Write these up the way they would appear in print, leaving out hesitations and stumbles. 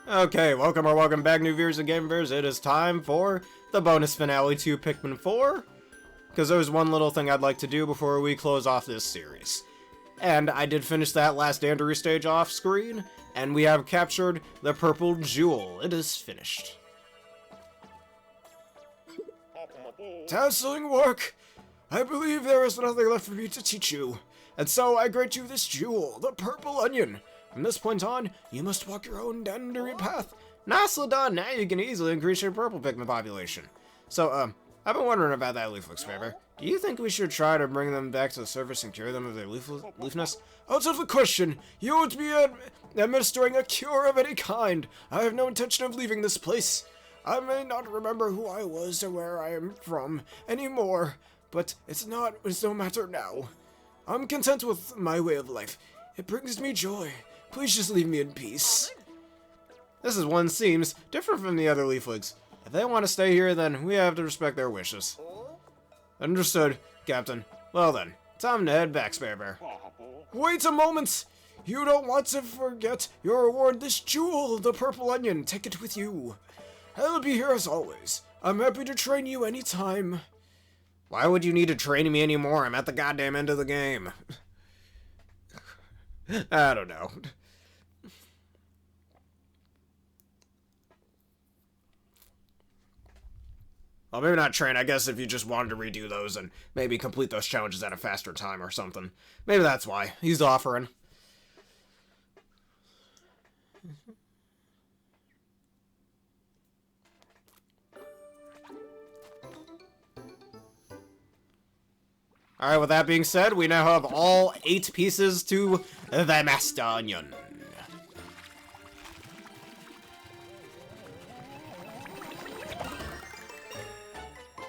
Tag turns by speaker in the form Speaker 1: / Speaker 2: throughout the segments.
Speaker 1: Okay, welcome back, new viewers and game viewers. It is time for the bonus finale to Pikmin 4. Because there's one little thing I'd like to do before we close off this series. And I did finish that last Andrew stage off screen, and we have captured the purple jewel. It is finished. Dazzling work! I believe there is nothing left for me to teach you. And so I grant you this jewel, the purple onion. From this point on, you must walk your own dandelion path. Nicely done, now you can easily increase your purple Pikmin population. So, I've been wondering about that leaflet scraper. Do you think we should try to bring them back to the surface and cure them of their leafness? Out of the question! You won't be administering a cure of any kind! I have no intention of leaving this place. I may not remember who I was or where I am from anymore, but it's no matter now. I'm content with my way of life. It brings me joy. Please just leave me in peace. This one seems different from the other leaflets. If they want to stay here, then we have to respect their wishes. Understood, Captain. Well then, time to head back, Spare Bear. Wait a moment! You don't want to forget your reward, this jewel, the purple onion. Take it with you. I'll be here as always. I'm happy to train you anytime. Why would you need to train me anymore? I'm at the goddamn end of the game. I don't know. Well, maybe not train, I guess if you just wanted to redo those and maybe complete those challenges at a faster time or something. Maybe that's why. He's offering. Alright, with that being said, we now have all 8 pieces to the Master Onion.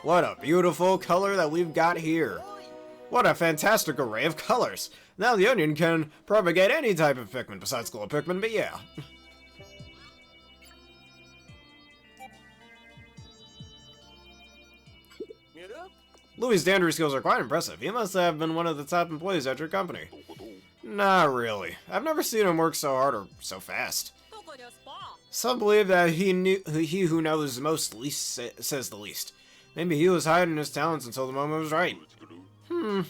Speaker 1: What a beautiful color that we've got here. What a fantastic array of colors. Now the onion can propagate any type of Pikmin besides glow Pikmin, but yeah. Louis' dandruff skills are quite impressive. He must have been one of the top employees at your company. Not really. I've never seen him work so hard or so fast. Some believe that he who knows most least says the least. Maybe he was hiding his talents until the moment was right. My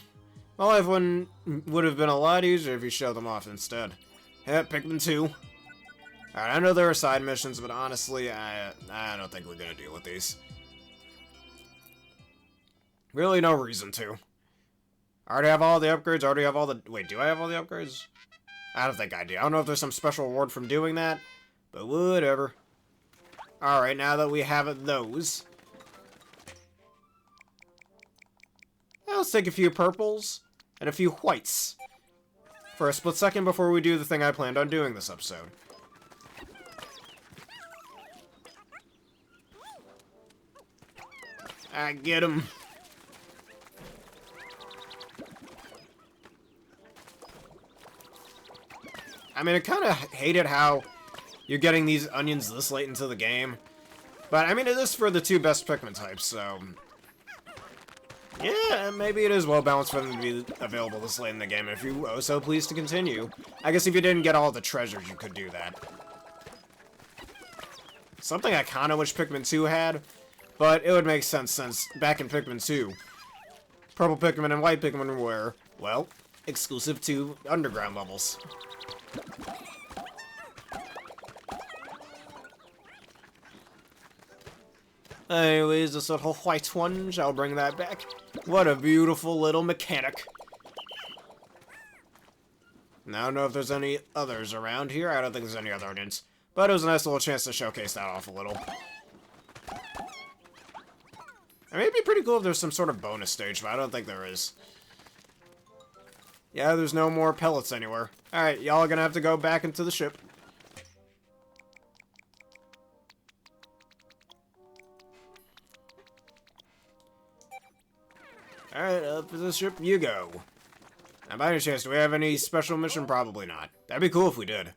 Speaker 1: life would have been a lot easier if he showed them off instead. Yeah, Pikmin 2. Alright, I know there are side missions, but honestly, I don't think we're gonna deal with these. Really no reason to. I already have all the upgrades, wait, do I have all the upgrades? I don't think I do. I don't know if there's some special reward from doing that, but whatever. Alright, now that we have those, let's take a few purples and a few whites for a split second before we do the thing I planned on doing this episode. I get him. I mean, I kind of hated how you're getting these onions this late into the game. But, I mean, it is for the 2 best Pikmin types, so yeah, maybe it is well balanced for them to be available this late in the game if you are so pleased to continue. I guess if you didn't get all the treasures, you could do that. Something I kind of wish Pikmin 2 had, but it would make sense since back in Pikmin 2, purple Pikmin and white Pikmin were, well, exclusive to underground levels. Anyways, this little white one, shall bring that back. What a beautiful little mechanic. Now, I don't know if there's any others around here. I don't think there's any other onions. But it was a nice little chance to showcase that off a little. I mean, it'd be pretty cool if there's some sort of bonus stage, but I don't think there is. Yeah, there's no more pellets anywhere. Alright, y'all are gonna have to go back into the ship. Alright, up to the ship you go. Now, by any chance, do we have any special mission? Probably not. That'd be cool if we did.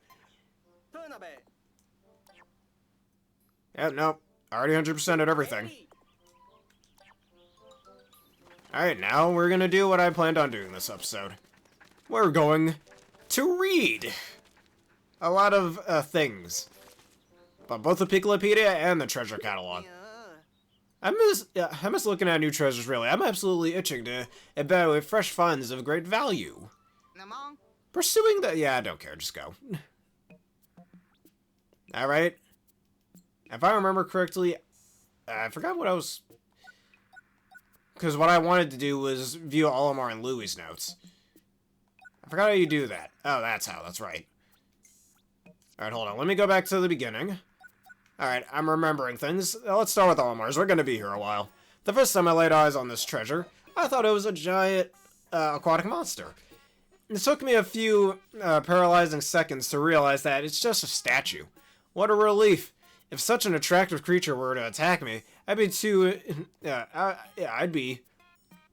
Speaker 1: Yep, nope. Already 100%ed everything. Alright, now we're gonna do what I planned on doing this episode. We're going to read a lot of things. on both the Pikilopedia and the treasure catalog. I miss looking at new treasures, really. I'm absolutely itching to evaluate fresh finds of great value. Pursuing the... Yeah, I don't care. Just go. Alright. If I remember correctly, I forgot what I was... Because what I wanted to do was view Olimar and Louie's notes. I forgot how you do that. Oh, that's how. That's right. Alright, hold on. Let me go back to the beginning. Alright, I'm remembering things. Let's start with Olimar's. We're going to be here a while. The first time I laid eyes on this treasure, I thought it was a giant aquatic monster. It took me a few paralyzing seconds to realize that it's just a statue. What a relief. If such an attractive creature were to attack me, I'd be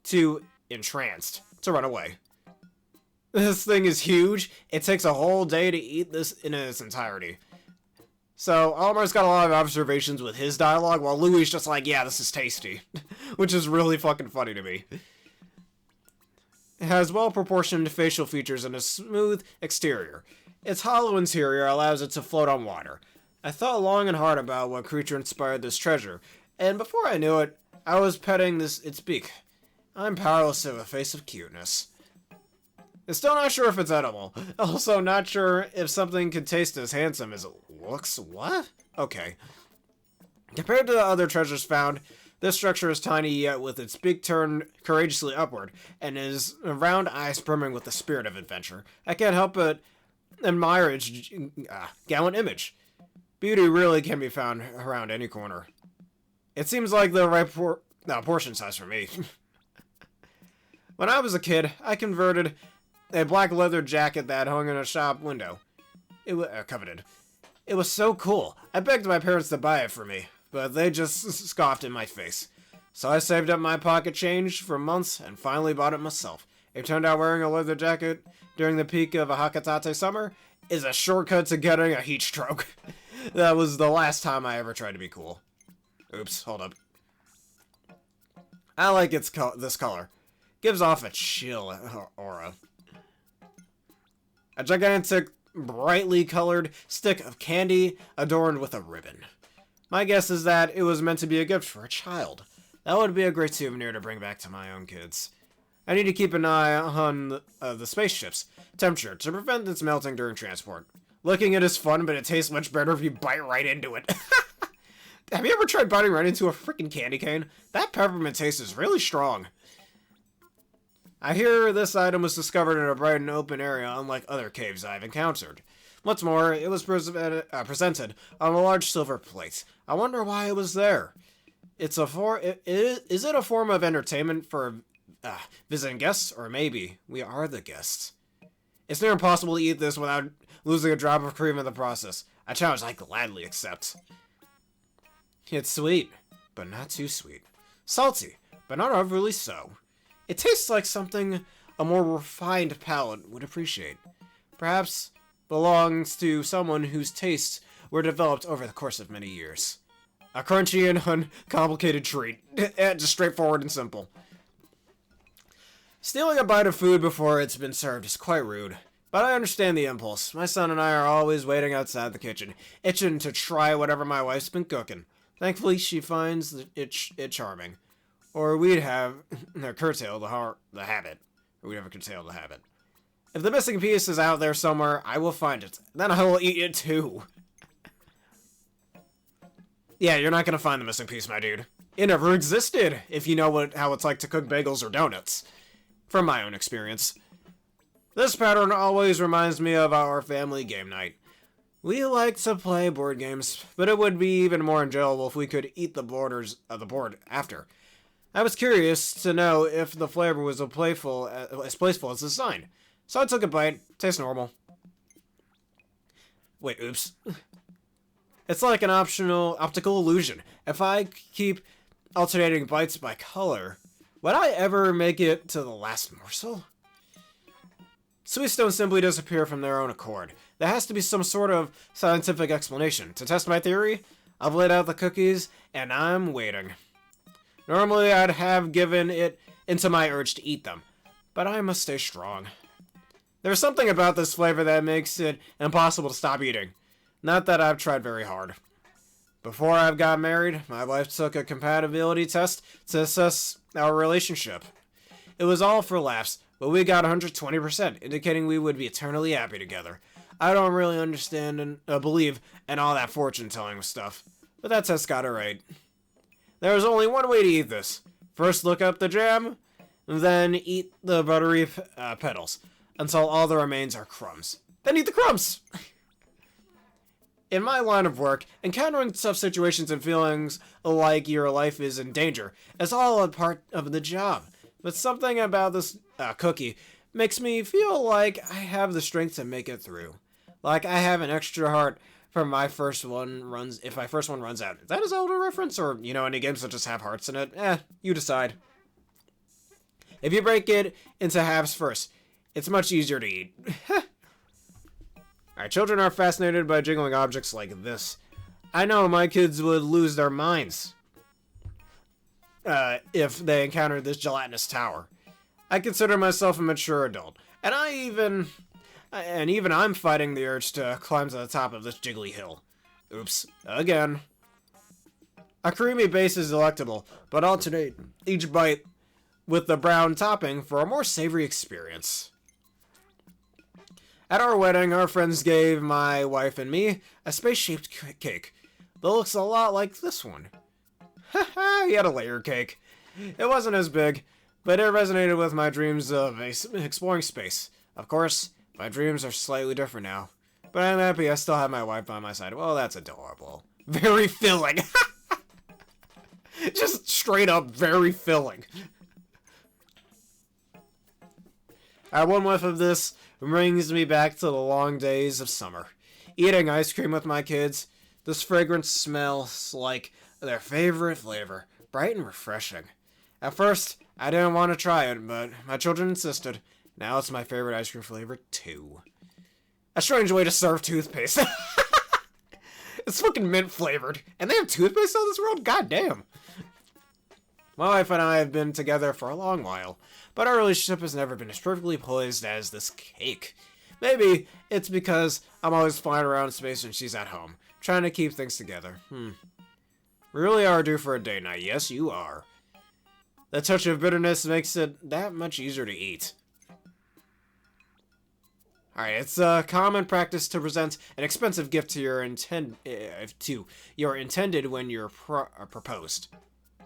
Speaker 1: too entranced to run away. This thing is huge. It takes a whole day to eat this in its entirety. So, Olimar's got a lot of observations with his dialogue, while Louie's just like, yeah, this is tasty. Which is really fucking funny to me. It has well-proportioned facial features and a smooth exterior. Its hollow interior allows it to float on water. I thought long and hard about what creature inspired this treasure, and before I knew it, I was petting its beak. I'm powerless to the face of cuteness. Still not sure if it's edible. Also not sure if something could taste as handsome as it looks. What? Okay. Compared to the other treasures found, this structure is tiny yet with its beak turned courageously upward, and his round eyes brimming with the spirit of adventure. I can't help but admire its gallant image. Beauty really can be found around any corner. It seems like the right portion size for me. When I was a kid, I converted a black leather jacket that hung in a shop window. It was coveted. It was so cool. I begged my parents to buy it for me, but they just scoffed in my face. So I saved up my pocket change for months and finally bought it myself. It turned out wearing a leather jacket during the peak of a Hakatate summer is a shortcut to getting a heat stroke. That was the last time I ever tried to be cool. Oops, hold up. I like this color. Gives off a chill aura. A gigantic, brightly colored stick of candy adorned with a ribbon. My guess is that it was meant to be a gift for a child. That would be a great souvenir to bring back to my own kids. I need to keep an eye on the spaceship's temperature to prevent its melting during transport. Licking it is fun, but it tastes much better if you bite right into it. Have you ever tried biting right into a freaking candy cane? That peppermint taste is really strong. I hear this item was discovered in a bright and open area, unlike other caves I've encountered. What's more, it was presented on a large silver plate. I wonder why it was there. Is it a form of entertainment for visiting guests, or maybe we are the guests? It's near impossible to eat this without losing a drop of cream in the process. A challenge I gladly accept. It's sweet, but not too sweet. Salty, but not overly so. It tastes like something a more refined palate would appreciate. Perhaps belongs to someone whose tastes were developed over the course of many years. A crunchy and uncomplicated treat. Just straightforward and simple. Stealing a bite of food before it's been served is quite rude. But I understand the impulse. My son and I are always waiting outside the kitchen, itching to try whatever my wife's been cooking. Thankfully, she finds it charming. Or we'd have curtailed the habit. Or we'd have curtailed the habit. If the missing piece is out there somewhere, I will find it. Then I will eat it too. Yeah, you're not gonna find the missing piece, my dude. It never existed, if you know how it's like to cook bagels or donuts. From my own experience. This pattern always reminds me of our family game night. We like to play board games, but it would be even more enjoyable if we could eat the borders of the board after. I was curious to know if the flavor was as playful as the sign. So I took a bite. Tastes normal. Wait, oops. It's like an optical illusion. If I keep alternating bites by color, would I ever make it to the last morsel? Sweet stones simply disappear from their own accord. There has to be some sort of scientific explanation. To test my theory, I've laid out the cookies, and I'm waiting. Normally, I'd have given it into my urge to eat them, but I must stay strong. There's something about this flavor that makes it impossible to stop eating. Not that I've tried very hard. Before I got married, my wife took a compatibility test to assess our relationship. It was all for laughs, but we got 120%, indicating we would be eternally happy together. I don't really understand and believe in all that fortune-telling stuff, but that test got it right. There was only one way to eat this. First look up the jam, then eat the buttery petals, until all the remains are crumbs. Then eat the crumbs! In my line of work, encountering tough situations and feelings like your life is in danger is all a part of the job. But something about this cookie makes me feel like I have the strength to make it through. Like I have an extra heart for my first one runs, if my first one runs out. Is that a Zelda reference? Or, any games that just have hearts in it? You decide. If you break it into halves first, it's much easier to eat. Alright, children are fascinated by jiggling objects like this. I know my kids would lose their minds if they encountered this gelatinous tower. I consider myself a mature adult, and even I'm fighting the urge to climb to the top of this jiggly hill. Oops, again. A creamy base is delectable, but alternate each bite with the brown topping for a more savory experience. At our wedding, our friends gave my wife and me a space-shaped cake that looks a lot like this one. Haha, he had a layer cake. It wasn't as big, but it resonated with my dreams of exploring space. Of course, my dreams are slightly different now, but I'm happy I still have my wife by my side. Well, that's adorable. Very filling. Just straight up very filling. One whiff of this brings me back to the long days of summer. Eating ice cream with my kids. This fragrance smells like their favorite flavor. Bright and refreshing. At first, I didn't want to try it, but my children insisted. Now it's my favorite ice cream flavor, too. A strange way to serve toothpaste. It's fucking mint flavored. And they have toothpaste on this world? God damn. My wife and I have been together for a long while, but our relationship has never been as perfectly poised as this cake. Maybe it's because I'm always flying around space and she's at home, trying to keep things together. We really are due for a date night. Yes, you are. The touch of bitterness makes it that much easier to eat. Alright, it's a common practice to present an expensive gift to your intended when you're proposed.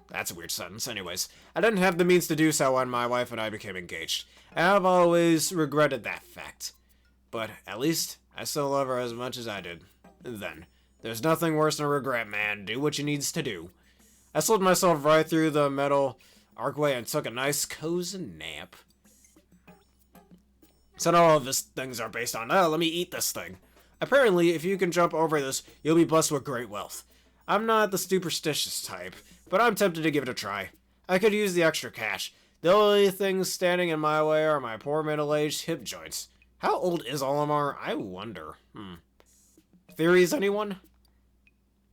Speaker 1: That's a weird sentence. Anyways, I didn't have the means to do so when my wife and I became engaged. And I've always regretted that fact. But at least I still love her as much as I did then. There's nothing worse than regret, man. Do what you needs to do. I slid myself right through the metal archway and took a nice cozy nap. So now all of these things are based on, let me eat this thing. Apparently, if you can jump over this, you'll be blessed with great wealth. I'm not the superstitious type, but I'm tempted to give it a try. I could use the extra cash. The only things standing in my way are my poor middle-aged hip joints. How old is Olimar? I wonder. Theories, anyone?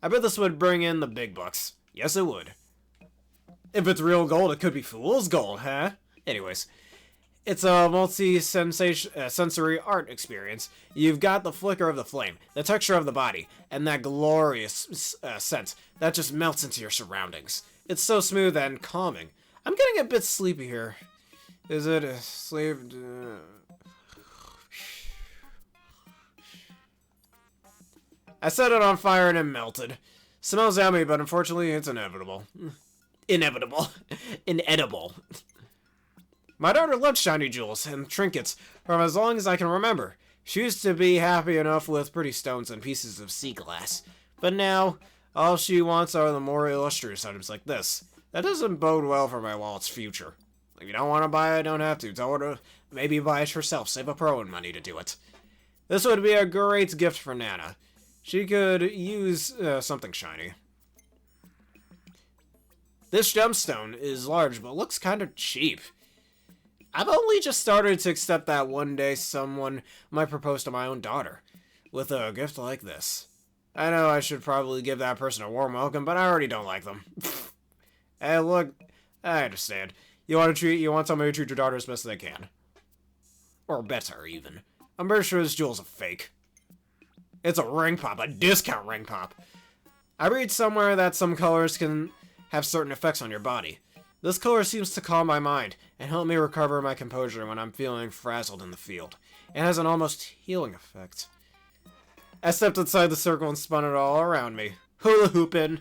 Speaker 1: I bet this would bring in the big bucks. Yes, it would. If it's real gold, it could be fool's gold, huh? Anyways, it's a multi-sensory art experience. You've got the flicker of the flame, the texture of the body, and that glorious scent that just melts into your surroundings. It's so smooth and calming. I'm getting a bit sleepy here. Is it a sleep? I set it on fire and it melted. Smells yummy, but unfortunately it's inevitable. Inedible. My daughter loves shiny jewels and trinkets from as long as I can remember. She used to be happy enough with pretty stones and pieces of sea glass. But now, all she wants are the more illustrious items like this. That doesn't bode well for my wallet's future. If you don't want to buy it, don't have to. Tell her to maybe buy it herself. Save up her own money to do it. This would be a great gift for Nana. She could use something shiny. This gemstone is large, but looks kind of cheap. I've only just started to accept that one day someone might propose to my own daughter with a gift like this. I know I should probably give that person a warm welcome, but I already don't like them. Hey, look, I understand. You want somebody to treat your daughter as best as they can. Or better, even. I'm pretty sure this jewel's a fake. It's a ring pop, a discount ring pop. I read somewhere that some colors can have certain effects on your body. This color seems to calm my mind and help me recover my composure when I'm feeling frazzled in the field. It has an almost healing effect. I stepped inside the circle and spun it all around me, hula hooping.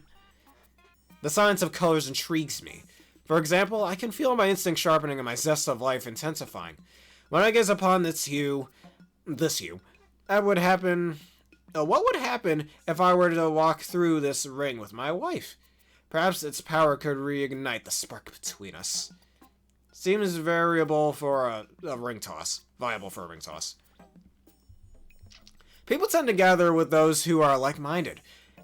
Speaker 1: The science of colors intrigues me. For example, I can feel my instinct sharpening and my zest of life intensifying. When I gaze upon this hue, what would happen if I were to walk through this ring with my wife? Perhaps its power could reignite the spark between us. Seems variable for a ring toss. Viable for a ring toss. People tend to gather with those who are like-minded,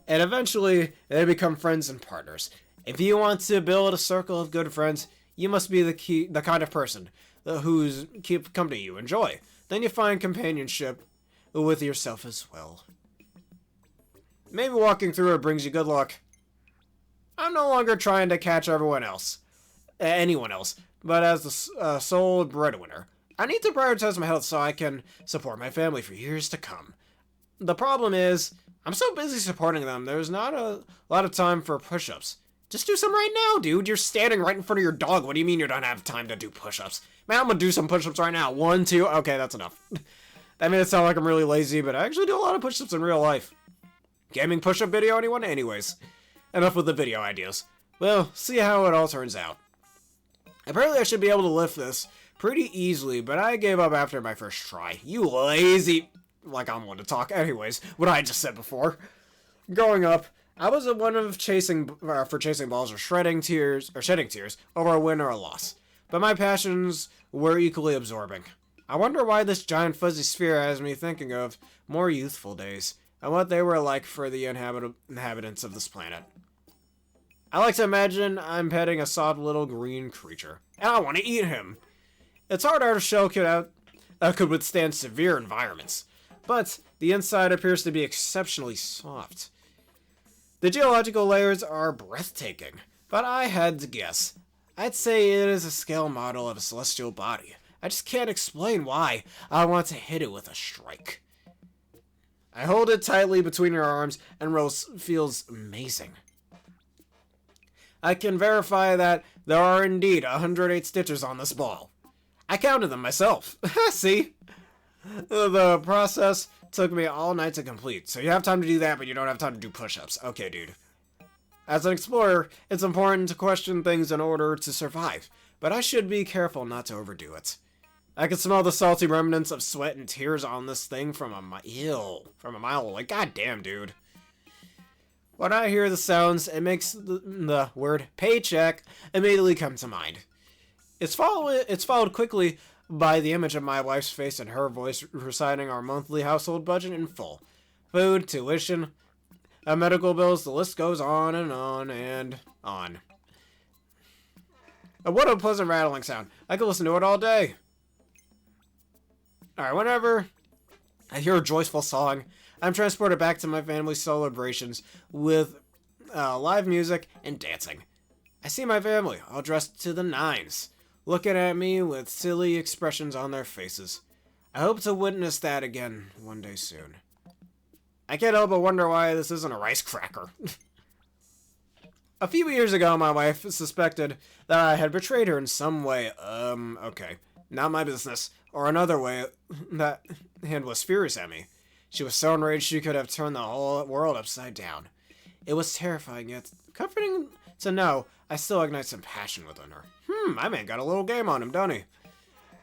Speaker 1: and eventually they become friends and partners. If you want to build a circle of good friends, you must be the kind of person whose company you enjoy. Then you find companionship with yourself as well. Maybe walking through it brings you good luck. I'm no longer trying to catch anyone else, but as the sole breadwinner. I need to prioritize my health so I can support my family for years to come. The problem is, I'm so busy supporting them, there's not a lot of time for push-ups. Just do some right now, dude. You're standing right in front of your dog. What do you mean you don't have time to do push-ups? Man, I'm gonna do some push-ups right now. 1, 2, okay, that's enough. That made it sound like I'm really lazy, but I actually do a lot of push-ups in real life. Gaming push-up video, anyone? Anyways. Enough with the video ideas. Well, see how it all turns out. Apparently I should be able to lift this pretty easily, but I gave up after my first try. You lazy... Like I'm one to talk. Anyways, what I just said before. Growing up, I was one of chasing balls or shedding tears over a win or a loss. But my passions were equally absorbing. I wonder why this giant fuzzy sphere has me thinking of more youthful days and what they were like for the inhabitants of this planet. I like to imagine I'm petting a soft little green creature, and I want to eat him. Its hard outer shell could withstand severe environments, but the inside appears to be exceptionally soft. The geological layers are breathtaking, but I had to guess. I'd say it is a scale model of a celestial body. I just can't explain why I want to hit it with a strike. I hold it tightly between your arms, and Rose feels amazing. I can verify that there are indeed 108 stitches on this ball. I counted them myself. See? The process took me all night to complete, so you have time to do that, but you don't have time to do push-ups. Okay, dude. As an explorer, it's important to question things in order to survive, but I should be careful not to overdo it. I can smell the salty remnants of sweat and tears on this thing from a mile away. God damn, dude. When I hear the sounds, it makes the word paycheck immediately come to mind. It's followed quickly by the image of my wife's face and her voice reciting our monthly household budget in full. Food, tuition, medical bills, the list goes on and on and on. What a pleasant rattling sound. I could listen to it all day. Alright, whenever I hear a joyful song, I'm transported back to my family's celebrations with live music and dancing. I see my family, all dressed to the nines, looking at me with silly expressions on their faces. I hope to witness that again one day soon. I can't help but wonder why this isn't a rice cracker. A few years ago, my wife suspected that I had betrayed her in some way. Okay. Not my business. Or another way, that hand was furious at me. She was so enraged she could have turned the whole world upside down. It was terrifying, yet comforting to know I still ignite some passion within her. My man got a little game on him, don't he?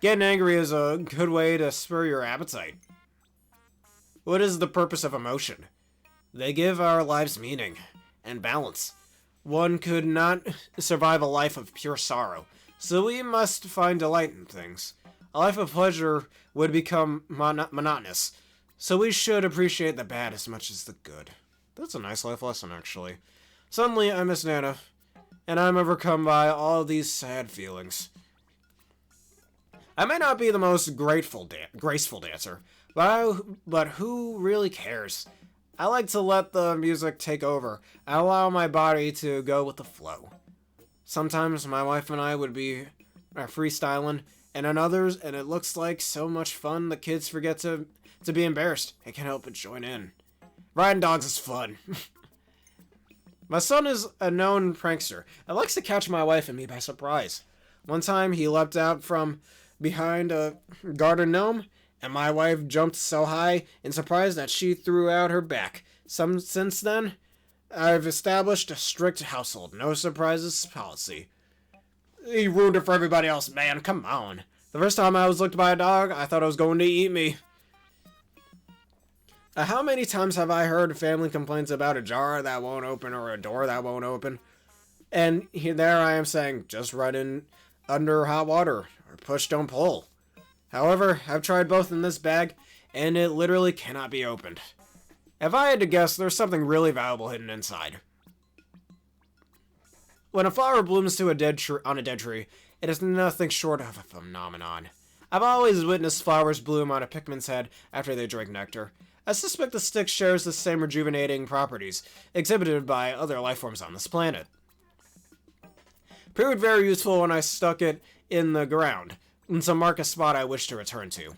Speaker 1: Getting angry is a good way to spur your appetite. What is the purpose of emotion? They give our lives meaning and balance. One could not survive a life of pure sorrow, so we must find delight in things. A life of pleasure would become monotonous, so we should appreciate the bad as much as the good. That's a nice life lesson, actually. Suddenly, I miss Nana, and I'm overcome by all these sad feelings. I may not be the most graceful dancer, but who really cares? I like to let the music take over and allow my body to go with the flow. Sometimes my wife and I would be freestyling, and on others, and it looks like so much fun the kids forget to be embarrassed. I can't help but join in. Riding dogs is fun. My son is a known prankster and likes to catch my wife and me by surprise. One time, he leapt out from behind a garden gnome, and my wife jumped so high in surprise that she threw out her back. Since then, I've established a strict household, no surprises policy. He ruined it for everybody else, man, come on. The first time I was licked by a dog, I thought it was going to eat me. How many times have I heard family complaints about a jar that won't open or a door that won't open? And there I am saying, just run in under hot water, or push don't pull. However, I've tried both in this bag, and it literally cannot be opened. If I had to guess, there's something really valuable hidden inside. When a flower blooms to on a dead tree, it is nothing short of a phenomenon. I've always witnessed flowers bloom on a Pikmin's head after they drink nectar. I suspect the stick shares the same rejuvenating properties exhibited by other life forms on this planet. Proved very useful when I stuck it in the ground, and to mark a spot I wish to return to.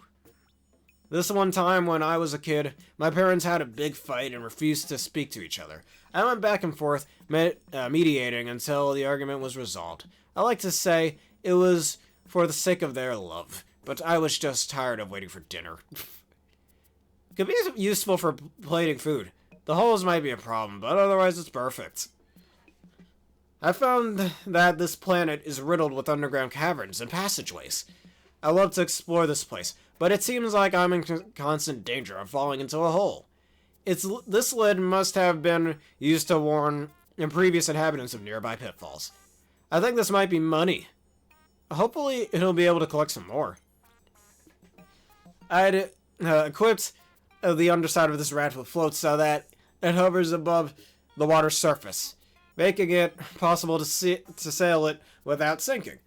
Speaker 1: This one time when I was a kid, my parents had a big fight and refused to speak to each other. I went back and forth, mediating until the argument was resolved. I like to say it was for the sake of their love, but I was just tired of waiting for dinner. Could be useful for plating food. The holes might be a problem, but otherwise it's perfect. I found that this planet is riddled with underground caverns and passageways. I love to explore this place, but it seems like I'm in constant danger of falling into a hole. This lid must have been used to warn previous inhabitants of nearby pitfalls. I think this might be money. Hopefully, it'll be able to collect some more. I'd equipped the underside of this rat with floats so that it hovers above the water's surface, making it possible to sail it without sinking.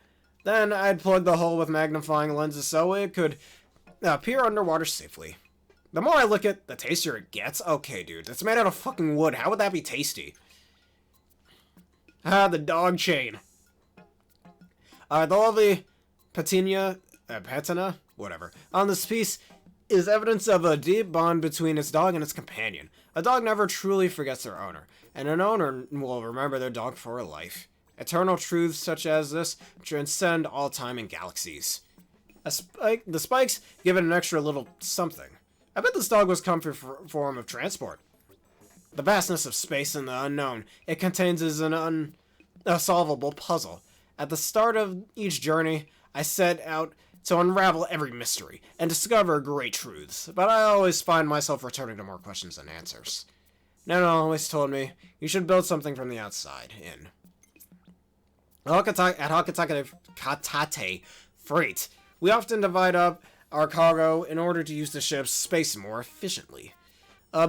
Speaker 1: Then I'd plug the hole with magnifying lenses so it could peer underwater safely. The more I look at, the tastier it gets. Okay, dude, it's made out of fucking wood. How would that be tasty? The dog chain. The lovely patina, whatever, on this piece is evidence of a deep bond between its dog and its companion. A dog never truly forgets their owner, and an owner will remember their dog for life. Eternal truths such as this transcend all time and galaxies. The spikes give it an extra little something. I bet this dog was comfort form of transport. The vastness of space and the unknown it contains is an unsolvable puzzle. At the start of each journey, I set out to unravel every mystery and discover great truths, but I always find myself returning to more questions than answers. Nana always told me, you should build something from the outside in. At Hokitate Freight, we often divide up our cargo in order to use the ship's space more efficiently.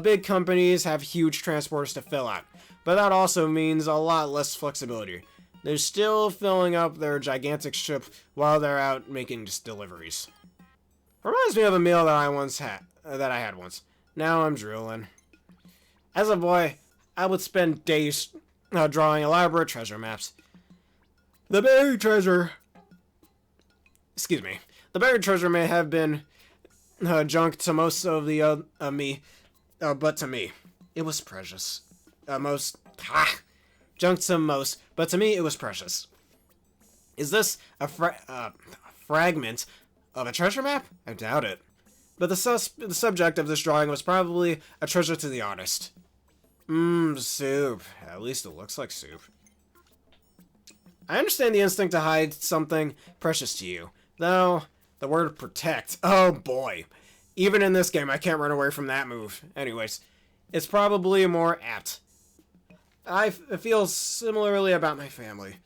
Speaker 1: Big companies have huge transporters to fill out, but that also means a lot less flexibility. They're still filling up their gigantic ship while they're out making deliveries. Reminds me of a meal that I had once. Now I'm drooling. As a boy, I would spend days drawing elaborate treasure maps. The buried treasure may have been junk to most of the me, but to me, it was precious. Junk to most, but to me it was precious. Is this a fragment of a treasure map? I doubt it. But the subject of this drawing was probably a treasure to the artist. Soup. At least it looks like soup. I understand the instinct to hide something precious to you, though the word protect, oh boy. Even in this game, I can't run away from that move. Anyways, it's probably more apt. I feel similarly about my family.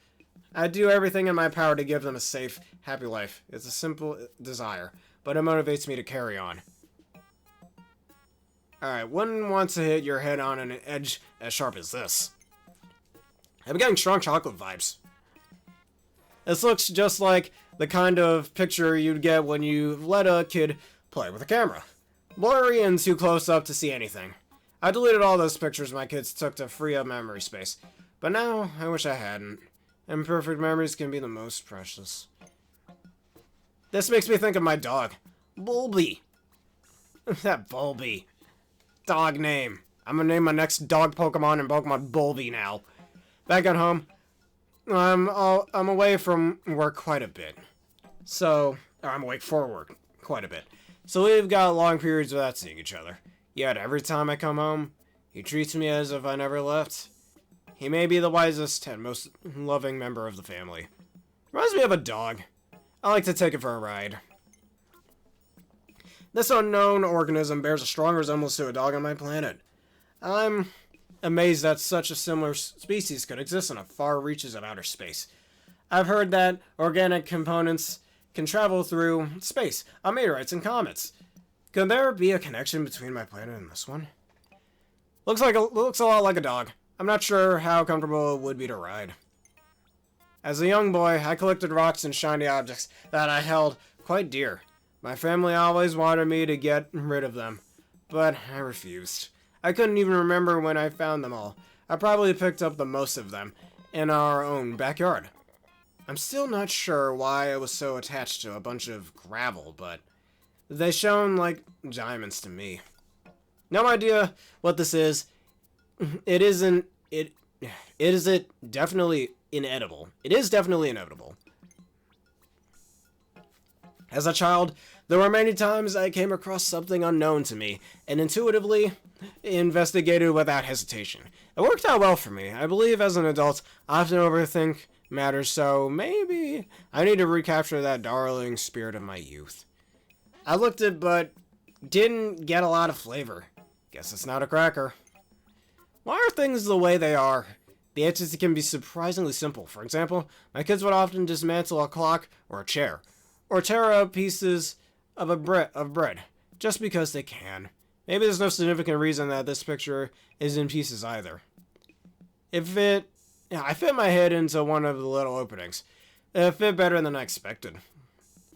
Speaker 1: I do everything in my power to give them a safe, happy life. It's a simple desire, but it motivates me to carry on. Alright, wouldn't want to hit your head on an edge as sharp as this. I'm getting strong chocolate vibes. This looks just like the kind of picture you'd get when you let a kid play with a camera. Blurry and too close up to see anything. I deleted all those pictures my kids took to free up memory space, but now I wish I hadn't. Imperfect memories can be the most precious. This makes me think of my dog, Bulby. That Bulby. Dog name. I'm gonna name my next dog Pokemon and Pokemon Bulby now. Back at home, I'm away from work quite a bit. Or I'm awake for work quite a bit. So we've got long periods without seeing each other. Yet every time I come home, he treats me as if I never left. He may be the wisest and most loving member of the family. Reminds me of a dog. I like to take it for a ride. This unknown organism bears a strong resemblance to a dog on my planet. I'm amazed that such a similar species could exist in the far reaches of outer space. I've heard that organic components can travel through space on meteorites and comets. Could there be a connection between my planet and this one? Looks a lot like a dog. I'm not sure how comfortable it would be to ride. As a young boy, I collected rocks and shiny objects that I held quite dear. My family always wanted me to get rid of them, but I refused. I couldn't even remember when I found them all. I probably picked up the most of them in our own backyard. I'm still not sure why I was so attached to a bunch of gravel, but they shone like diamonds to me. No idea what this is. It is definitely inedible. It is definitely inevitable. As a child, there were many times I came across something unknown to me, and intuitively investigated without hesitation. It worked out well for me. I believe as an adult, I often overthink matters, so maybe I need to recapture that darling spirit of my youth. I looked at it, but didn't get a lot of flavor. Guess it's not a cracker. Why are things the way they are? The answers can be surprisingly simple. For example, my kids would often dismantle a clock or a chair, or tear up pieces of bread, just because they can. Maybe there's no significant reason that this picture is in pieces either. I fit my head into one of the little openings. It fit better than I expected.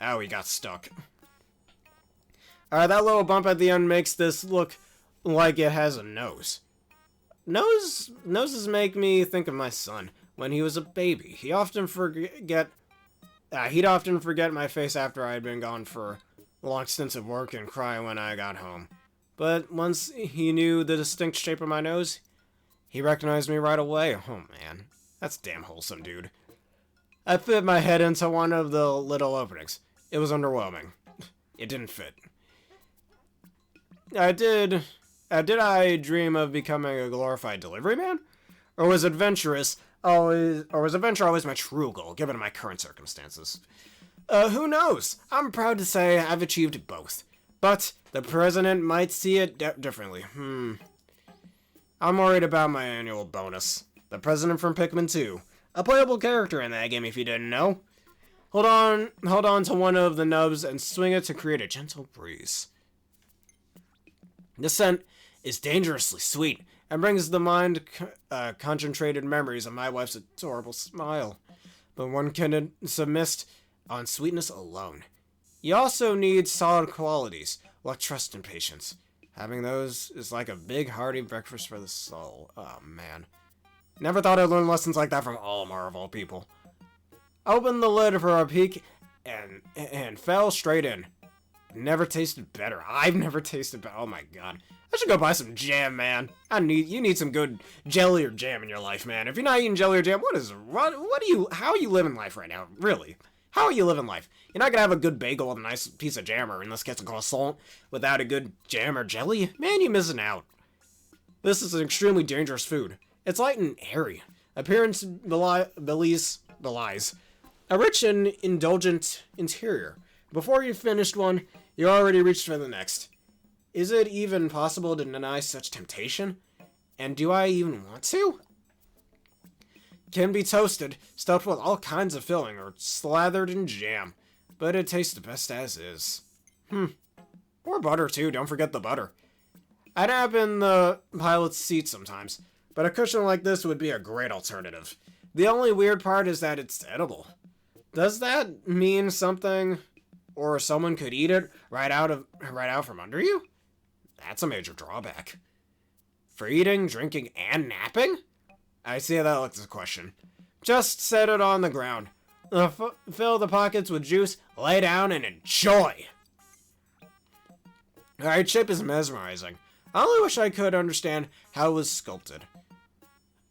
Speaker 1: Oh, he got stuck. Alright, that little bump at the end makes this look like it has a nose. Noses make me think of my son. When he was a baby, he'd often forget my face after I had been gone for long stints of work and cry when I got home. But once he knew the distinct shape of my nose, he recognized me right away. Oh man, that's damn wholesome, dude. I fit my head into one of the little openings. It was underwhelming. It didn't fit. Did I dream of becoming a glorified delivery man? Or was adventure always my true goal, given my current circumstances? Who knows? I'm proud to say I've achieved both. But the president might see it differently. I'm worried about my annual bonus. The president from Pikmin 2. A playable character in that game if you didn't know. Hold on to one of the nubs and swing it to create a gentle breeze. The scent is dangerously sweet and brings to mind concentrated memories of my wife's adorable smile. But one can submit on sweetness alone. You also need solid qualities, like trust and patience. Having those is like a big hearty breakfast for the soul. Oh man. Never thought I'd learn lessons like that from Olimar of all people. I opened the lid for a peek and fell straight in. Never tasted better. I've never tasted better. Oh my god. I should go buy some jam, man. You need some good jelly or jam in your life, man. If you're not eating jelly or jam, how are you living life right now? Really? How are you living life? You're not gonna have a good bagel with a nice piece of jam, or in this case a croissant, without a good jam or jelly? Man, you're missing out. This is an extremely dangerous food. It's light and airy. Appearance belies a rich and indulgent interior. Before you've finished one, you already reached for the next. Is it even possible to deny such temptation? And do I even want to? Can be toasted, stuffed with all kinds of filling, or slathered in jam. But it tastes the best as is. Or butter too, don't forget the butter. I nap in the pilot's seat sometimes, but a cushion like this would be a great alternative. The only weird part is that it's edible. Does that mean something, or someone could eat it right out from under you? That's a major drawback. For eating, drinking, and napping? I see how that looks as a question. Just set it on the ground. Fill the pockets with juice, lay down, and enjoy! Alright, shape is mesmerizing. I only wish I could understand how it was sculpted.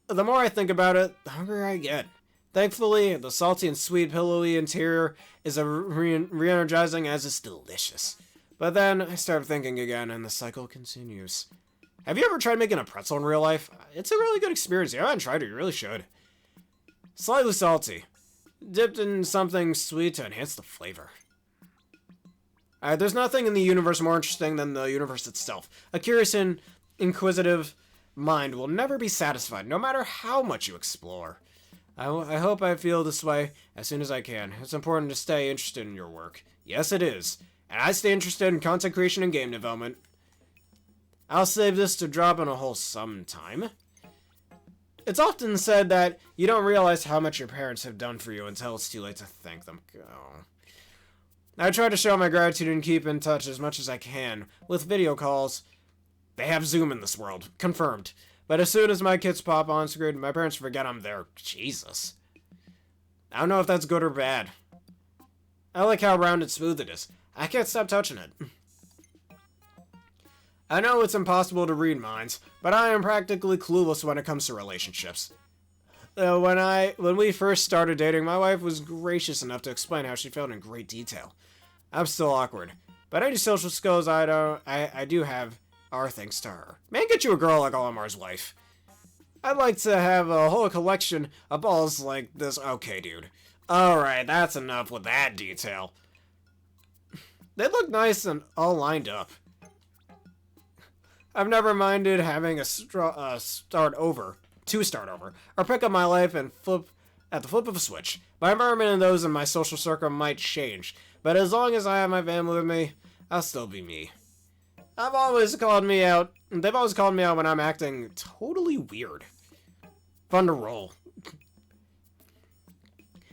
Speaker 1: The more I think about it, the hungrier I get. Thankfully, the salty and sweet pillowy interior is as re-energizing as it's delicious. But then, I start thinking again, and the cycle continues. Have you ever tried making a pretzel in real life? It's a really good experience. If you haven't tried it, you really should. Slightly salty. Dipped in something sweet to enhance the flavor. There's nothing in the universe more interesting than the universe itself. A curious and inquisitive mind will never be satisfied, no matter how much you explore. I hope I feel this way as soon as I can. It's important to stay interested in your work. Yes, it is. And I stay interested in content creation and game development. I'll save this to drop in a hole sometime. It's often said that you don't realize how much your parents have done for you until it's too late to thank them. Oh. I try to show my gratitude and keep in touch as much as I can with video calls. They have Zoom in this world. Confirmed. But as soon as my kids pop on screen, my parents forget I'm there. Jesus. I don't know if that's good or bad. I like how round and smooth it is. I can't stop touching it. I know it's impossible to read minds, but I am practically clueless when it comes to relationships. When we first started dating, my wife was gracious enough to explain how she felt in great detail. I'm still awkward, but any social skills I do have are thanks to her. Man, get you a girl like Olimar's wife. I'd like to have a whole collection of balls like this. Okay, dude. Alright, that's enough with that detail. They look nice and all lined up. I've never minded having a start over, or pick up my life and flip at the flip of a switch. My environment and those in my social circle might change, but as long as I have my family with me, I'll still be me. They've always called me out when I'm acting totally weird. Fun to roll.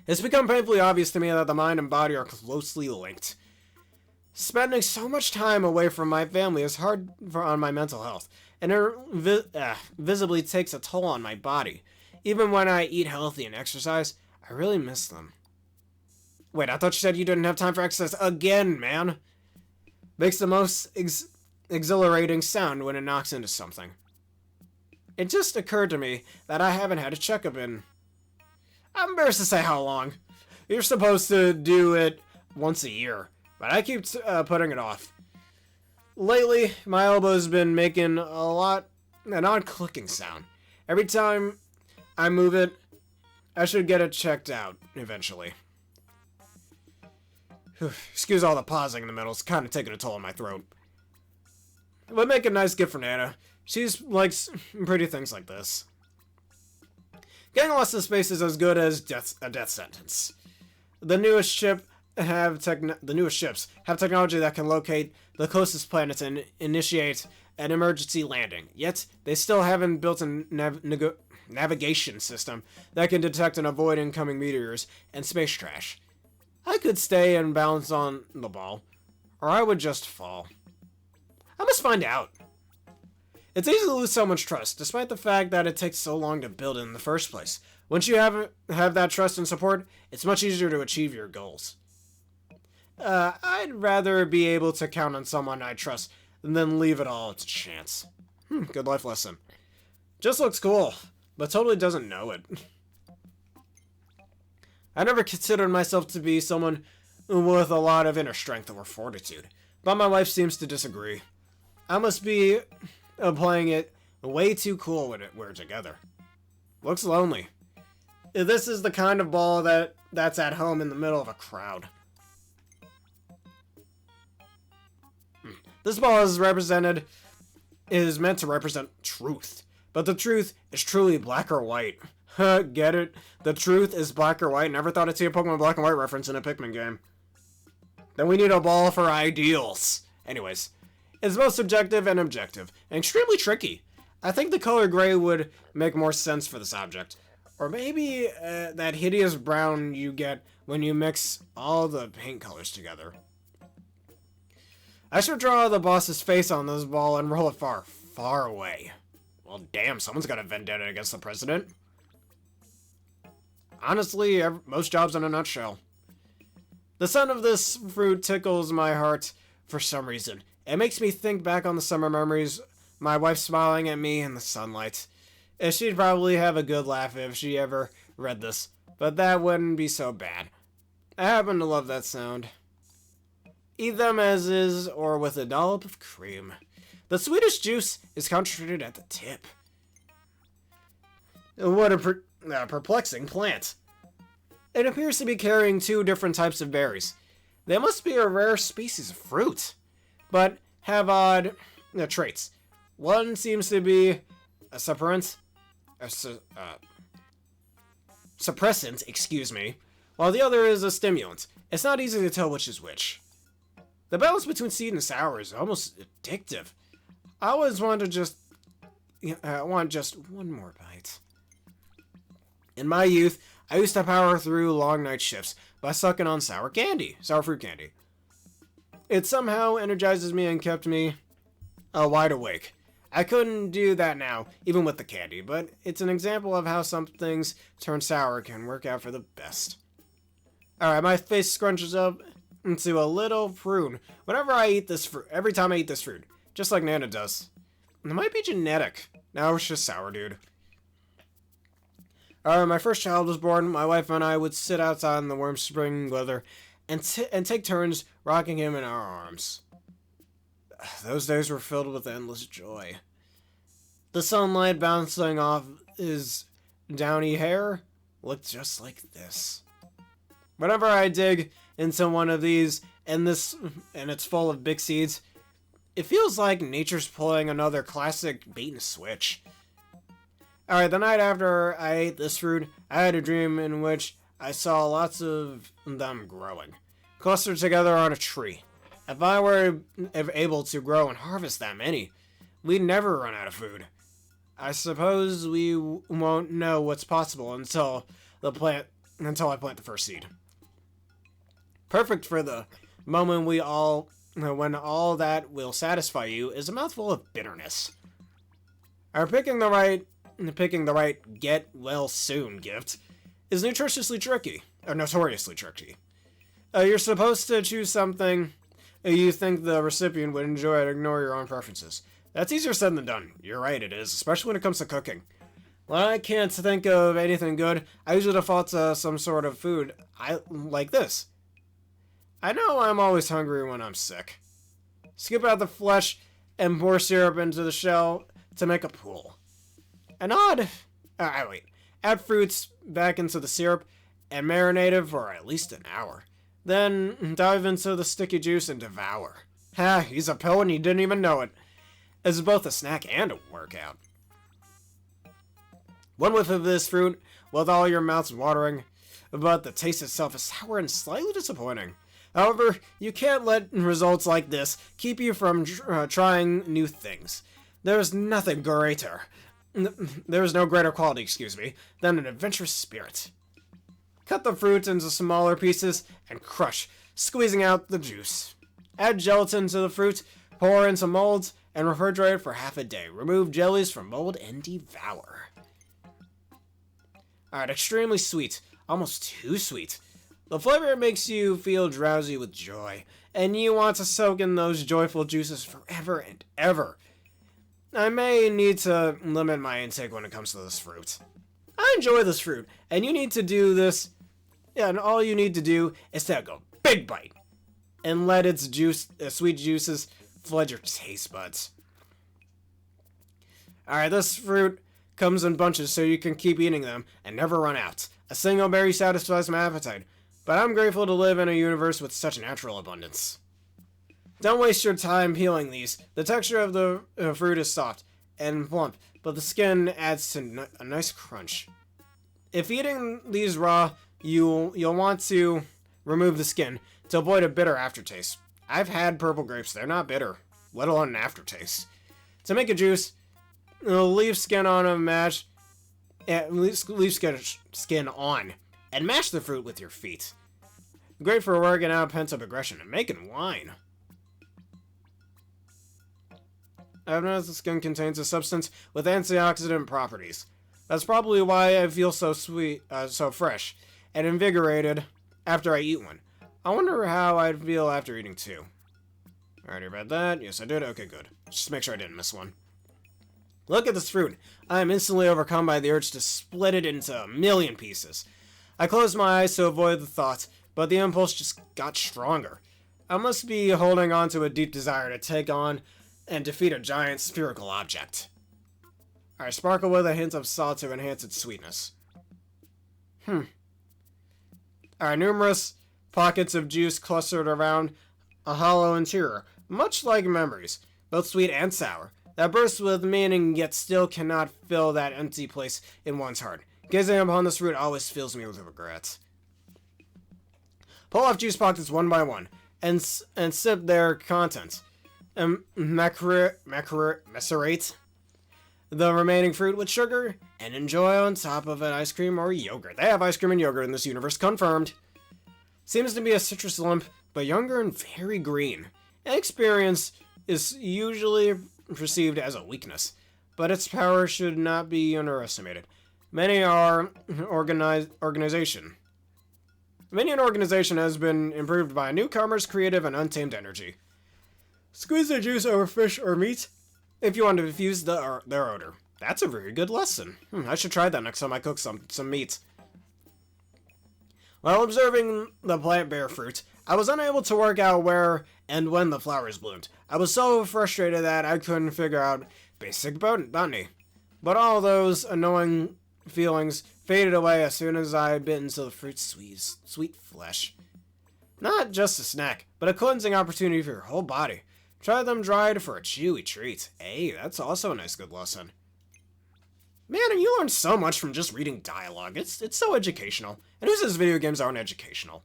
Speaker 1: It's become painfully obvious to me that the mind and body are closely linked. Spending so much time away from my family is hard on my mental health, and it visibly takes a toll on my body. Even when I eat healthy and exercise, I really miss them. Wait, I thought you said you didn't have time for exercise again, man. Makes the most exhilarating sound when it knocks into something. It just occurred to me that I haven't had a checkup in... I'm embarrassed to say how long. You're supposed to do it once a year, but I keep putting it off. Lately, my elbow's been making an odd clicking sound. Every time I move it, I should get it checked out eventually. Excuse all the pausing in the middle, it's kind of taking a toll on my throat. But make a nice gift for Nana. She likes pretty things like this. Getting lost in space is as good as a death sentence. The newest ships have technology that can locate the closest planets and initiate an emergency landing. Yet, they still haven't built a navigation system that can detect and avoid incoming meteors and space trash. I could stay and balance on the ball, or I would just fall. I must find out. It's easy to lose someone's trust, despite the fact that it takes so long to build it in the first place. Once you have that trust and support, it's much easier to achieve your goals. I'd rather be able to count on someone I trust than leave it all to chance. Good life lesson. Just looks cool, but totally doesn't know it. I never considered myself to be someone with a lot of inner strength or fortitude, but my wife seems to disagree. I must be playing it way too cool when we're together. Looks lonely. This is the kind of ball that's at home in the middle of a crowd. This ball is meant to represent truth, but the truth is truly black or white. Get it? The truth is black or white. Never thought I'd see a Pokemon Black and White reference in a Pikmin game. Then we need a ball for ideals. Anyways, it's both subjective and objective, and extremely tricky. I think the color gray would make more sense for this object. Or maybe that hideous brown you get when you mix all the paint colors together. I should draw the boss's face on this ball and roll it far, far away. Well, damn, someone's got a vendetta against the president. Honestly, most jobs in a nutshell. The scent of this fruit tickles my heart for some reason. It makes me think back on the summer memories My wife smiling at me in the sunlight. She'd probably have a good laugh if she ever read this, but that wouldn't be so bad. I happen to love that sound. Eat them as is or with a dollop of cream. The sweetest juice is concentrated at the tip. What a perplexing plant. It appears to be carrying 2 different types of berries. They must be a rare species of fruit, but have odd traits. One seems to be a suppressant, while the other is a stimulant. It's not easy to tell which is which. The balance between sweet and sour is almost addictive. I always want just one more bite. In my youth, I used to power through long night shifts by sucking on sour fruit candy. It somehow energizes me and kept me wide awake. I couldn't do that now, even with the candy, but it's an example of how some things turn sour can work out for the best. Alright, my face scrunches up into a little prune whenever I eat this fruit, every time I eat this fruit, just like Nana does. It might be genetic. Now it's just sour, dude. My first child was born. My wife and I would sit outside in the warm spring weather and take turns rocking him in our arms. Those days were filled with endless joy. The sunlight bouncing off his downy hair looked just like this. Whenever I dig into one of these and it's full of big seeds, it feels like nature's pulling another classic bait and switch. Alright, the night after I ate this fruit, I had a dream in which I saw lots of them growing, clustered together on a tree. If I were able to grow and harvest that many, we'd never run out of food. I suppose we won't know what's possible until I plant the first seed. Perfect for the moment when all that will satisfy you is a mouthful of bitterness. Picking the right get well soon gift is notoriously tricky. You're supposed to choose something you think the recipient would enjoy and ignore your own preferences. That's easier said than done. You're right, it is, especially when it comes to cooking. When I can't think of anything good, I usually default to some sort of food like this. I know I'm always hungry when I'm sick. Scoop out the flesh and pour syrup into the shell to make a pool. Add fruits back into the syrup and marinate it for at least an hour. Then dive into the sticky juice and devour. He's a pill and you didn't even know it. It's both a snack and a workout. One whiff of this fruit with all your mouths watering, but the taste itself is sour and slightly disappointing. However, you can't let results like this keep you from trying new things. There's no greater quality, than an adventurous spirit. Cut the fruit into smaller pieces and crush, squeezing out the juice. Add gelatin to the fruit, pour into molds, and refrigerate for half a day. Remove jellies from mold and devour. Alright, extremely sweet. Almost too sweet. The flavor makes you feel drowsy with joy, and you want to soak in those joyful juices forever and ever. I may need to limit my intake when it comes to this fruit. I enjoy this fruit, and you need to do this, and all you need to do is take a big bite, and let its sweet juices flood your taste buds. Alright, this fruit comes in bunches so you can keep eating them and never run out. A single berry satisfies my appetite, but I'm grateful to live in a universe with such natural abundance. Don't waste your time peeling these. The texture of the fruit is soft and plump, but the skin adds to a nice crunch. If eating these raw, you'll want to remove the skin to avoid a bitter aftertaste. I've had purple grapes, they're not bitter, let alone an aftertaste. To make a juice, leave skin on and mash. Leave skin on and mash the fruit with your feet. Great for working out pent-up aggression and making wine. I've noticed the skin contains a substance with antioxidant properties. That's probably why I feel so fresh and invigorated after I eat one. I wonder how I'd feel after eating two. Already read that? Yes, I did. Okay, good. Just make sure I didn't miss one. Look at this fruit. I am instantly overcome by the urge to split it into a million pieces. I closed my eyes to avoid the thought, but the impulse just got stronger. I must be holding on to a deep desire to take on and defeat a giant spherical object. I sparkle with a hint of salt to enhance its sweetness. Numerous pockets of juice clustered around a hollow interior, much like memories, both sweet and sour, that burst with meaning yet still cannot fill that empty place in one's heart. Gazing upon this fruit always fills me with regret. Pull off juice pockets one by one, and sip their contents. Macerate the remaining fruit with sugar, and enjoy on top of an ice cream or yogurt. They have ice cream and yogurt in this universe, confirmed. Seems to be a citrus lump, but younger and very green. Inexperience is usually perceived as a weakness, but its power should not be underestimated. Many an organization has been improved by newcomers' creative and untamed energy. Squeeze the juice over fish or meat if you want to diffuse their odor. That's a very good lesson. I should try that next time I cook some meat. While observing the plant bear fruit, I was unable to work out where and when the flowers bloomed. I was so frustrated that I couldn't figure out basic botany. But all those annoying feelings faded away as soon as I bit into the fruit's sweet flesh. Not just a snack, but a cleansing opportunity for your whole body. Try them dried for a chewy treat. Hey, that's also a nice good lesson. Man, and you learn so much from just reading dialogue. It's so educational. And who says video games aren't educational?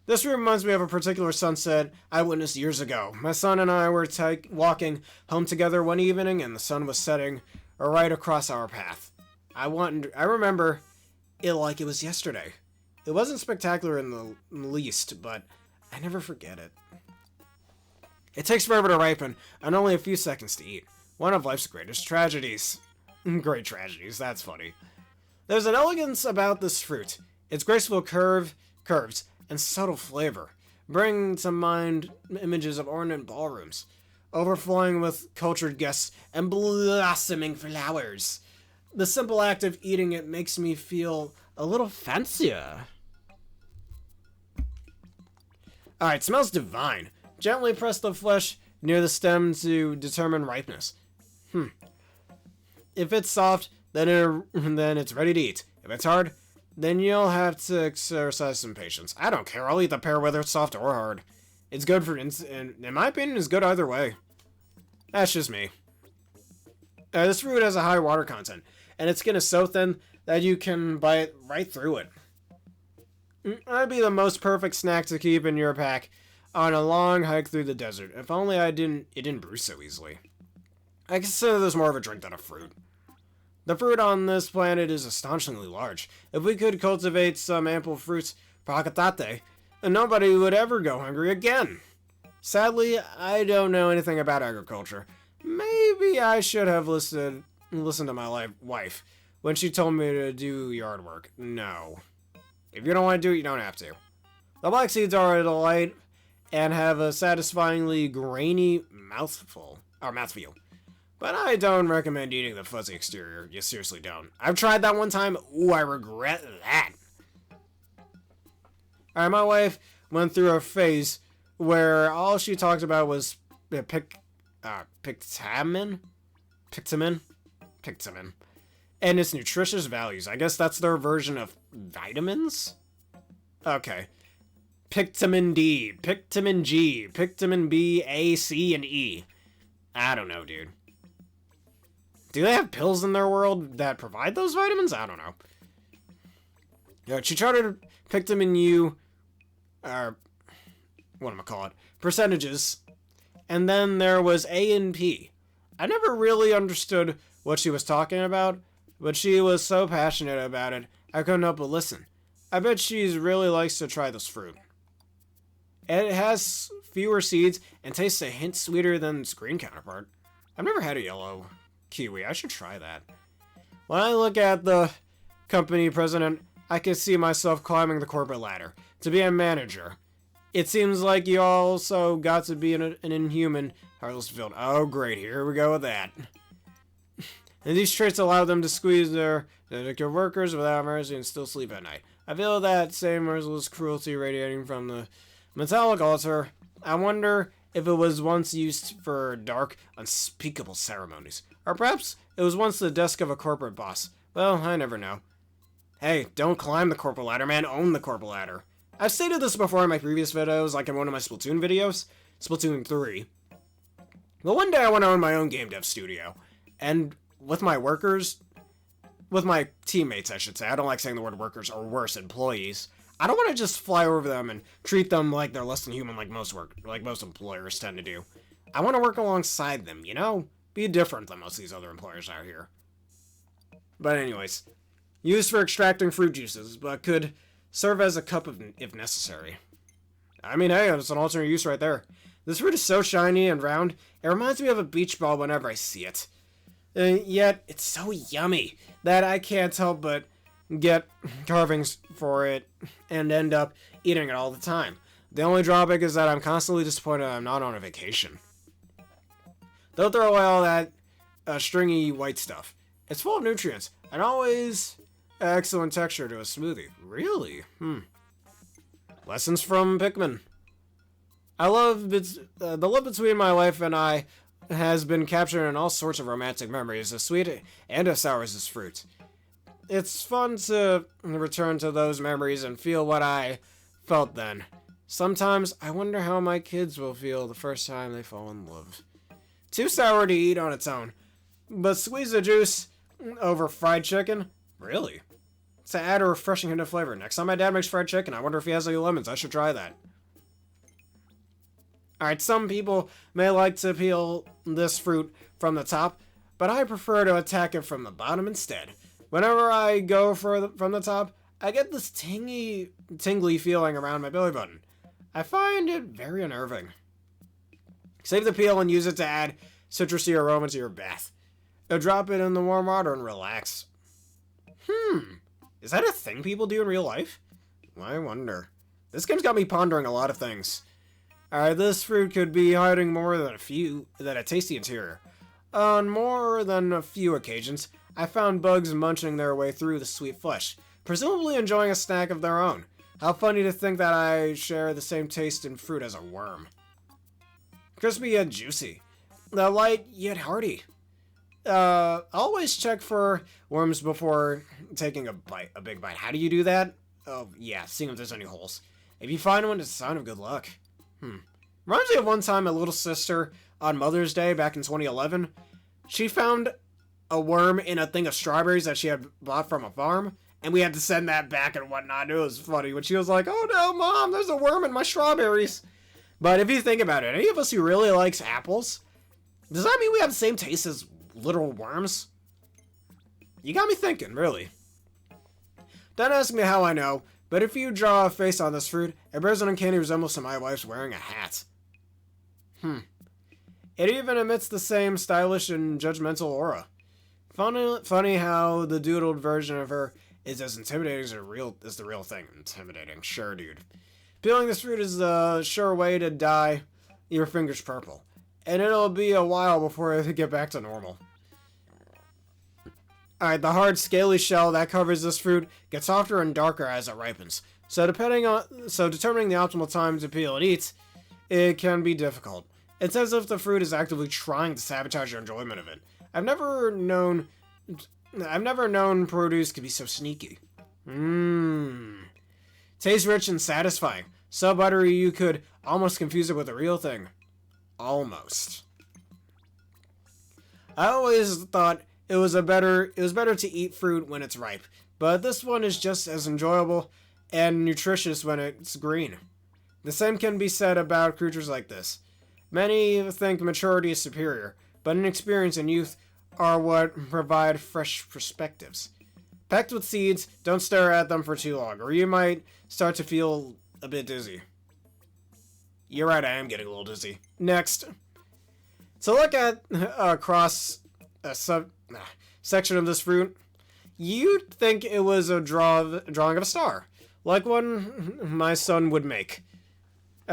Speaker 1: This reminds me of a particular sunset I witnessed years ago. My son and I were walking home together one evening, and the sun was setting right across our path. I remember it like it was yesterday. It wasn't spectacular in the least, but I never forget it. It takes forever to ripen, and only a few seconds to eat. One of life's greatest tragedies. Great tragedies, that's funny. There's an elegance about this fruit. Its graceful curves, and subtle flavor bring to mind images of ornate ballrooms, overflowing with cultured guests and blossoming flowers. The simple act of eating it makes me feel a little fancier. Alright, smells divine. Gently press the flesh near the stem to determine ripeness. If it's soft, then it's ready to eat. If it's hard, then you'll have to exercise some patience. I don't care. I'll eat the pear whether it's soft or hard. It's good for, and in my opinion, it's good either way. That's just me. This fruit has a high water content, and its skin is so thin that you can bite right through it. That'd be the most perfect snack to keep in your pack on a long hike through the desert. If only it didn't bruise so easily. I consider this more of a drink than a fruit. The fruit on this planet is astonishingly large. If we could cultivate some ample fruits for Hakatate, nobody would ever go hungry again. Sadly, I don't know anything about agriculture. Maybe I should have listened to my wife when she told me to do yard work. No. If you don't want to do it, you don't have to. The black seeds are a delight and have a satisfyingly grainy mouthfeel. But I don't recommend eating the fuzzy exterior. You seriously don't. I've tried that one time. Ooh, I regret that. Alright, my wife went through a phase where all she talked about was Pikmin, and its nutritious values. I guess that's their version of vitamins? Okay. Pikmin D, Pikmin G, Pikmin B, A, C, and E. I don't know, dude. Do they have pills in their world that provide those vitamins? I don't know. She charted Pikmin U, percentages, and then there was A and P. I never really understood what she was talking about, but she was so passionate about it, I couldn't help but listen. I bet she really likes to try this fruit. It has fewer seeds and tastes a hint sweeter than its green counterpart. I've never had a yellow kiwi. I should try that. When I look at the company president, I can see myself climbing the corporate ladder to be a manager. It seems like you also got to be an inhuman, heartless field. Oh, great. Here we go with that. And these traits allow them to squeeze their workers without mercy and still sleep at night. I feel that same merciless cruelty radiating from the metallic altar. I wonder if it was once used for dark, unspeakable ceremonies. Or perhaps it was once the desk of a corporate boss. Well, I never know. Hey, don't climb the corporate ladder, man. Own the corporate ladder. I've stated this before in my previous videos, like in one of my Splatoon videos. Splatoon 3. But one day I want to own my own game dev studio. And with my workers, with my teammates, I should say. I don't like saying the word workers, or worse, employees. I don't want to just fly over them and treat them like they're less than human like most employers tend to do. I want to work alongside them, you know? Be different than most of these other employers out here. But anyways, used for extracting fruit juices, but could serve as a cup if necessary. I mean, hey, it's an alternate use right there. This fruit is so shiny and round, it reminds me of a beach ball whenever I see it. Yet, it's so yummy that I can't help but get carvings for it and end up eating it all the time. The only drawback is that I'm constantly disappointed I'm not on a vacation. Don't throw away all that stringy white stuff. It's full of nutrients and always excellent texture to a smoothie. Really? Lessons from Pikmin. The love between my wife and I has been captured in all sorts of romantic memories, as sweet and as sour as this fruit. It's fun to return to those memories and feel what I felt then. Sometimes I wonder how my kids will feel the first time they fall in love. Too sour to eat on its own, but squeeze the juice over fried chicken? Really? To add a refreshing hint of flavor. Next time my dad makes fried chicken, I wonder if he has any lemons. I should try that. Alright, some people may like to peel this fruit from the top, but I prefer to attack it from the bottom instead. Whenever I go from the top, I get this tingly feeling around my belly button. I find it very unnerving. Save the peel and use it to add citrusy aroma to your bath. Drop it in the warm water and relax. Is that a thing people do in real life? I wonder. This game's got me pondering a lot of things. Alright, this fruit could be hiding more than a tasty interior. On more than a few occasions, I found bugs munching their way through the sweet flesh, presumably enjoying a snack of their own. How funny to think that I share the same taste in fruit as a worm. Crispy yet juicy. Light yet hearty. Always check for worms before taking a big bite. How do you do that? Oh, yeah, seeing if there's any holes. If you find one, it's a sign of good luck. Reminds me of one time my little sister, on Mother's Day back in 2011, she found a worm in a thing of strawberries that she had bought from a farm, and we had to send that back and whatnot. It was funny when she was like, "Oh no, Mom, there's a worm in my strawberries." But if you think about it, any of us who really likes apples, does that mean we have the same taste as literal worms? You got me thinking, really. Don't ask me how I know, but if you draw a face on this fruit, it bears an uncanny resemblance to my wife's wearing a hat. It even emits the same stylish and judgmental aura. Funny how the doodled version of her is as intimidating as the real thing. Intimidating, sure, dude. Peeling this fruit is a sure way to dye your fingers purple, and it'll be a while before they get back to normal. Alright, the hard, scaly shell that covers this fruit gets softer and darker as it ripens. So determining the optimal time to peel and eat, it can be difficult. It's as if the fruit is actively trying to sabotage your enjoyment of it. I've never known produce to be so sneaky. Tastes rich and satisfying. So buttery you could almost confuse it with a real thing. Almost. I always thought it was better to eat fruit when it's ripe, but this one is just as enjoyable and nutritious when it's green. The same can be said about creatures like this. Many think maturity is superior, but inexperience and youth are what provide fresh perspectives. Packed with seeds, don't stare at them for too long, or you might start to feel a bit dizzy. You're right, I am getting a little dizzy. Next. To look at a section of this fruit, you'd think it was a drawing of a star, like one my son would make.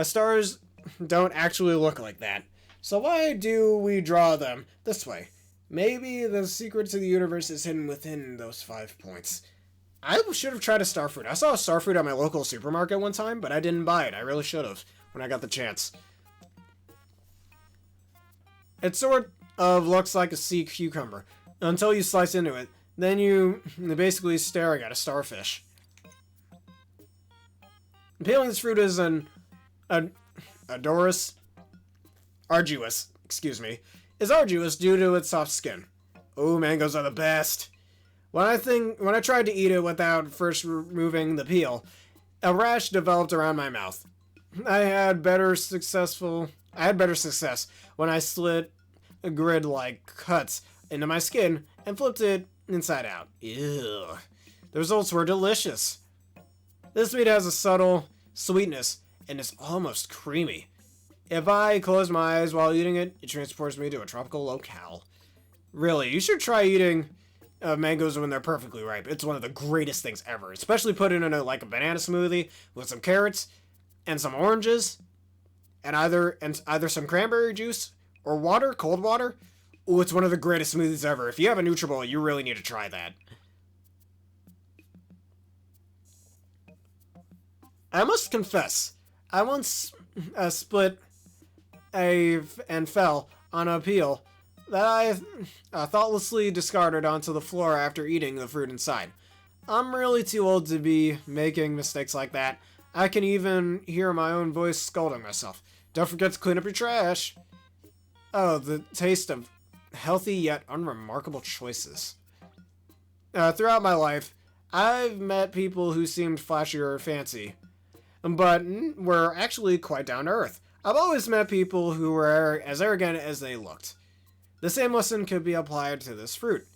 Speaker 1: Stars don't actually look like that, so why do we draw them this way? Maybe the secret to the universe is hidden within those 5 points. I should have tried a starfruit. I saw a starfruit at my local supermarket one time, but I didn't buy it. I really should have when I got the chance. It sort of looks like a sea cucumber until you slice into it. Then you're basically staring at a starfish. Peeling this fruit is arduous, is arduous due to its soft skin. Oh, mangoes are the best. When I tried to eat it without first removing the peel, a rash developed around my mouth. I had better success when I slit a grid-like cuts into my skin and flipped it inside out. Ew. The results were delicious. This meat has a subtle sweetness and is almost creamy. If I close my eyes while eating it, it transports me to a tropical locale. Really, you should try eating mangoes when they're perfectly ripe. It's one of the greatest things ever, especially put it in a banana smoothie with some carrots and some oranges and either some cranberry juice or water, cold water. Ooh, it's one of the greatest smoothies ever. If you have a Nutribullet, you really need to try that. I must confess, I once split and fell on a peel that I thoughtlessly discarded onto the floor after eating the fruit inside. I'm really too old to be making mistakes like that. I can even hear my own voice scolding myself. Don't forget to clean up your trash. Oh, the taste of healthy yet unremarkable choices. Throughout my life, I've met people who seemed flashy or fancy, but were actually quite down to earth. I've always met people who were as arrogant as they looked. The same lesson could be applied to this fruit.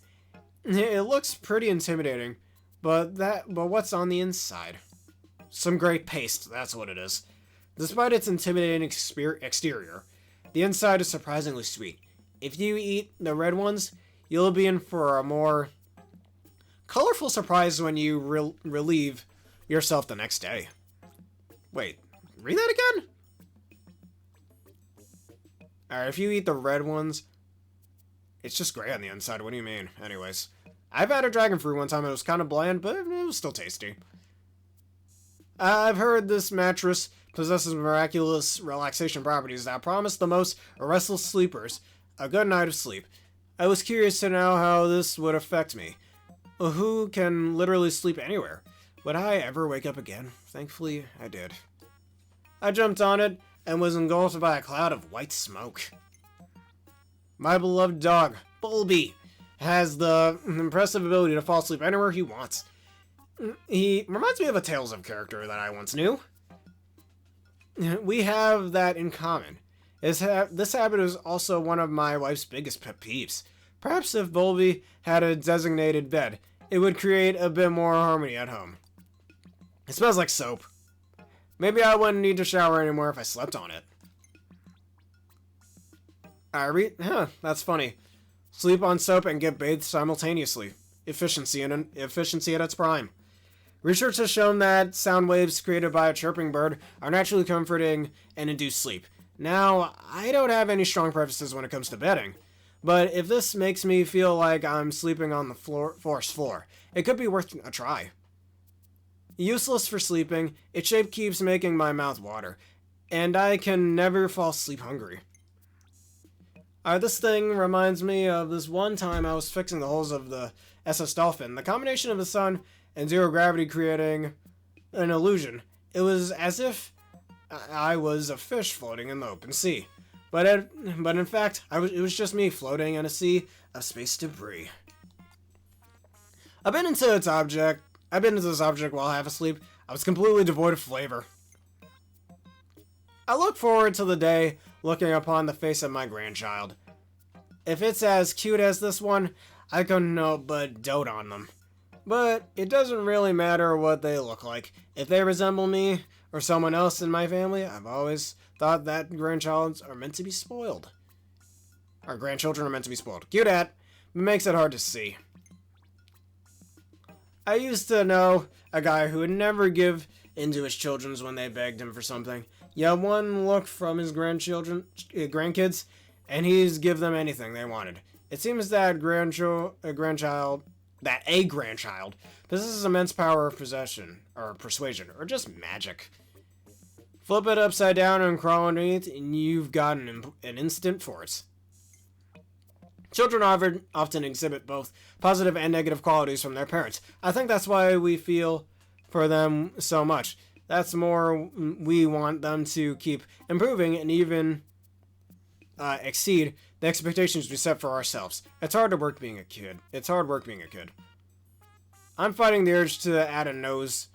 Speaker 1: It looks pretty intimidating, but what's on the inside? Some great paste, that's what it is. Despite its intimidating exterior, the inside is surprisingly sweet. If you eat the red ones, you'll be in for a more colorful surprise when you relieve yourself the next day. Wait, read that again? Alright, if you eat the red ones, it's just gray on the inside. What do you mean? Anyways, I've had a dragon fruit one time. It was kind of bland, but it was still tasty. I've heard this mattress possesses miraculous relaxation properties that promise the most restless sleepers a good night of sleep. I was curious to know how this would affect me. Who can literally sleep anywhere? Would I ever wake up again? Thankfully, I did. I jumped on it and was engulfed by a cloud of white smoke. My beloved dog, Bulby, has the impressive ability to fall asleep anywhere he wants. He reminds me of a Tales of character that I once knew. We have that in common. This habit is also one of my wife's biggest pet peeves. Perhaps if Bulby had a designated bed, it would create a bit more harmony at home. It smells like soap. Maybe I wouldn't need to shower anymore if I slept on it. That's funny. Sleep on soap and get bathed simultaneously. Efficiency at its prime. Research has shown that sound waves created by a chirping bird are naturally comforting and induce sleep. Now, I don't have any strong preferences when it comes to bedding, but if this makes me feel like I'm sleeping on the forest floor, it could be worth a try. Useless for sleeping, its shape keeps making my mouth water, and I can never fall asleep hungry. This thing reminds me of this one time I was fixing the hulls of the SS Dolphin. The combination of the sun and zero gravity creating an illusion. It was as if I was a fish floating in the open sea. But in fact, it was just me floating in a sea of space debris. I've been into this object while half asleep. I was completely devoid of flavor. I look forward to the day looking upon the face of my grandchild. If it's as cute as this one, I couldn't help but dote on them. But it doesn't really matter what they look like. If they resemble me or someone else in my family, I've always thought that grandchildren are meant to be spoiled. Our grandchildren are meant to be spoiled. Cute at, but makes it hard to see. I used to know a guy who would never give in to his children when they begged him for something. Yet one look from his grandkids, and he'd give them anything they wanted. It seems that a grandchild possesses immense power of possession, or persuasion, or just magic. Flip it upside down and crawl underneath, and you've got an instant force. Children often exhibit both positive and negative qualities from their parents. I think that's why we feel for them so much. That's more we want them to keep improving and even exceed the expectations we set for ourselves. It's hard work being a kid. I'm fighting the urge to add nose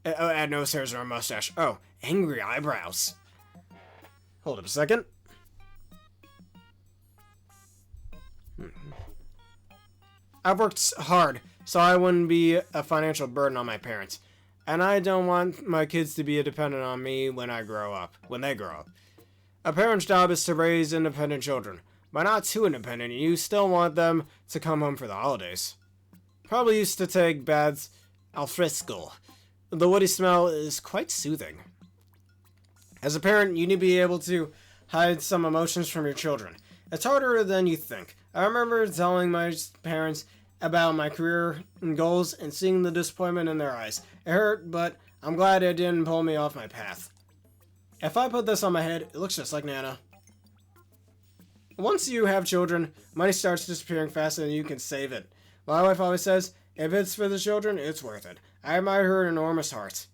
Speaker 1: hairs or a mustache. Oh, angry eyebrows. Hold up a second. I've worked hard so I wouldn't be a financial burden on my parents. And I don't want my kids to be dependent on me when they grow up. A parent's job is to raise independent children, but not too independent. You still want them to come home for the holidays. Probably used to take baths al fresco. The woody smell is quite soothing. As a parent, you need to be able to hide some emotions from your children. It's harder than you think. I remember telling my parents about my career and goals and seeing the disappointment in their eyes. It hurt, but I'm glad it didn't pull me off my path. If I put this on my head, it looks just like Nana. Once you have children, money starts disappearing faster than you can save it. My wife always says, if it's for the children, it's worth it. I admire her enormous heart.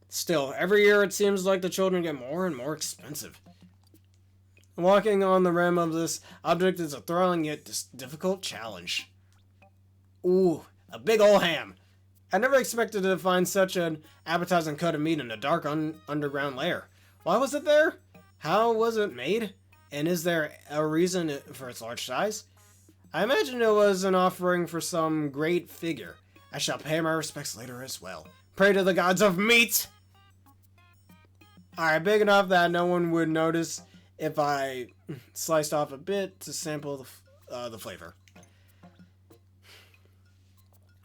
Speaker 1: Still, every year it seems like the children get more and more expensive. Walking on the rim of this object is a thrilling yet difficult challenge. Ooh, a big ol' ham. I never expected to find such an appetizing cut of meat in a dark underground lair. Why was it there? How was it made? And is there a reason for its large size? I imagine it was an offering for some great figure. I shall pay my respects later as well. Pray to the gods of meat! Alright, big enough that no one would notice if I sliced off a bit to sample the flavor.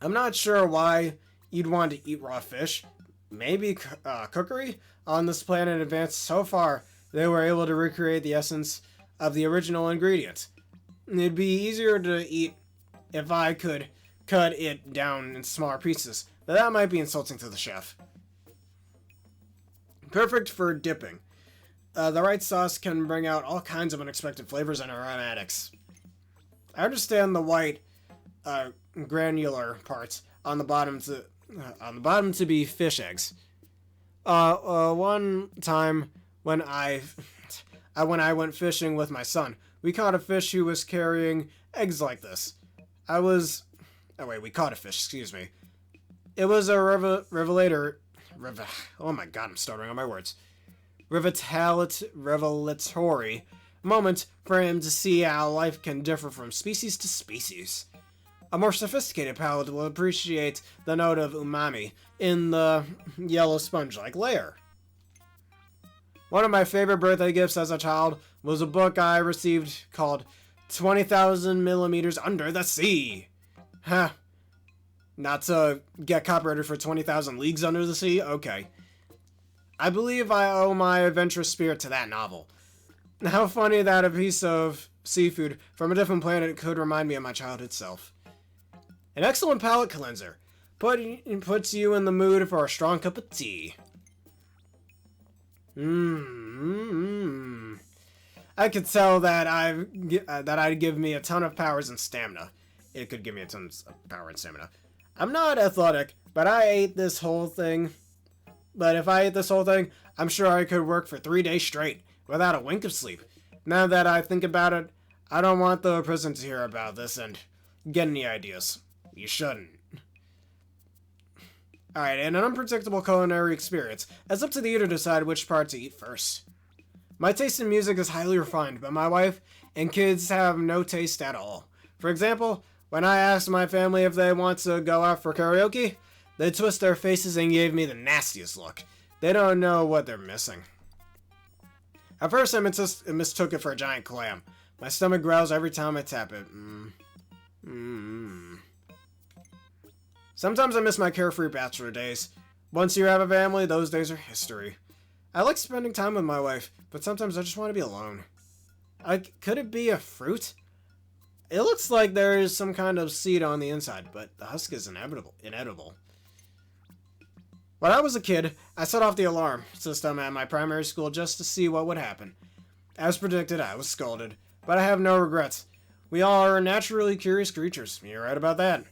Speaker 1: I'm not sure why you'd want to eat raw fish. Maybe cookery on this planet advanced so far they were able to recreate the essence of the original ingredients. It'd be easier to eat if I could cut it down in smaller pieces, but that might be insulting to the chef. Perfect for dipping. The right sauce can bring out all kinds of unexpected flavors and aromatics. I understand the white, granular parts on the bottom to be fish eggs. One time when I went fishing with my son, we caught a fish who was carrying eggs like this. We caught a fish, excuse me. It was a revelatory moment for him to see how life can differ from species to species. A more sophisticated palate will appreciate the note of umami in the yellow sponge-like layer. One of my favorite birthday gifts as a child was a book I received called 20,000 Millimeters Under the Sea. Huh. Not to get copyrighted for 20,000 Leagues Under the Sea? Okay. I believe I owe my adventurous spirit to that novel. How funny that a piece of seafood from a different planet could remind me of my childhood self. An excellent palate cleanser. Puts you in the mood for a strong cup of tea. I could tell that I'd give me a ton of powers and stamina. It could give me a ton of power and stamina. I'm not athletic, but if I ate this whole thing, I'm sure I could work for 3 days straight, without a wink of sleep. Now that I think about it, I don't want the prison to hear about this and get any ideas. You shouldn't. Alright, in an unpredictable culinary experience, it's up to the eater to decide which part to eat first. My taste in music is highly refined, but my wife and kids have no taste at all. For example, when I asked my family if they want to go out for karaoke, they twist their faces and gave me the nastiest look. They don't know what they're missing. At first, I mistook it for a giant clam. My stomach growls every time I tap it. Sometimes I miss my carefree bachelor days. Once you have a family, those days are history. I like spending time with my wife, but sometimes I just want to be alone. Could it be a fruit? It looks like there is some kind of seed on the inside, but the husk is inedible. When I was a kid, I set off the alarm system at my primary school just to see what would happen. As predicted, I was scolded, but I have no regrets. We all are naturally curious creatures. You're right about that.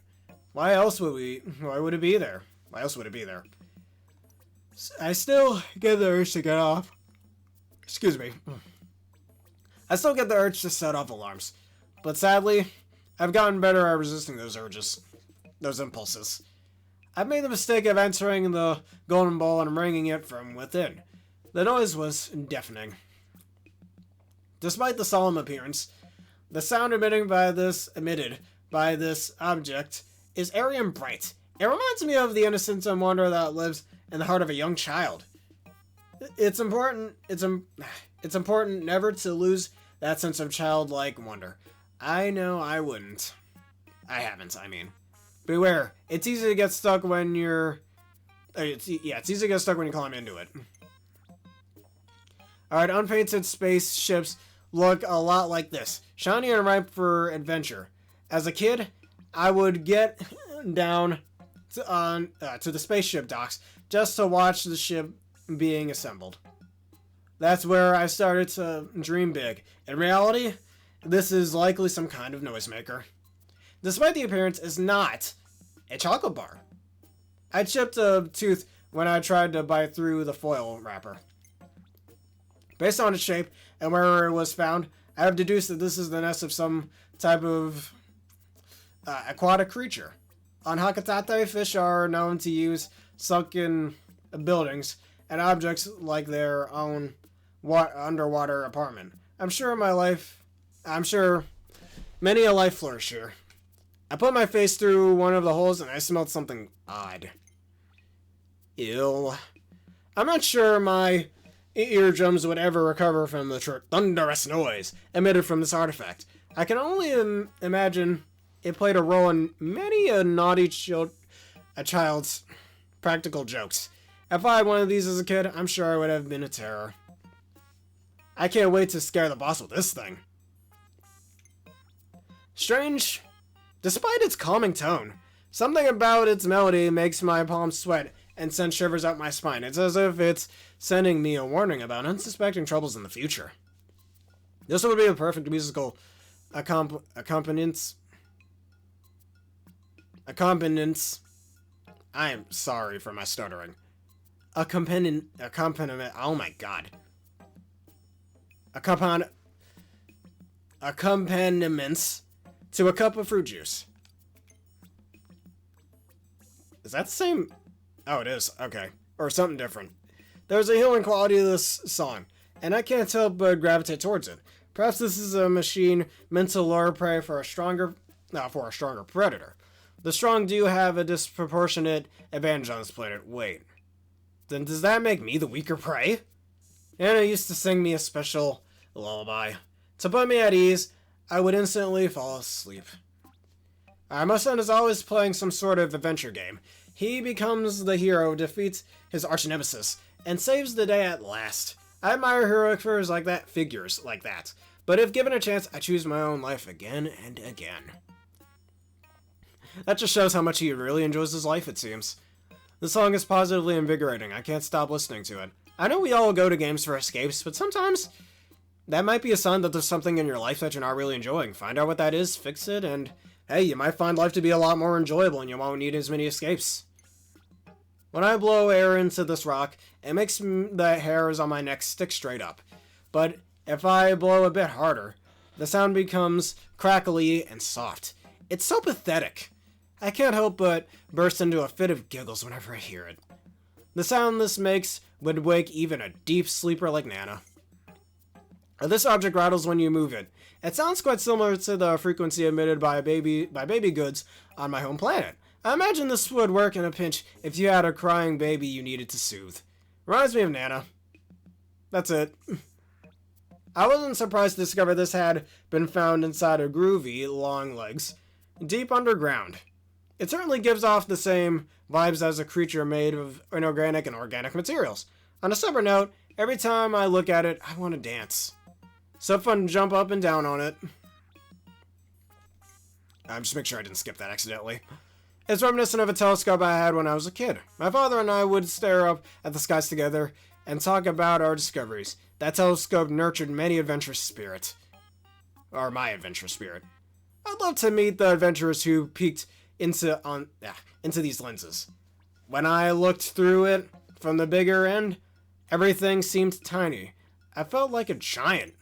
Speaker 1: Why would it be there? Why else would it be there? I still get the urge to get off. Excuse me. I still get the urge to set off alarms. But sadly, I've gotten better at resisting those urges. Those impulses. I've made the mistake of entering the golden ball and ringing it from within. The noise was deafening. Despite the solemn appearance, the sound emitted by this object is airy and bright. It reminds me of the innocence and wonder that lives in the heart of a young child. It's important never to lose that sense of childlike wonder. I know I wouldn't. I haven't, I mean. Beware, it's easy to get stuck when it's easy to get stuck when you climb into it. Alright, unpainted spaceships look a lot like this. Shiny and ripe for adventure. As a kid, I would get down to the spaceship docks just to watch the ship being assembled. That's where I started to dream big. In reality, this is likely some kind of noisemaker. Despite the appearance, it's not a chocolate bar. I chipped a tooth when I tried to bite through the foil wrapper. Based on its shape and where it was found, I have deduced that this is the nest of some type of aquatic creature. On Hakitate, fish are known to use sunken buildings and objects like their own underwater apartment. I'm sure many a life flourished here. I put my face through one of the holes and I smelled something odd. Ew. I'm not sure my eardrums would ever recover from the thunderous noise emitted from this artifact. I can only imagine it played a role in many a naughty child's practical jokes. If I had one of these as a kid, I'm sure I would have been a terror. I can't wait to scare the boss with this thing. Strange. Despite its calming tone, something about its melody makes my palms sweat and sends shivers up my spine. It's as if it's sending me a warning about unsuspecting troubles in the future. This would be a perfect musical accompaniment. I am sorry for my stuttering. Accompaniment. Oh my god. Accompaniments to a cup of fruit juice. Is that the same? Oh, it is. Okay. Or something different. There's a healing quality to this song, and I can't help but gravitate towards it. Perhaps this is a machine meant to lure prey for a stronger predator. The strong do have a disproportionate advantage on this planet. Wait. Then does that make me the weaker prey? Anna used to sing me a special lullaby. To put me at ease, I would instantly fall asleep. My son is always playing some sort of adventure game. He becomes the hero, defeats his arch nemesis, and saves the day at last. I admire figures like that. But if given a chance, I choose my own life again and again. That just shows how much he really enjoys his life, it seems. The song is positively invigorating. I can't stop listening to it. I know we all go to games for escapes, but sometimes that might be a sign that there's something in your life that you're not really enjoying. Find out what that is, fix it, and hey, you might find life to be a lot more enjoyable and you won't need as many escapes. When I blow air into this rock, it makes the hairs on my neck stick straight up. But if I blow a bit harder, the sound becomes crackly and soft. It's so pathetic. I can't help but burst into a fit of giggles whenever I hear it. The sound this makes would wake even a deep sleeper like Nana. This object rattles when you move it. It sounds quite similar to the frequency emitted by baby goods on my home planet. I imagine this would work in a pinch if you had a crying baby you needed to soothe. Reminds me of Nana. That's it. I wasn't surprised to discover this had been found inside a groovy long legs, deep underground. It certainly gives off the same vibes as a creature made of inorganic and organic materials. On a separate note, every time I look at it, I want to dance. So fun to jump up and down on it. Just make sure I didn't skip that accidentally. It's reminiscent of a telescope I had when I was a kid. My father and I would stare up at the skies together and talk about our discoveries. That telescope nurtured many adventurous spirits. Or my adventurous spirit. I'd love to meet the adventurers who peeked into these lenses. When I looked through it from the bigger end, everything seemed tiny. I felt like a giant.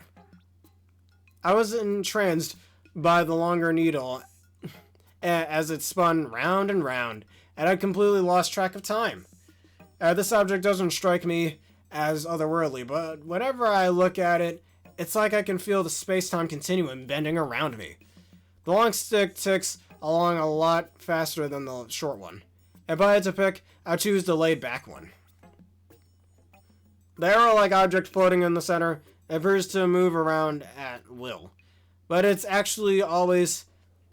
Speaker 1: I was entranced by the longer needle as it spun round and round, and I completely lost track of time. This object doesn't strike me as otherworldly, but whenever I look at it, it's like I can feel the space-time continuum bending around me. The long stick ticks along a lot faster than the short one. If I had to pick, I'd choose the laid-back one. The arrow-like object floating in the center appears to move around at will, but it's actually always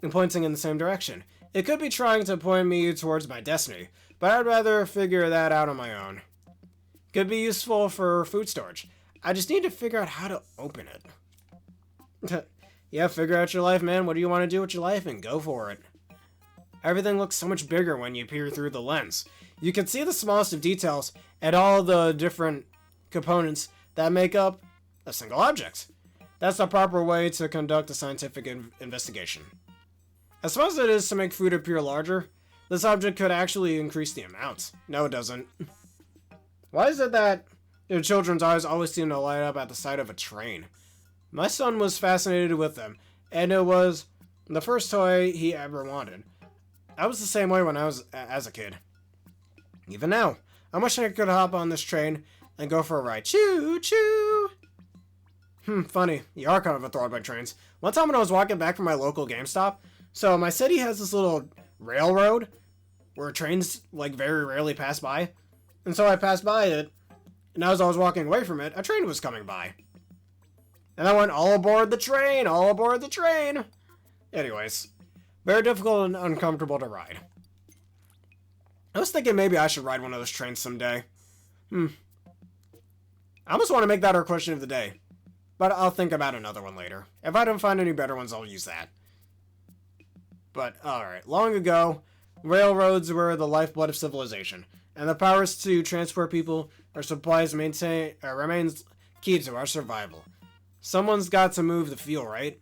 Speaker 1: pointing in the same direction. It could be trying to point me towards my destiny, but I'd rather figure that out on my own. Could be useful for food storage. I just need to figure out how to open it. Yeah, figure out your life, man. What do you want to do with your life? And go for it. Everything looks so much bigger when you peer through the lens. You can see the smallest of details and all the different components that make up a single object. That's the proper way to conduct a scientific investigation. As far as it is to make food appear larger, this object could actually increase the amount. No, it doesn't. Why is it that your children's eyes always seem to light up at the sight of a train? My son was fascinated with them, and it was the first toy he ever wanted. I was the same way when I was as a kid. Even now, I wish I could hop on this train and go for a ride. Choo choo! Funny. You are kind of a throwback trains. One time when I was walking back from my local GameStop, so my city has this little railroad where trains like very rarely pass by. And so I passed by it, and as I was walking away from it, a train was coming by. And I went, all aboard the train, all aboard the train. Anyways, very difficult and uncomfortable to ride. I was thinking maybe I should ride one of those trains someday. I almost want to make that our question of the day. But I'll think about another one later. If I don't find any better ones, I'll use that. But, alright. Long ago, railroads were the lifeblood of civilization, and the powers to transport people or supplies remains key to our survival. Someone's got to move the fuel, right?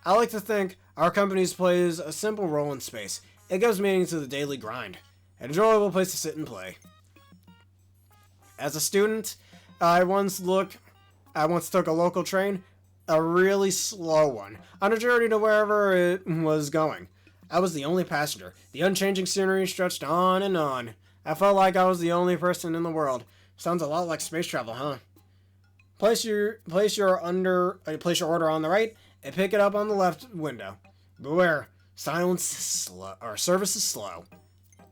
Speaker 1: I like to think our company plays a simple role in space. It gives meaning to the daily grind. An enjoyable place to sit and play. As a student, I once took a local train, a really slow one, on a journey to wherever it was going. I was the only passenger. The unchanging scenery stretched on and on. I felt like I was the only person in the world. Sounds a lot like space travel, huh? Place your order on the right and pick it up on the left window. Beware, silence is slow, or service is slow.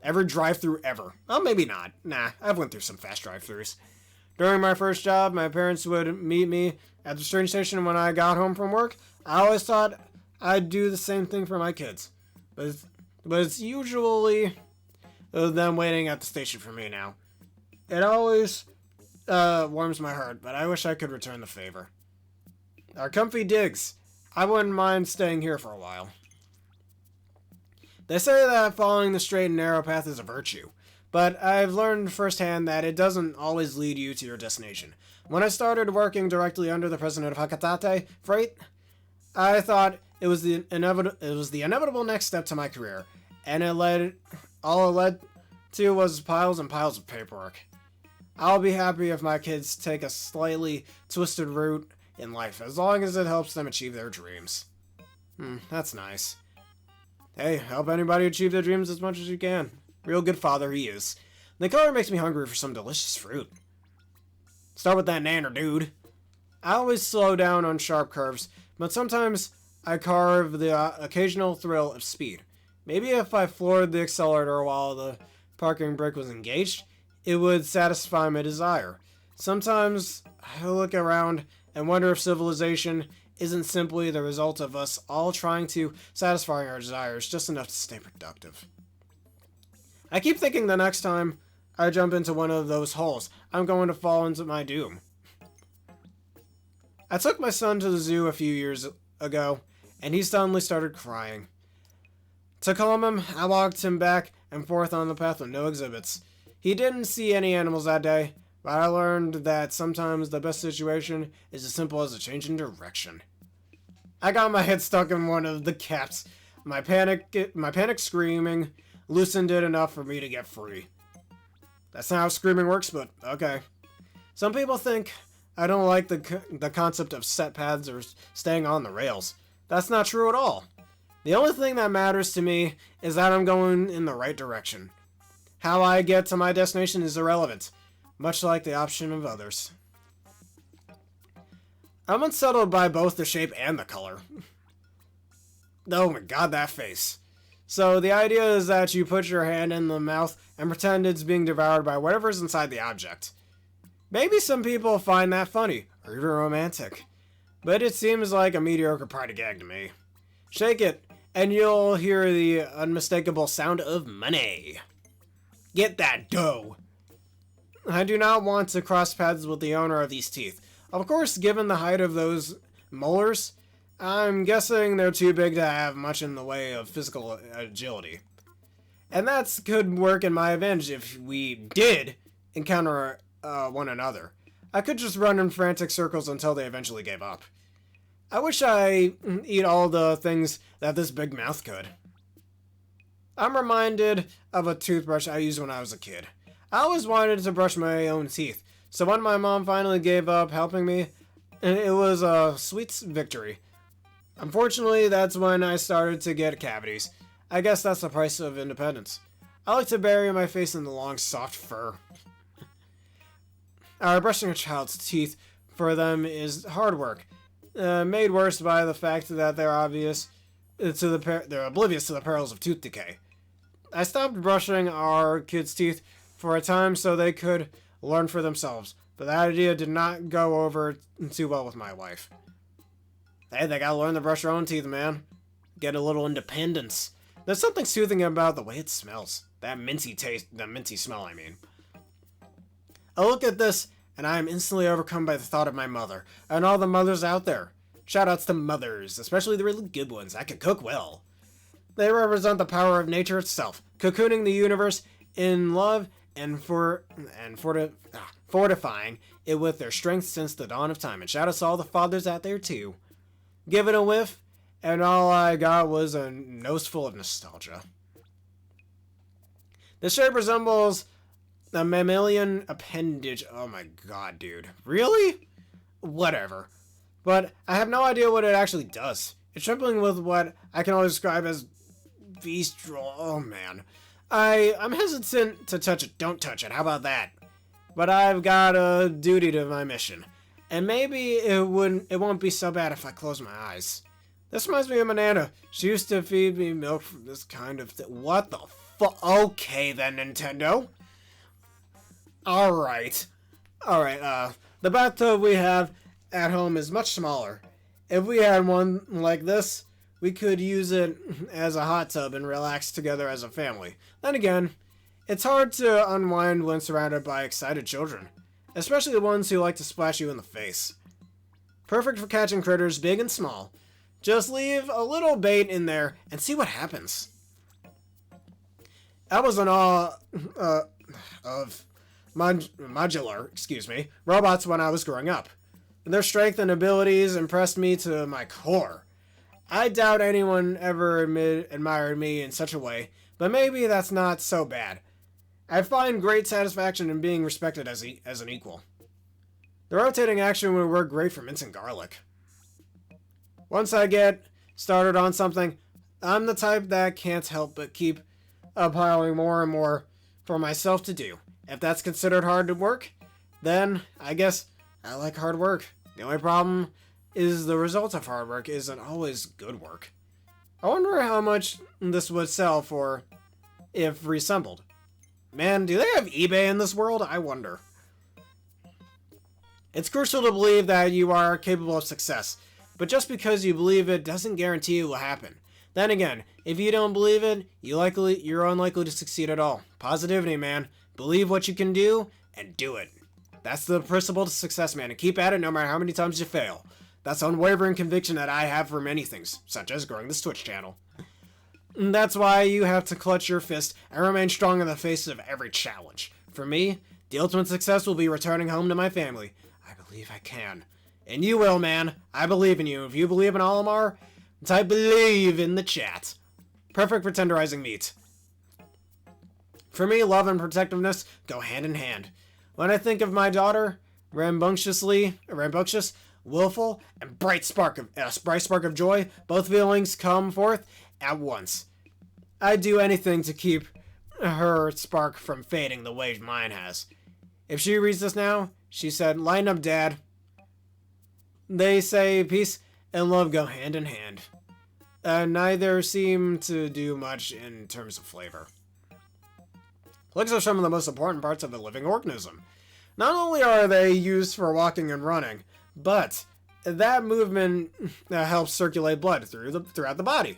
Speaker 1: Every drive-thru ever. Oh, maybe not. Nah, I've went through some fast drive-thrus. During my first job, my parents would meet me at the train station when I got home from work. I always thought I'd do the same thing for my kids. But it's usually them waiting at the station for me now. It always warms my heart, but I wish I could return the favor. Our comfy digs. I wouldn't mind staying here for a while. They say that following the straight and narrow path is a virtue, but I've learned firsthand that it doesn't always lead you to your destination. When I started working directly under the president of Hakata Freight, I thought it was the inevitable next step to my career, and all it led to was piles and piles of paperwork. I'll be happy if my kids take a slightly twisted route in life, as long as it helps them achieve their dreams. That's nice. Hey, help anybody achieve their dreams as much as you can. Real good father he is. The color makes me hungry for some delicious fruit. Start with that nanner, dude. I always slow down on sharp curves, but sometimes I carve the occasional thrill of speed. Maybe if I floored the accelerator while the parking brake was engaged, it would satisfy my desire. Sometimes I look around and wonder if civilization isn't simply the result of us all trying to satisfy our desires just enough to stay productive. I keep thinking the next time I jump into one of those holes, I'm going to fall into my doom. I took my son to the zoo a few years ago, and he suddenly started crying. To calm him, I walked him back and forth on the path with no exhibits. He didn't see any animals that day, but I learned that sometimes the best situation is as simple as a change in direction. I got my head stuck in one of the caps. My panic screaming loosened it enough for me to get free. That's not how screaming works, but okay. Some people think I don't like the concept of set paths or staying on the rails. That's not true at all. The only thing that matters to me is that I'm going in the right direction. How I get to my destination is irrelevant, much like the option of others. I'm unsettled by both the shape and the color. Oh my god, that face. So the idea is that you put your hand in the mouth and pretend it's being devoured by whatever's inside the object. Maybe some people find that funny, or even romantic. But it seems like a mediocre party gag to me. Shake it, and you'll hear the unmistakable sound of money. Get that dough! I do not want to cross paths with the owner of these teeth. Of course, given the height of those molars, I'm guessing they're too big to have much in the way of physical agility. And that could work in my advantage if we did encounter one another. I could just run in frantic circles until they eventually gave up. I wish I eat all the things that this big mouth could. I'm reminded of a toothbrush I used when I was a kid. I always wanted to brush my own teeth, so when my mom finally gave up helping me, it was a sweet victory. Unfortunately, that's when I started to get cavities. I guess that's the price of independence. I like to bury my face in the long, soft fur. Brushing a child's teeth for them is hard work, made worse by the fact that they're oblivious to the perils of tooth decay. I stopped brushing our kids' teeth for a time so they could learn for themselves, but that idea did not go over too well with my wife. Hey, they gotta learn to brush their own teeth, man. Get a little independence. There's something soothing about the way it smells. That minty taste, the minty smell, I mean. I look at this, and I am instantly overcome by the thought of my mother, and all the mothers out there. Shoutouts to mothers, especially the really good ones that can cook well. They represent the power of nature itself, cocooning the universe in love and fortifying it with their strength since the dawn of time. And shoutouts to all the fathers out there too. Give it a whiff, and all I got was a nose full of nostalgia. The shape resembles a mammalian appendage. Oh my god, dude. Really? Whatever. But I have no idea what it actually does. It's trembling with what I can only describe as bestial. Oh man. I'm hesitant to touch it. Don't touch it. How about that? But I've got a duty to my mission. And maybe it won't be so bad if I close my eyes. This reminds me of Banana. She used to feed me milk from this kind of thing. What the fuck? Okay then, Nintendo. Alright. The bathtub we have at home is much smaller. If we had one like this, we could use it as a hot tub and relax together as a family. Then again, it's hard to unwind when surrounded by excited children, especially the ones who like to splash you in the face. Perfect for catching critters big and small. Just leave a little bait in there and see what happens. I was in awe of modular robots when I was growing up. Their strength and abilities impressed me to my core. I doubt anyone ever admired me in such a way, but maybe that's not so bad. I find great satisfaction in being respected as an equal. The rotating action would work great for mincing garlic. Once I get started on something, I'm the type that can't help but keep piling more and more for myself to do. If that's considered hard work, then I guess I like hard work. The only problem is the result of hard work isn't always good work. I wonder how much this would sell for if reassembled. Man, do they have eBay in this world? I wonder. It's crucial to believe that you are capable of success, but just because you believe it doesn't guarantee it will happen. Then again, if you don't believe it, you're unlikely to succeed at all. Positivity, man. Believe what you can do, and do it. That's the principle to success, man, and keep at it no matter how many times you fail. That's unwavering conviction that I have for many things, such as growing this Twitch channel. And that's why you have to clutch your fist and remain strong in the face of every challenge. For me, the ultimate success will be returning home to my family. I believe I can. And you will, man. I believe in you. If you believe in Olimar, type believe in the chat. Perfect for tenderizing meat. For me, love and protectiveness go hand in hand. When I think of my daughter, rambunctious, willful, and bright spark of joy, both feelings come forth at once. I'd do anything to keep her spark from fading the way mine has. If she reads this now, she said, "Line up, Dad." They say peace and love go hand in hand. Neither seem to do much in terms of flavor. Legs are some of the most important parts of a living organism. Not only are they used for walking and running, but that movement helps circulate blood throughout the body.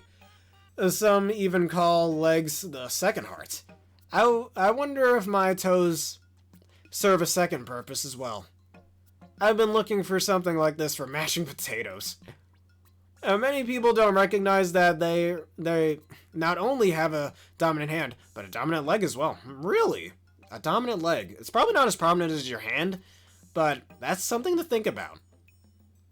Speaker 1: Some even call legs the second heart. I wonder if my toes serve a second purpose as well. I've been looking for something like this for mashing potatoes. Many people don't recognize that they not only have a dominant hand, but a dominant leg as well. Really? A dominant leg. It's probably not as prominent as your hand, but that's something to think about.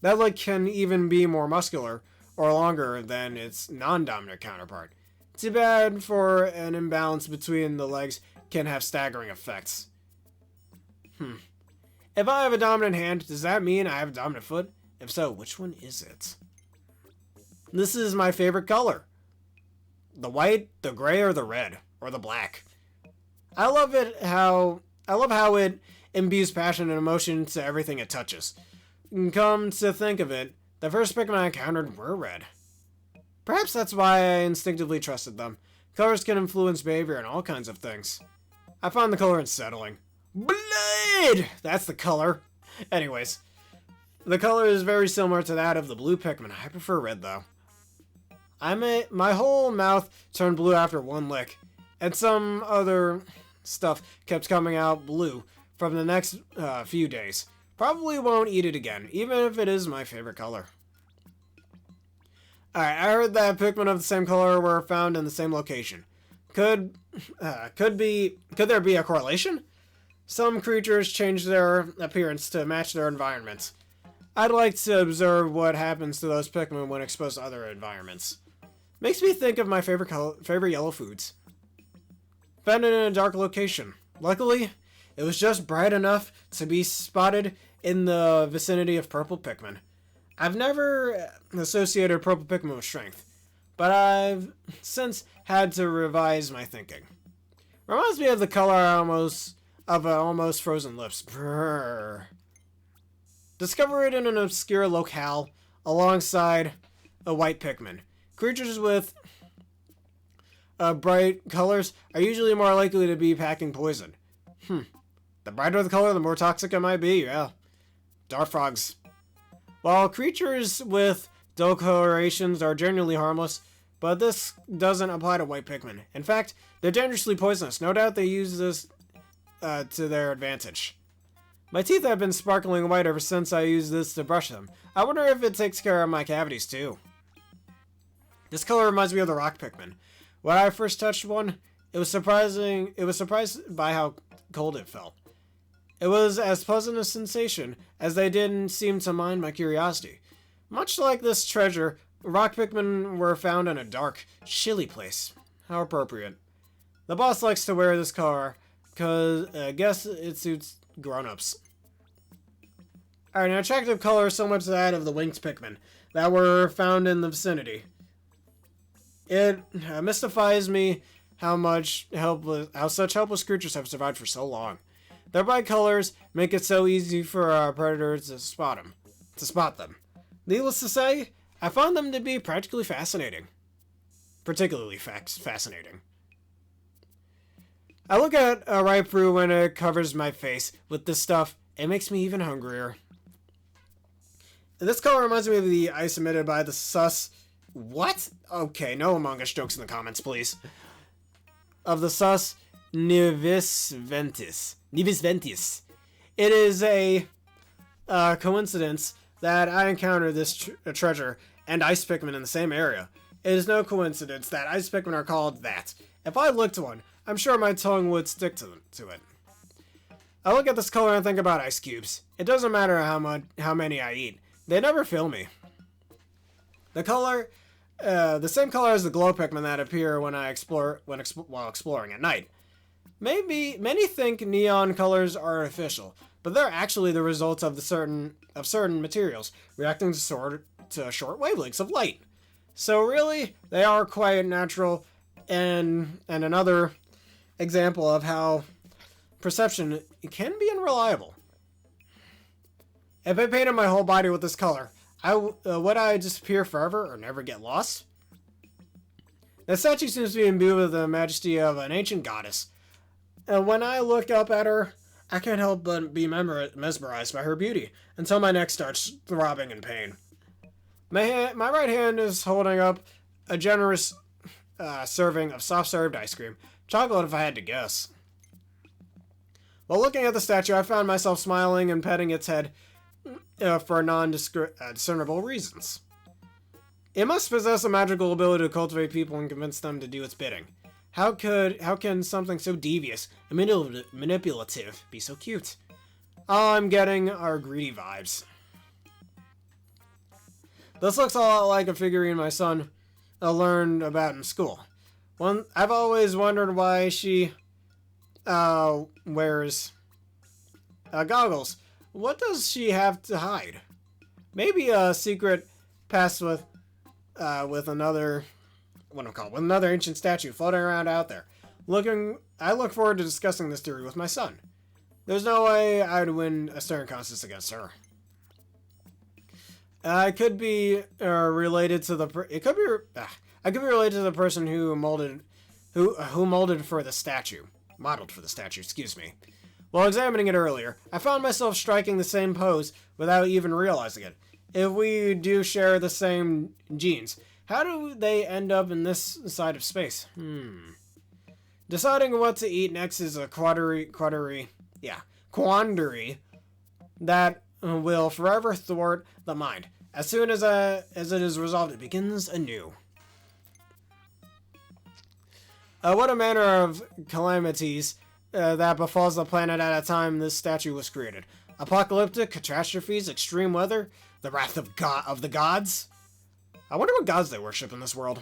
Speaker 1: That leg can even be more muscular or longer than its non-dominant counterpart. Too bad for an imbalance between the legs can have staggering effects. If I have a dominant hand, does that mean I have a dominant foot? If so, which one is it? This is my favorite color. The white, the gray, or the red, or the black. I love how it imbues passion and emotion to everything it touches. Come to think of it, the first Pikmin I encountered were red. Perhaps that's why I instinctively trusted them. Colors can influence behavior and all kinds of things. I found the color unsettling. Blood! That's the color. Anyways, the color is very similar to that of the blue Pikmin. I prefer red though. My whole mouth turned blue after one lick, and some other stuff kept coming out blue from the next few days. Probably won't eat it again, even if it is my favorite color. Alright, I heard that Pikmin of the same color were found in the same location. Could there be a correlation? Some creatures change their appearance to match their environments. I'd like to observe what happens to those Pikmin when exposed to other environments. Makes me think of my favorite yellow foods. Found it in a dark location. Luckily, it was just bright enough to be spotted in the vicinity of purple Pikmin. I've never associated purple Pikmin with strength, but I've since had to revise my thinking. Reminds me of the color of almost frozen lips. Brrr. Discover it in an obscure locale alongside a white Pikmin. Creatures with bright colors are usually more likely to be packing poison. The brighter the color, the more toxic it might be, yeah. Dart frogs. While creatures with dull colorations are generally harmless, but this doesn't apply to white Pikmin. In fact, they're dangerously poisonous. No doubt they use this to their advantage. My teeth have been sparkling white ever since I used this to brush them. I wonder if it takes care of my cavities too. This color reminds me of the rock Pikmin. When I first touched one, it was surprised by how cold it felt. It was as pleasant a sensation as they didn't seem to mind my curiosity. Much like this treasure, rock Pikmin were found in a dark, chilly place. How appropriate. The boss likes to wear this color, cause I guess it suits grown-ups. Alright, an attractive color similar to that of the winged Pikmin that were found in the vicinity. It mystifies me how such helpless creatures have survived for so long. Their bright colors make it so easy for predators to spot them. Needless to say, I found them to be practically fascinating. Particularly fascinating. I look at a ripe fruit when it covers my face with this stuff. It makes me even hungrier. This color reminds me of the ice emitted by the sus... What? Okay, no Among Us jokes in the comments, please. Of the sus Nivis Ventis. It is a coincidence that I encountered this treasure and ice Pikmin in the same area. It is no coincidence that ice Pikmin are called that. If I licked one, I'm sure my tongue would stick to it. I look at this color and think about ice cubes. It doesn't matter how many I eat. They never fill me. The same color as the glow Pikmin that appear when while exploring at night. Many think neon colors are artificial, but they're actually the result of certain materials reacting to short wavelengths of light. So really, they are quite natural, and another example of how perception can be unreliable. If I painted my whole body with this color, would I disappear forever or never get lost? The statue seems to be imbued with the majesty of an ancient goddess. When I look up at her, I can't help but be mesmerized by her beauty until my neck starts throbbing in pain. My right hand is holding up a generous serving of soft-served ice cream. Chocolate, if I had to guess. While looking at the statue, I found myself smiling and petting its head for non-discernible reasons. It must possess a magical ability to cultivate people and convince them to do its bidding. How can something so devious and manipulative be so cute? All I'm getting are greedy vibes. This looks a lot like a figurine my son learned about in school. I've always wondered why she wears goggles. What does she have to hide? Maybe a secret past with another ancient statue floating around out there. I look forward to discussing this theory with my son. There's no way I'd win a staring contest against her. I could be related to the person who modeled for the statue. Excuse me. While examining it earlier, I found myself striking the same pose without even realizing it. If we do share the same genes, how do they end up in this side of space? Deciding what to eat next is a quandary that will forever thwart the mind. As soon as it is resolved, it begins anew. What a manner of calamities that befalls the planet at a time this statue was created. Apocalyptic catastrophes, extreme weather, the wrath of the gods. I wonder what gods they worship in this world.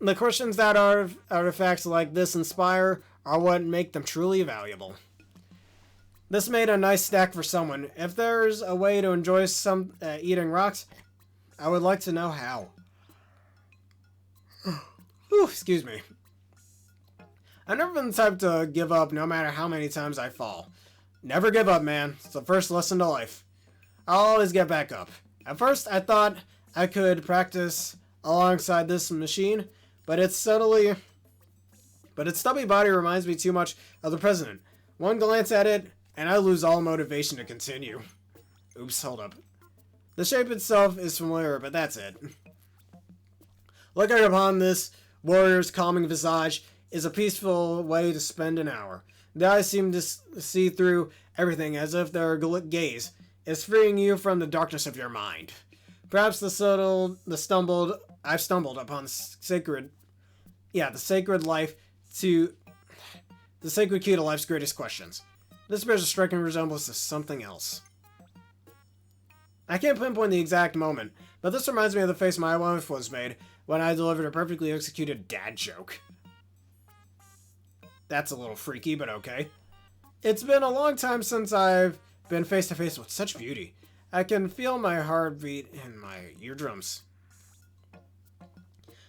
Speaker 1: The questions that artifacts like this inspire are what make them truly valuable. This made a nice snack for someone. If there's a way to enjoy some eating rocks, I would like to know how. Whew, excuse me. I've never been the type to give up no matter how many times I fall. Never give up, man. It's the first lesson to life. I'll always get back up. At first, I thought I could practice alongside this machine, but its stubby body reminds me too much of the president. One glance at it, and I lose all motivation to continue. Oops, hold up. The shape itself is familiar, but that's it. Looking upon this warrior's calming visage is a peaceful way to spend an hour. The eyes seem to see through everything as if their gaze is freeing you from the darkness of your mind. Perhaps I've stumbled upon the sacred key to life's greatest questions. This bears a striking resemblance to something else. I can't pinpoint the exact moment, but this reminds me of the face my wife was made when I delivered a perfectly executed dad joke. That's a little freaky, but okay. It's been a long time since I've been face to face with such beauty. I can feel my heartbeat in my eardrums.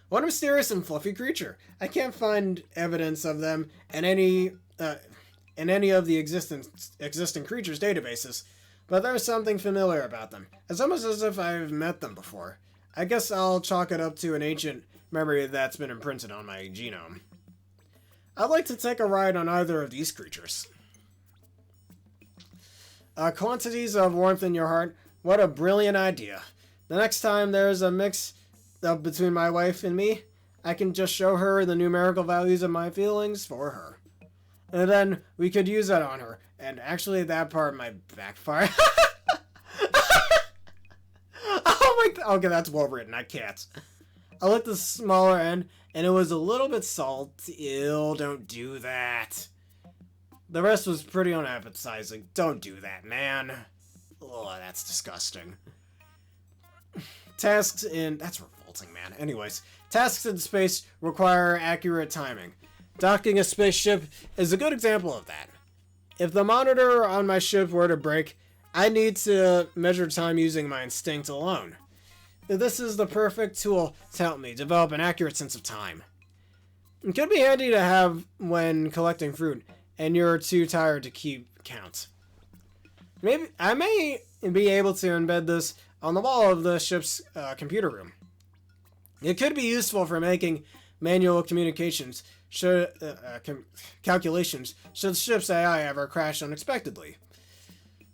Speaker 1: What a mysterious and fluffy creature. I can't find evidence of them in any of the existing creatures' databases, but there's something familiar about them. It's almost as if I've met them before. I guess I'll chalk it up to an ancient memory that's been imprinted on my genome. I'd like to take a ride on either of these creatures. Quantities of warmth in your heart. What a brilliant idea. The next time there's a mix up between my wife and me, I can just show her the numerical values of my feelings for her. And then we could use that on her. And actually, that part might backfire. Oh my god. Okay, that's well written. I can't. I looked at the smaller end, and it was a little bit salty. Ew, don't do that. The rest was pretty unappetizing. Don't do that, man. Oh, that's disgusting. Tasks in... That's revolting, man. Anyways, tasks in space require accurate timing. Docking a spaceship is a good example of that. If the monitor on my ship were to break, I need to measure time using my instinct alone. This is the perfect tool to help me develop an accurate sense of time. It could be handy to have when collecting fruit and you're too tired to keep count. Maybe I may be able to embed this on the wall of the ship's computer room. It could be useful for making manual calculations should the ship's AI ever crash unexpectedly.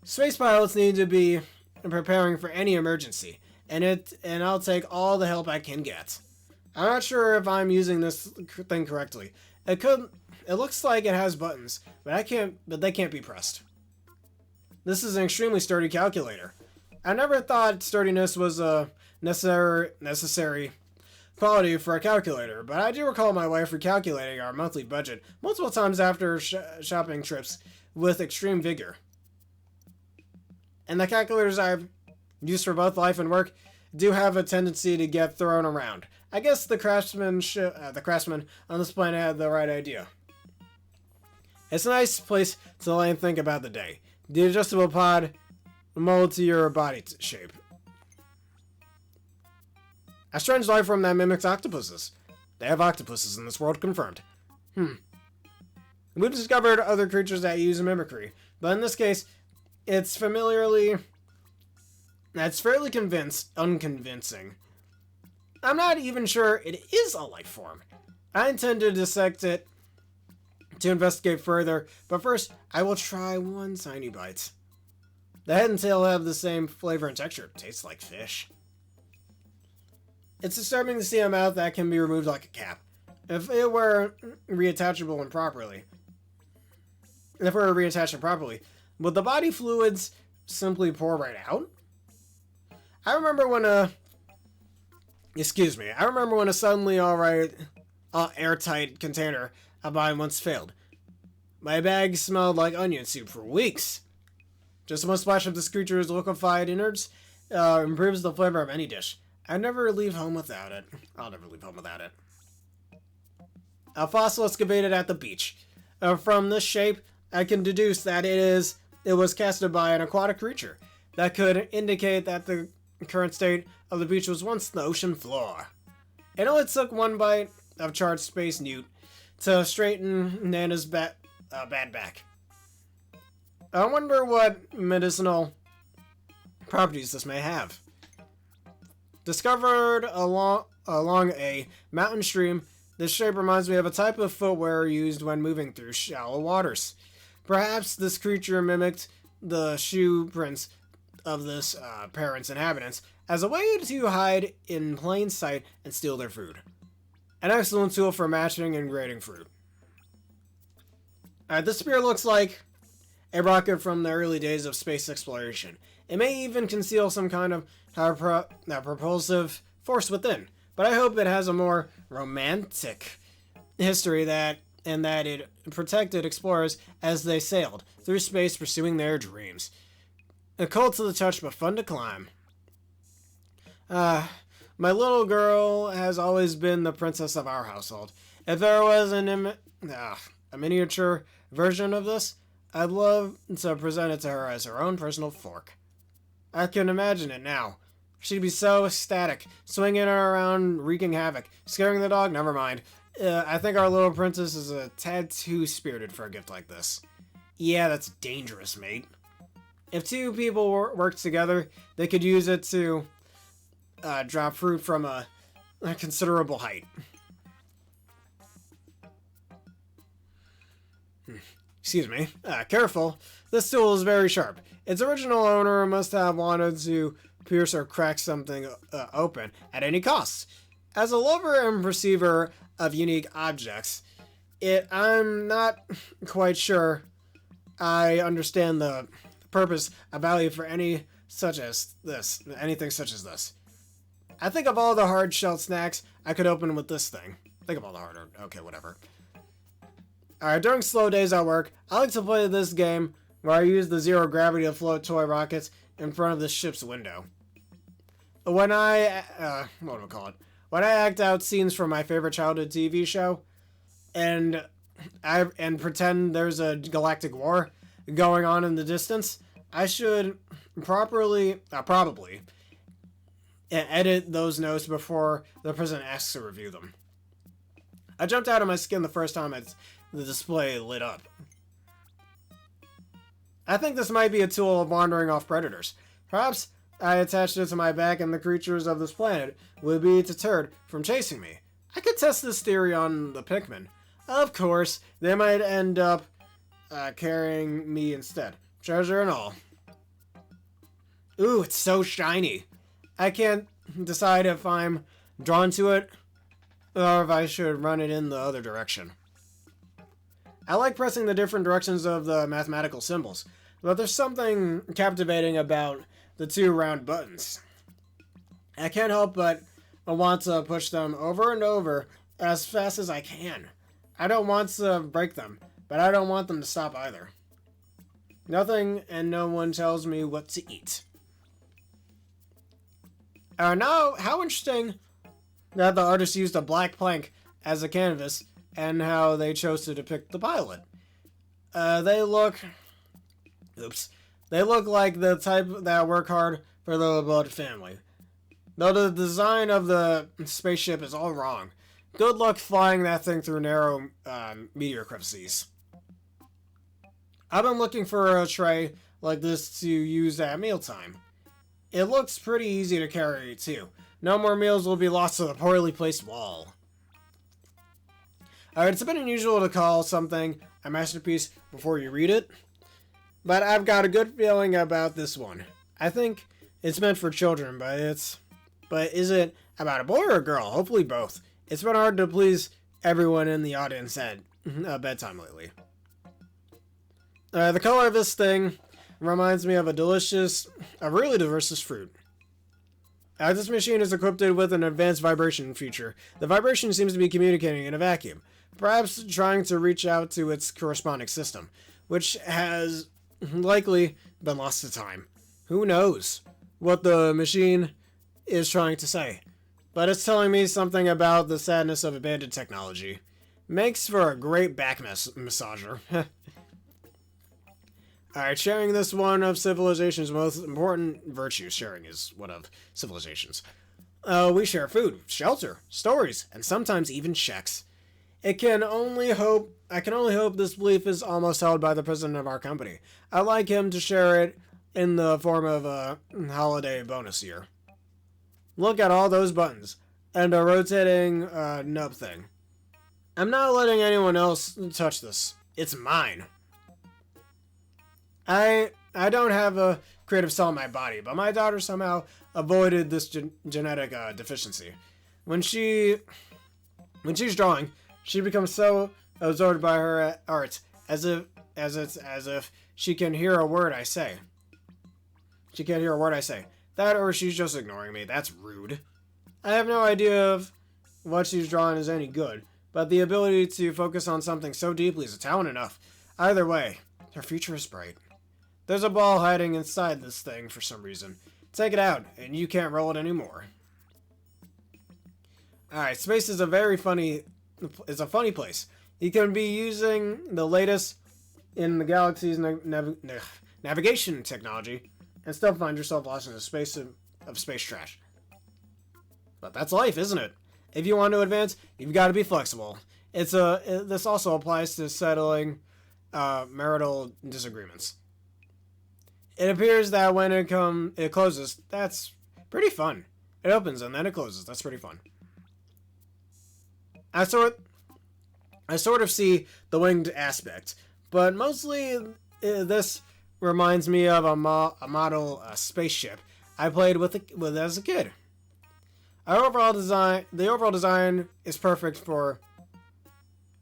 Speaker 1: Space pilots need to be preparing for any emergency, and I'll take all the help I can get. I'm not sure if I'm using this thing correctly. It looks like it has buttons, but they can't be pressed. This is an extremely sturdy calculator. I never thought sturdiness was a necessary quality for a calculator, but I do recall my wife recalculating our monthly budget multiple times after shopping trips with extreme vigor. And the calculators I've used for both life and work do have a tendency to get thrown around. I guess the craftsman on this planet had the right idea. It's a nice place to lay and think about the day. The adjustable pod mold to your body shape. A strange life form that mimics octopuses. They have octopuses in this world, confirmed. We've discovered other creatures that use mimicry, but in this case, it's fairly unconvincing. I'm not even sure it is a life form. I intend to dissect it to investigate further, but first, I will try one tiny bite. The head and tail have the same flavor and texture. It tastes like fish. It's disturbing to see a mouth that can be removed like a cap. If it were reattached properly, would the body fluids simply pour right out? I remember when a suddenly alright airtight container I bought once failed. My bag smelled like onion soup for weeks. Just one splash of this creature's liquefied innards improves the flavor of any dish. I'll never leave home without it. A fossil excavated at the beach. From this shape, I can deduce that it was casted by an aquatic creature. That could indicate that the current state of the beach was once the ocean floor. It only took one bite of charred space newt to straighten Nana's bad back. I wonder what medicinal properties this may have. Discovered along a mountain stream, this shape reminds me of a type of footwear used when moving through shallow waters. Perhaps this creature mimicked the shoe prints of this parent's inhabitants as a way to hide in plain sight and steal their food. An excellent tool for matching and grading fruit. This spear looks like a rocket from the early days of space exploration. It may even conceal some kind of propulsive force within, but I hope it has a more romantic history that it protected explorers as they sailed through space pursuing their dreams. Cold to the touch, but fun to climb. My little girl has always been the princess of our household. If there was a miniature version of this, I'd love to present it to her as her own personal fork. I can imagine it now. She'd be so ecstatic, swinging it around, wreaking havoc, scaring the dog, never mind. I think our little princess is a tad too spirited for a gift like this. Yeah, that's dangerous, mate. If two people worked together, they could use it to drop fruit from a considerable height. Excuse me. Careful. This tool is very sharp. Its original owner must have wanted to pierce or crack something open at any cost. As a lover and perceiver of unique objects, I'm not quite sure I understand the purpose of value for anything such as this. I think of all the hard-shelled snacks I could open with this thing. Think of all the harder. Okay, whatever. Alright, during slow days at work, I like to play this game where I use the zero gravity to float toy rockets in front of the ship's window. When I, what do I call it? When I act out scenes from my favorite childhood TV show, and pretend there's a galactic war going on in the distance, I should probably edit those notes before the president asks to review them. I jumped out of my skin the first time the display lit up. I think this might be a tool of wandering off predators. Perhaps I attached it to my back and the creatures of this planet would be deterred from chasing me. I could test this theory on the Pikmin. Of course, they might end up carrying me instead. Treasure and all. Ooh, it's so shiny. I can't decide if I'm drawn to it or if I should run it in the other direction. I like pressing the different directions of the mathematical symbols, but there's something captivating about the two round buttons. I can't help but want to push them over and over as fast as I can. I don't want to break them, but I don't want them to stop either. Nothing and no one tells me what to eat. Now, how interesting that the artist used a black plank as a canvas and how they chose to depict the pilot. They look like the type that work hard for the beloved family. Though the design of the spaceship is all wrong. Good luck flying that thing through narrow meteor crevices. I've been looking for a tray like this to use at mealtime. It looks pretty easy to carry, too. No more meals will be lost to the poorly placed wall. It's a bit unusual to call something a masterpiece before you read it, but I've got a good feeling about this one. I think it's meant for children, but is it about a boy or a girl? Hopefully both. It's been hard to please everyone in the audience at bedtime lately. The color of this thing reminds me of a really delicious fruit. This machine is equipped with an advanced vibration feature. The vibration seems to be communicating in a vacuum, perhaps trying to reach out to its corresponding system, which has likely been lost to time. Who knows what the machine is trying to say, but it's telling me something about the sadness of abandoned technology. Makes for a great back massager. Alright, sharing this one of civilization's most important virtues. Sharing is one of civilization's. We share food, shelter, stories, and sometimes even checks. I can only hope this belief is almost held by the president of our company. I'd like him to share it in the form of a holiday bonus year. Look at all those buttons, and a rotating nub thing. I'm not letting anyone else touch this. It's mine. I don't have a creative cell in my body, but my daughter somehow avoided this genetic deficiency. When she's drawing, she becomes so absorbed by her art as if she can hear a word I say. She can't hear a word I say. That or she's just ignoring me. That's rude. I have no idea if what she's drawing is any good, but the ability to focus on something so deeply is a talent enough. Either way, her future is bright. There's a ball hiding inside this thing for some reason. Take it out, and you can't roll it anymore. Alright, space is a funny place. You can be using the latest in the galaxy's navigation technology and still find yourself lost in a space of space trash. But that's life, isn't it? If you want to advance, you've got to be flexible. This also applies to settling marital disagreements. It appears that when it closes, that's pretty fun. It opens and then it closes. That's pretty fun. I sort of see the winged aspect, but mostly this reminds me of a model spaceship I played with as a kid. The overall design is perfect for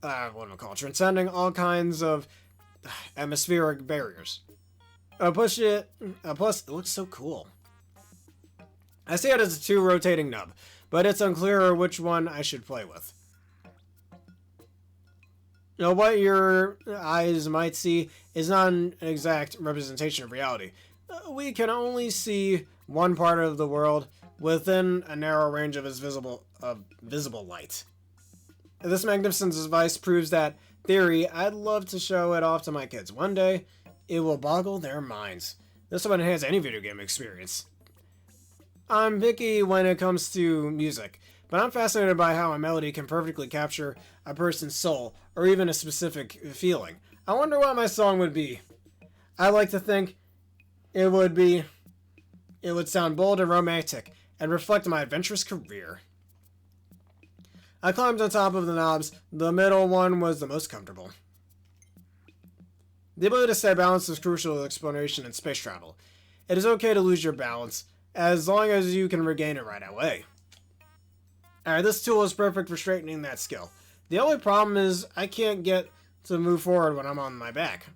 Speaker 1: transcending all kinds of atmospheric barriers. Plus, it looks so cool. I see it as a 2 rotating nub, but it's unclear which one I should play with. Now, what your eyes might see is not an exact representation of reality. We can only see one part of the world within a narrow range of its visible light. This magnificent device proves that theory. I'd love to show it off to my kids. One day, it will boggle their minds. This will enhance any video game experience. I'm picky when it comes to music, but I'm fascinated by how a melody can perfectly capture a person's soul, or even a specific feeling. I wonder what my song would be. I like to think it would sound bold and romantic, and reflect my adventurous career. I climbed on top of the knobs. The middle one was the most comfortable. The ability to stay balanced is crucial to exploration and space travel. It is okay to lose your balance, as long as you can regain it right away. Alright, this tool is perfect for straightening that skill. The only problem is I can't get to move forward when I'm on my back.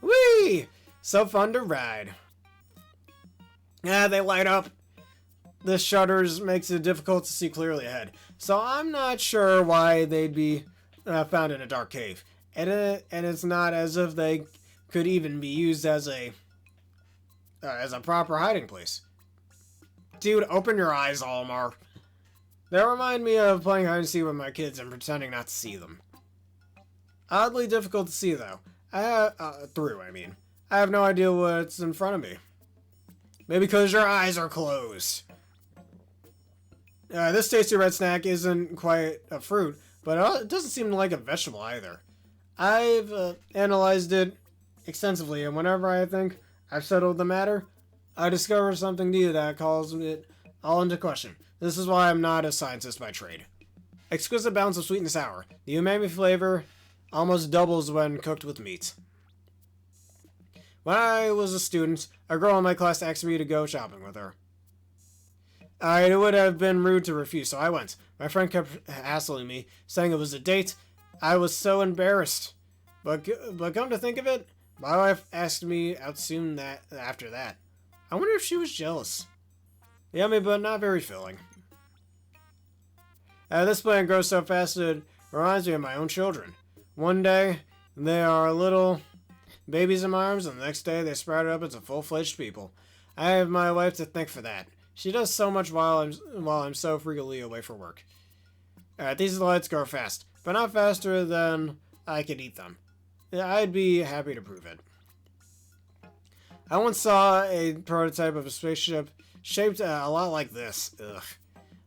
Speaker 1: Whee! So fun to ride. They light up. The shutters makes it difficult to see clearly ahead. So I'm not sure why they'd be found in a dark cave. And it's not as if they could even be used as a proper hiding place. Dude, open your eyes, Almar. They remind me of playing hide and seek with my kids and pretending not to see them. Oddly difficult to see, though. I have no idea what's in front of me. Maybe because your eyes are closed. This tasty red snack isn't quite a fruit, but it doesn't seem like a vegetable either. I've analyzed it extensively, and whenever I think I've settled the matter, I discover something new that calls it all into question. This is why I'm not a scientist by trade. Exquisite balance of sweet and sour. The umami flavor almost doubles when cooked with meat. When I was a student, a girl in my class asked me to go shopping with her. It would have been rude to refuse, so I went. My friend kept hassling me, saying it was a date. I was so embarrassed. But come to think of it, my wife asked me out soon after that. I wonder if she was jealous. Yummy, but not very filling. This plant grows so fast it reminds me of my own children. One day, they are little babies in my arms, and the next day they sprouted up into full-fledged people. I have my wife to thank for that. She does so much while I'm so frequently away for work. These lights grow fast, but not faster than I could eat them. I'd be happy to prove it. I once saw a prototype of a spaceship shaped a lot like this. Ugh.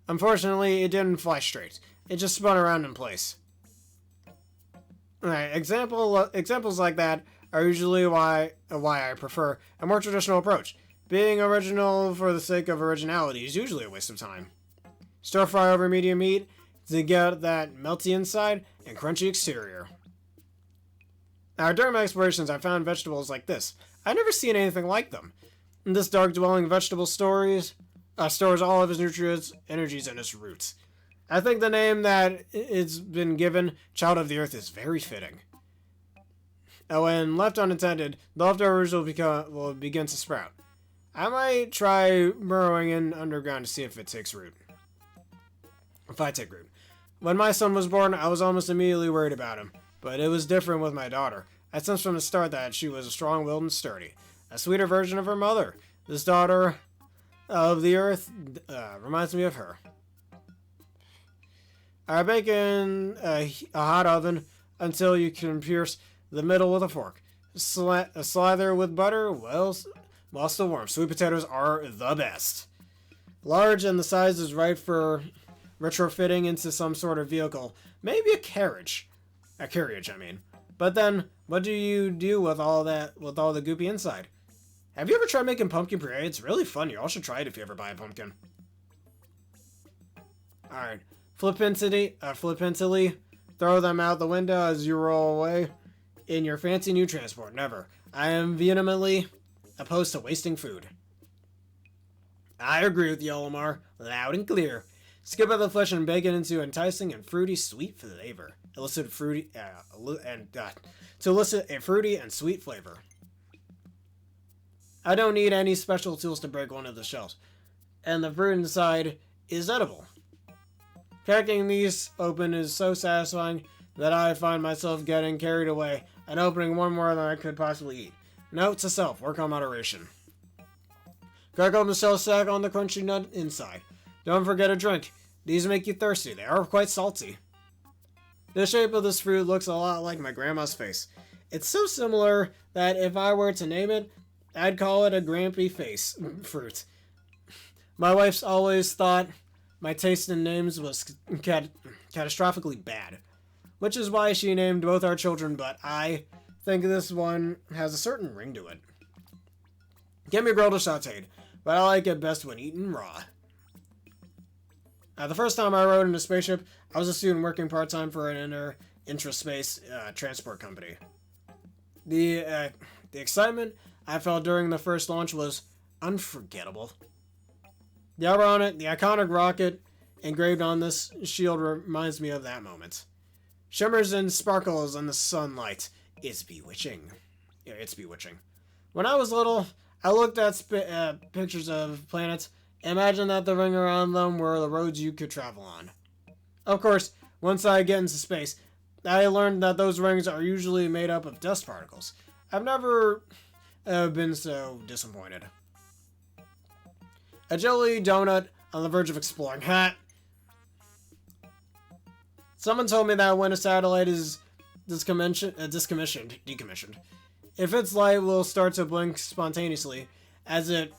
Speaker 1: Unfortunately, it didn't fly straight. It just spun around in place. Examples like that are usually why I prefer a more traditional approach. Being original for the sake of originality is usually a waste of time. Stir fry over medium heat to get that melty inside and crunchy exterior. Now, during my explorations, I found vegetables like this. I've never seen anything like them. This dark-dwelling vegetable stores all of its nutrients, energies, and its roots. I think the name that it's been given, Child of the Earth, is very fitting. When left unattended, the leftovers will begin to sprout. I might try burrowing in underground to see if it takes root. If I take root. When my son was born, I was almost immediately worried about him. But it was different with my daughter. I sensed from the start that she was strong-willed and sturdy. A sweeter version of her mother. This daughter of the earth reminds me of her. I bake in a hot oven until you can pierce the middle with a fork. Slather with butter, while still warm. Sweet potatoes are the best. Large, and the size is right for retrofitting into some sort of vehicle. Maybe a carriage. A carriage, I mean. But then, what do you do with all the goopy inside? Have you ever tried making pumpkin puree? It's really fun. You all should try it if you ever buy a pumpkin. Alright. Flippantly, throw them out the window as you roll away in your fancy new transport. Never. I am vehemently opposed to wasting food. I agree with you, Olimar. Loud and clear. Skip out the flesh and bake it into enticing and fruity sweet flavor. To elicit a fruity and sweet flavor. I don't need any special tools to break one of the shells. and the fruit inside is edible. Cracking these open is so satisfying that I find myself getting carried away and opening one more than I could possibly eat. Note to self, work on moderation. Crack open the shell sack on the crunchy nut inside. Don't forget a drink. These make you thirsty. They are quite salty. The shape of this fruit looks a lot like my grandma's face. It's so similar that if I were to name it, I'd call it a grampy face fruit. My wife's always thought my taste in names was catastrophically bad, which is why she named both our children, but I think this one has a certain ring to it. Get me grilled or sauteed, but I like it best when eaten raw. The first time I rode in a spaceship, I was a student working part-time for an intra-space transport company. The excitement I felt during the first launch was unforgettable. The iconic rocket engraved on this shield reminds me of that moment. Shimmers and sparkles in the sunlight. It's bewitching. Yeah, it's bewitching. When I was little, I looked at pictures of planets. Imagine that the ring around them were the roads you could travel on. Of course, once I get into space, I learned that those rings are usually made up of dust particles. I've never been so disappointed. A jelly donut on the verge of exploring. Hat. Someone told me that when a satellite is decommissioned, if its light will start to blink spontaneously as it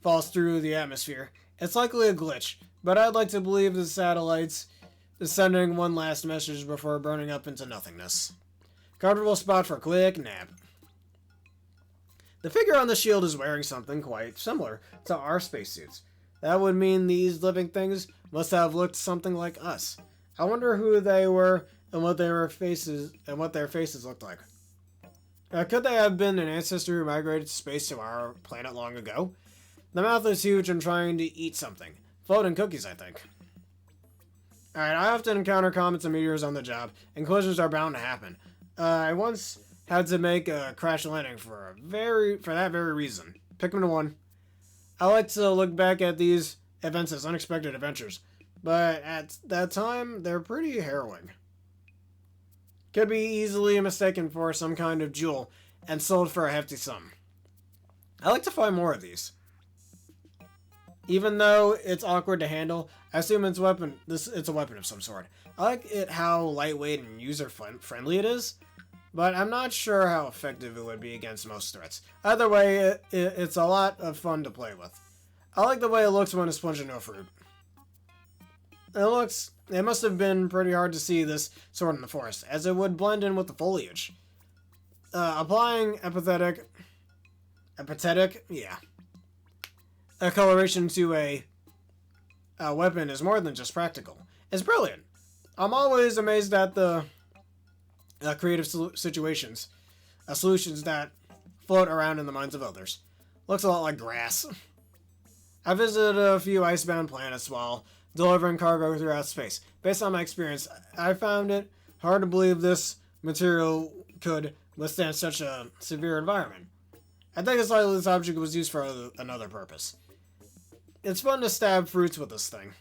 Speaker 1: falls through the atmosphere, it's likely a glitch, but I'd like to believe the satellite's is sending one last message before burning up into nothingness. Comfortable spot for a quick nap. The figure on the shield is wearing something quite similar to our spacesuits. That would mean these living things must have looked something like us. I wonder who they were and what their faces looked like. Could they have been an ancestor who migrated to space to our planet long ago? The mouth is huge and trying to eat something. Floating cookies, I think. Alright, I often encounter comets and meteors on the job, and collisions are bound to happen. I once had to make a crash landing for that very reason. Pikmin 1. I like to look back at these events as unexpected adventures, but at that time, they're pretty harrowing. Could be easily mistaken for some kind of jewel and sold for a hefty sum. I like to find more of these. Even though it's awkward to handle, I assume it's a weapon of some sort. I like it how lightweight and user-friendly it is, but I'm not sure how effective it would be against most threats. Either way, it's a lot of fun to play with. I like the way it looks when it's plunged into a fruit. It must have been pretty hard to see this sword in the forest, as it would blend in with the foliage. Applying epithetic, a coloration to a weapon is more than just practical. It's brilliant. I'm always amazed at the creative solutions that float around in the minds of others. Looks a lot like grass. I visited a few icebound planets while delivering cargo throughout space. Based on my experience, I found it hard to believe this material could withstand such a severe environment. I think it's likely this object was used for another purpose. It's fun to stab fruits with this thing.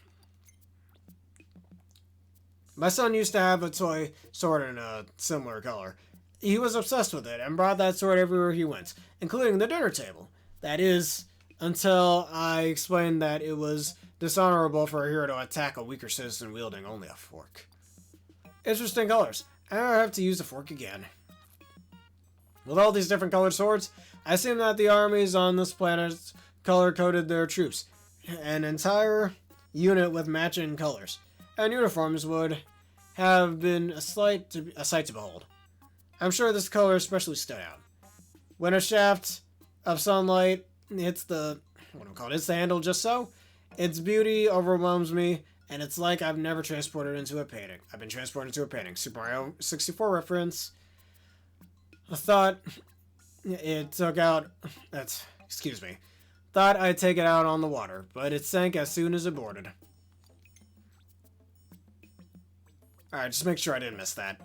Speaker 1: My son used to have a toy sword in a similar color. He was obsessed with it and brought that sword everywhere he went, including the dinner table. That is, until I explained that it was dishonorable for a hero to attack a weaker citizen wielding only a fork. Interesting colors. I never have to use a fork again. With all these different colored swords, I assume that the armies on this planet color-coded their troops. An entire unit with matching colors and uniforms would have been a sight to behold. I'm sure this color especially stood out. When a shaft of sunlight hits the handle just so, its beauty overwhelms me, and it's like I've never transported into a painting. I've been transported into a painting. Super Mario 64 reference. Thought I'd take it out on the water, but it sank as soon as it boarded. Alright, just make sure I didn't miss that.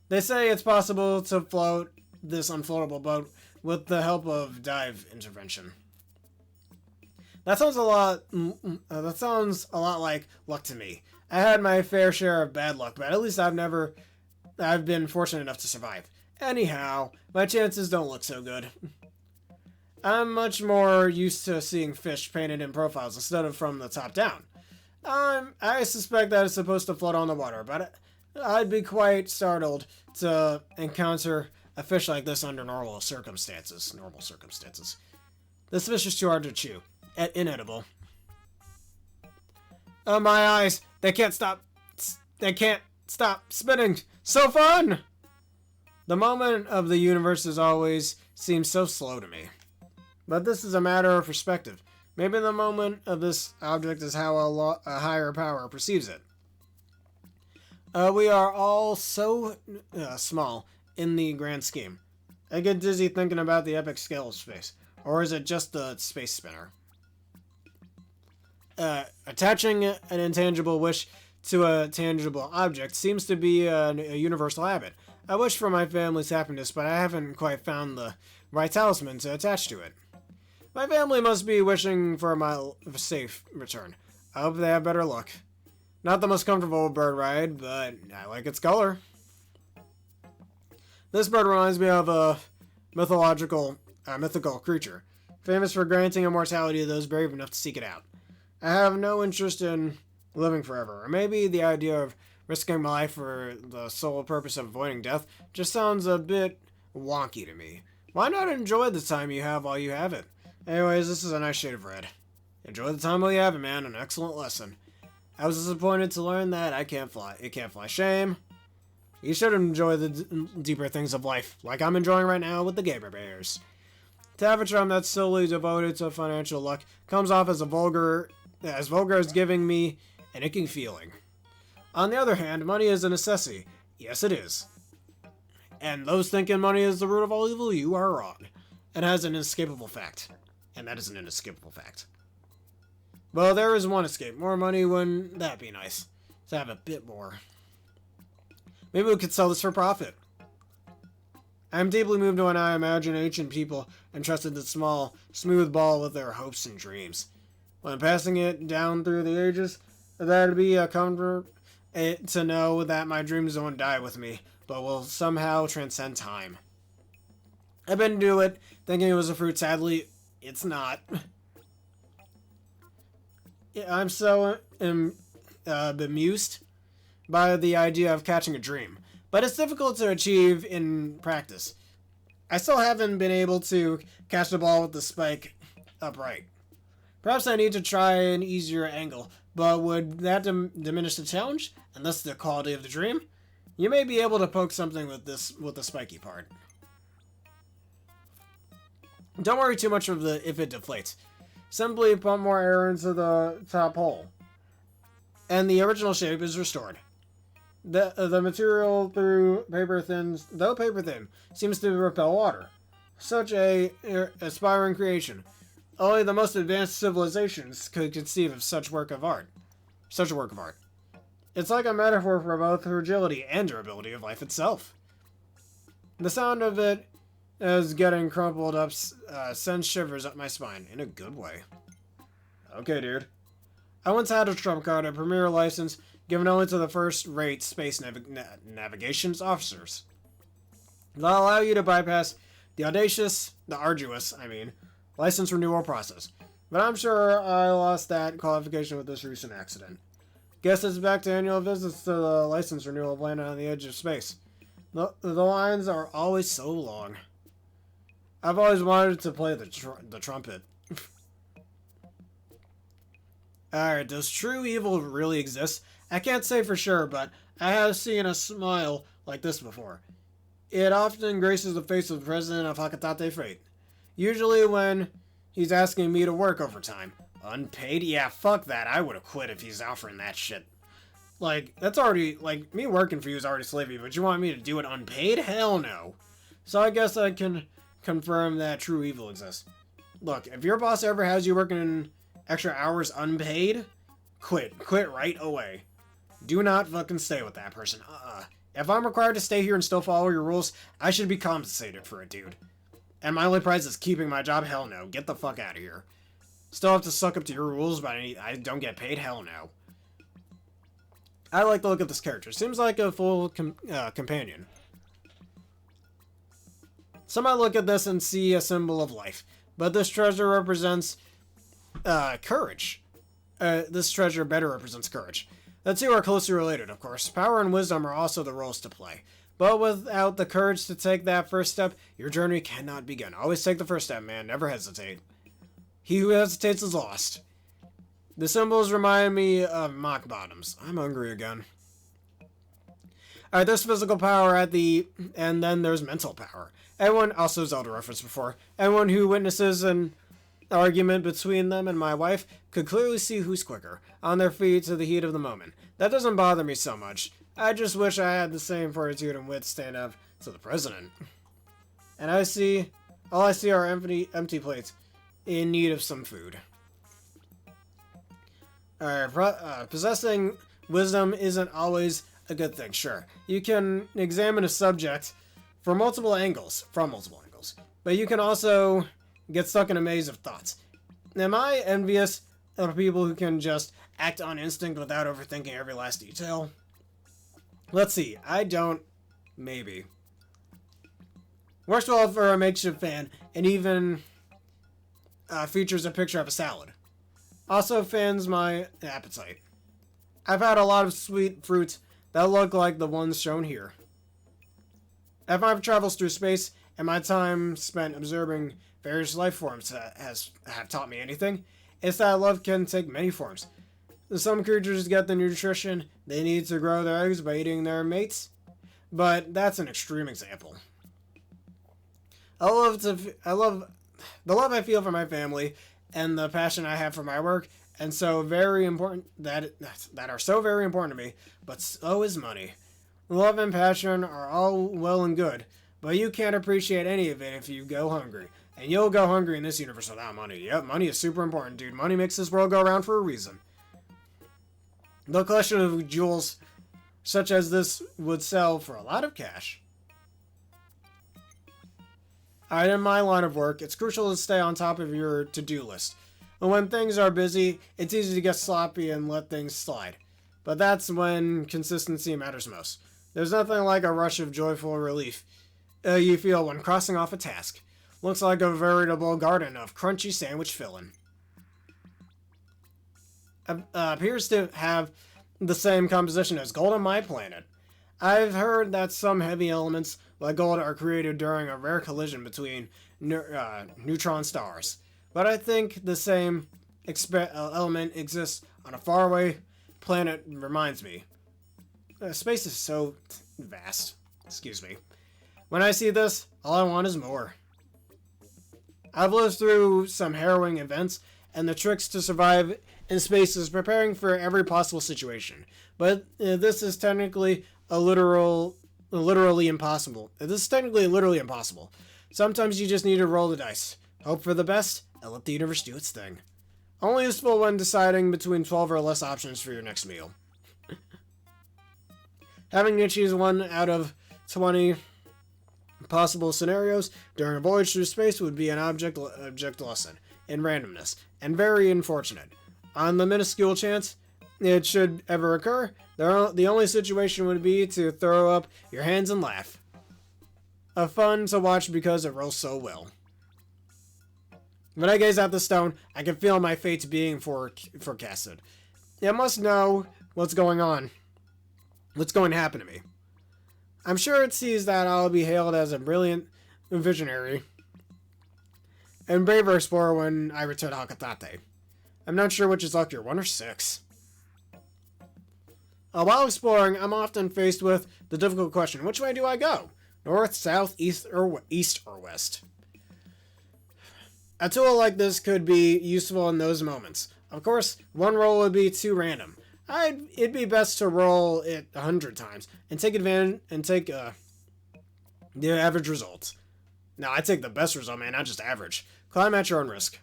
Speaker 1: They say it's possible to float this unfloatable boat with the help of dive intervention. That sounds a lot. That sounds a lot like luck to me. I had my fair share of bad luck, but at least I've been fortunate enough to survive. Anyhow, my chances don't look so good. I'm much more used to seeing fish painted in profiles instead of from the top down. I suspect that it's supposed to float on the water, but I'd be quite startled to encounter a fish like this under normal circumstances. This fish is too hard to chew. Inedible. Oh, my eyes! They can't stop spinning! So fun! The moment of the universe has always seemed so slow to me. But this is a matter of perspective. Maybe the moment of this object is how a higher power perceives it. We are all so small in the grand scheme. I get dizzy thinking about the epic scale of space. Or is it just the space spinner? Attaching an intangible wish to a tangible object seems to be a universal habit. I wish for my family's happiness, but I haven't quite found the right talisman to attach to it. My family must be wishing for my safe return. I hope they have better luck. Not the most comfortable bird ride, but I like its color. This bird reminds me of a mythical creature, famous for granting immortality to those brave enough to seek it out. I have no interest in living forever, or maybe the idea of risking my life for the sole purpose of avoiding death just sounds a bit wonky to me. Why not enjoy the time you have while you have it? Anyways, this is a nice shade of red. Enjoy the time while you have it, man. An excellent lesson. I was disappointed to learn that I can't fly. It can't fly. Shame. You should enjoy the deeper things of life, like I'm enjoying right now with the Gamer Bears. To have a charm that's solely devoted to financial luck comes off as vulgar as giving me an aching feeling. On the other hand, money is a necessity. Yes, it is. And those thinking money is the root of all evil, you are wrong. It has an inescapable fact. And that is an inescapable fact. Well, there is one escape. More money, wouldn't that be nice? To have a bit more. Maybe we could sell this for profit. I am deeply moved when I imagine ancient people entrusted the small, smooth ball with their hopes and dreams. When passing it down through the ages, that'd be a comfort to know that my dreams won't die with me, but will somehow transcend time. I've been to it, thinking it was a fruit. Sadly, it's not. I'm so bemused by the idea of catching a dream, but it's difficult to achieve in practice. I still haven't been able to catch the ball with the spike upright. Perhaps I need to try an easier angle, but would that diminish the challenge, and thus the quality of the dream? You may be able to poke something with the spiky part. Don't worry too much if it deflates. Simply pump more air into the top hole, and the original shape is restored. The material, though paper thin, seems to repel water. Such a aspiring creation. Only the most advanced civilizations could conceive of such a work of art. It's like a metaphor for both fragility and durability of life itself. The sound of it as getting crumpled up sends shivers up my spine, in a good way. Okay, dude. I once had a trump card, a premier license, given only to the first-rate space navigations officers. They'll allow you to bypass the arduous, license renewal process. But I'm sure I lost that qualification with this recent accident. Guess it's back to annual visits to the license renewal planet on the edge of space. The lines are always so long. I've always wanted to play the trumpet. Alright, does true evil really exist? I can't say for sure, but I have seen a smile like this before. It often graces the face of the president of Hakatate Freight. Usually when he's asking me to work overtime. Unpaid? Yeah, fuck that. I would have quit if he's offering that shit. That's already, me working for you is already slavery, but you want me to do it unpaid? Hell no. So I guess I can confirm that true evil exists. Look, if your boss ever has you working extra hours unpaid, quit. Quit right away. Do not fucking stay with that person. If I'm required to stay here and still follow your rules, I should be compensated for it, dude. And my only prize is keeping my job? Hell no. Get the fuck out of here. Still have to suck up to your rules, but I don't get paid? Hell no. I like the look of this character. Seems like a full companion. Some might look at this and see a symbol of life, but this treasure represents courage. This treasure better represents courage. The two are closely related, of course. Power and wisdom are also the roles to play. But without the courage to take that first step, your journey cannot begin. Always take the first step, man. Never hesitate. He who hesitates is lost. The symbols remind me of mock bottoms. I'm hungry again. Alright, there's physical power and then there's mental power. Everyone, also Zelda reference before, everyone who witnesses an argument between them and my wife could clearly see who's quicker, on their feet to the heat of the moment. That doesn't bother me so much. I just wish I had the same fortitude and wit to stand up to the president. And all I see are empty plates in need of some food. Alright, possessing wisdom isn't always a good thing, sure. You can examine a subject from multiple angles, but you can also get stuck in a maze of thoughts. Am I envious of people who can just act on instinct without overthinking every last detail? Let's see, I don't. Maybe. Works well for a makeshift fan, and even features a picture of a salad. Also fans my appetite. I've had a lot of sweet fruits that look like the ones shown here. If my travels through space and my time spent observing various life forms have taught me anything, it's that love can take many forms. Some creatures get the nutrition they need to grow their eggs by eating their mates, but that's an extreme example. I love the love I feel for my family and the passion I have for my work, and so very important that are so very important to me, but so is money. Love and passion are all well and good, but you can't appreciate any of it if you go hungry. And you'll go hungry in this universe without money. Yep, money is super important, dude. Money makes this world go around for a reason. The collection of jewels such as this would sell for a lot of cash. Alright, in my line of work, it's crucial to stay on top of your to-do list. And when things are busy, it's easy to get sloppy and let things slide. But that's when consistency matters most. There's nothing like a rush of joyful relief you feel when crossing off a task. Looks like a veritable garden of crunchy sandwich filling. Appears to have the same composition as gold on my planet. I've heard that some heavy elements, like gold, are created during a rare collision between neutron stars. But I think the same element exists on a faraway planet, reminds me. Space is so vast. Excuse me. When I see this, all I want is more. I've lived through some harrowing events, and the tricks to survive in space is preparing for every possible situation. But this is technically literally impossible. Sometimes you just need to roll the dice, hope for the best, and let the universe do its thing. Only useful when deciding between 12 or less options for your next meal. Having to choose one out of 20 possible scenarios during a voyage through space would be an object lesson in randomness, and very unfortunate. On the minuscule chance it should ever occur, the only situation would be to throw up your hands and laugh. Fun to watch because it rolls so well. When I gaze at the stone, I can feel my fate being forecasted. It must know what's going on. What's going to happen to me. I'm sure it sees that I'll be hailed as a brilliant visionary and braver explorer when I return to Hakatate. I'm not sure which is luckier, 1 or 6. While exploring, I'm often faced with the difficult question, which way do I go? North, south, east, or west? A tool like this could be useful in those moments. Of course, one roll would be too random. It'd be best to roll it 100 times and take the average results. No, I take the best result, man, not just average. Climb at your own risk.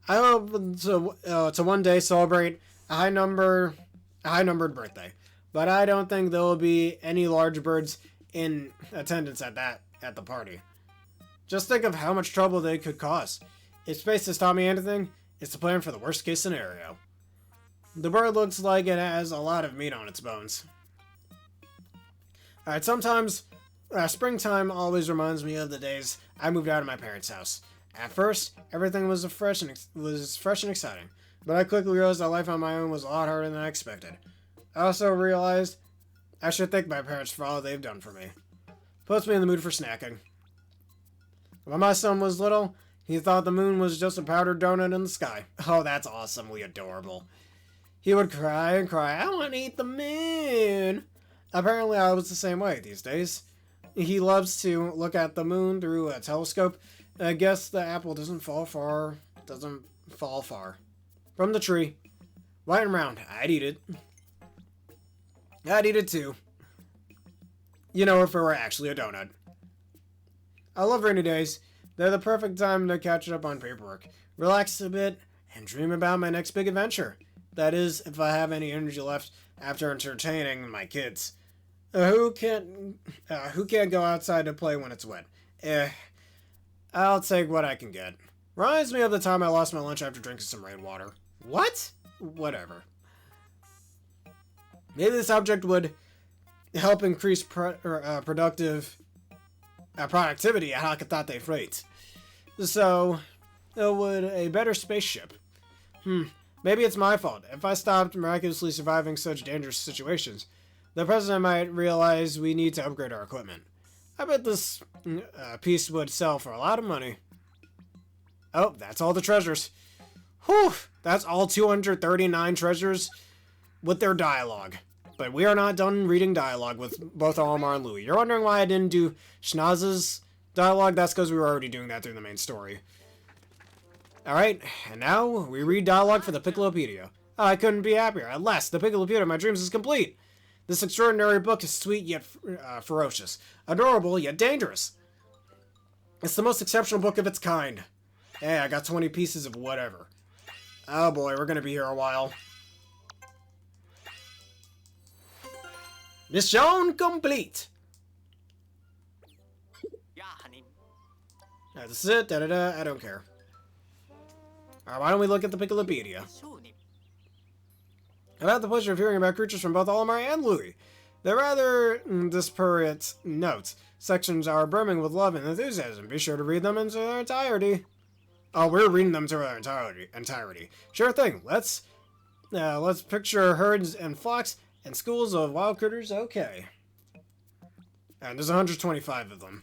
Speaker 1: I hope to one day celebrate a high-numbered birthday, but I don't think there will be any large birds in attendance at the party. Just think of how much trouble they could cause. If space has taught me anything, it's to plan for the worst case scenario. The bird looks like it has a lot of meat on its bones. Alright, sometimes springtime always reminds me of the days I moved out of my parents' house. At first, everything was fresh and exciting, but I quickly realized that life on my own was a lot harder than I expected. I also realized I should thank my parents for all they've done for me. Puts me in the mood for snacking. When my son was little, he thought the moon was just a powdered donut in the sky. Oh, that's awesomely adorable. He would cry and cry, I want to eat the moon. Apparently, I was the same way these days. He loves to look at the moon through a telescope. I guess the apple doesn't fall far from the tree. White and round. I'd eat it. I'd eat it too. You know, if it were actually a donut. I love rainy days. They're the perfect time to catch up on paperwork, relax a bit, and dream about my next big adventure. That is, if I have any energy left after entertaining my kids. Who can't go outside to play when it's wet? I'll take what I can get. Reminds me of the time I lost my lunch after drinking some rainwater. What? Whatever. Maybe this object would help increase productivity at Hakatate Freight. So, would a better spaceship? Maybe it's my fault. If I stopped miraculously surviving such dangerous situations, the president might realize we need to upgrade our equipment. I bet this piece would sell for a lot of money. Oh, that's all the treasures. Whew, that's all 239 treasures with their dialogue. But we are not done reading dialogue with both Olimar and Louis. You're wondering why I didn't do Schnaz's dialogue? That's because we were already doing that through the main story. Alright, and now we read dialogue for the Pikilopedia. Oh, I couldn't be happier. At last, the Pikilopedia of my dreams is complete. This extraordinary book is sweet yet ferocious, adorable yet dangerous. It's the most exceptional book of its kind. Hey, I got 20 pieces of whatever. Oh boy, we're gonna be here a while. Mission complete! Alright, this is it. Da-da-da. I don't care. Alright, why don't we look at the Pikilopedia? I've had the pleasure of hearing about creatures from both Olimar and Louis. They're rather disparate notes. Sections are brimming with love and enthusiasm. Be sure to read them into their entirety. Oh, we're reading them to their entirety. Sure thing. Let's picture herds and flocks and schools of wild critters. Okay. And there's 125 of them.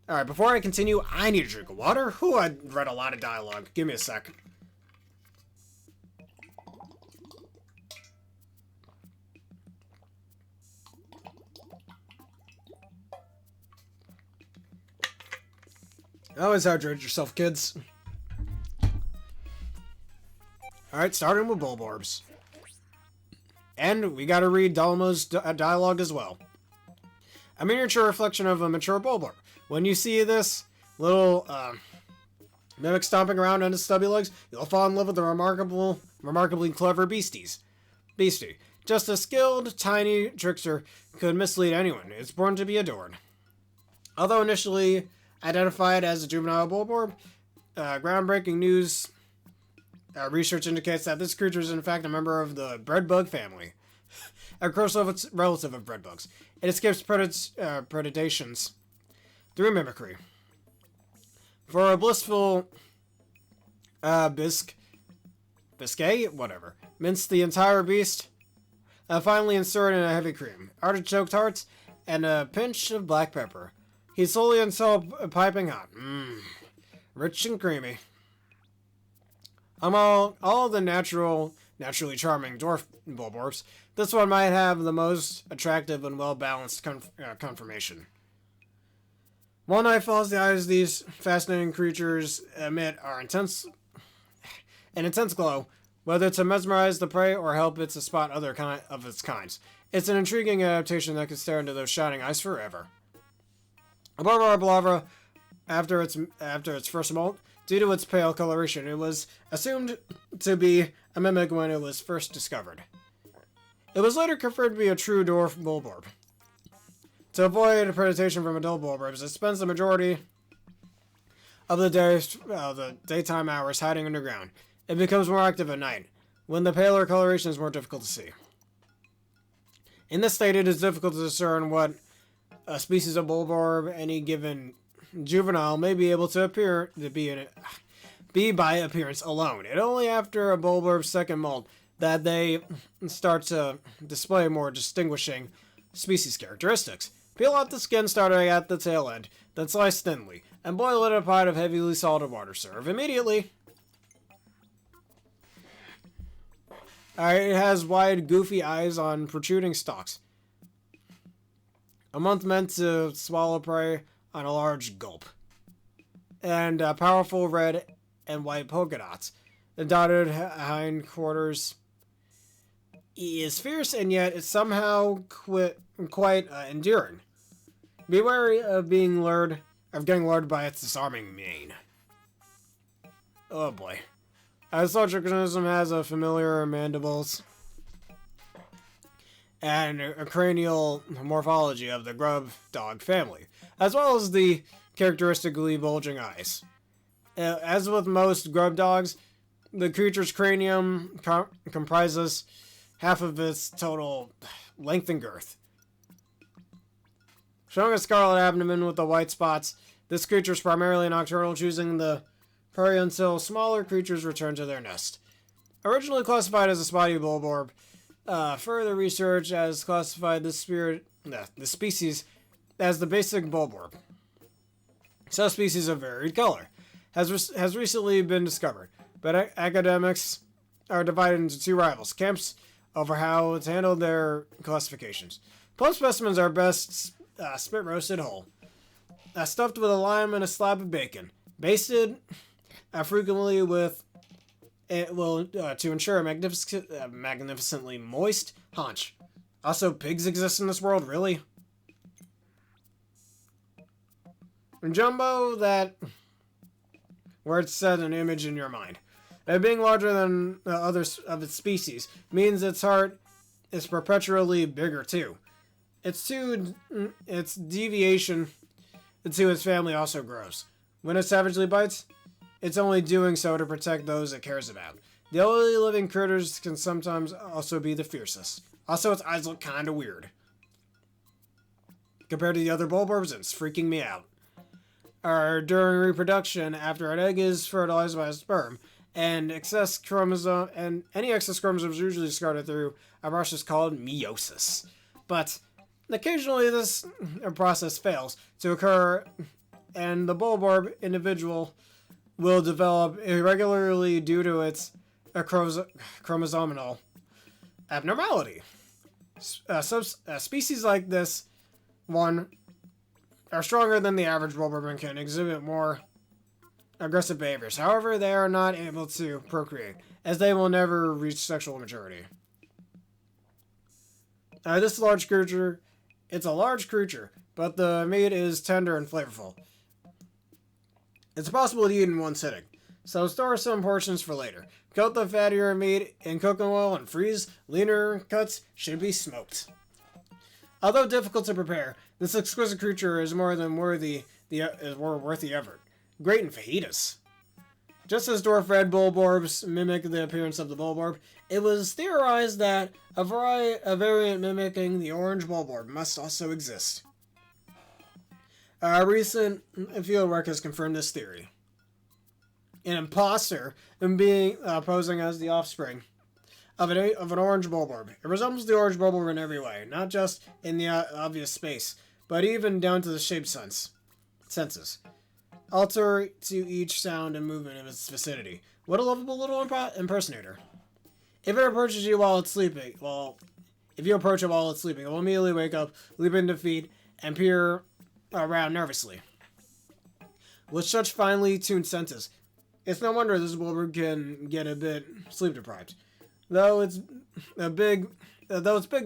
Speaker 1: Alright, before I continue, I need a drink of water. Whew, I read a lot of dialogue. Give me a sec. Always hydrate yourself, kids. Alright, starting with Bulborbs. And we gotta read Dalmo's dialogue as well. A miniature reflection of a mature Bulborb. When you see this little mimic stomping around on his stubby legs, you'll fall in love with the remarkably clever beastie. Just a skilled, tiny trickster could mislead anyone. It's born to be adored. Although initially identified as a juvenile Bulborb, groundbreaking news research indicates that this creature is in fact a member of the breadbug family, a close relative of breadbugs. It escapes predations through mimicry. For a blissful biscuit, whatever, mince the entire beast, finally insert in a heavy cream, artichoke tarts, and a pinch of black pepper. He's slowly until piping hot. Rich and creamy. All the naturally charming dwarf Bulborbs, this one might have the most attractive and well-balanced conformation. One eye follows the eyes these fascinating creatures emit an intense glow, whether to mesmerize the prey or help it to spot other of its kinds. It's an intriguing adaptation that can stare into those shining eyes forever. Barbara Blavra, after its first molt, due to its pale coloration, it was assumed to be a mimic when it was first discovered. It was later confirmed to be a true dwarf Bulborb. To avoid predation from adult Bulborbs, it spends the majority of the daytime hours hiding underground. It becomes more active at night, when the paler coloration is more difficult to see. In this state, it is difficult to discern what a species of bulborb any given juvenile may be able to appear to be by appearance alone. It only after a bulborb's second molt that they start to display more distinguishing species characteristics. Peel off the skin starting at the tail end, then slice thinly, and boil it in a pot of heavily salted water. Serve immediately. It has wide, goofy eyes on protruding stalks. A month meant to swallow prey on a large gulp. And powerful red and white polka dots. The dotted hindquarters is fierce, and yet it's somehow quite endearing. Be wary of getting lured by its disarming mane. Oh boy. This large organism has a familiar mandibles and a cranial morphology of the grub dog family, as well as the characteristically bulging eyes. As with most grub dogs, the creature's cranium comprises half of its total length and girth. Showing a scarlet abdomen with the white spots, this creature is primarily nocturnal, choosing the prey until smaller creatures return to their nest. Originally classified as a spotty bulborb, further research has classified the species as the basic bulborb. Subspecies of varied color has recently been discovered, but academics are divided into two rivals camps over how to handle their classifications. Plump specimens are best spit roasted whole, stuffed with a lime and a slab of bacon, basted frequently with to ensure a magnificently moist haunch. Also, pigs exist in this world, really? And Jumbo, where it's set an image in your mind. And being larger than the others of its species means its heart is perpetually bigger too. Its deviation to its family also grows. When it savagely bites, it's only doing so to protect those it cares about. The only living critters can sometimes also be the fiercest. Also, its eyes look kinda weird. Compared to the other bulborbs, it's freaking me out. During reproduction, after an egg is fertilized by a sperm, and any excess chromosomes usually discarded through a process called meiosis. But occasionally this process fails to occur, and the bulborb individual will develop irregularly due to its chromosomal abnormality. Species like this one are stronger than the average bulborb and can exhibit more aggressive behaviors. However, they are not able to procreate, as they will never reach sexual maturity. This large creature, it's a large creature, but the meat is tender and flavorful. It's possible to eat in one sitting, so store some portions for later. Coat the fattier meat in coconut oil and freeze. Leaner cuts should be smoked. Although difficult to prepare, this exquisite creature is more than worth the effort. Great in fajitas. Just as dwarf-red bulborbs mimic the appearance of the bulborb, it was theorized that a variant mimicking the orange bulborb must also exist. Recent fieldwork has confirmed this theory. An imposter posing as the offspring of an orange bulborb. It resembles the orange bulborb in every way, not just in the obvious space, but even down to the shape senses. Alter to each sound and movement of its vicinity. What a lovable little impersonator. If it approaches you while it's sleeping, it will immediately wake up, leap into feet, and peer around nervously. With such finely tuned senses, it's no wonder this bulborb can get a bit sleep deprived. Though its big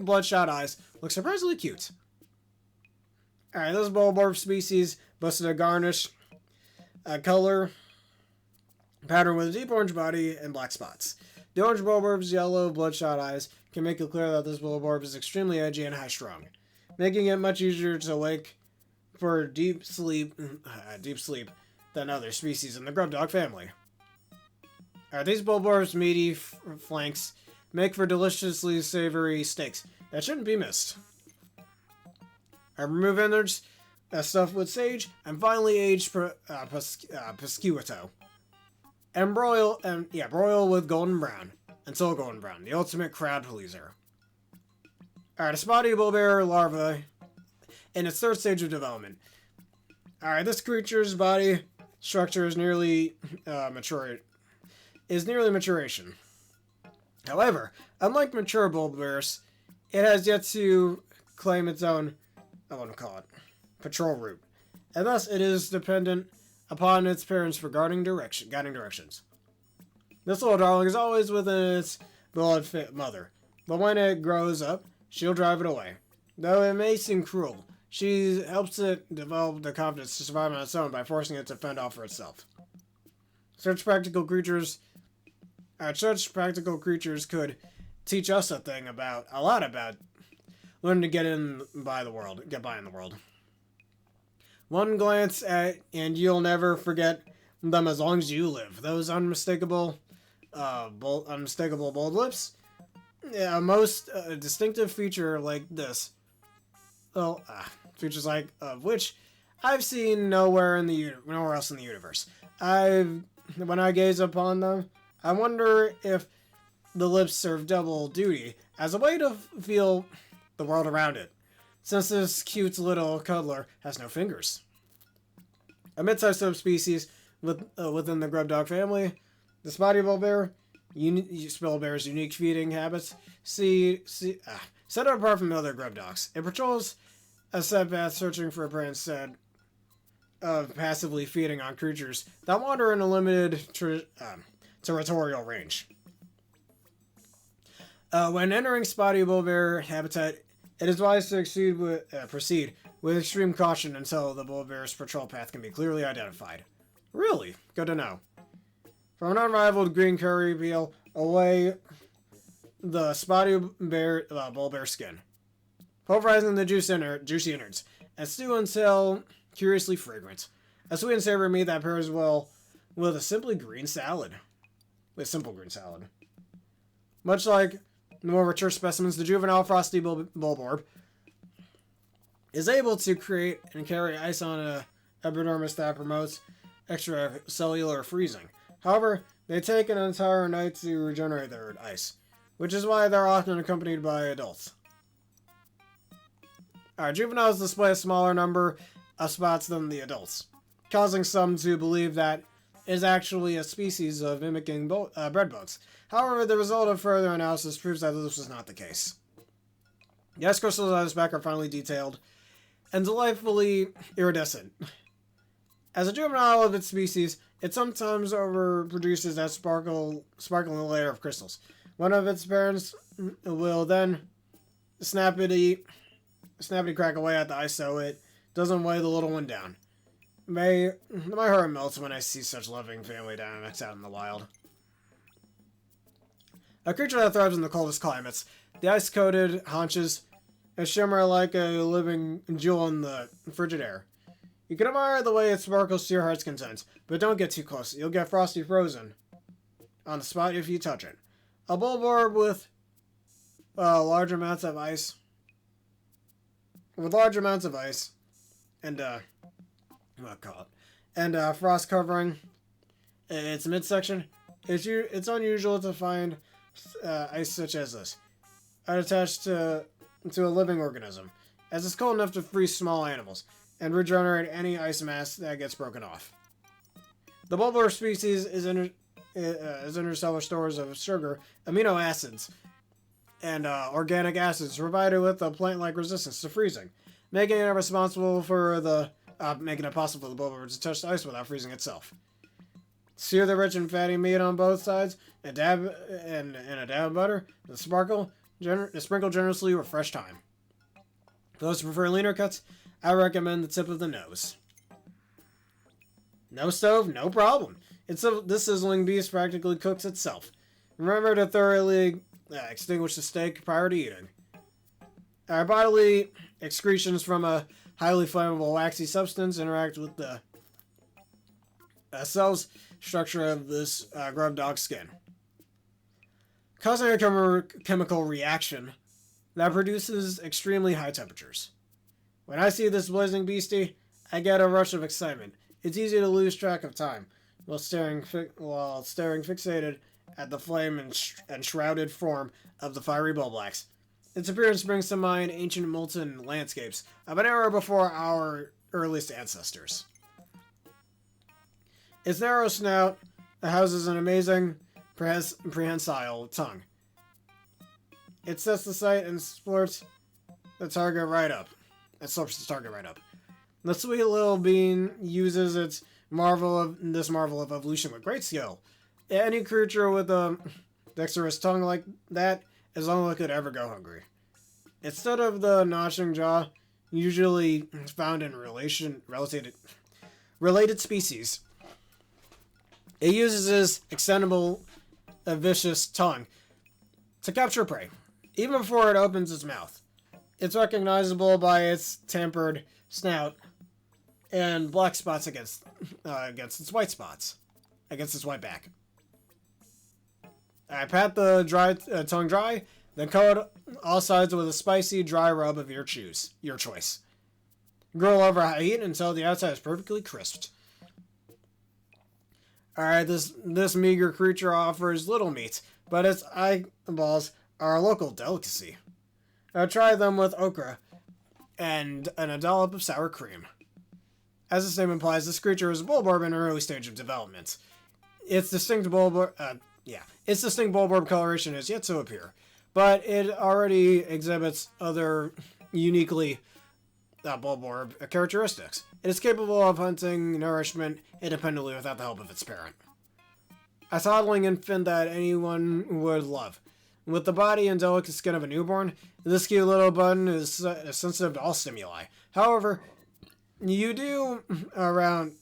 Speaker 1: bloodshot eyes look surprisingly cute. This bulborb species boasted a garnish color pattern with a deep orange body and black spots. The orange bulborb's yellow bloodshot eyes can make it clear that this bulborb is extremely edgy and high-strung, making it much easier to wake for deep sleep than other species in the grub dog family. These bulbarbs' meaty flanks make for deliciously savory steaks that shouldn't be missed. Remove innards, stuffed with sage, and finally aged pescuito. And broil with golden brown until golden brown, the ultimate crowd pleaser. A spotty bullbear larva in its third stage of development. This creature's body structure is nearly maturation. However, unlike mature bullbears, it has yet to claim its own, patrol route, and thus it is dependent upon its parents for guiding directions. This little darling is always within its beloved mother, but when it grows up, she'll drive it away. Though it may seem cruel, she helps it develop the confidence to survive on its own by forcing it to fend off for itself. Such practical creatures could teach us a lot about learning to get by in the world. One glance at, and you'll never forget them as long as you live. Those unmistakable bold lips. Yeah, most distinctive feature like this. Features like of which I've seen nowhere else in the universe. When I gaze upon them, I wonder if the lips serve double duty as a way to feel the world around it, since this cute little cuddler has no fingers. A mid-sized subspecies within the grub dog family, the spotty bullbear's unique feeding habits set it apart from other grub dogs. It patrols a set path searching for a prey instead of passively feeding on creatures that wander in a limited territorial range. When entering spotty bullbear habitat, it is wise to proceed with extreme caution until the bullbear's patrol path can be clearly identified. Really? Good to know. From an unrivaled green curry peel away the spotty bullbear skin, pulverizing the juicy innards, and stew until curiously fragrant. A sweet and savory meat that pairs well with a simple green salad. Much like the more mature specimens, the juvenile frosty bulbarb is able to create and carry ice on a epidermis that promotes extracellular freezing. However, they take an entire night to regenerate their ice, which is why they're often accompanied by adults. Juveniles display a smaller number of spots than the adults, causing some to believe that it is actually a species of mimicking bread bugs. However, the result of further analysis proves that this was not the case. The ice crystals on its back are finely detailed and delightfully iridescent. As a juvenile of its species, it sometimes overproduces that sparkling layer of crystals. One of its parents will then snappity crack away at the ice so it doesn't weigh the little one down. My heart melts when I see such loving family dynamics out in the wild. A creature that thrives in the coldest climates, the ice-coated haunches shimmer like a living jewel in the frigid air. You can admire the way it sparkles to your heart's content, but don't get too close. You'll get frosty frozen on the spot if you touch it. A bulbarb with large amounts of ice and frost covering its midsection, it's unusual to find ice such as this attached to a living organism, as it's cold enough to freeze small animals and regenerate any ice mass that gets broken off. The bulbar species is interstellar stores of sugar, amino acids, and organic acids provided with a plant-like resistance to freezing, making it possible for the bulbar to touch the ice without freezing itself. Sear the rich and fatty meat on both sides and dab of butter. Sprinkle generously with fresh thyme. For those who prefer leaner cuts, I recommend the tip of the nose. No stove, no problem. This sizzling beast practically cooks itself. Remember to thoroughly extinguish the steak prior to eating. Our bodily excretions from a highly flammable waxy substance interact with the cells structure of this grub dog skin, causing a chemical reaction that produces extremely high temperatures. When I see this blazing beastie, I get a rush of excitement. It's easy to lose track of time while staring fixated at the flame and shrouded form of the fiery bulblax. Its appearance brings to mind ancient molten landscapes of an era before our earliest ancestors. Its narrow snout houses an amazing, prehensile tongue. It sets the sight and slurps the target right up. The sweet little bean uses this marvel of evolution with great skill. Any creature with a dexterous tongue like that is all that could ever go hungry. Instead of the notching jaw, usually found in related species, it uses its extendable, vicious tongue to capture prey, even before it opens its mouth. It's recognizable by its tempered snout and black spots against its white back. I pat the tongue dry, then coat all sides with a spicy, dry rub of your choice. Grill over high heat until the outside is perfectly crisped. Alright, this meager creature offers little meat, but its eyeballs are a local delicacy. Try them with okra and a dollop of sour cream. As the name implies, this creature is a bulborb in an early stage of development. Its distinct bulborb coloration has yet to appear, but it already exhibits other uniquely bulborb characteristics. It is capable of hunting nourishment independently without the help of its parent. A toddling infant that anyone would love. With the body and delicate skin of a newborn, this cute little button is sensitive to all stimuli. However, whatever you do around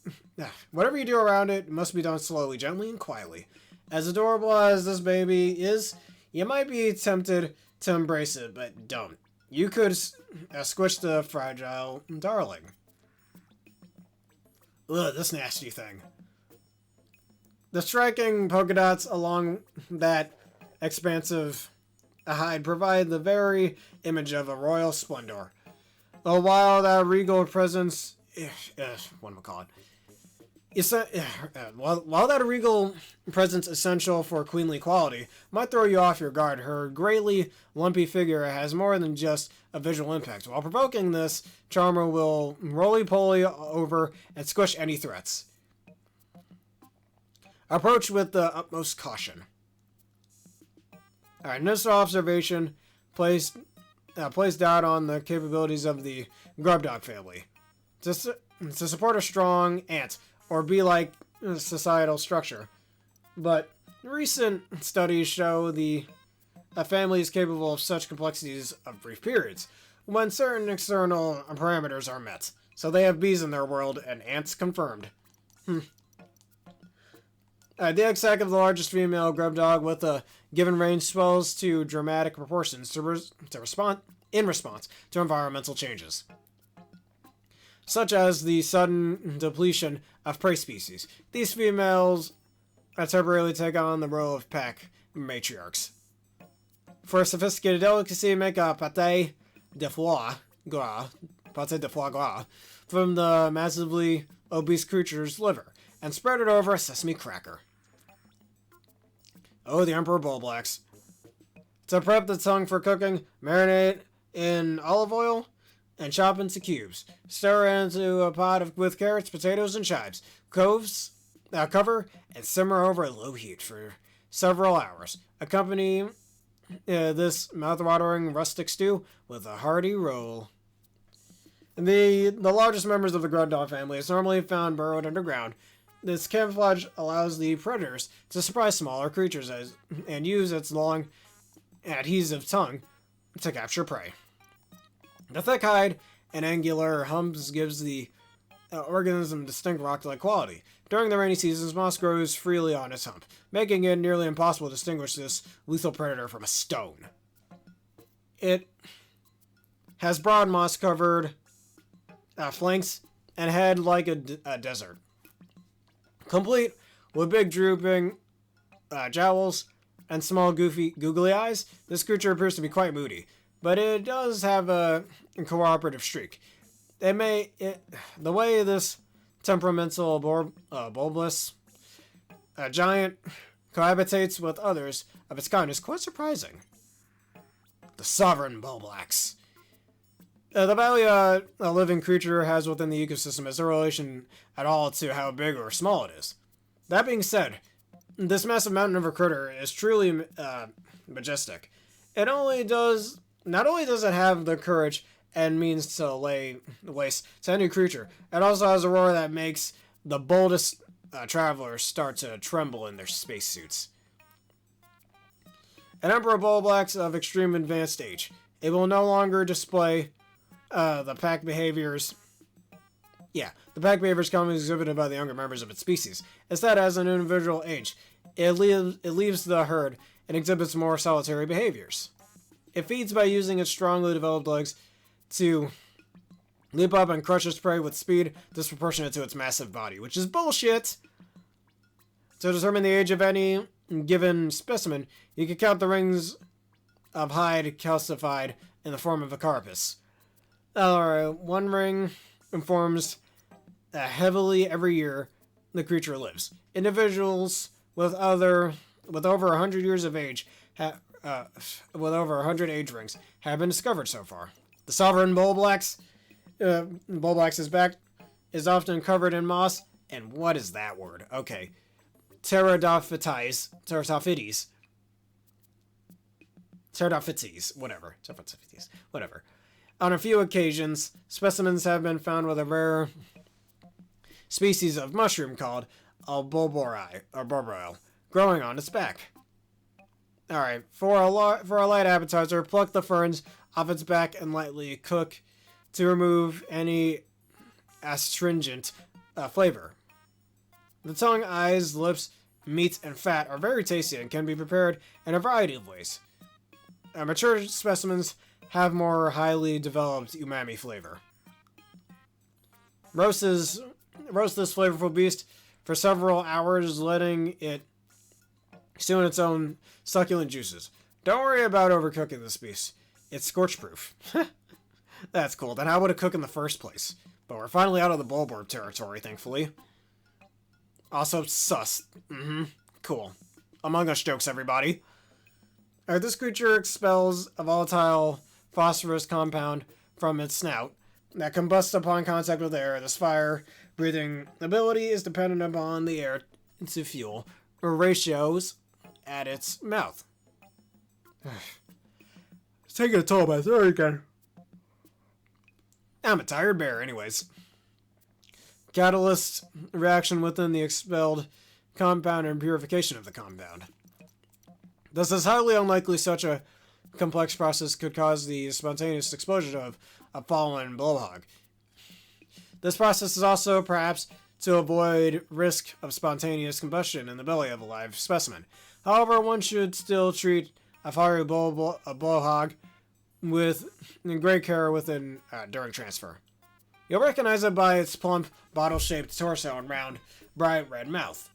Speaker 1: it must be done slowly, gently, and quietly. As adorable as this baby is, you might be tempted to embrace it, but don't. You could squish the fragile darling. Ugh, this nasty thing. The striking polka dots along that expansive hide provide the very image of a royal splendor. While that regal presence, while that regal presence essential for queenly quality might throw you off your guard, her greatly lumpy figure has more than just a visual impact. While provoking, this charmer will roly-poly over and squish any threats. Approach with the utmost caution. Alright, initial observation placed doubt on the capabilities of the grub dog family. To support a strong ant, or be like societal structure. But recent studies show a family is capable of such complexities of brief periods, when certain external parameters are met. So they have bees in their world, and ants confirmed. The egg sac of the largest female grub dog with a given range swells to dramatic proportions in response to environmental changes, such as the sudden depletion of prey species. These females temporarily take on the role of pack matriarchs. For a sophisticated delicacy, make a pâté de foie gras from the massively obese creature's liver, and spread it over a sesame cracker. Oh, the Emperor Bulblax. To prep the tongue for cooking, marinate in olive oil and chop into cubes. Stir into a pot with carrots, potatoes, and chives. Cover and simmer over a low heat for several hours. Accompany this mouth-watering rustic stew with a hearty roll. The largest members of the grub dog family is normally found burrowed underground. This camouflage allows the predators to surprise smaller creatures and use its long, adhesive tongue to capture prey. The thick hide and angular humps gives the organism distinct rock-like quality. During the rainy seasons, moss grows freely on its hump, making it nearly impossible to distinguish this lethal predator from a stone. It has broad moss-covered flanks and head like a desert. Complete with big drooping jowls and small googly eyes, this creature appears to be quite moody, but it does have a cooperative streak. The way this temperamental bulbous giant cohabitates with others of its kind is quite surprising. The sovereign Bulblax. The value a living creature has within the ecosystem is no relation at all to how big or small it is. That being said, this massive mountain of a critter is truly majestic. Not only does it have the courage and means to lay waste to any creature, it also has a roar that makes the boldest travelers start to tremble in their spacesuits. An Emperor Bulblax of extreme advanced age. It will no longer display the pack behaviors commonly exhibited by the younger members of its species. Instead, as an individual age, it leaves the herd and exhibits more solitary behaviors. It feeds by using its strongly developed legs to leap up and crush its prey with speed disproportionate to its massive body, which is bullshit! To determine the age of any given specimen, you can count the rings of hide calcified in the form of a carapace. One ring informs heavily every year the creature lives. Individuals with over 100 years of age, with over 100 age rings, have been discovered so far. The sovereign Bulblax's back is often covered in moss, and what is that word? Okay. Pteridophytes, whatever. On a few occasions, specimens have been found with a rare species of mushroom called bulboreal growing on its back. Alright, for a light appetizer, pluck the ferns off its back and lightly cook to remove any astringent flavor. The tongue, eyes, lips, meat, and fat are very tasty and can be prepared in a variety of ways. Mature specimens have more highly developed umami flavor. Roast this flavorful beast for several hours, letting it stew in its own succulent juices. Don't worry about overcooking this beast. It's scorch-proof. That's cool. Then how would it cook in the first place? But we're finally out of the bulborb territory, thankfully. Also, sus. Cool. Among Us jokes, everybody. Alright, this creature expels a volatile phosphorus compound from its snout that combusts upon contact with air. This fire-breathing ability is dependent upon the air to fuel ratios at its mouth. It's taking a toll by throat again. I'm a tired bear, anyways. Catalyst reaction within the expelled compound and purification of the compound. Thus, it's highly unlikely such a complex process could cause the spontaneous explosion of a fallen blowhog. This process is also, perhaps, to avoid risk of spontaneous combustion in the belly of a live specimen. However, one should still treat a fiery blowhog with great care during transfer. You'll recognize it by its plump, bottle-shaped torso and round, bright red mouth.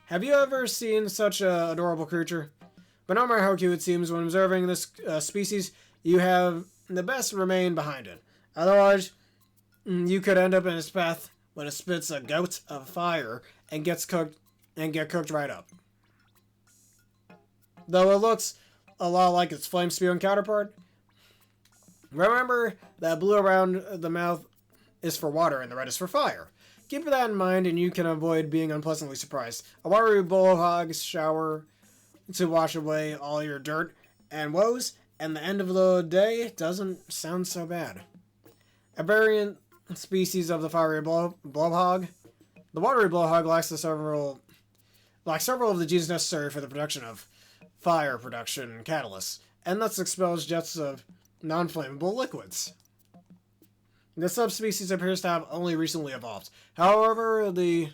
Speaker 1: Have you ever seen such an adorable creature? But no matter how cute it seems when observing this species, you have the best remain behind it. Otherwise, you could end up in its path when it spits a gout of fire and get cooked right up. Though it looks a lot like its flame-spewing counterpart, remember that blue around the mouth is for water and the red is for fire. Keep that in mind and you can avoid being unpleasantly surprised. A watery bullhog's shower to wash away all your dirt and woes, and the end of the day doesn't sound so bad. A variant species of the fiery blowhog, the watery blowhog lacks several of the genes necessary for the production of fire production catalysts, and thus expels jets of non-flammable liquids. This subspecies appears to have only recently evolved. However, the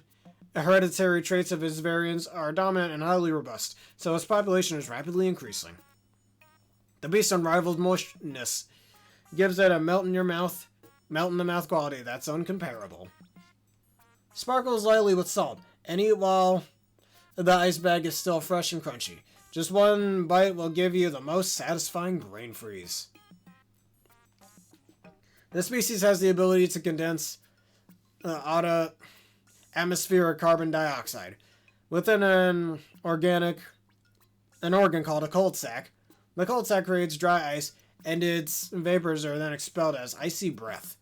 Speaker 1: hereditary traits of its variants are dominant and highly robust, so its population is rapidly increasing. The beast's unrivaled moistness gives it a melt-in-the-mouth quality that's uncomparable. Sparkles lightly with salt, and eat while the ice bag is still fresh and crunchy. Just one bite will give you the most satisfying brain freeze. This species has the ability to condense out of atmospheric carbon dioxide within an organ called a cold sac. The cold sac creates dry ice, and its vapors are then expelled as icy breath.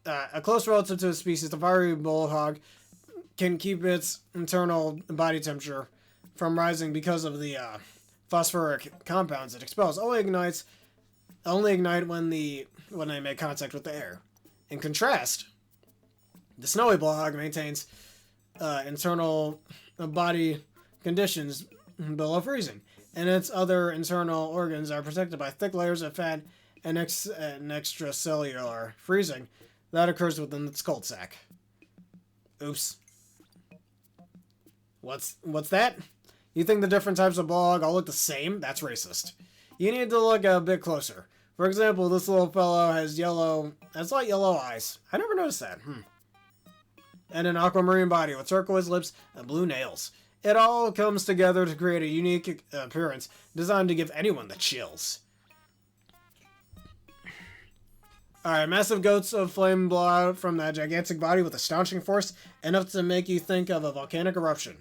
Speaker 1: A close relative to the species, the fiery bullhog, can keep its internal body temperature from rising because of the phosphoric compounds it expels. Only ignite when they make contact with the air. In contrast, the snowy bullhog maintains internal body conditions below freezing, and its other internal organs are protected by thick layers of fat and extracellular freezing that occurs within its cold sac. Oops. What's that? You think the different types of bullhog all look the same? That's racist. You need to look a bit closer. For example, this little fellow has light yellow eyes. I never noticed that. And an aquamarine body with turquoise lips and blue nails. It all comes together to create a unique appearance designed to give anyone the chills. Alright, massive goats of flame blow out from that gigantic body with astonishing force, enough to make you think of a volcanic eruption.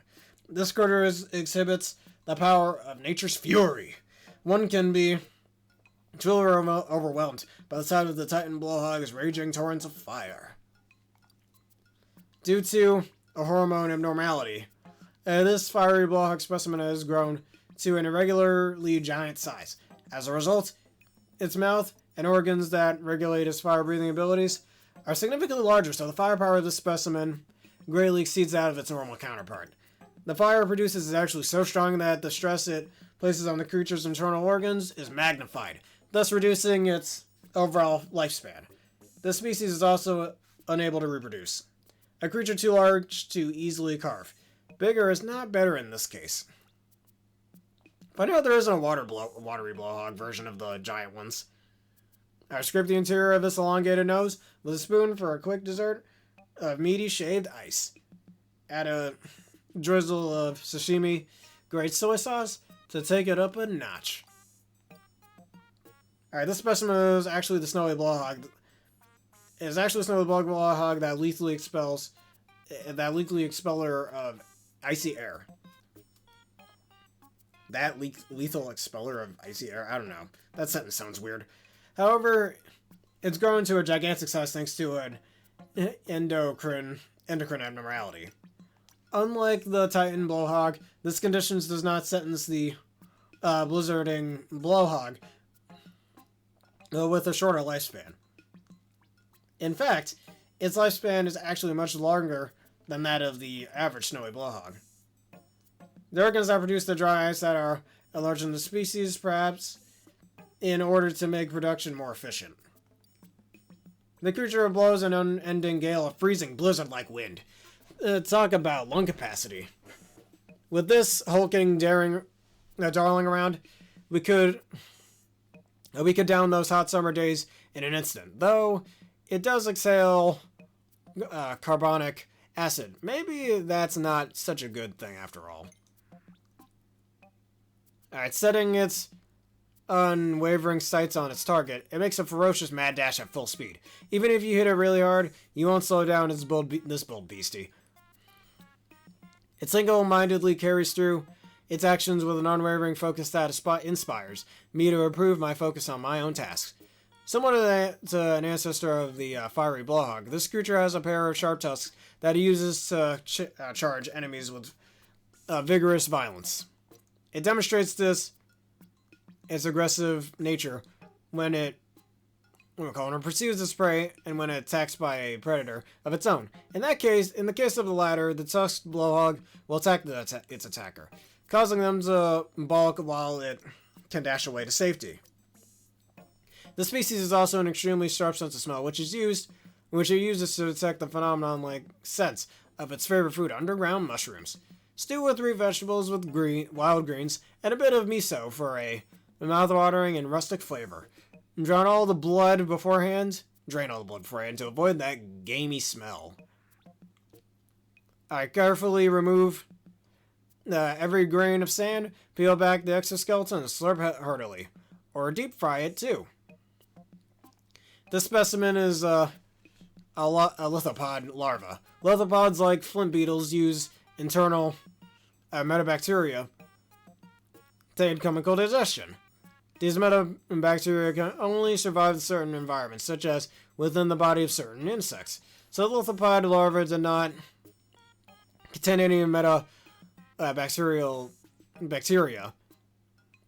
Speaker 1: This critter exhibits the power of nature's fury. One can be truly overwhelmed by the sight of the Titan blowhog's raging torrents of fire. Due to a hormone abnormality, this fiery blowhog specimen has grown to an irregularly giant size. As a result, its mouth and organs that regulate its fire-breathing abilities are significantly larger, so the firepower of this specimen greatly exceeds that of its normal counterpart. The fire it produces is actually so strong that the stress it places on the creature's internal organs is magnified, thus reducing its overall lifespan. This species is also unable to reproduce. A creature too large to easily carve. Bigger is not better in this case. But I know there isn't a watery blowhog version of the giant ones. I scrape the interior of this elongated nose with a spoon for a quick dessert of meaty shaved ice. Add a drizzle of sashimi grade soy sauce to take it up a notch. Alright, this specimen is actually the snowy blowhog. It is actually a snowy blowhog that lethally expeller of icy air. That lethal expeller of icy air? I don't know. That sentence sounds weird. However, it's grown to a gigantic size thanks to an endocrine abnormality. Unlike the Titan blowhog, this condition does not sentence the blizzarding blowhog with a shorter lifespan. In fact, its lifespan is actually much longer than that of the average snowy blowhog. The organs that produce the dry ice that are larger than the species, perhaps, in order to make production more efficient. The creature blows an unending gale of freezing blizzard-like wind. Talk about lung capacity. With this hulking, darling around, we could down those hot summer days in an instant. Though it does exhale carbonic acid. Maybe that's not such a good thing after all. Alright, setting its unwavering sights on its target, it makes a ferocious mad dash at full speed. Even if you hit it really hard, you won't slow down this bold beastie. It single-mindedly carries through its actions with an unwavering focus that inspires me to improve my focus on my own tasks. Similar to an ancestor of the fiery blowhog, this creature has a pair of sharp tusks that it uses to charge enemies with vigorous violence. It demonstrates its aggressive nature when it pursues its prey and when it attacks by a predator of its own. In the case of the latter, the tusked blowhog will attack its attacker, causing them to balk while it can dash away to safety. The species is also an extremely sharp sense of smell, which it uses to detect the phenomenon-like sense of its favorite food, underground mushrooms. Stew with root vegetables with wild greens and a bit of miso for a mouth-watering and rustic flavor. Drain all the blood beforehand to avoid that gamey smell. I carefully remove every grain of sand, peel back the exoskeleton, and slurp it heartily. Or deep fry it too. This specimen is a lithopod larva. Lithopods, like flint beetles, use internal metabacteria to aid chemical digestion. These metabacteria can only survive in certain environments, such as within the body of certain insects. So lithopod larvae do not contain any bacteria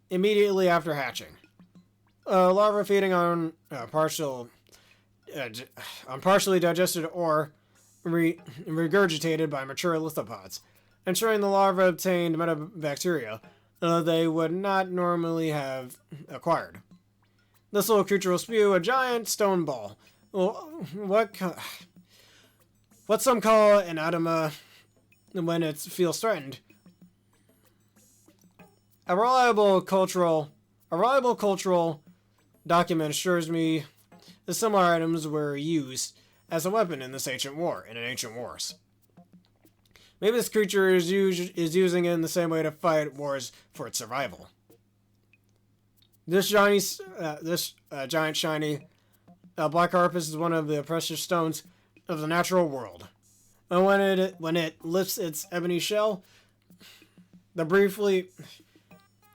Speaker 1: immediately after hatching. Larvae feeding on partially digested or regurgitated by mature lithopods, ensuring the larvae obtained metabacteria they would not normally have acquired. This little creature will spew a giant stone ball. What some call an edema when it feels threatened. A reliable cultural document assures me that similar items were used as a weapon in ancient wars. Maybe this creature is using it in the same way to fight wars for its survival. This giant shiny black harpus is one of the precious stones of the natural world. And when it lifts its ebony shell, the briefly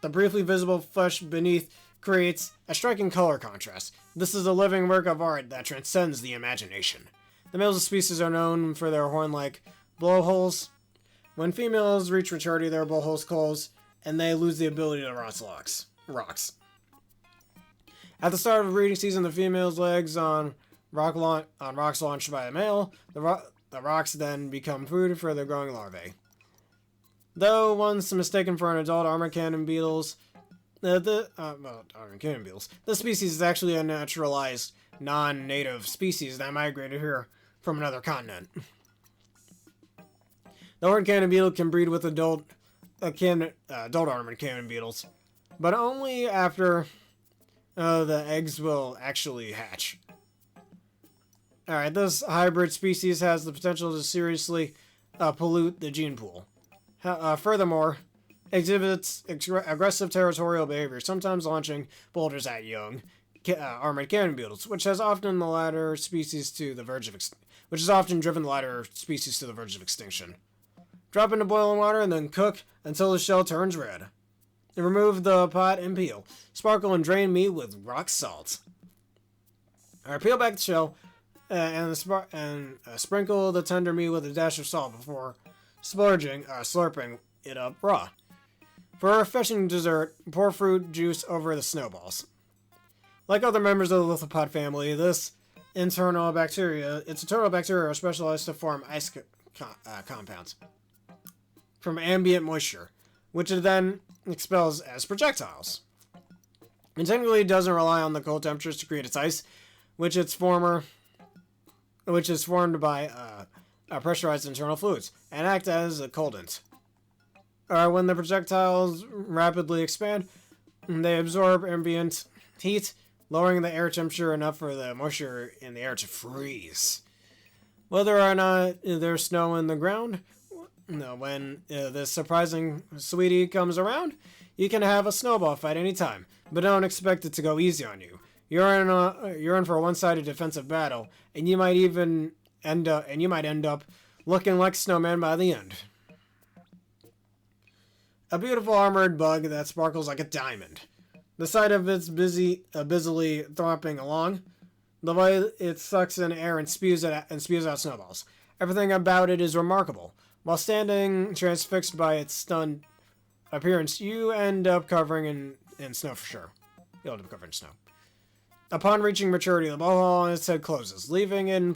Speaker 1: visible flesh beneath creates a striking color contrast. This is a living work of art that transcends the imagination. The males of the species are known for their horn-like blowholes. When females reach maturity, their blowholes close, and they lose the ability to rot rocks. At the start of breeding season, the female's legs on rocks launched by the male. The rocks then become food for the growing larvae. Though once mistaken for an adult armored cannon beetles, this species is actually a naturalized, non-native species that migrated here from another continent. The horned cannon beetle can breed with adult armored cannon beetles, but only after the eggs will actually hatch. Alright, this hybrid species has the potential to seriously pollute the gene pool. Furthermore, exhibits aggressive territorial behavior, sometimes launching boulders at young armored cannon beetles, which has often driven the latter species to the verge of extinction. Drop into boiling water and then cook until the shell turns red. Remove the pot and peel. Sparkle and drain meat with rock salt. Alright, peel back the shell and sprinkle the tender meat with a dash of salt before slurping it up raw. For a refreshing dessert, pour fruit juice over the snowballs. Like other members of the lithopod family, its internal bacteria are specialized to form ice compounds from ambient moisture, which it then expels as projectiles. It technically doesn't rely on the cold temperatures to create its ice, which is formed by pressurized internal fluids, and act as a coldant. When the projectiles rapidly expand, they absorb ambient heat, lowering the air temperature enough for the moisture in the air to freeze. Whether or not there's snow in the ground, when this surprising sweetie comes around, you can have a snowball fight anytime, but don't expect it to go easy on you. You're in for a one-sided defensive battle, and you might end up looking like Snowman by the end. A beautiful armored bug that sparkles like a diamond. The sight of its busily thromping along, the way it sucks in air and spews out snowballs. Everything about it is remarkable. While standing transfixed by its stunned appearance, you end up covering in snow for sure. You'll end up covered in snow. Upon reaching maturity, the blowhole on its head closes, leaving it in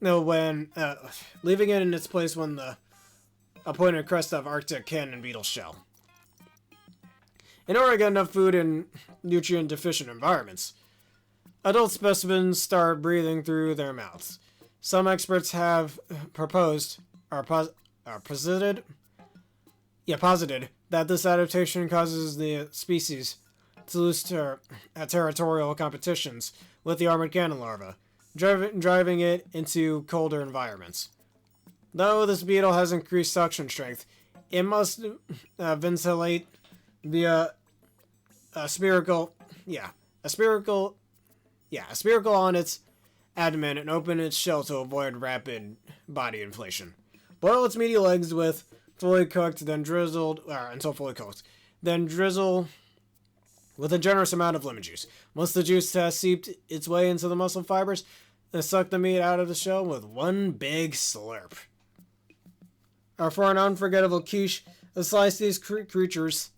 Speaker 1: its place when the pointed crest of Arctic cannon beetle shell. In order to get enough food in nutrient-deficient environments, adult specimens start breathing through their mouths. Some experts have posited that this adaptation causes the species to lose territorial competitions with the armored cannon larva, driving it into colder environments. Though this beetle has increased suction strength, it must ventilate via a spherical, a spherical on its abdomen and open its shell to avoid rapid body inflation. Boil its meaty legs with fully cooked, then drizzled, until fully cooked. Then drizzle with a generous amount of lemon juice. Once the juice has seeped its way into the muscle fibers, then suck the meat out of the shell with one big slurp. For an unforgettable quiche, slice these creatures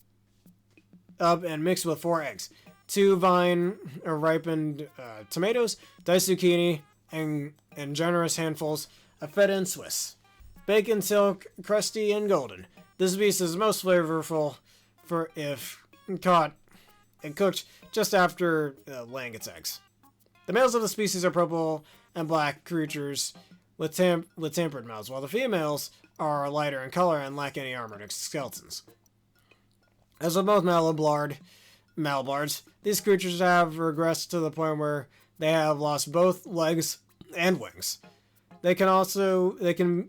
Speaker 1: up and mix with 4 eggs, 2 vine or ripened tomatoes, diced zucchini, and generous handfuls of feta and Swiss. Bake until crusty and golden. This beast is most flavorful if caught and cooked just after laying its eggs. The males of the species are purple and black creatures with tempered mouths, while the females are lighter in color and lack any armored skeletons. As with most Malbards, these creatures have regressed to the point where they have lost both legs and wings. They can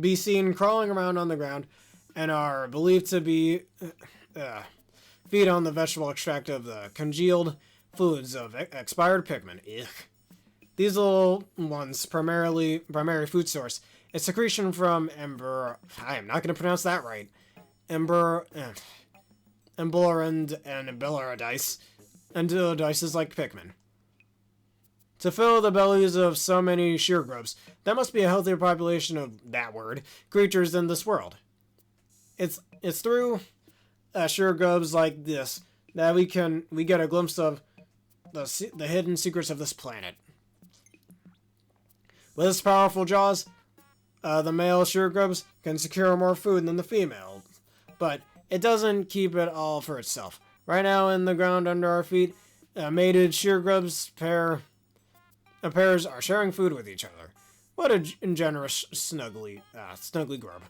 Speaker 1: be seen crawling around on the ground and are believed to be feed on the vegetable extract of the congealed fluids of expired Pikmin. Ugh. These little ones' primary food source is secretion from I am not going to pronounce that right. Embullerand and Bellaradice, and dices like Pikmin. To fill the bellies of so many sheargrubs, there must be a healthier population of that word creatures in this world. It's through sheargrubs like this that we get a glimpse of the hidden secrets of this planet. With its powerful jaws, the male sheargrubs can secure more food than the female, but it doesn't keep it all for itself. Right now, in the ground under our feet, mated sheargrubs pairs are sharing food with each other. What a generous, snuggly grub.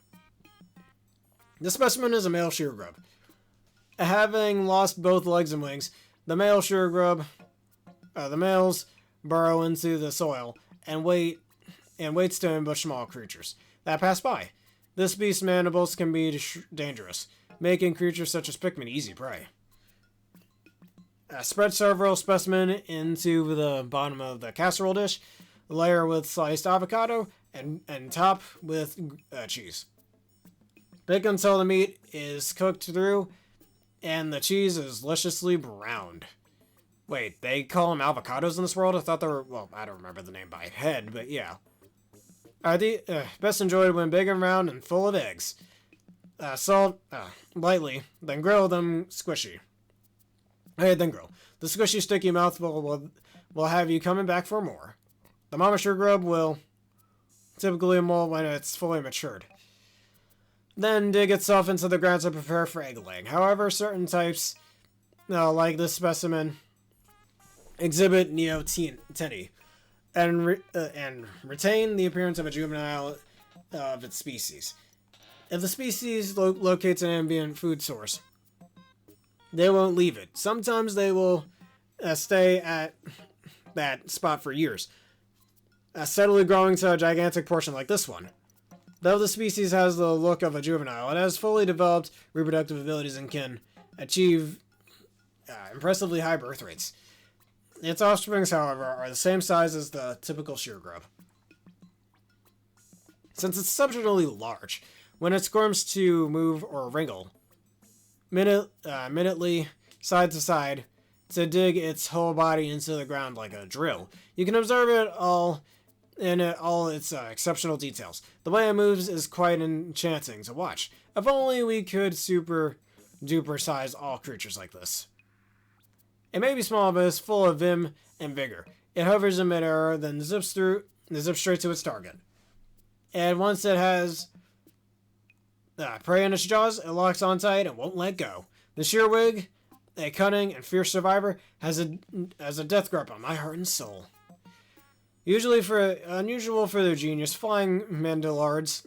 Speaker 1: This specimen is a male sheargrub. Having lost both legs and wings, the males burrow into the soil and waits to ambush small creatures that pass by. This beast's mandibles can be dangerous, making creatures such as Pikmin easy prey. Spread several specimens into the bottom of the casserole dish, layer with sliced avocado, and top with cheese. Bake until the meat is cooked through and the cheese is deliciously browned. Wait, they call them avocados in this world? I thought they were, well, I don't remember the name by head, but yeah. Are the best enjoyed when big and round and full of eggs. Salt lightly, then grill them squishy. Then grill. The squishy, sticky mouthful will have you coming back for more. The mama sheargrub will typically molt when it's fully matured. Then dig itself into the ground to prepare for egg laying. However, certain types, like this specimen, exhibit neoteny and retain the appearance of a juvenile of its species. If the species locates an ambient food source, they won't leave it. Sometimes they will stay at that spot for years, steadily growing to a gigantic portion like this one. Though the species has the look of a juvenile, it has fully developed reproductive abilities and can achieve impressively high birth rates. Its offsprings, however, are the same size as the typical sheargrub. Since it's exceptionally large, when it squirms to move or wriggle, minutely side to side to dig its whole body into the ground like a drill, you can observe it all in all its exceptional details. The way it moves is quite enchanting to watch. If only we could super duper size all creatures like this. It may be small, but it's full of vim and vigor. It hovers in midair, then zips straight to its target. And once it has prey in its jaws, it locks on tight and won't let go. The shearwig, a cunning and fierce survivor, has a death grip on my heart and soul. Unusual for their genius, flying mandibulards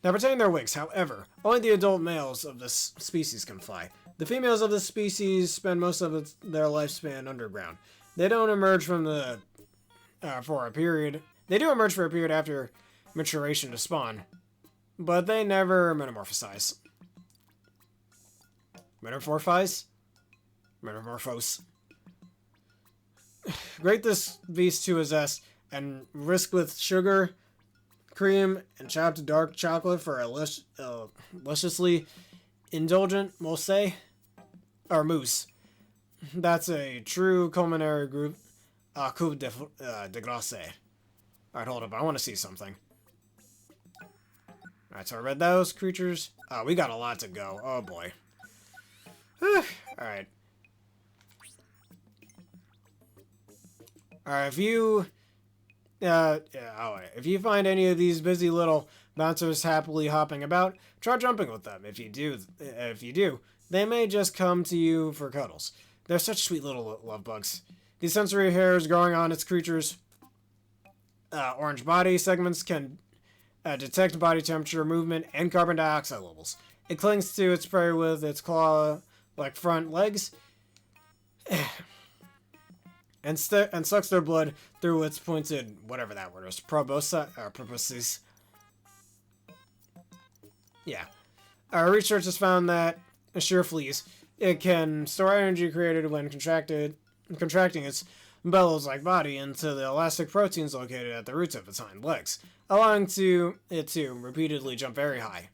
Speaker 1: now retain their wings. However, only the adult males of this species can fly. The females of this species spend most of their lifespan underground. They don't emerge for a period after maturation to spawn, but they never metamorphosize. Metamorphose? Metamorphose. Grate this beast to his S and whisk with sugar, cream, and chopped dark chocolate for a lusciously indulgent mousse, or mousse. That's a true culinary group, coup de grace. Alright, hold up, I want to see something. Alright, so I read those creatures. Oh, we got a lot to go. Oh boy. Alright. Alright, if you find any of these busy little bouncers happily hopping about, try jumping with them. If you do, they may just come to you for cuddles. They're such sweet little love bugs. These sensory hairs growing on its creatures' orange body segments can detect body temperature, movement, and carbon dioxide levels. It clings to its prey with its claw-like front legs and sucks their blood through its pointed, whatever that word is, proboscis. Yeah. Our research has found that sheer fleas, it can store energy created when contracting its bellows-like body into the elastic proteins located at the roots of its hind legs, allowing it to repeatedly jump very high.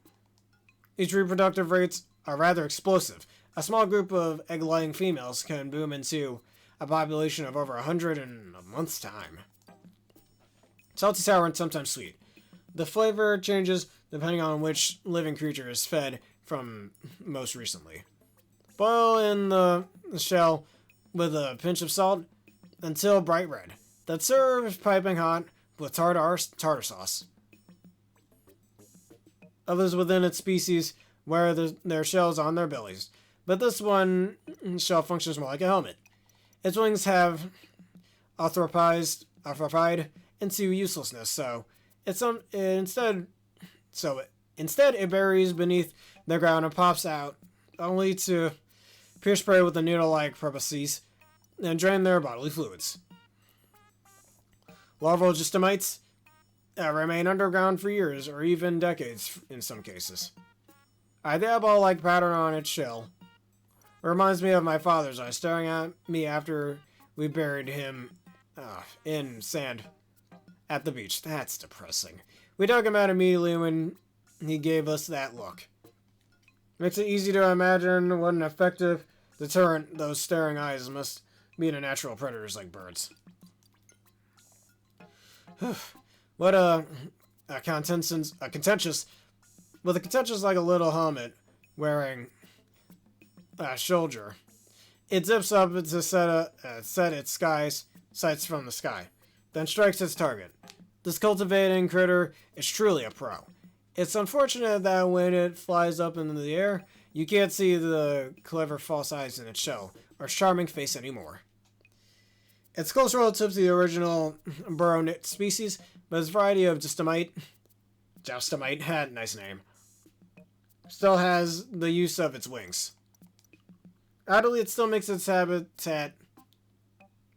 Speaker 1: Its reproductive rates are rather explosive. A small group of egg-laying females can boom into a population of over 100 in a month's time. Salty, sour, and sometimes sweet. The flavor changes depending on which living creature is fed from most recently. Boil in the shell with a pinch of salt until bright red. Then serve piping hot with tartar sauce. Others within its species wear their shells on their bellies, but this one shell functions more like a helmet. Its wings have atrophied into uselessness, so instead it buries beneath the ground and pops out, only to pierce prey with a needle-like proboscis and drain their bodily fluids. Larval gystamites remain underground for years or even decades in some cases. The eyeball-like pattern on its shell reminds me of my father's eye staring at me after we buried him in sand at the beach. That's depressing. We dug him out immediately when he gave us that look. Makes it easy to imagine what an effective deterrent those staring eyes must be to natural predators like birds. What a contentious like a little helmet wearing a soldier. It zips up to set its sights from the sky, then strikes its target. This cultivating critter is truly a pro. It's unfortunate that when it flies up into the air, you can't see the clever false eyes in its shell or charming face anymore. It's close relative to the original burrow-knit species, but its variety of joustamite, nice name, still has the use of its wings. Oddly, it still makes its habitat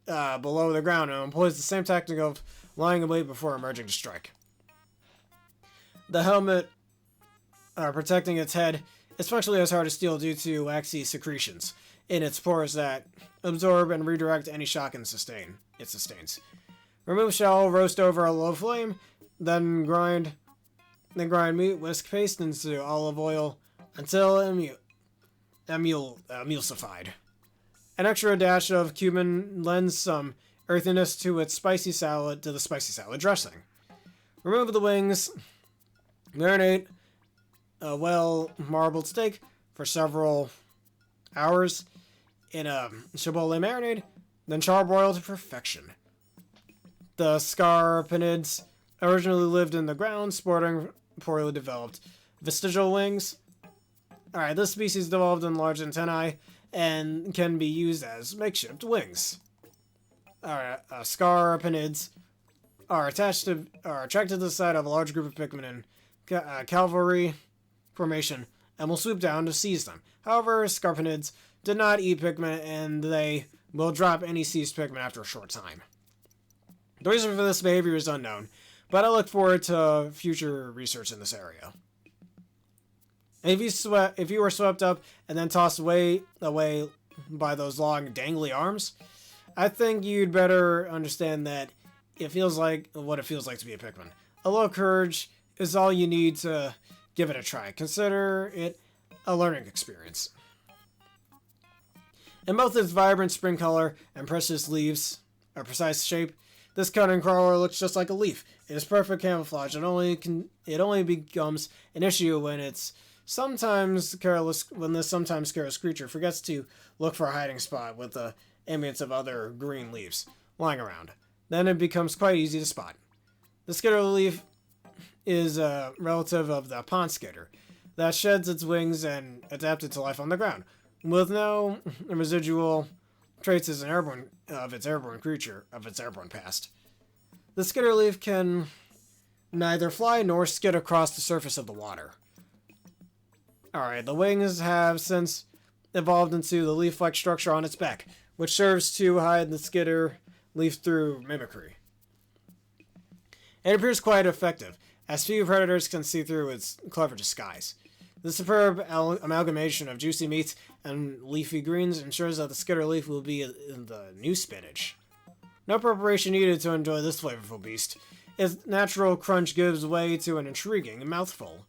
Speaker 1: below the ground and employs the same tactic of lying in wait before emerging to strike. The helmet protecting its head is functionally as hard to steal due to waxy secretions in its pores that absorb and redirect any shock it sustains. Remove shell, roast over a low flame, then grind meat, whisk paste into olive oil until emulsified. An extra dash of cumin lends some earthiness to the spicy salad dressing. Remove the wings, marinate a well-marbled steak for several hours in a shibboleth marinade, then charbroil to perfection. The scarpinids originally lived in the ground, sporting poorly developed vestigial wings. This species developed in large antennae and can be used as makeshift wings. Scarpinids are attracted to the side of a large group of Pikmin in cavalry formation and will swoop down to seize them. However, Scarpinids did not eat Pikmin, and they will drop any seized Pikmin after a short time. The reason for this behavior is unknown, but I look forward to future research in this area. If you were swept up and then tossed away by those long dangly arms, I think you'd better understand that it feels like what it feels like to be a Pikmin. A little courage is all you need to give it a try. Consider it a learning experience. In both its vibrant spring color and precise shape, this cunning crawler looks just like a leaf. It is perfect camouflage. It only becomes an issue when this sometimes careless creature forgets to look for a hiding spot with the ambience of other green leaves lying around. Then it becomes quite easy to spot. The skitter leaf is a relative of the pond skitter that sheds its wings and adapted to life on the ground, with no residual traits of its airborne past. The skitter leaf can neither fly nor skid across the surface of the water. Alright, the wings have since evolved into the leaf-like structure on its back, which serves to hide the skitter leaf through mimicry. It appears quite effective, as few predators can see through its clever disguise. The superb amalgamation of juicy meats and leafy greens ensures that the skitter leaf will be in the new spinach. No preparation needed to enjoy this flavorful beast. Its natural crunch gives way to an intriguing mouthful.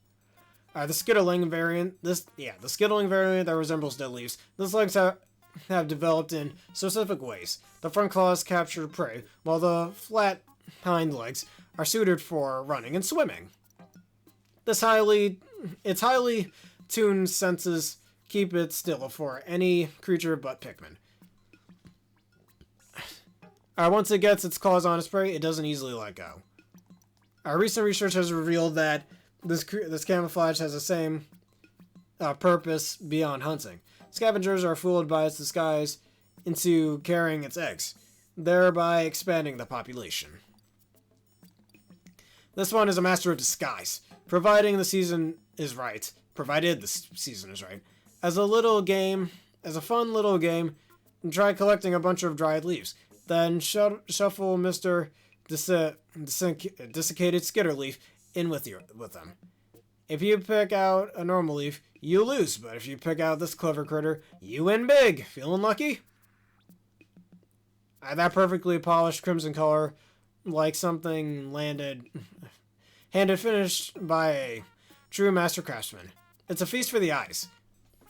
Speaker 1: The skittling variant that resembles dead leaves. These legs have developed in specific ways. The front claws capture prey, while the flat hind legs are suited for running and swimming. Its highly tuned senses keep it still for any creature but Pikmin. Once it gets its claws on its prey, it doesn't easily let go. Recent research has revealed that this camouflage has the same purpose beyond hunting. Scavengers are fooled by its disguise into carrying its eggs, thereby expanding the population. This one is a master of disguise, provided the season is right. As a fun little game, try collecting a bunch of dried leaves. Then shuffle Mr. Desiccated Skitter Leaf in with them. If you pick out a normal leaf, you lose, but if you pick out this clever critter, you win big. Feeling lucky? That perfectly polished crimson color, like something handed finished by a true master craftsman. It's a feast for the eyes.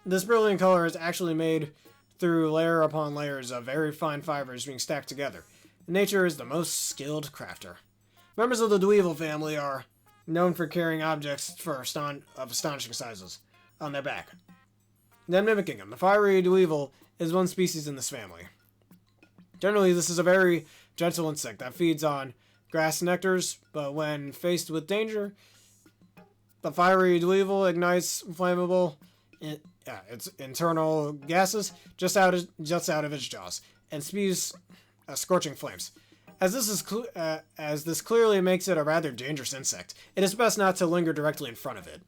Speaker 1: This brilliant color is actually made through layer upon layers of very fine fibers being stacked together. Nature is the most skilled crafter. Members of the Dweevil family are known for carrying objects of astonishing sizes on their back, then mimicking them. The fiery Dweevil is one species in this family. Generally, this is a very gentle insect that feeds on grass nectars, but when faced with danger, the fiery Dweevil ignites flammable its internal gases just out of its jaws and spews scorching flames. As this clearly makes it a rather dangerous insect, it is best not to linger directly in front of it.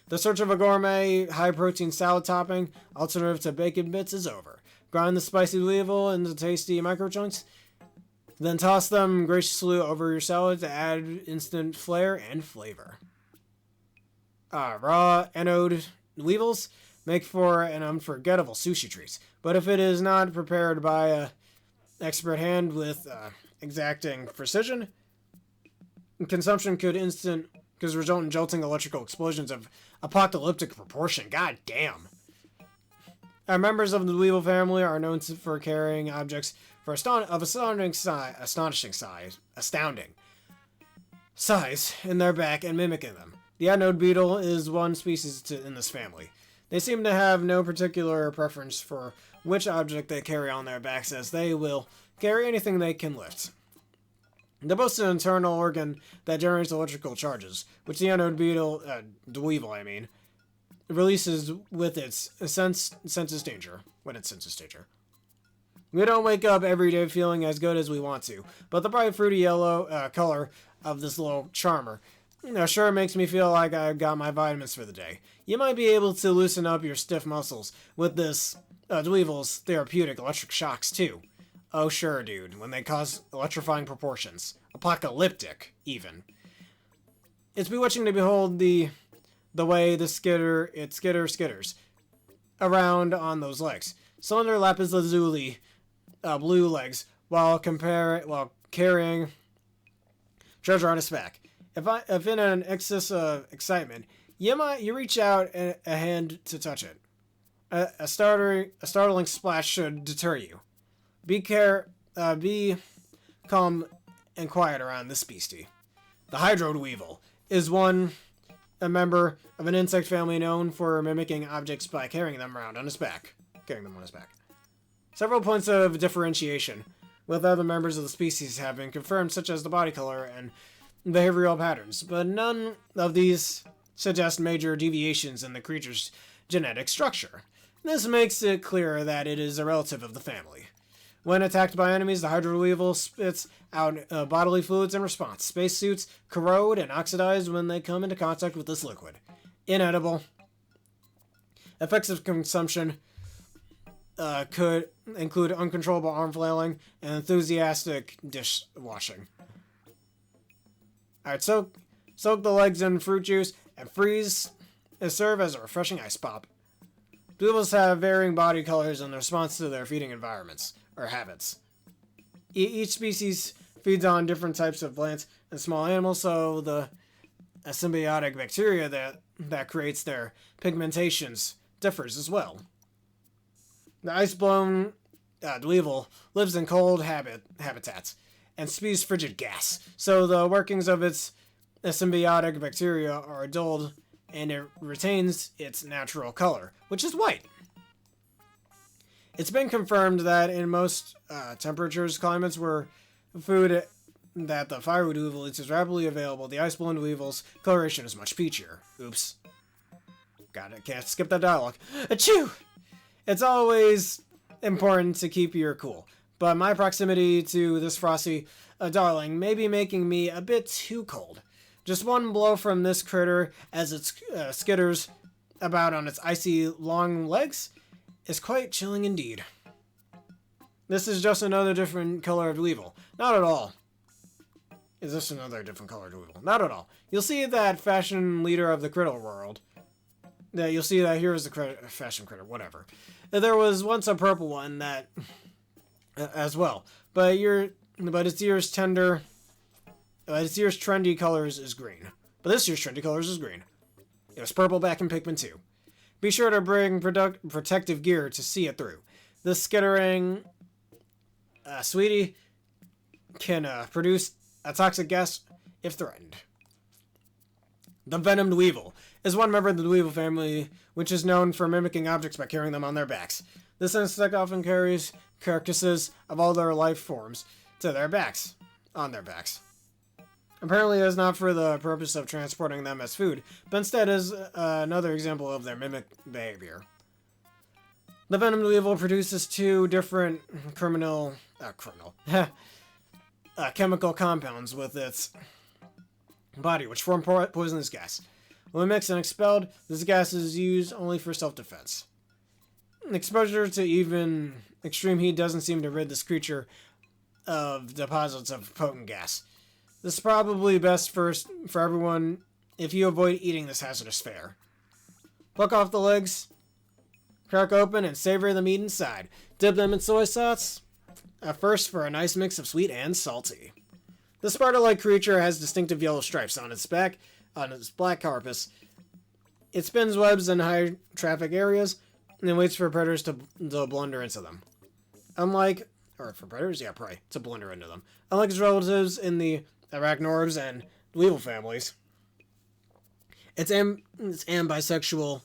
Speaker 1: The search of a gourmet, high-protein salad topping, alternative to bacon bits, is over. Grind the spicy Dweevil into tasty micro-chunks, then toss them graciously over your salad to add instant flair and flavor. Raw anode Dweevils make for an unforgettable sushi treat, but if it is not prepared by an expert hand with exacting precision, consumption could result in jolting electrical explosions of apocalyptic proportion. God damn. Members of the Dweevil family are known for carrying objects of astounding size in their back and mimicking them. The anode beetle is one species in this family. They seem to have no particular preference for which object they carry on their backs, as they will carry anything they can lift. They boast an internal organ that generates electrical charges, which the anode beetle, Dweevil, releases with its senses danger. We don't wake up every day feeling as good as we want to, but the bright fruity yellow color of this little charmer sure makes me feel like I've got my vitamins for the day. You might be able to loosen up your stiff muscles with this Dweevil's therapeutic electric shocks too. Oh sure, dude, when they cause electrifying proportions. apocalyptic, even. It's bewitching to behold the way it skitters around on those legs. Cylinder lapis lazuli, blue legs, while carrying treasure on its back. If in an excess of excitement, you reach out a hand to touch it. A startling splash should deter you. Be calm and quiet around this beastie. The hydroid weevil is a member of an insect family known for mimicking objects by carrying them around on his back. Several points of differentiation with other members of the species have been confirmed, such as the body color and behavioral patterns, but none of these suggest major deviations in the creature's genetic structure. This makes it clear that it is a relative of the family. When attacked by enemies, the hydroid weevil spits out bodily fluids in response. Spacesuits corrode and oxidize when they come into contact with this liquid. Inedible. Effects of consumption could include uncontrollable arm flailing and enthusiastic dishwashing. Alright, soak the legs in fruit juice and freeze and serve as a refreshing ice pop. Weevils have varying body colors in response to their feeding environments or habits. Each species feeds on different types of plants and small animals, so the symbiotic bacteria that creates their pigmentations differs as well. The ice-blown weevil lives in cold habitats and spews frigid gas, so the workings of its symbiotic bacteria are dulled and it retains its natural color, which is white. It's been confirmed that in most climates where food that the firewood weevil eats is rapidly available, the ice-blown weevil's coloration is much peachier. Oops. Can't skip that dialogue. Achoo! It's always important to keep your cool, but my proximity to this frosty darling may be making me a bit too cold. Just one blow from this critter as it skitters about on its icy long legs is quite chilling indeed. This is just another different colored weevil. Not at all. Is this another different colored weevil? Not at all. You'll see that fashion leader of the critter world. You'll see that here is the fashion critter, whatever. There was once a purple one that, as well, but its year's trendy colors is green. But this year's trendy colors is green. It was purple back in Pikmin 2. Be sure to bring protective gear to see it through. This skittering sweetie can produce a toxic gas if threatened. The venomed weevil is one member of the weevil family, which is known for mimicking objects by carrying them on their backs. This insect often carries carcasses of all their life forms on their backs. Apparently, it is not for the purpose of transporting them as food, but instead is another example of their mimic behavior. The venomed weevil produces two different chemical compounds with its body, which form poisonous gas. When mixed and expelled, this gas is used only for self-defense. Exposure to even extreme heat doesn't seem to rid this creature of deposits of potent gas. This is probably best for everyone if you avoid eating this hazardous fare. Pluck off the legs, crack open, and savor the meat inside. Dip them in soy sauce, first for a nice mix of sweet and salty. The spider-like creature has distinctive yellow stripes on its back, on its black carapace. It spins webs in high-traffic areas and waits for predators to blunder into them. To blunder into them. Unlike its relatives in the arachnoids and weevil families, it's ambisexual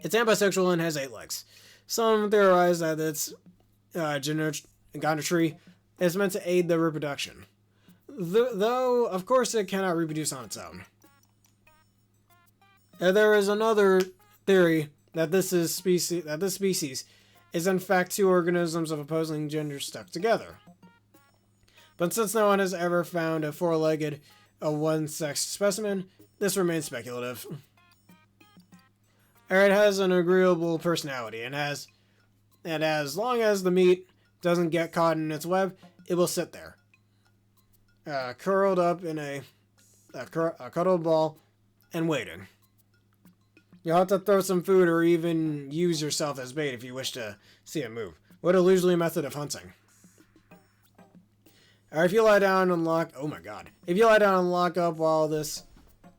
Speaker 1: and has 8 legs. Some theorize that its gonadotry is meant to aid the reproduction, though of course it cannot reproduce on its own. There is another theory that this species is in fact two organisms of opposing genders stuck together. But since no one has ever found a 4-legged, one-sexed specimen, this remains speculative. It has an agreeable personality, and as long as the meat doesn't get caught in its web, it will sit there. curled up in a cuddled ball and waiting. You'll have to throw some food or even use yourself as bait if you wish to see it move. What a leisurely method of hunting. Or if you lie down and lock... Oh my god. If you lie down and look up while this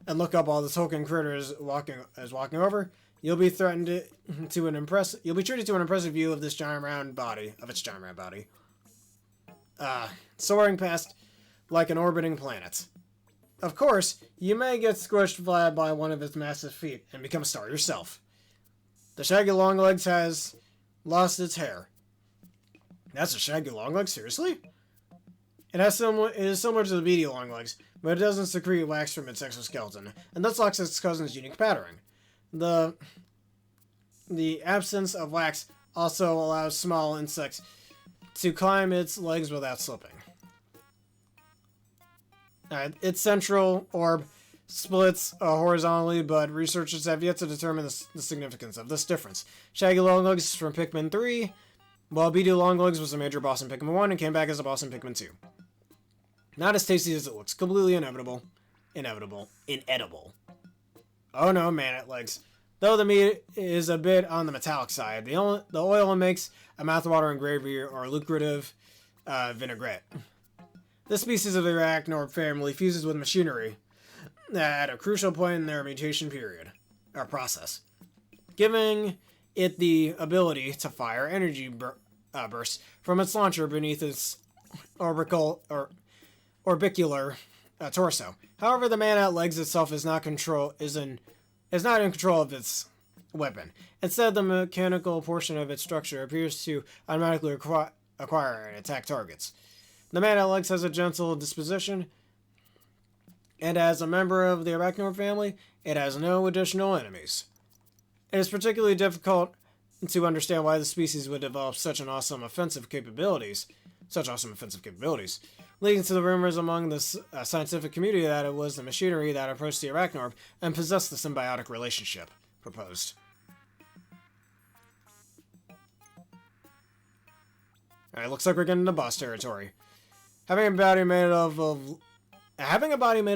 Speaker 1: hulking critter is walking over, you'll be treated to an impressive view of this giant round body. Soaring past like an orbiting planet. Of course, you may get squished flat by one of its massive feet and become a star yourself. The shaggy longlegs has lost its hair. That's a shaggy longleg? Seriously? It is similar to the beady longlegs, but it doesn't secrete wax from its exoskeleton, and thus lacks its cousin's unique patterning. The absence of wax also allows small insects to climb its legs without slipping. Its central orb splits horizontally, but researchers have yet to determine the significance of this difference. Shaggy Longlegs from Pikmin 3, while beady Longlegs was a major boss in Pikmin 1 and came back as a boss in Pikmin 2. Not as tasty as it looks. Completely inedible. Oh no, man, legs. Though the meat is a bit on the metallic side, the oil makes a mouthwatering gravy or lucrative vinaigrette. This species of the arachnid family fuses with machinery at a crucial point in their mutation process, giving it the ability to fire energy bursts from its launcher beneath its orbicular torso. However, the man-at-legs itself is not in control of its weapon. Instead, the mechanical portion of its structure appears to automatically acquire and attack targets. The man-at-legs has a gentle disposition, and as a member of the arachnid family, it has no additional enemies. It is particularly difficult to understand why the species would develop such awesome offensive capabilities, leading to the rumors among the scientific community that it was the machinery that approached the arachnid and possessed the symbiotic relationship proposed. Alright, looks like we're getting into boss territory. Having a body made up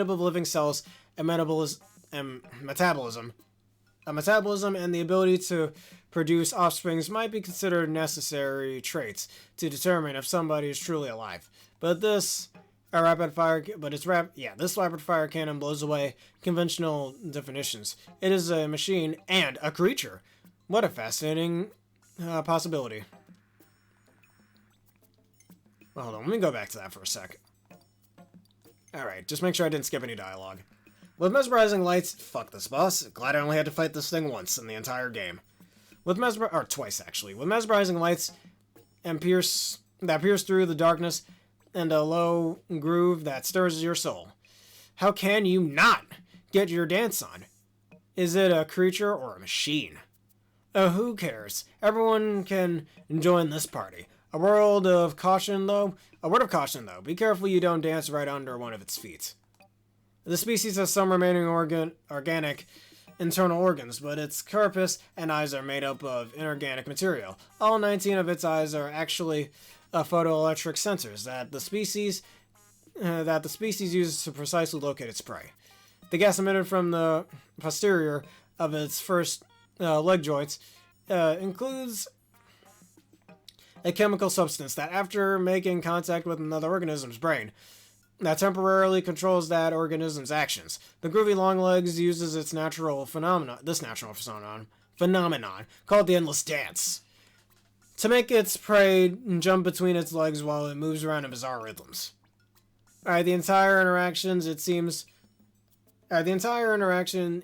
Speaker 1: of living cells and metabolism and the ability to produce offsprings might be considered necessary traits to determine if somebody is truly alive. But this rapid fire cannon blows away conventional definitions. It is a machine and a creature. What a fascinating possibility. Well, hold on, let me go back to that for a sec. Alright, just make sure I didn't skip any dialogue. With mesmerizing lights, fuck this boss. Glad I only had to fight this thing once in the entire game. Twice actually. With mesmerizing lights and pierce through the darkness and a low groove that stirs your soul. How can you not get your dance on? Is it a creature or a machine? Who cares? Everyone can join this party. A word of caution though. Be careful you don't dance right under one of its feet. The species has some remaining organic internal organs, but its carapace and eyes are made up of inorganic material. All 19 of its eyes are actually photoelectric sensors that the species uses to precisely locate its prey. The gas emitted from the posterior of its first leg joints includes a chemical substance that, after making contact with another organism's brain, that temporarily controls that organism's actions. The groovy Longlegs uses this natural phenomenon called the endless dance to make its prey jump between its legs while it moves around in bizarre rhythms. The entire interaction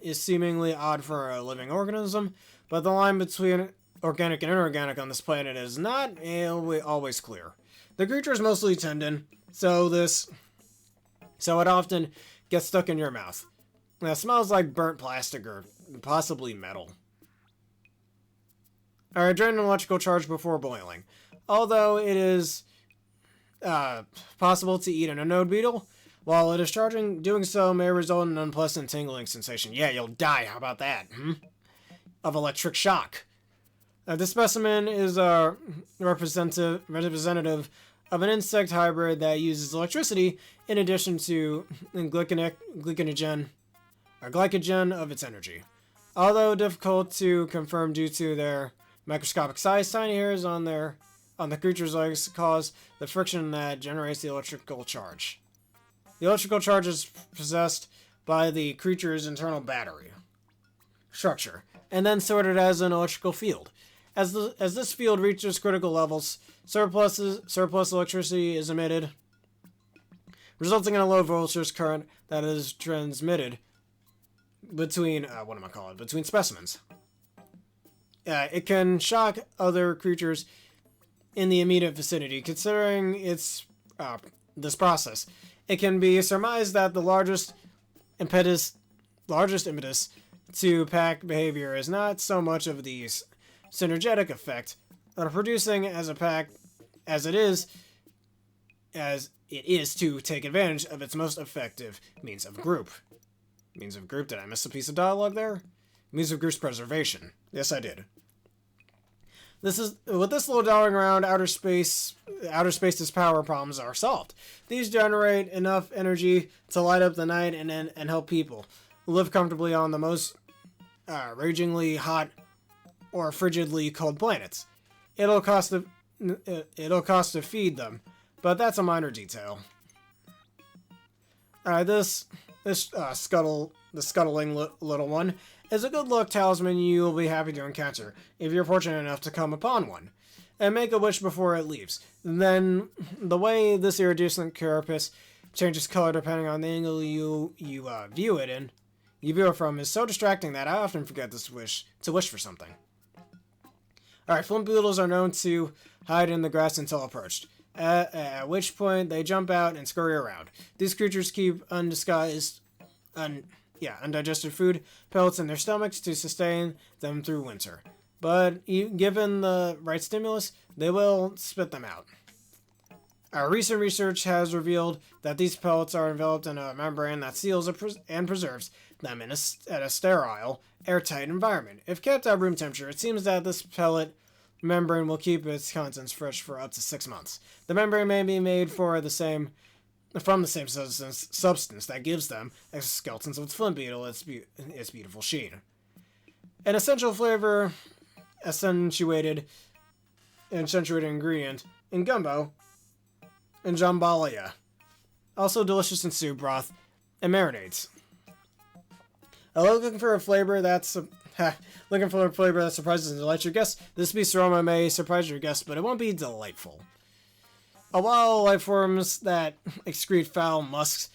Speaker 1: is seemingly odd for a living organism, but the line between organic and inorganic on this planet is not always clear. The creature is mostly tendon, so it often gets stuck in your mouth. It smells like burnt plastic or possibly metal. Alright, drain an electrical charge before boiling. Although it is possible to eat an anode beetle, while it is charging, doing so may result in an unpleasant tingling sensation. Yeah, you'll die, how about that? Of electric shock. This specimen is representative of an insect hybrid that uses electricity in addition to glycogen of its energy. Although difficult to confirm due to their microscopic size, tiny hairs on the creature's legs cause the friction that generates the electrical charge. The electrical charge is possessed by the creature's internal battery structure, and then sorted as an electrical field. As this field reaches critical levels, surplus electricity is emitted, resulting in a low voltage current that is transmitted between between specimens. It can shock other creatures in the immediate vicinity. Considering this process, it can be surmised that the largest impetus to pack behavior is not so much of the synergetic effect of producing as a pack as it is to take advantage of its most effective means of group. Did I miss a piece of dialogue there? Means of group's preservation. Yes, I did. With this little drawing around, outer space's power problems are solved. These generate enough energy to light up the night and help people live comfortably on the most ragingly hot or frigidly cold planets. It'll cost to feed them, but that's a minor detail. Alright, the scuttling little one is a good luck talisman you will be happy to encounter if you're fortunate enough to come upon one, and make a wish before it leaves. Then, the way this iridescent carapace changes color depending on the angle you view it from is so distracting that I often forget to wish for something. Alright, flint beetles are known to hide in the grass until approached, at which point they jump out and scurry around. These creatures keep undigested food pellets in their stomachs to sustain them through winter. But given the right stimulus, they will spit them out. Our recent research has revealed that these pellets are enveloped in a membrane that seals and preserves them at a sterile, airtight environment. If kept at room temperature, it seems that this pellet membrane will keep its contents fresh for up to 6 months. The membrane may be made from the same substance that gives them exoskeletons of its flint beetle its beautiful sheen. An essential flavor, accentuated ingredient in gumbo and jambalaya. Also delicious in soup broth and marinades. Looking for a flavor that surprises and delights your guests? This beast's aroma may surprise your guests, but it won't be delightful. While life forms that excrete foul musks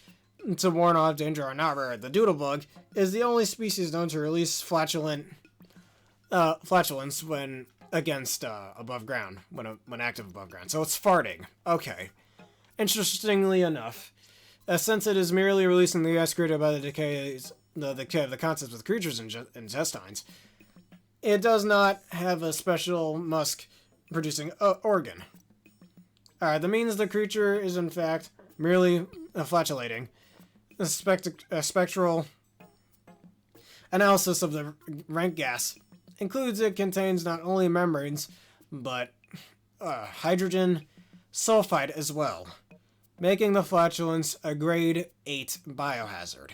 Speaker 1: to warn off danger are not rare, the doodlebug is the only species known to release flatulence when above ground, when active above ground. So it's farting. Okay. Interestingly enough, since it is merely releasing the gas created by the decay of the contents of the creature's intestines, it does not have a special musk-producing organ. That means the creature is in fact merely flatulating. A spectral analysis of the rank gas includes it contains not only membranes, but hydrogen sulfide as well, making the flatulence a grade 8 biohazard.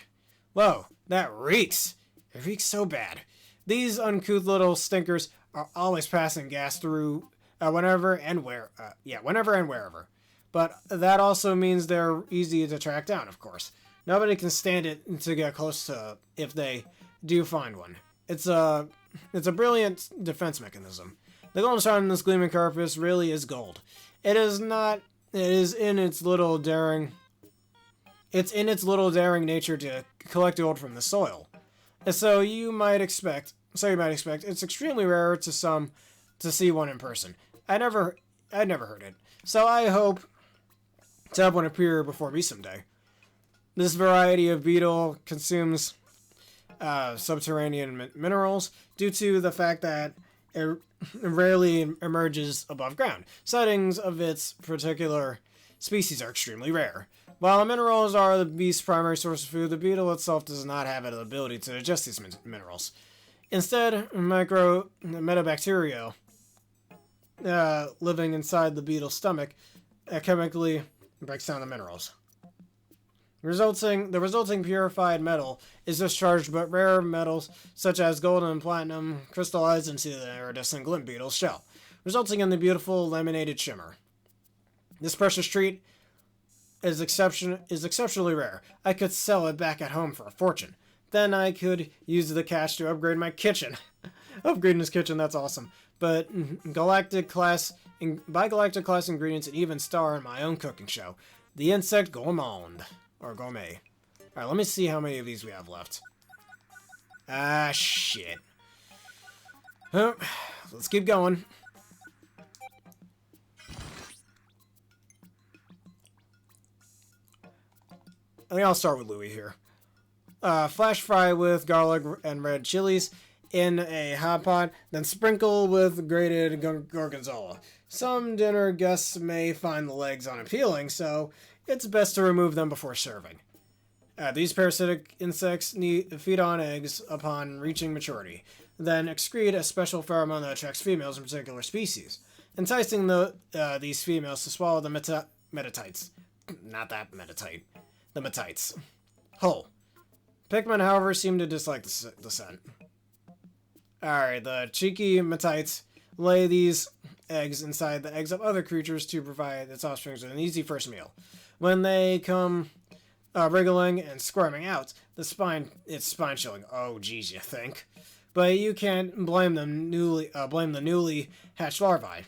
Speaker 1: Whoa, that reeks! It reeks so bad. These uncouth little stinkers are always passing gas through whenever and wherever. But that also means they're easy to track down, of course. Nobody can stand it to get close to if they do find one. It's a brilliant defense mechanism. The golden shine in this gleaming carapace really is gold. It is in its little daring nature to collect gold from the soil. And so you might expect it's extremely rare to some to see one in person. I'd never heard it. So I hope to have one appear before me someday. This variety of beetle consumes subterranean minerals due to the fact that it rarely emerges above ground. Sightings of its particular species are extremely rare. While the minerals are the beast's primary source of food, the beetle itself does not have the ability to digest these minerals. Instead, metabacteria living inside the beetle's stomach chemically breaks down the minerals. The resulting purified metal is discharged, but rare metals such as gold and platinum crystallize into the iridescent glint beetle's shell, resulting in the beautiful laminated shimmer. This precious treat is exceptionally rare. I could sell it back at home for a fortune. Then I could use the cash to upgrade my kitchen. Upgrading his kitchen, that's awesome. But buy galactic class ingredients and even star in my own cooking show, The Insect Gourmand. Or Gourmet. Alright, let me see how many of these we have left. Ah, shit. Huh. Let's keep going. I think I'll start with Louis here. Flash fry with garlic and red chilies in a hot pot, then sprinkle with grated gorgonzola. Some dinner guests may find the legs unappealing, so it's best to remove them before serving. These parasitic insects feed on eggs upon reaching maturity, then excrete a special pheromone that attracts females in particular species, enticing these females to swallow the metatytes. Not that metatite. The metites. Whole. Pikmin, however, seem to dislike the scent. Alright, the cheeky metites lay these eggs inside the eggs of other creatures to provide its offspring with an easy first meal. When they come wriggling and squirming out, it's spine chilling. Oh, geez, you think? But you can't blame the newly hatched larvae.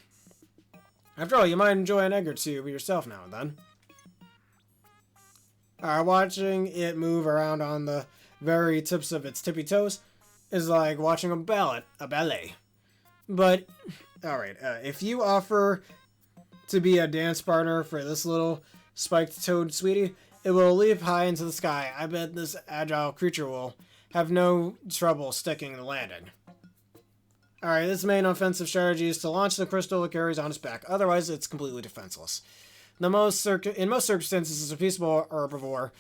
Speaker 1: After all, you might enjoy an egg or two yourself now and then. Watching it move around on the very tips of its tippy toes is like watching a ballet. But, alright, if you offer to be a dance partner for this little spiked toad sweetie, it will leap high into the sky. I bet this agile creature will have no trouble sticking the landing. Alright, its main offensive strategy is to launch the crystal it carries on its back, otherwise it's completely defenseless. In most circumstances, it's a peaceable herbivore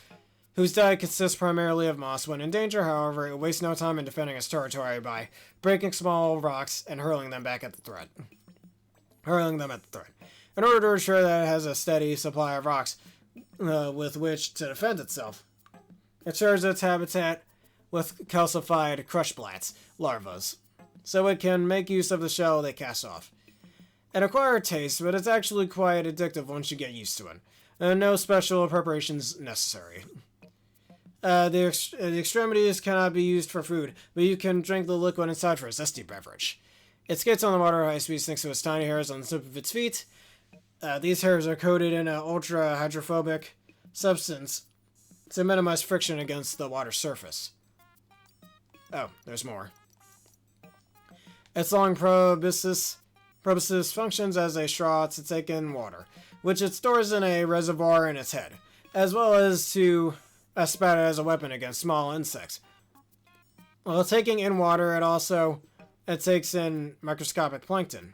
Speaker 1: whose diet consists primarily of moss. When in danger, however, it wastes no time in defending its territory by breaking small rocks and hurling them at the threat. In order to ensure that it has a steady supply of rocks with which to defend itself, it shares its habitat with calcified crushblats, larvas, so it can make use of the shell they cast off. An acquired taste, but it's actually quite addictive once you get used to it. No special preparations necessary. The extremities cannot be used for food, but you can drink the liquid inside for a zesty beverage. It skates on the water at high speeds thanks to its tiny hairs on the tip of its feet. These hairs are coated in an ultra-hydrophobic substance to minimize friction against the water's surface. Oh, there's more. Its long proboscis functions as a straw to take in water, which it stores in a reservoir in its head, as well as to spout it as a weapon against small insects. While taking in water, it takes in microscopic plankton,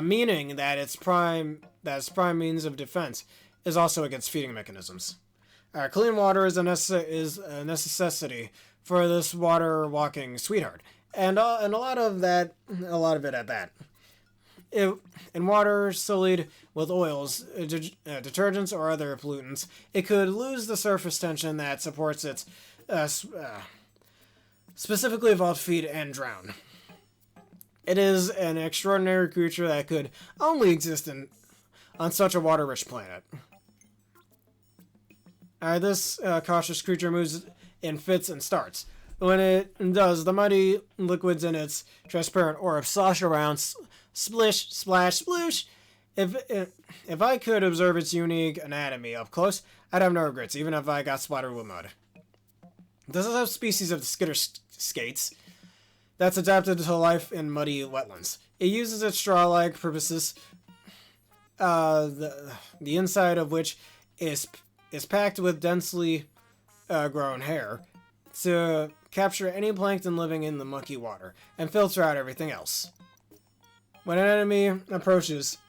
Speaker 1: meaning that its prime means of defense is also against feeding mechanisms. Clean water is a necessity for this water-walking sweetheart, and a lot of it at that. In water sullied with oils, detergents, or other pollutants, it could lose the surface tension that supports its specifically evolved feet and drown. It is an extraordinary creature that could only exist on such a water-rich planet. This cautious creature moves in fits and starts. When it does, the muddy liquids in its transparent orb slosh around, splish, splash, sploosh. If I could observe its unique anatomy up close, I'd have no regrets, even if I got splattered with mud. This is a species of skitter skates that's adapted to life in muddy wetlands. It uses its straw-like proboscis, the inside of which is packed with densely grown hair, to capture any plankton living in the mucky water and filter out everything else. When an enemy approaches,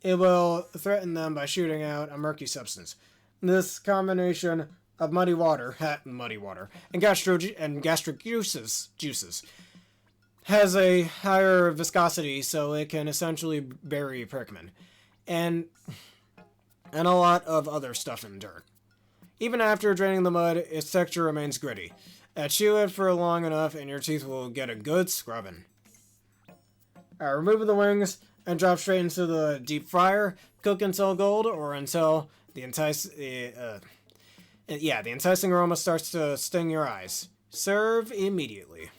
Speaker 1: it will threaten them by shooting out a murky substance. This combination of muddy water, and gastric juices has a higher viscosity, so it can essentially bury Pikmin. And and a lot of other stuff in dirt. Even after draining the mud, its texture remains gritty. Chew it for long enough and your teeth will get a good scrubbing. Remove the wings and drop straight into the deep fryer. Cook until gold or until the enticing aroma starts to sting your eyes. Serve immediately.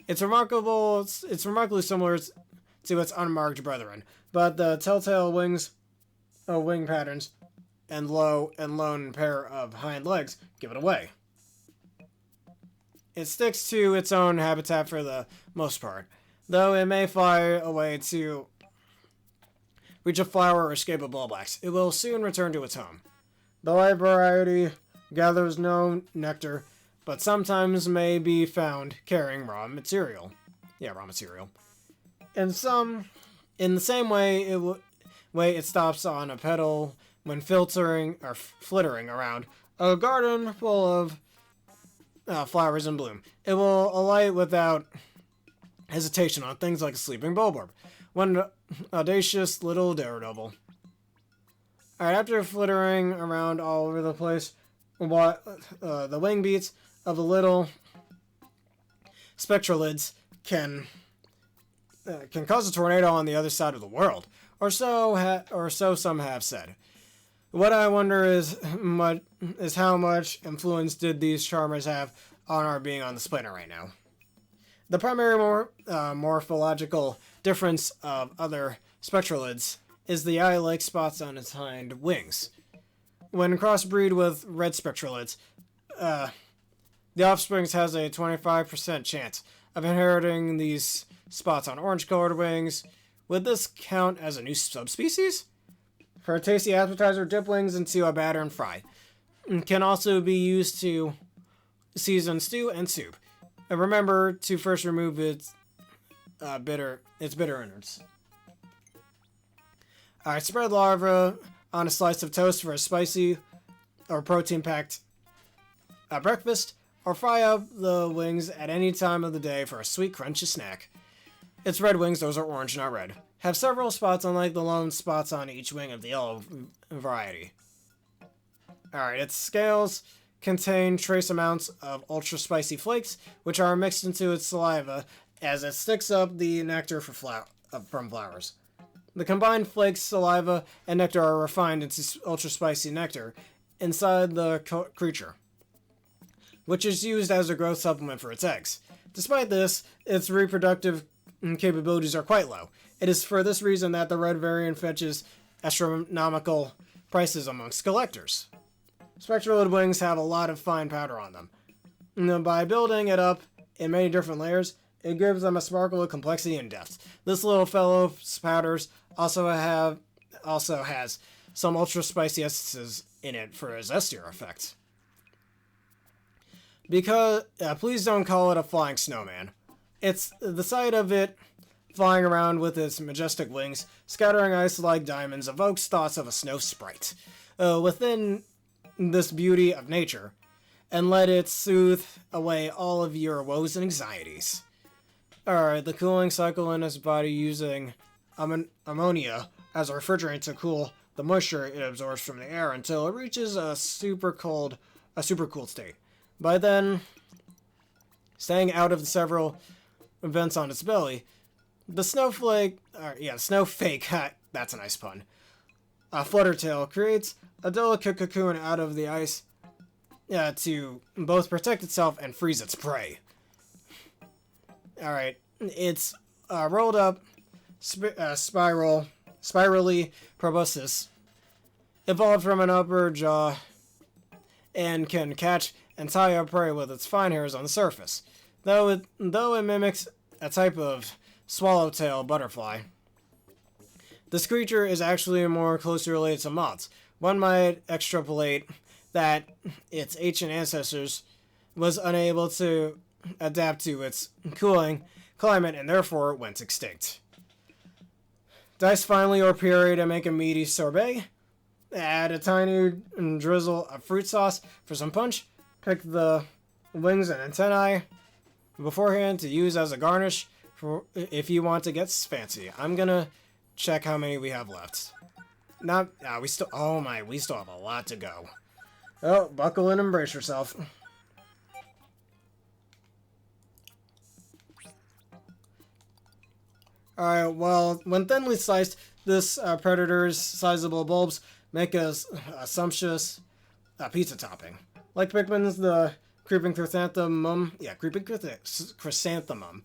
Speaker 1: It's remarkably similar to its unmarked brethren, but the telltale wing patterns and lone pair of hind legs give it away. It sticks to its own habitat for the most part, though it may fly away to reach a flower or escape a bullbox. It will soon return to its home. The light variety gathers no nectar, but sometimes may be found carrying raw material. In the same way, it stops on a petal when flittering around a garden full of flowers in bloom. It will alight without hesitation on things like a sleeping bulborb. One audacious little daredevil. Alright, after flittering around all over the place, the wing beats of the little spectralids can cause a tornado on the other side of the world, or so some have said. What I wonder is how much influence did these charmers have on our being on this planet right now. The primary morphological difference of other spectralids is the eye-like spots on its hind wings. When crossbreed with red spectralids, the offspring has a 25% chance of inheriting these spots on orange-colored wings. Would this count as a new subspecies? For a tasty appetizer, dip wings into a batter and fry. It can also be used to season stew and soup. And remember to first remove its bitter innards. Alright, spread larvae on a slice of toast for a spicy or protein-packed breakfast, or fry up the wings at any time of the day for a sweet, crunchy snack. Its red wings, those are orange, not red, have several spots unlike the lone spots on each wing of the yellow variety. Alright, its scales contain trace amounts of ultra-spicy flakes, which are mixed into its saliva as it sticks up the nectar from flowers. The combined flakes, saliva, and nectar are refined into ultra-spicy nectar inside the creature, which is used as a growth supplement for its eggs. Despite this, its reproductive capabilities are quite low. It is for this reason that the red variant fetches astronomical prices amongst collectors. Spectralid wings have a lot of fine powder on them. And by building it up in many different layers, it gives them a sparkle of complexity and depth. This little fellow's powders also has some ultra spicy essences in it for a zestier effect. Because please don't call it a flying snowman. It's the sight of it flying around with its majestic wings, scattering ice like diamonds, evokes thoughts of a snow sprite. Within this beauty of nature, and let it soothe away all of your woes and anxieties. Alright, the cooling cycle in its body using ammonia as a refrigerant to cool the moisture it absorbs from the air until it reaches a super cool state. By then, staying out of the several vents on its belly, the snowflake, that's a nice pun, fluttertail creates a delicate cocoon out of the ice to both protect itself and freeze its prey. Alright, it's rolled up spirally proboscis, evolved from an upper jaw, and can catch and tie up prey with its fine hairs on the surface. Though it mimics a type of swallowtail butterfly, this creature is actually more closely related to moths. One might extrapolate that its ancient ancestors was unable to adapt to its cooling climate and therefore went extinct. Dice finely or puree to make a meaty sorbet. Add a tiny drizzle of fruit sauce for some punch. Pick the wings and antennae beforehand to use as a garnish for if you want to get fancy. I'm gonna check how many we have left. not, we still, oh my, we still have a lot to go. Oh, buckle in and brace yourself. Alright, well, when thinly sliced, this predator's sizable bulbs make a sumptuous pizza topping. Like Pikmin's, the creeping chrysanthemum, chrysanthemum,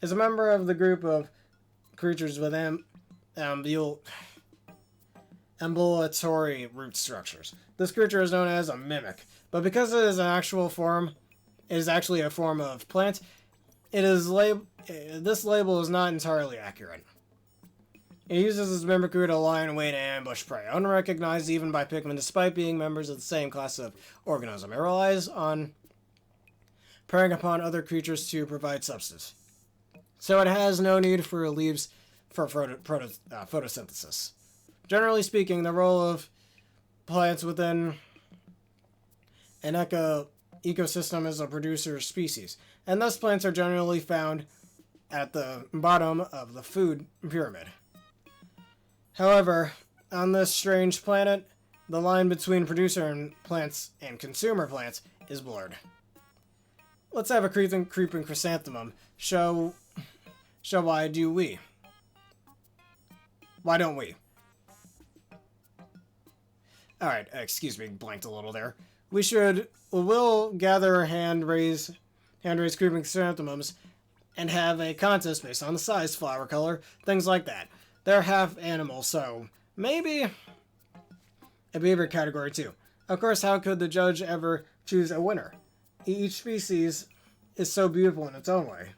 Speaker 1: is a member of the group of creatures with ambulatory root structures. This creature is known as a mimic, but because it is actually a form of plant, this label is not entirely accurate. It uses its mimicry to lie in wait and ambush prey, unrecognized even by Pikmin despite being members of the same class of organism. It relies on preying upon other creatures to provide substance. So it has no need for leaves for photosynthesis. Generally speaking, the role of plants within an ecosystem is a producer species, and thus plants are generally found at the bottom of the food pyramid. However, on this strange planet, the line between producer and plants and consumer plants is blurred. Let's have a creeping chrysanthemum. Why don't we? Alright, excuse me, blanked a little there. We'll gather hand-raised creeping chrysanthemums and have a contest based on the size, flower color, things like that. They're half animal, so maybe a behavior category too. Of course, how could the judge ever choose a winner? Each species is so beautiful in its own way.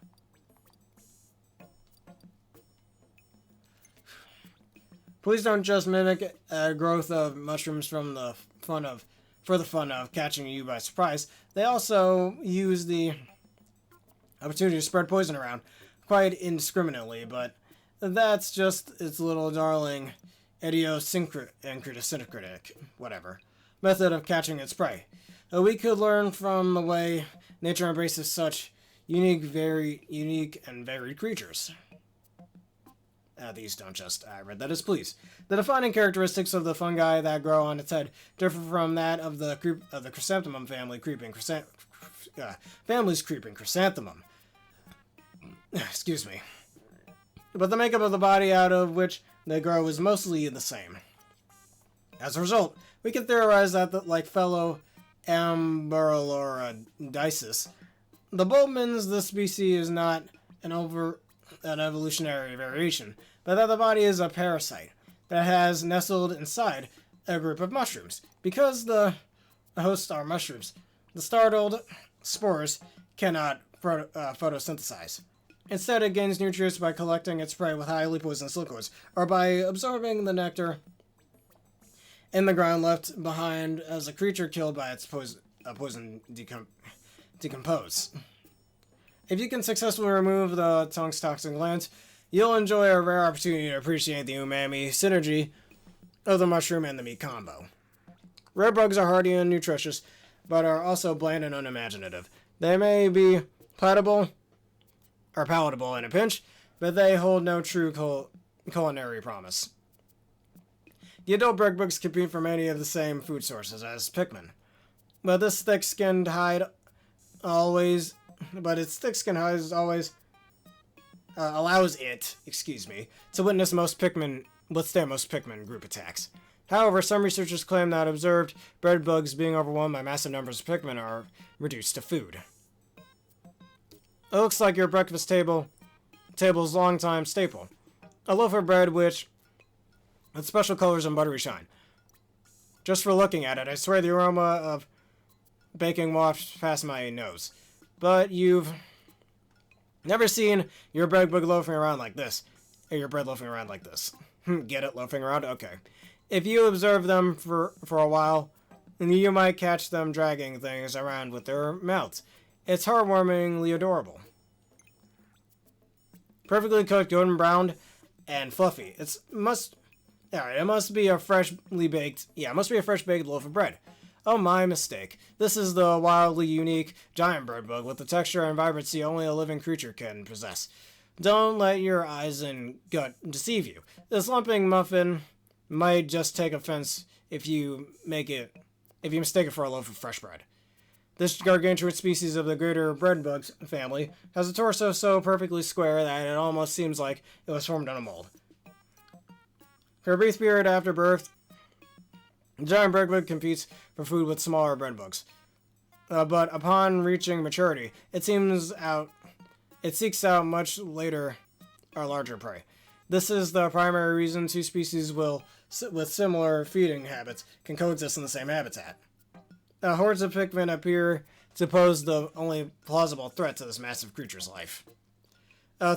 Speaker 1: Please don't just mimic growth of mushrooms for the fun of catching you by surprise. They also use the opportunity to spread poison around quite indiscriminately, but that's just its little darling idiosyncratic, whatever, method of catching its prey. We could learn from the way nature embraces such very unique and varied creatures. These don't just, I read that as please. The defining characteristics of the fungi that grow on its head differ from that of the chrysanthemum family family's creeping chrysanthemum. Excuse me. But the makeup of the body out of which they grow is mostly the same. As a result, we can theorize that, like fellow Amburolorodices, the bulbmans, the species is not an evolutionary variation, but that the body is a parasite that has nestled inside a group of mushrooms. Because the hosts are mushrooms, the startled spores cannot photosynthesize. Instead, it gains nutrients by collecting its prey with highly poisonous liquids, or by absorbing the nectar in the ground left behind as a creature killed by its poison decompose. If you can successfully remove the tongue's toxic glands, you'll enjoy a rare opportunity to appreciate the umami synergy of the mushroom and the meat combo. Rare bugs are hardy and nutritious, but are also bland and unimaginative. They may be palatable in a pinch, but they hold no true culinary promise. The adult bread bugs compete for many of the same food sources as Pikmin, but its thick-skinned hide always allows it, to witness withstand most Pikmin group attacks. However, some researchers claim that observed bread bugs being overwhelmed by massive numbers of Pikmin are reduced to food. It looks like your breakfast table's longtime staple. A loaf of bread with special colors and buttery shine. Just for looking at it, I swear the aroma of baking wafts past my nose. But you've never seen your bread bug loafing around like this. Or your bread loafing around like this. Get it? Loafing around? Okay. If you observe them for a while, you might catch them dragging things around with their mouths. It's heartwarmingly adorable. Perfectly cooked, golden browned, and fluffy. It must be a freshly baked loaf of bread. Oh, my mistake. This is the wildly unique giant bread bug with the texture and vibrancy only a living creature can possess. Don't let your eyes and gut deceive you. This lumping muffin might just take offense if you mistake it for a loaf of fresh bread. This gargantuan species of the greater breadbug family has a torso so perfectly square that it almost seems like it was formed on a mold. For a brief period after birth, the giant breadbug competes for food with smaller breadbugs. But upon reaching maturity, it seeks out much later or larger prey. This is the primary reason two species with similar feeding habits can coexist in the same habitat. Hordes of Pikmin appear to pose the only plausible threat to this massive creature's life.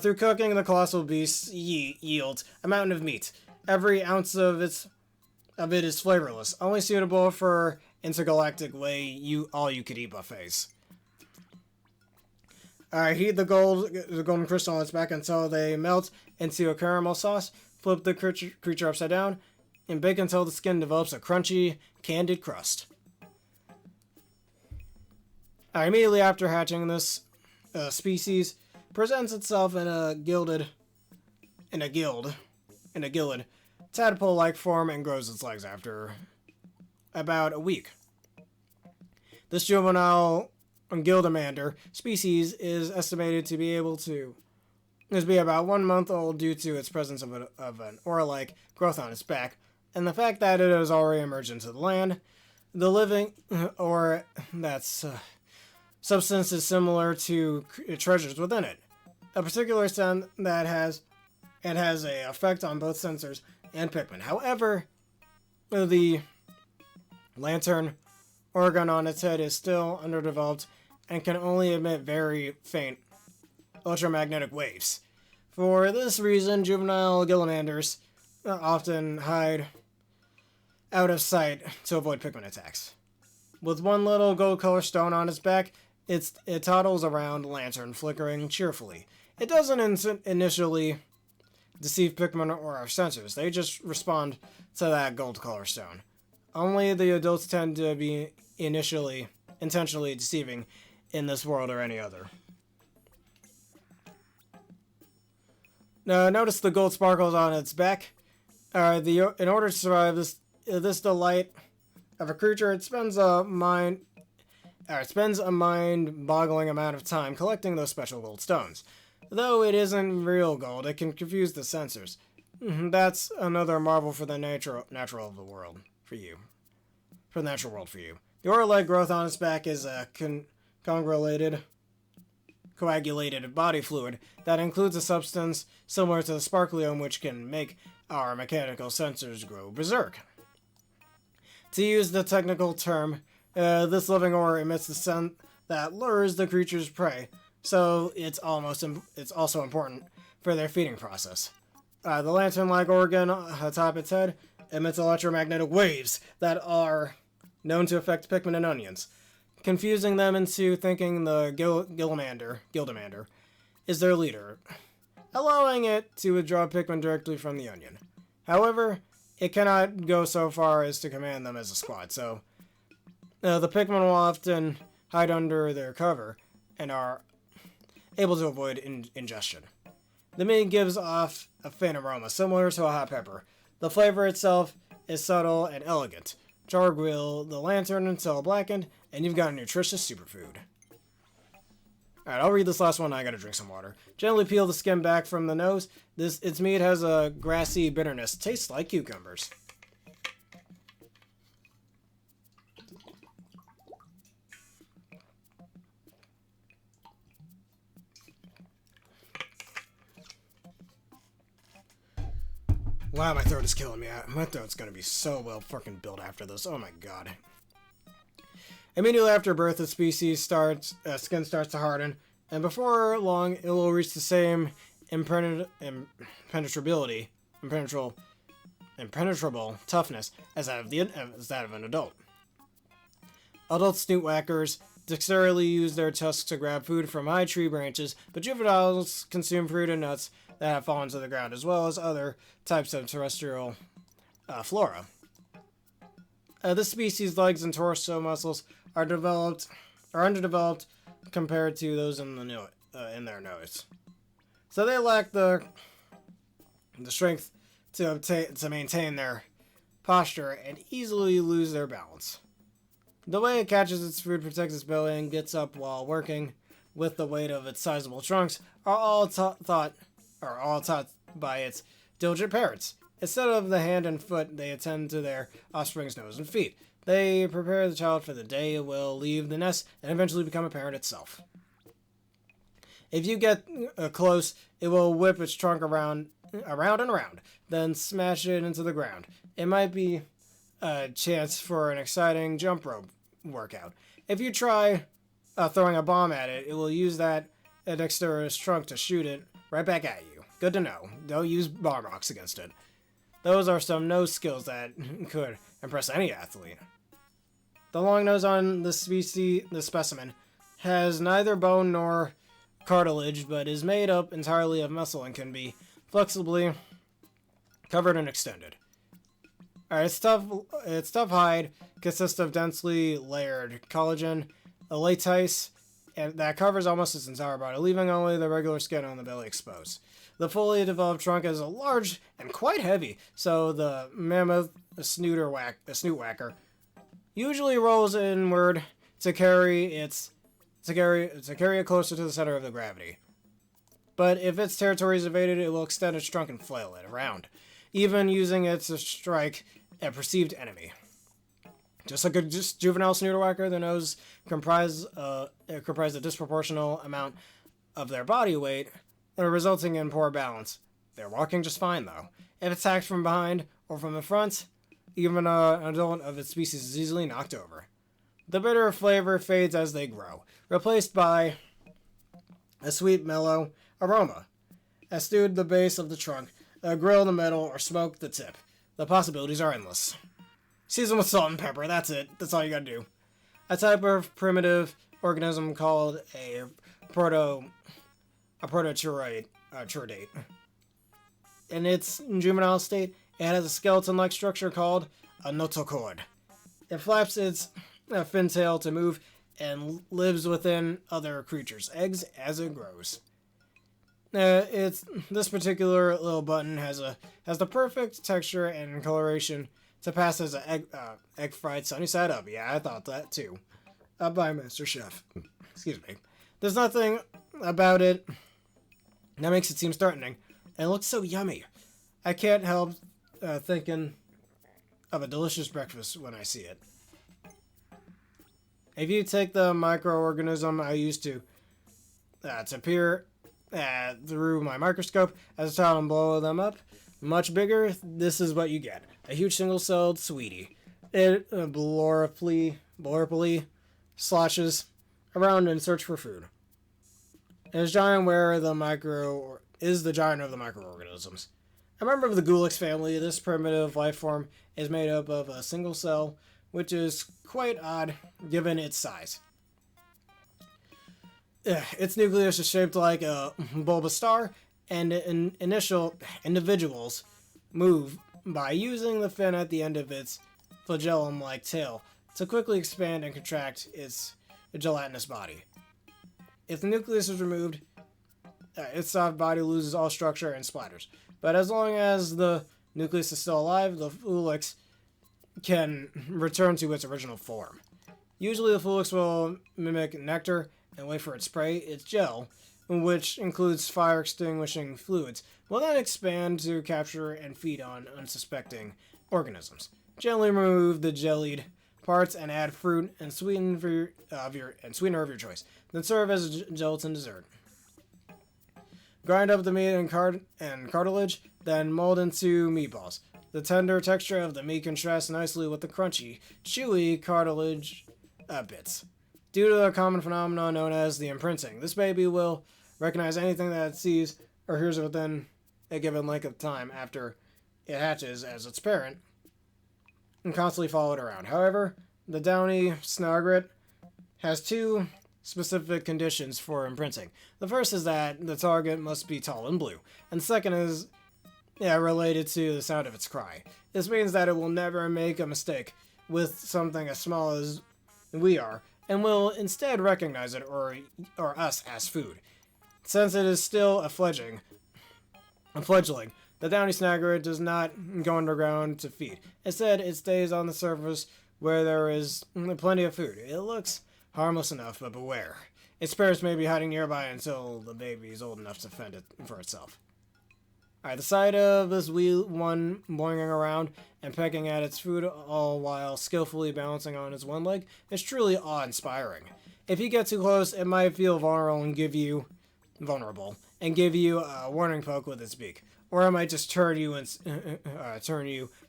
Speaker 1: Through cooking, the colossal beast yields a mountain of meat. Every ounce of it is flavorless, only suitable for intergalactic all-you-could-eat buffets. Heat the golden crystal on its back until they melt into a caramel sauce. Flip the creature upside down, and bake until the skin develops a crunchy, candied crust. Immediately after hatching, this species presents itself in a gilded tadpole-like form and grows its legs after about a week. This juvenile Gildamander species is estimated to be about 1 month old due to its presence of an aura-like growth on its back, and the fact that it has already emerged into the land. The living substance is similar to treasures within it. A particular scent that has an effect on both sensors and Pikmin. However, the lantern organ on its head is still underdeveloped and can only emit very faint electromagnetic waves. For this reason, juvenile Gillamanders often hide out of sight to avoid Pikmin attacks. With one little gold color stone on its back, it toddles around the lantern, flickering cheerfully. It doesn't initially deceive Pikmin or our sensors. They just respond to that gold color stone. Only the adults tend to be intentionally deceiving in this world or any other. Now, notice the gold sparkles on its back. In order to survive this delight of a creature, it spends a mind-boggling amount of time collecting those special gold stones. Though it isn't real gold, it can confuse the sensors. That's another marvel for the natural of the world for you. For the natural world for you. The aura-like growth on its back is a coagulated body fluid that includes a substance similar to the sparklium, which can make our mechanical sensors go berserk. To use the technical term, this living ore emits the scent that lures the creature's prey, so it's also important for their feeding process. The lantern-like organ atop its head emits electromagnetic waves that are known to affect Pikmin and onions, confusing them into thinking the Gildamander is their leader, allowing it to withdraw Pikmin directly from the onion. However, it cannot go so far as to command them as a squad, so the Pikmin will often hide under their cover and are able to avoid ingestion. The meat gives off a faint aroma, similar to a hot pepper. The flavor itself is subtle and elegant. Char-grill the lantern until blackened, and you've got a nutritious superfood. Alright, I'll read this last one. I gotta drink some water. Gently peel the skin back from the nose. Its meat has a grassy bitterness. Tastes like cucumbers. Wow, my throat is killing me. My throat's gonna be so well fucking built after this. Oh my god. Immediately after birth, the species skin starts to harden, and before long, it will reach the same impenetrable toughness as that of an adult. Adult snoot whackers dexterously use their tusks to grab food from high tree branches, but juveniles consume fruit and nuts that have fallen to the ground, as well as other types of terrestrial flora. This species' legs and torso muscles are underdeveloped compared to those in their nose, so they lack the strength to maintain their posture and easily lose their balance. The way it catches its food, protects its belly, and gets up while working with the weight of its sizable trunks are all taught by its diligent parents. Instead of the hand and foot, they attend to their offspring's nose and feet. They prepare the child for the day it will leave the nest and eventually become a parent itself. If you get close, it will whip its trunk around and around, then smash it into the ground. It might be a chance for an exciting jump rope workout. If you try throwing a bomb at it, it will use that dexterous trunk to shoot it right back at you. Good to know. Don't use bomb rocks against it. Those are some nose skills that could impress any athlete. The long nose on the specimen has neither bone nor cartilage, but is made up entirely of muscle and can be flexibly covered and extended. Its tough hide consists of densely layered collagen, a latex, and that covers almost its entire body, leaving only the regular skin on the belly exposed. The fully developed trunk is large and quite heavy, so the mammoth snoot whacker usually rolls inward to carry it closer to the center of the gravity. But if its territory is invaded, it will extend its trunk and flail it around, even using it to strike a perceived enemy. Just like a juvenile snooter whacker, the nose comprise a disproportional amount of their body weight, resulting in poor balance. They're walking just fine, though. If attacked from behind or from the front, even an adult of its species is easily knocked over. The bitter flavor fades as they grow, replaced by a sweet, mellow aroma. Stewed the base of the trunk, grill the middle, or smoke the tip. The possibilities are endless. Season with salt and pepper, that's it. That's all you gotta do. A type of primitive organism called a prototurate. In its juvenile state, it has a skeleton-like structure called a notochord. It flaps its fin tail to move and lives within other creatures' eggs as it grows. This particular little button has the perfect texture and coloration to pass as an egg fried sunny side up. Yeah, I thought that too. By Master Chef. Excuse me. There's nothing about it that makes it seem threatening, and it looks so yummy. I can't help thinking of a delicious breakfast when I see it. If you take the microorganism I used to peer through my microscope as a child and blow them up much bigger, this is what you get. A huge single-celled sweetie. It blorpily sloshes around in search for food. It is the giant of the microorganisms. A member of the Gulix family, this primitive life form is made up of a single cell, which is quite odd given its size. Its nucleus is shaped like a bulbous star, and individuals move by using the fin at the end of its flagellum-like tail to quickly expand and contract its gelatinous body. If the nucleus is removed, its soft body loses all structure and splatters. But as long as the nucleus is still alive, the fulix can return to its original form. Usually the fulix will mimic nectar and wait for its prey. Its gel, which includes fire-extinguishing fluids, will then expand to capture and feed on unsuspecting organisms. Gently remove the jellied parts and add fruit and sweetener of your choice. Then serve as a gelatin dessert. Grind up the meat and cartilage, then mold into meatballs. The tender texture of the meat contrasts nicely with the crunchy, chewy cartilage bits. Due to a common phenomenon known as the imprinting, this baby will recognize anything that it sees or hears within a given length of time after it hatches as its parent, and constantly follow it around. However, the downy snargret has two specific conditions for imprinting. The first is that the target must be tall and blue, and the second is related to the sound of its cry. This means that it will never make a mistake with something as small as we are, and will instead recognize it or us as food. Since it is still a fledgling, The downy snagger does not go underground to feed. Instead, it stays on the surface where there is plenty of food. It looks harmless enough, but beware. Its parents may be hiding nearby until the baby is old enough to fend for itself. Alright, the sight of this wee one boinging around and pecking at its food all while skillfully balancing on its one leg is truly awe-inspiring. If you get too close, it might feel vulnerable and give you a warning poke with its beak, or it might just turn you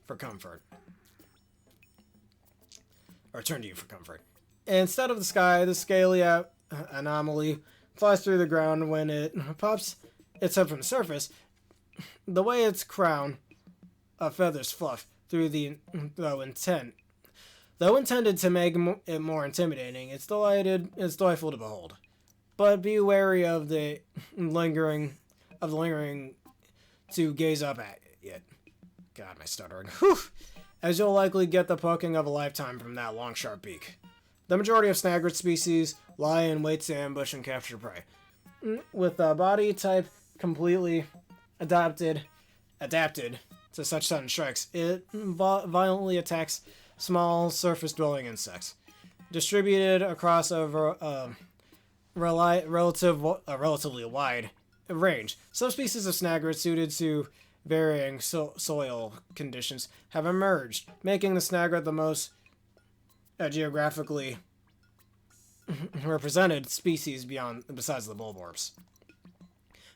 Speaker 1: for comfort. Or turn to you for comfort. Instead of the sky, the scaly anomaly flies through the ground when it pops its head from the surface. The way its crown of feathers fluff through though intended to make it more intimidating, it's delightful to behold. But be wary of the lingering to gaze up at it. God, my stuttering. Whew. As you'll likely get the poking of a lifetime from that long, sharp beak. The majority of snaggered species lie in wait to ambush and capture prey. With a body type completely adapted to such sudden strikes, it violently attacks small surface-dwelling insects. Distributed across a relatively wide range, some species of snagger suited to varying soil conditions have emerged, making the snagger the most geographically represented species besides the bulborbs.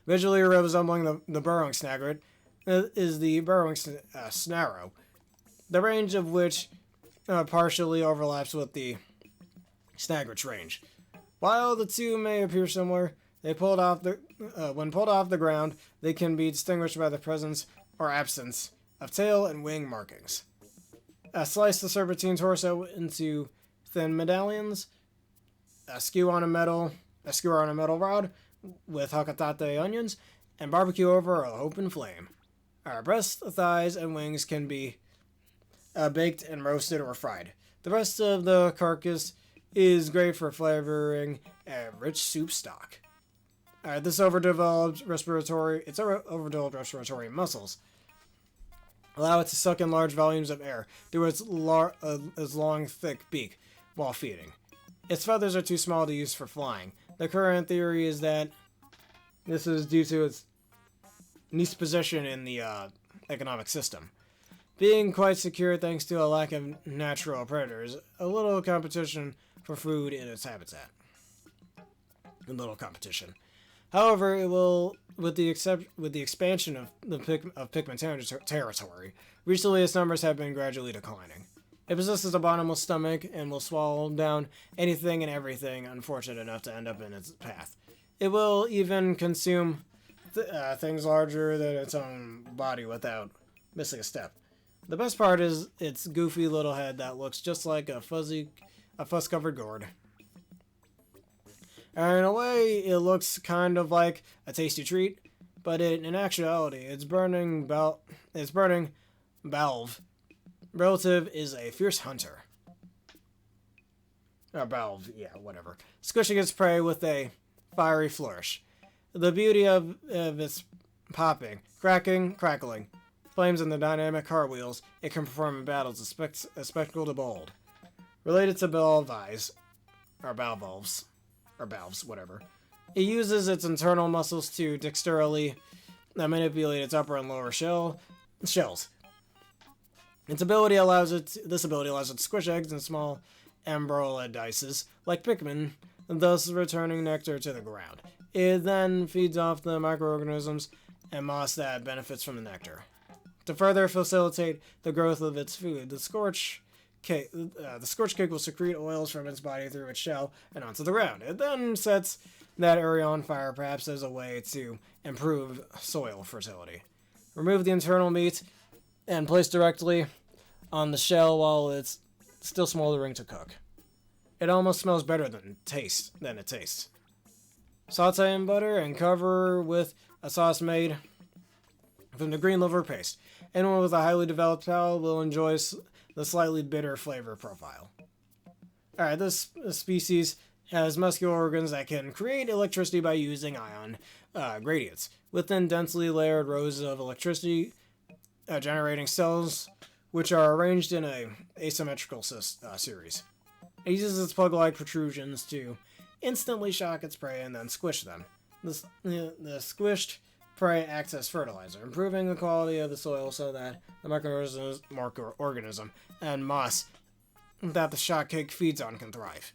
Speaker 1: Visually resembling the burrowing snagger is the burrowing snarrow, the range of which partially overlaps with the snagger's range. While the two may appear similar, when pulled off the ground, they can be distinguished by the presence or absence of tail and wing markings. Slice the serpentine torso into thin medallions. Skewer on a metal rod with hokatate onions, and barbecue over an open flame. Our breast, thighs, and wings can be baked and roasted or fried. The rest of the carcass is great for flavoring a rich soup stock. This overdeveloped respiratory muscles allow it to suck in large volumes of air through its long, thick beak while feeding. Its feathers are too small to use for flying. The current theory is that this is due to its niche position in the economic system. Being quite secure thanks to a lack of natural predators, a little competition for food in its habitat. A little competition. However, it will, with the expansion of Pikmin territory, recently its numbers have been gradually declining. It possesses a bottomless stomach and will swallow down anything and everything unfortunate enough to end up in its path. It will even consume things larger than its own body without missing a step. The best part is its goofy little head that looks just like a fuss-covered gourd. And in a way, it looks kind of like a tasty treat, but in actuality, its burning valve relative is a fierce hunter. Or valve, yeah, whatever. Squishing its prey with a fiery flourish. The beauty of its popping, cracking, crackling, flames and the dynamic cartwheels it can perform in battles is a spectacle to behold. Related to valves, whatever. It uses its internal muscles to dexterously manipulate its upper and lower shells. This ability allows it to squish eggs in small embryolodices, like Pikmin, thus returning nectar to the ground. It then feeds off the microorganisms and moss that benefits from the nectar. To further facilitate the growth of its food, the scorch cake will secrete oils from its body through its shell and onto the ground. It then sets that area on fire, perhaps as a way to improve soil fertility. Remove the internal meat and place directly on the shell while it's still smoldering to cook. It almost smells better than it tastes. Saute in butter and cover with a sauce made from the green liver paste. Anyone with a highly developed palate will enjoy the slightly bitter flavor profile. Alright, this species has muscular organs that can create electricity by using ion gradients within densely layered rows of electricity generating cells, which are arranged in a asymmetrical series. It uses its plug-like protrusions to instantly shock its prey and then squish them. The squished prey acts as fertilizer, improving the quality of the soil so that the microorganism and moss that the shock cake feeds on can thrive.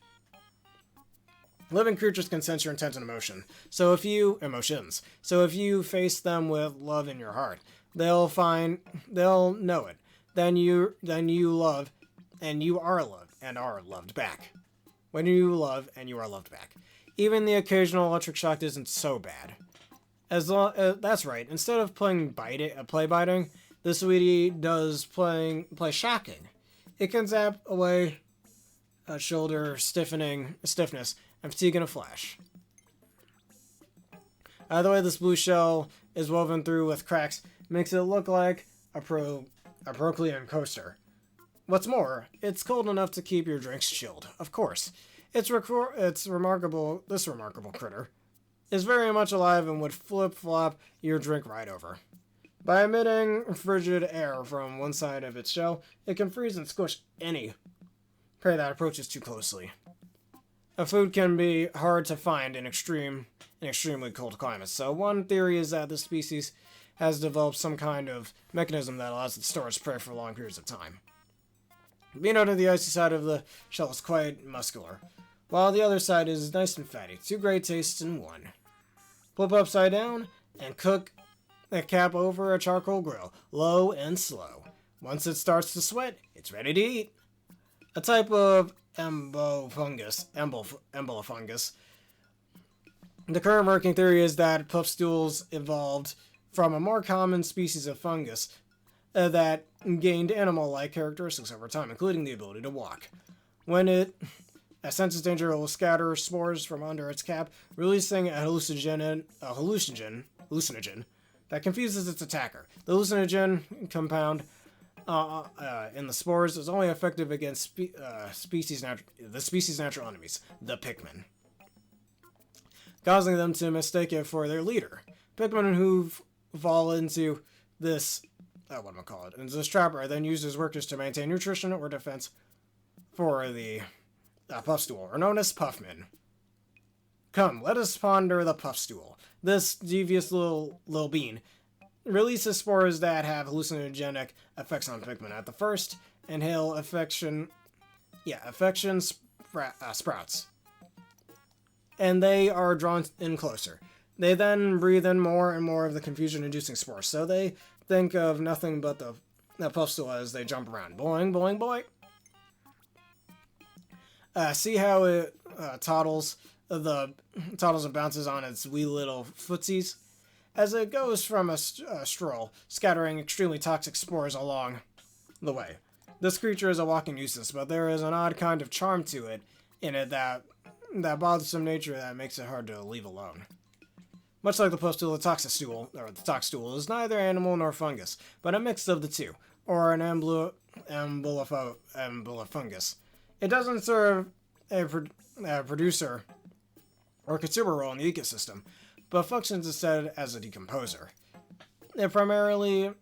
Speaker 1: Living creatures can sense your intent and emotions. So if you face them with love in your heart, they'll know it. Then you love, and you are loved, and are loved back. When you love, and you are loved back. Even the occasional electric shock isn't so bad. That's right. Instead of playing play biting, the sweetie does play shocking. It can zap away shoulder stiffness, and fatigue in a flash. The way this blue shell is woven through with cracks makes it look like a Proclean coaster. What's more, it's cold enough to keep your drinks chilled. Of course, this remarkable critter is very much alive and would flip-flop your drink right over. By emitting frigid air from one side of its shell, it can freeze and squish any prey that approaches too closely. Food can be hard to find in extremely cold climates, so one theory is that this species has developed some kind of mechanism that allows it to store its prey for long periods of time. Being out of the icy side of the shell is quite muscular, while the other side is nice and fatty. Two great tastes in one. Flip upside down and cook a cap over a charcoal grill, low and slow. Once it starts to sweat, it's ready to eat. A type of embolfungus. The current working theory is that puff stools evolved from a more common species of fungus that gained animal-like characteristics over time, including the ability to walk. When it senses danger, it will scatter spores from under its cap, releasing a hallucinogen that confuses its attacker. The hallucinogen compound in the spores is only effective against the species' natural enemies, the Pikmin, causing them to mistake it for their leader. Pikmin who fall into this this trap are then used as workers to maintain nutrition or defense for the puff stool, or known as Puffmin. Come, let us ponder the puff stool. This devious little bean releases spores that have hallucinogenic effects on Pikmin. At the first, inhale affection sprouts, and they are drawn in closer. They then breathe in more and more of the confusion-inducing spores, so they think of nothing but the puff stool as they jump around. Boing, boing, boing. See how it toddles and bounces on its wee little footsies as it goes from a stroll, scattering extremely toxic spores along the way. This creature is a walking nuisance, but there is an odd kind of charm to it in it that bothersome nature that makes it hard to leave alone. Much like the puff stool, the tox stool is neither animal nor fungus, but a mix of the two, or an ambulofungus. It doesn't serve a producer or consumer role in the ecosystem, but functions instead as a decomposer. It primarily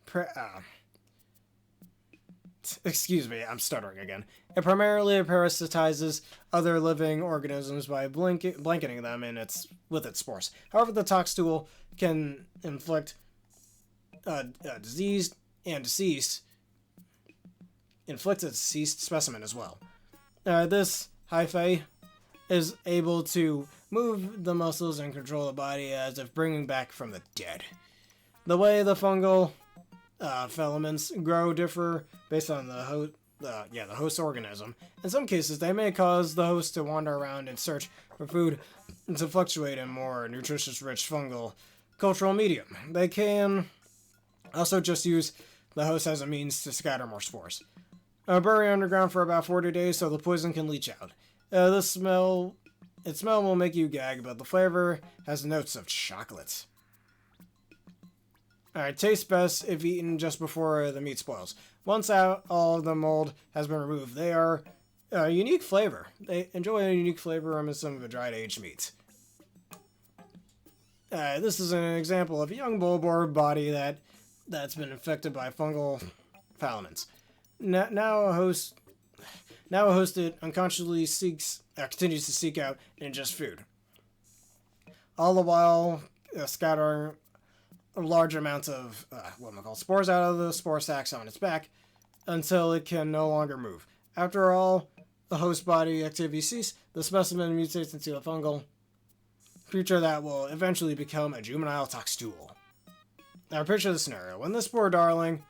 Speaker 1: parasitizes other living organisms by blanketing them with its spores. However, the tox stool can inflict disease and inflict a deceased specimen as well. This hyphae is able to move the muscles and control the body as if bringing back from the dead. The way the fungal filaments grow differ based on the host organism. In some cases, they may cause the host to wander around in search for food and to fluctuate in more nutritious-rich fungal cultural medium. They can also just use the host as a means to scatter more spores. Bury underground for about 40 days so the poison can leach out. Its smell will make you gag, but the flavor has notes of chocolate. Alright, tastes best if eaten just before the meat spoils. Once all of the mold has been removed, they are Unique flavor. They enjoy a unique flavor reminiscent of a dried aged meat. This is an example of a young bulboar body that's been infected by fungal filaments. Now a host that unconsciously continues to seek out and ingest food, all the while scattering large amounts of spores out of the spore sacs on its back until it can no longer move. After all the host body activity ceases, the specimen mutates into a fungal creature that will eventually become a juvenile toxtool. Now picture the scenario. When this poor darling,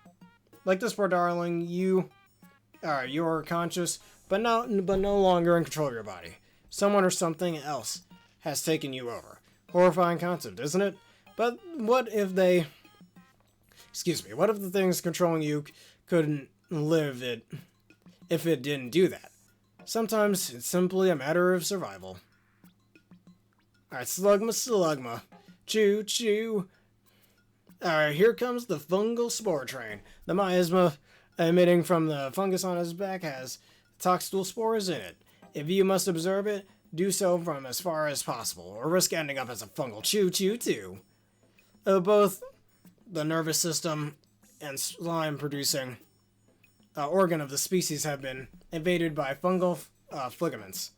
Speaker 1: you're conscious, but no longer in control of your body. Someone or something else has taken you over. Horrifying concept, isn't it? But what if the things controlling you couldn't live if it didn't do that? Sometimes it's simply a matter of survival. Alright, slugma. Choo choo. Alright, here comes the fungal spore train. The miasma emitting from the fungus on his back has toxtool spores in it. If you must observe it, do so from as far as possible, or risk ending up as a fungal choo-choo-too. Both the nervous system and slime-producing organ of the species have been invaded by fungal filaments,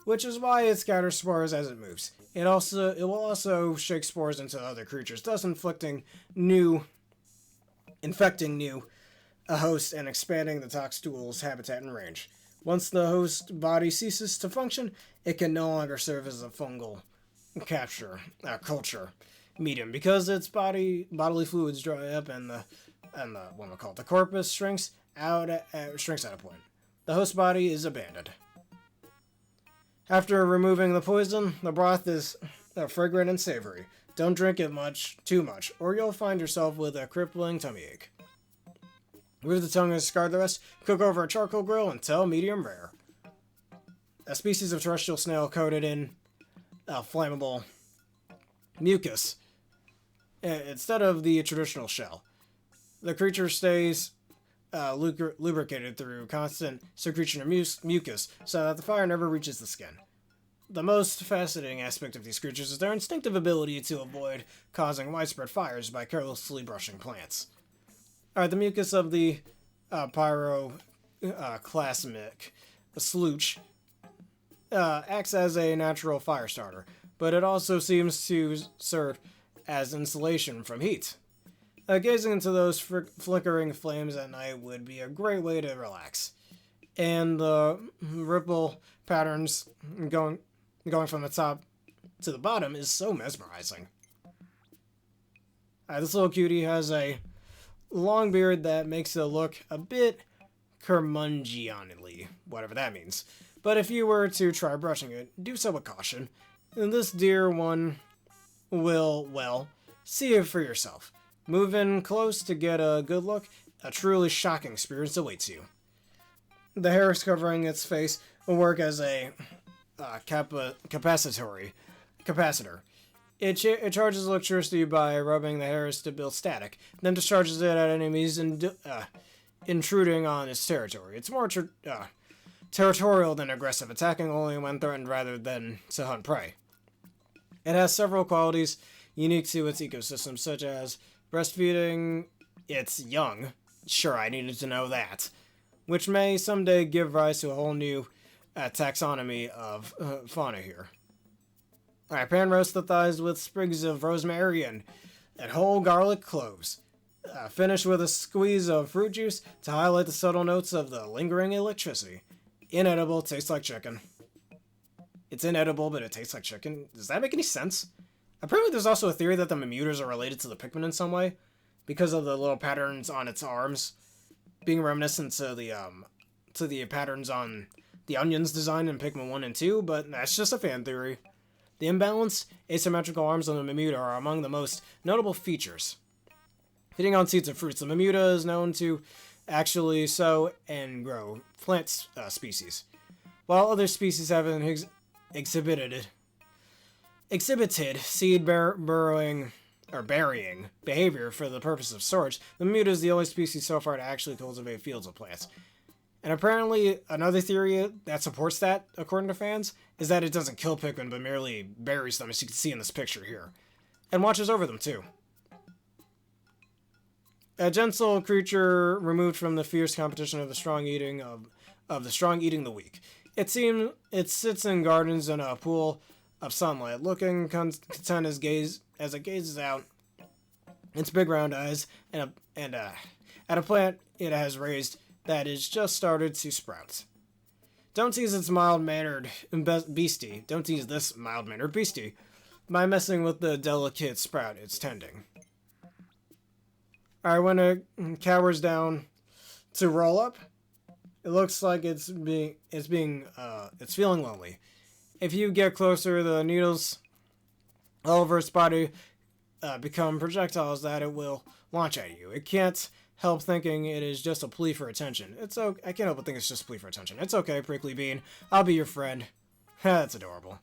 Speaker 1: which is why it scatters spores as it moves. It will also shake spores into other creatures, thus infecting new hosts and expanding the toxtool's habitat and range. Once the host body ceases to function, it can no longer serve as a fungal culture medium because its bodily fluids dry up and the corpus shrinks out at a point. The host body is abandoned. After removing the poison, the broth is fragrant and savory. Don't drink it too much, or you'll find yourself with a crippling tummy ache. Remove the tongue and discard the rest. Cook over a charcoal grill until medium rare. A species of terrestrial snail coated in flammable mucus instead of the traditional shell. The creature stays lubricated through constant secretion of mucus so that the fire never reaches the skin. The most fascinating aspect of these creatures is their instinctive ability to avoid causing widespread fires by carelessly brushing plants. Alright, the mucus of the pyroclasmic slooch acts as a natural fire starter, but it also seems to serve as insulation from heat. Gazing into those flickering flames at night would be a great way to relax. And the ripple patterns going from the top to the bottom is so mesmerizing. This little cutie has a long beard that makes it look a bit curmudgeonly, whatever that means. But if you were to try brushing it, do so with caution. And this dear one will, see it for yourself. Move in close to get a good look. A truly shocking experience awaits you. The hairs covering its face will work as a capacitor. It charges electricity by rubbing the hairs to build static, then discharges it at enemies intruding on its territory. It's more territorial than aggressive, attacking only when threatened rather than to hunt prey. It has several qualities unique to its ecosystem, such as breastfeeding its young. Sure, I needed to know that. Which may someday give rise to a whole new taxonomy of fauna here. Alright, pan roast the thighs with sprigs of rosemary and whole garlic cloves. Finish with a squeeze of fruit juice to highlight the subtle notes of the lingering electricity. Inedible, tastes like chicken. It's inedible, but it tastes like chicken. Does that make any sense? Apparently there's also a theory that the Mamutas are related to the Pikmin in some way, because of the little patterns on its arms being reminiscent to the patterns on the onions design in Pikmin 1 and 2, but that's just a fan theory. The imbalanced, asymmetrical arms on the Mamuta are among the most notable features. Feeding on seeds and fruits, the Mamuta is known to actually sow and grow plant species, while other species have exhibited seed burying behavior for the purpose of storage. The Mamuta is the only species so far to actually cultivate fields of plants. And apparently, another theory that supports that, according to fans, is that it doesn't kill Pikmin, but merely buries them, as you can see in this picture here. And watches over them, too. A gentle creature removed from the fierce competition of the strong eating the weak. It sits in gardens in a pool of sunlight, looking content as it gazes out its big round eyes at a plant it has raised that is just started to sprout. Don't tease this mild-mannered beastie by messing with the delicate sprout it's tending. Alright, when it cowers down to roll up, it looks like it's feeling lonely. If you get closer, the needles all over its body become projectiles that it will launch at you. It can't help thinking it is just a plea for attention. It's okay. I can't help but think it's just a plea for attention. It's okay, Prickly Bean. I'll be your friend. That's adorable.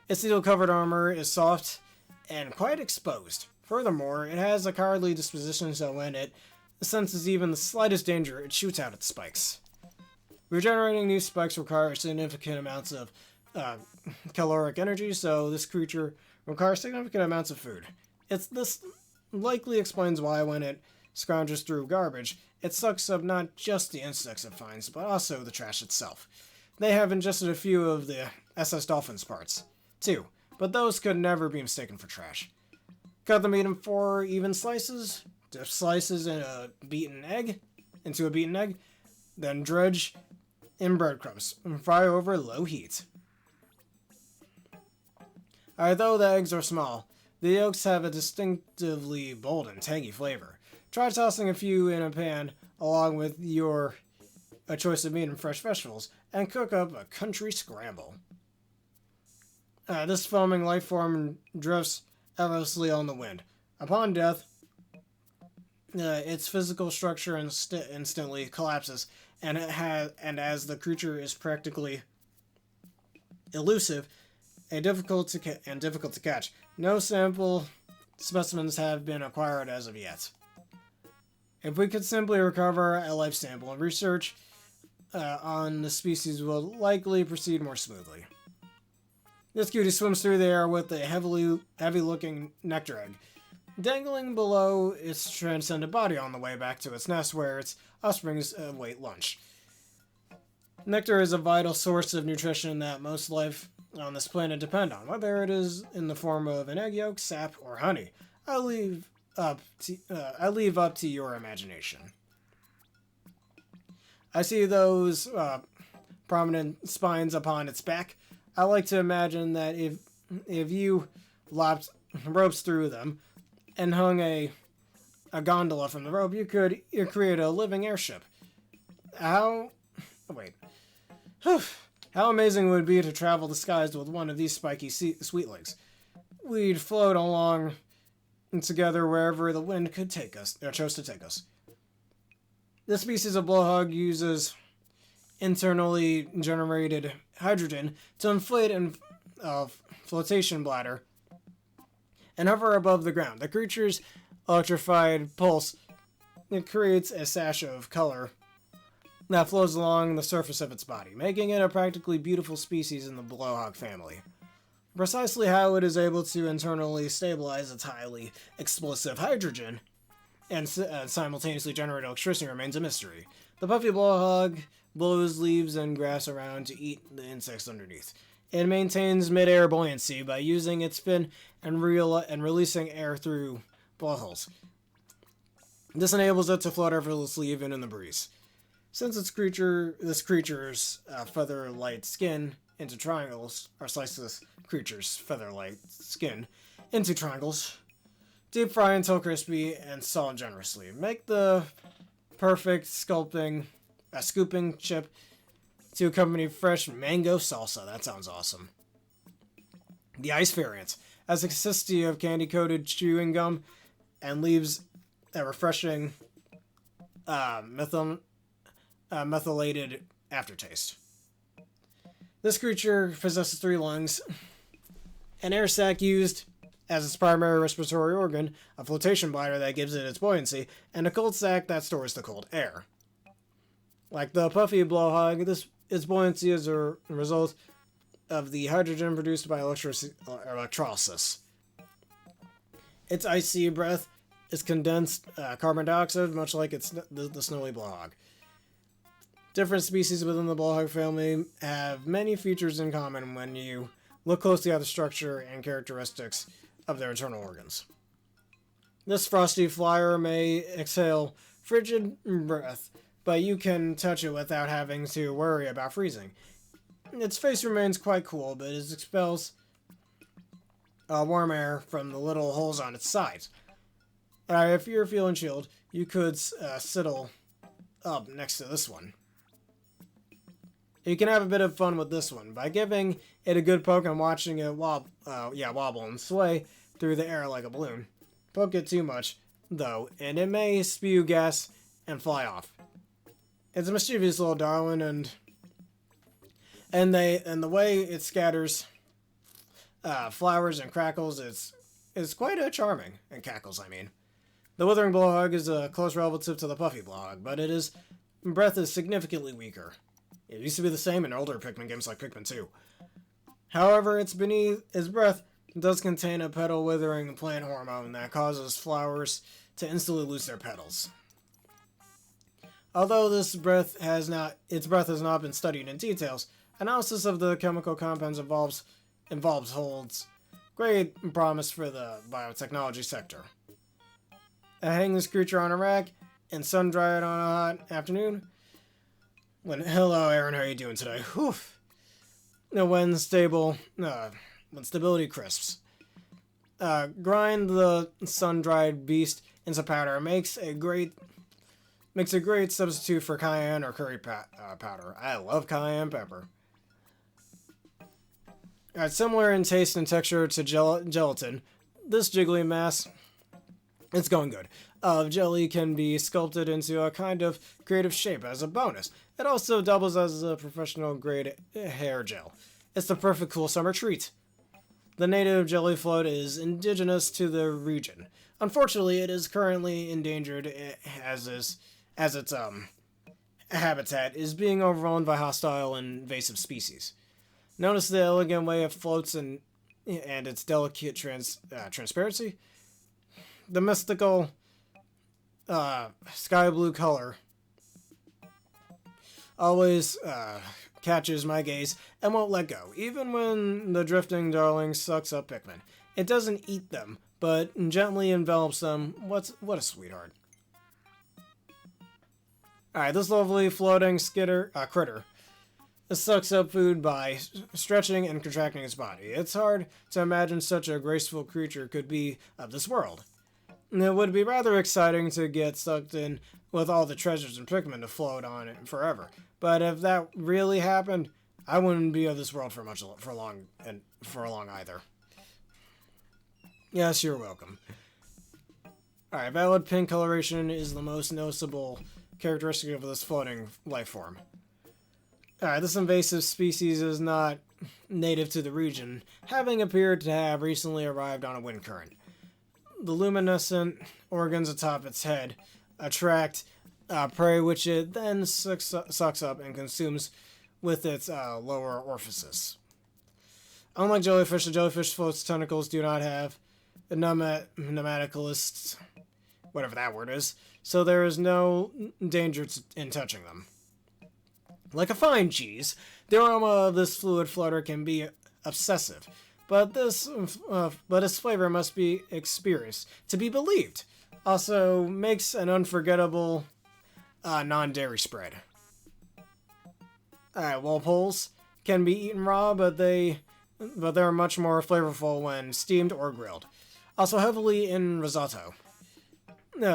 Speaker 1: Its needle-covered armor is soft and quite exposed. Furthermore, it has a cowardly disposition, so when it senses even the slightest danger, it shoots out its spikes. Regenerating new spikes requires significant amounts of caloric energy, so this creature requires significant amounts of food. This likely explains why when it scrounges through garbage, it sucks up not just the insects it finds, but also the trash itself. They have ingested a few of the SS Dolphin's parts, too, but those could never be mistaken for trash. Cut the meat in 4 even slices, dip slices into a beaten egg, then dredge in breadcrumbs and fry over low heat. Although the eggs are small, the yolks have a distinctively bold and tangy flavor. Try tossing a few in a pan along with a choice of meat and fresh vegetables, and cook up a country scramble. This foaming life form drifts effortlessly on the wind. Upon death, its physical structure instantly collapses, and as the creature is practically elusive and difficult to catch, no sample specimens have been acquired as of yet. If we could simply recover a life sample, research on the species will likely proceed more smoothly. This cutie swims through the air with a heavy-looking nectar egg, dangling below its transcendent body on the way back to its nest where its offsprings await lunch. Nectar is a vital source of nutrition that most life on this planet depend on, whether it is in the form of an egg yolk, sap, or honey. I leave up to your imagination. I see those prominent spines upon its back. I like to imagine that if you lopped ropes through them and hung a gondola from the rope, you could create a living airship. How amazing it would be to travel the skies with one of these spiky sweetlings. We'd float along together wherever the wind could take us, or chose to take us. This species of blowhog uses internally generated hydrogen to inflate a flotation bladder and hover above the ground. The creature's electrified pulse creates a sash of color that flows along the surface of its body, making it a practically beautiful species in the blowhog family. Precisely how it is able to internally stabilize its highly explosive hydrogen and simultaneously generate electricity remains a mystery. The puffy blowhog blows leaves and grass around to eat the insects underneath. It maintains mid-air buoyancy by using its fin and releasing air through blowholes. This enables it to float effortlessly even in the breeze. Since this creature's feather-light skin into triangles, or slice this creature's feather-light skin into triangles, deep fry until crispy, and salt generously. Make the perfect scooping chip to accompany fresh mango salsa. That sounds awesome. The ice variant has a consistency of candy-coated chewing gum and leaves a refreshing methylated aftertaste. This creature possesses 3 lungs, an air sac used as its primary respiratory organ, a flotation bladder that gives it its buoyancy, and a cold sac that stores the cold air. Like the puffy blowhog, its buoyancy is a result of the hydrogen produced by electrolysis. Its icy breath is condensed carbon dioxide, much like the snowy blowhog. Different species within the blowhog family have many features in common when you look closely at the structure and characteristics of their internal organs. This frosty flyer may exhale frigid breath, but you can touch it without having to worry about freezing. Its face remains quite cool, but it expels warm air from the little holes on its sides. If you're feeling chilled, you could sidle up next to this one. You can have a bit of fun with this one by giving it a good poke and watching it wobble and sway through the air like a balloon. Poke it too much, though, and it may spew gas and fly off. It's a mischievous little darling, and the way it scatters flowers and crackles is quite charming. And cackles, I mean. The withering blowhog is a close relative to the puffy blowhog, but its breath is significantly weaker. It used to be the same in older Pikmin games like Pikmin 2. However, its breath does contain a petal withering plant hormone that causes flowers to instantly lose their petals. Although its breath has not been studied in details, analysis of the chemical compounds holds great promise for the biotechnology sector. Hang this creature on a rack and sun dry it on a hot afternoon. Hello, Aaron, how are you doing today? Whew. When stability crisps. Grind the sun-dried beast into powder. Makes a great substitute for cayenne or curry powder. I love cayenne pepper. Similar in taste and texture to gelatin, this jiggly mass, it's going good, of jelly can be sculpted into a kind of creative shape as a bonus. It also doubles as a professional grade hair gel. It's the perfect cool summer treat. The native jelly float is indigenous to the region. Unfortunately, it is currently endangered as its habitat is being overrun by hostile and invasive species. Notice the elegant way it floats and its delicate transparency. The mystical sky blue color always catches my gaze and won't let go, even when the drifting darling sucks up Pikmin. It doesn't eat them, but gently envelops them. What a sweetheart. Alright, this lovely floating critter sucks up food by stretching and contracting its body. It's hard to imagine such a graceful creature could be of this world. It would be rather exciting to get sucked in with all the treasures in Pikmin to float on it forever. But if that really happened, I wouldn't be of this world for long either. Yes, you're welcome. Alright, valid pink coloration is the most noticeable characteristic of this floating life form. Alright, this invasive species is not native to the region, having appeared to have recently arrived on a wind current. The luminescent organs atop its head attract prey, which it then sucks up and consumes with its lower orifices. Unlike jellyfish, the jellyfish float's tentacles do not have pneumaticalists, whatever that word is, so there is no danger in touching them. Like a fine cheese, the aroma of this fluid floater can be obsessive, but its flavor must be experienced to be believed. Also makes an unforgettable non-dairy spread. Alright, Walpoles can be eaten raw, but they're much more flavorful when steamed or grilled. Also heavily in risotto.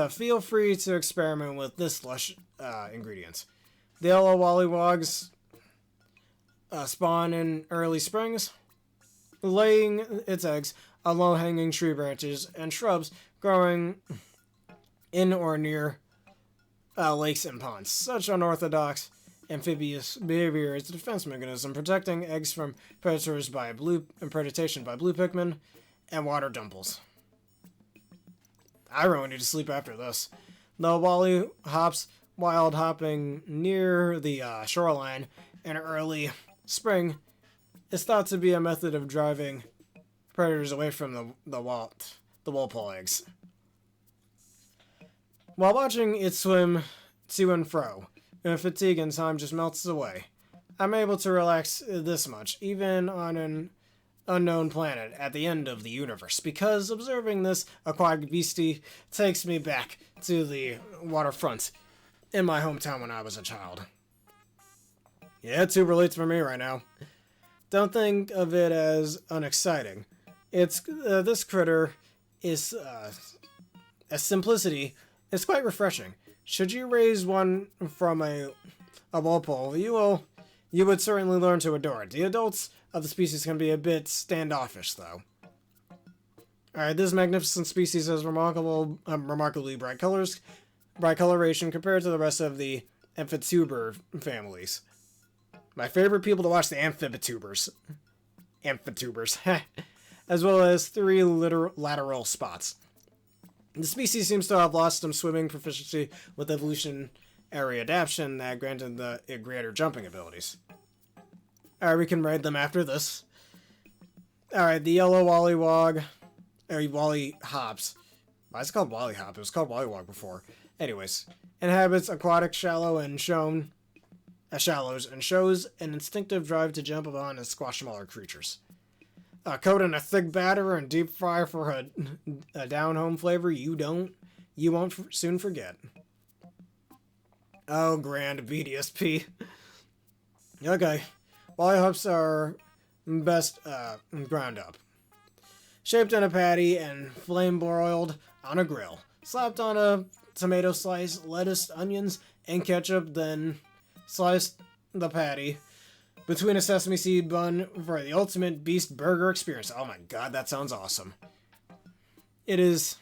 Speaker 1: Feel free to experiment with this lush ingredients. The yellow wollywogs spawn in early springs, laying its eggs on low-hanging tree branches and shrubs growing in or near lakes and ponds. Such unorthodox amphibious behavior is a defense mechanism, protecting eggs from predators by predation by blue Pikmin and water dumples. I really need to sleep after this. The wally hops wild hopping near the shoreline in early spring is thought to be a method of driving predators away from the walpole eggs. While watching it swim to and fro, fatigue and time just melts away. I'm able to relax this much, even on an unknown planet at the end of the universe, because observing this aquatic beastie takes me back to the waterfront in my hometown when I was a child. Yeah, it too relates for me right now. Don't think of it as unexciting. It's this critter is a simplicity is quite refreshing. Should you raise one from a walpole, you would certainly learn to adore it. The adults of the species can be a bit standoffish, though. Alright, this magnificent species has remarkably bright coloration compared to the rest of the amphituber families. My favorite people to watch the amphitubers, as well as 3 lateral spots. The species seems to have lost some swimming proficiency with evolutionary adaptation that granted it greater jumping abilities. Alright, we can raid them after this. Alright, the yellow wallywog, or wally hops. Why is it called wally hop? It was called wallywog before. Anyways, inhabits aquatic shallows and shows an instinctive drive to jump upon and squash smaller creatures. Coat in a thick batter and deep fry for a down-home flavor you won't soon forget. Oh, grand BDSP. Okay. Lollipops are best ground up. Shaped in a patty and flame broiled on a grill. Slapped on a tomato slice, lettuce, onions, and ketchup, then sliced the patty between a sesame seed bun for the ultimate beast burger experience. Oh my god, that sounds awesome. It is...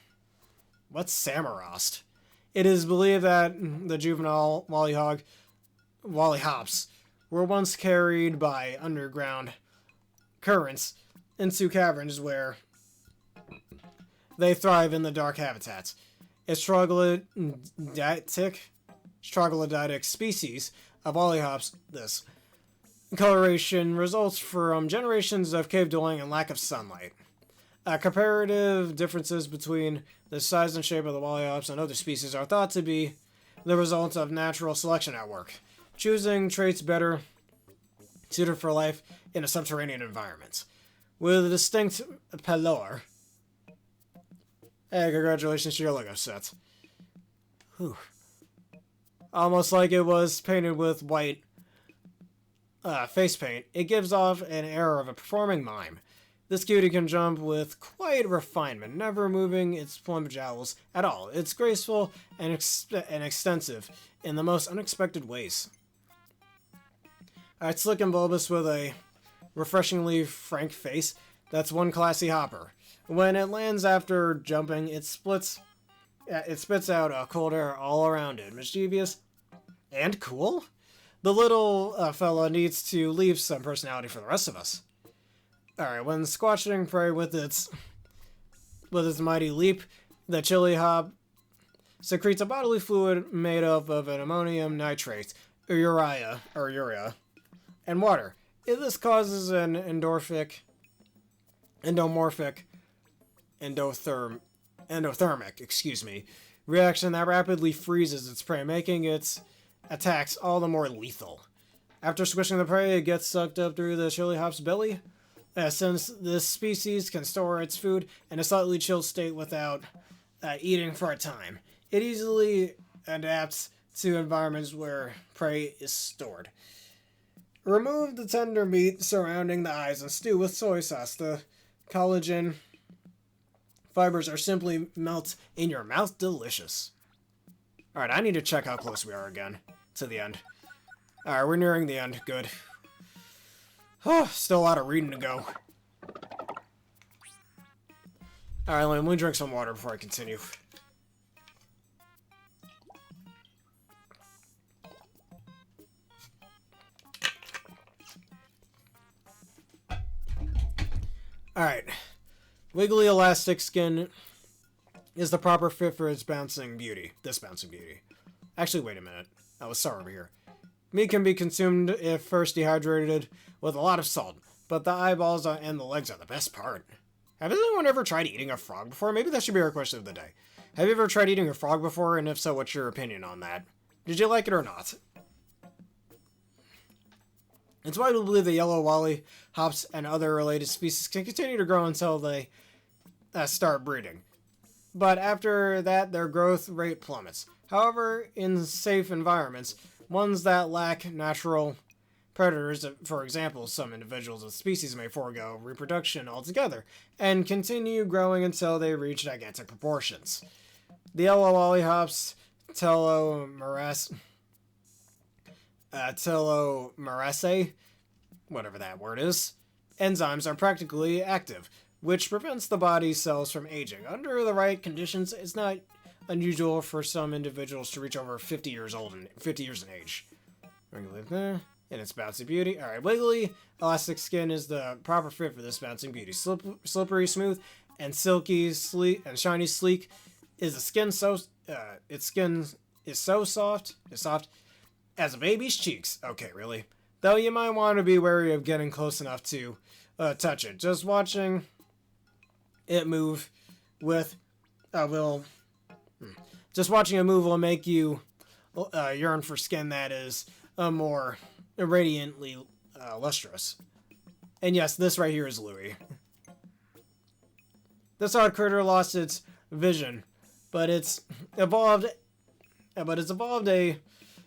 Speaker 1: What's Samarost? It is believed that the juvenile lollihops were once carried by underground currents into caverns where they thrive in the dark habitats. A troglodytic species of lollihops, this coloration results from generations of cave dwelling and lack of sunlight. Comparative differences between the size and shape of the lollipops and other species are thought to be the result of natural selection at work, choosing traits better suited for life in a subterranean environment. With a distinct pallor. Hey, congratulations to your Lego set. Whew. Almost like it was painted with white face paint, it gives off an air of a performing mime. This cutie can jump with quite refinement, never moving its plumage jowls at all. It's graceful and extensive in the most unexpected ways. It's slick and bulbous with a refreshingly frank face. That's one classy hopper. When it lands after jumping, it spits out cold air all around it. Mischievous and cool? The little fella needs to leave some personality for the rest of us. Alright, when squashing prey with its mighty leap, the chili hop secretes a bodily fluid made up of an ammonium nitrate, urea, and water. This causes an endothermic reaction that rapidly freezes its prey, making its attacks all the more lethal. After squishing the prey, it gets sucked up through the chili hop's belly. Since this species can store its food in a slightly chilled state without eating for a time, it easily adapts to environments where prey is stored. Remove the tender meat surrounding the eyes and stew with soy sauce. The collagen fibers are simply melt in your mouth. Delicious. Alright, I need to check how close we are again to the end. Alright, we're nearing the end. Good. Oh, still a lot of reading to go. Alright, let me drink some water before I continue. Alright. Wiggly elastic skin is the proper fit for its bouncing beauty. This bouncing beauty. Actually, wait a minute. Let's start over here. Meat can be consumed if first dehydrated with a lot of salt, but the eyeballs and the legs are the best part. Have anyone ever tried eating a frog before? Maybe that should be our question of the day. Have you ever tried eating a frog before, and if so, what's your opinion on that? Did you like it or not? It's widely believed that yellow wally hops and other related species can continue to grow until they start breeding. But after that, their growth rate plummets. However, in safe environments, ones that lack natural predators, for example, some individuals of species may forego reproduction altogether and continue growing until they reach gigantic proportions. The yellow lollyhops, Telomeraceae, whatever that word is, enzymes are practically active, which prevents the body cells from aging. Under the right conditions, it's not unusual for some individuals to reach over 50 years in age. In its bouncy beauty. Alright, wiggly, elastic skin is the proper fit for this bouncing beauty. Slippery, smooth, and silky, sleek, and shiny, sleek. Is the skin so? Its skin is so soft as a baby's cheeks. Okay, really. Though you might want to be wary of getting close enough to touch it. Just watching it move Just watching it move will make you yearn for skin that is more radiantly lustrous. And yes, this right here is Louis. This odd critter lost its vision, but it's evolved a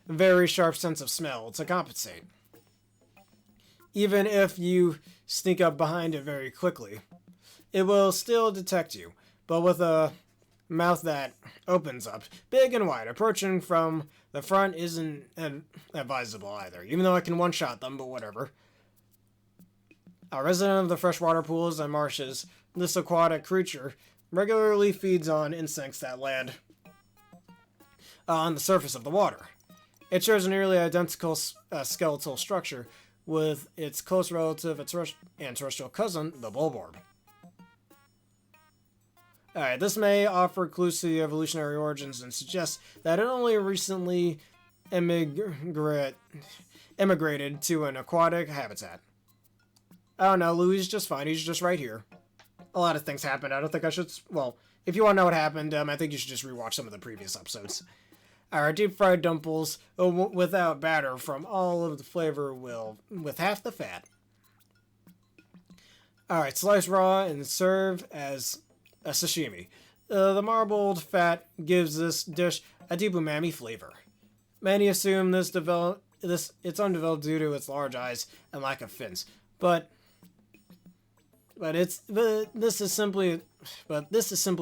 Speaker 1: very sharp sense of smell to compensate. Even if you sneak up behind it very quickly, it will still detect you, but with a mouth that opens up big and wide. Approaching from the front isn't advisable either, even though I can one-shot them, but whatever. A resident of the freshwater pools and marshes, this aquatic creature regularly feeds on insects that land on the surface of the water. It shares a nearly identical skeletal structure with its close relative and terrestrial cousin, the bulborb. Alright, this may offer clues to the evolutionary origins and suggest that it only recently immigrated to an aquatic habitat. I don't know, Louis is just fine, he's just right here. A lot of things happened, I don't think I should... Well, if you want to know what happened, I think you should just rewatch some of the previous episodes. Alright, deep-fried dumples without batter from all of the flavor with half the fat. Alright, slice raw and serve as a sashimi. The marbled fat gives this dish a deep umami flavor. Many assume it's undeveloped due to its large eyes and lack of fins, but this is simply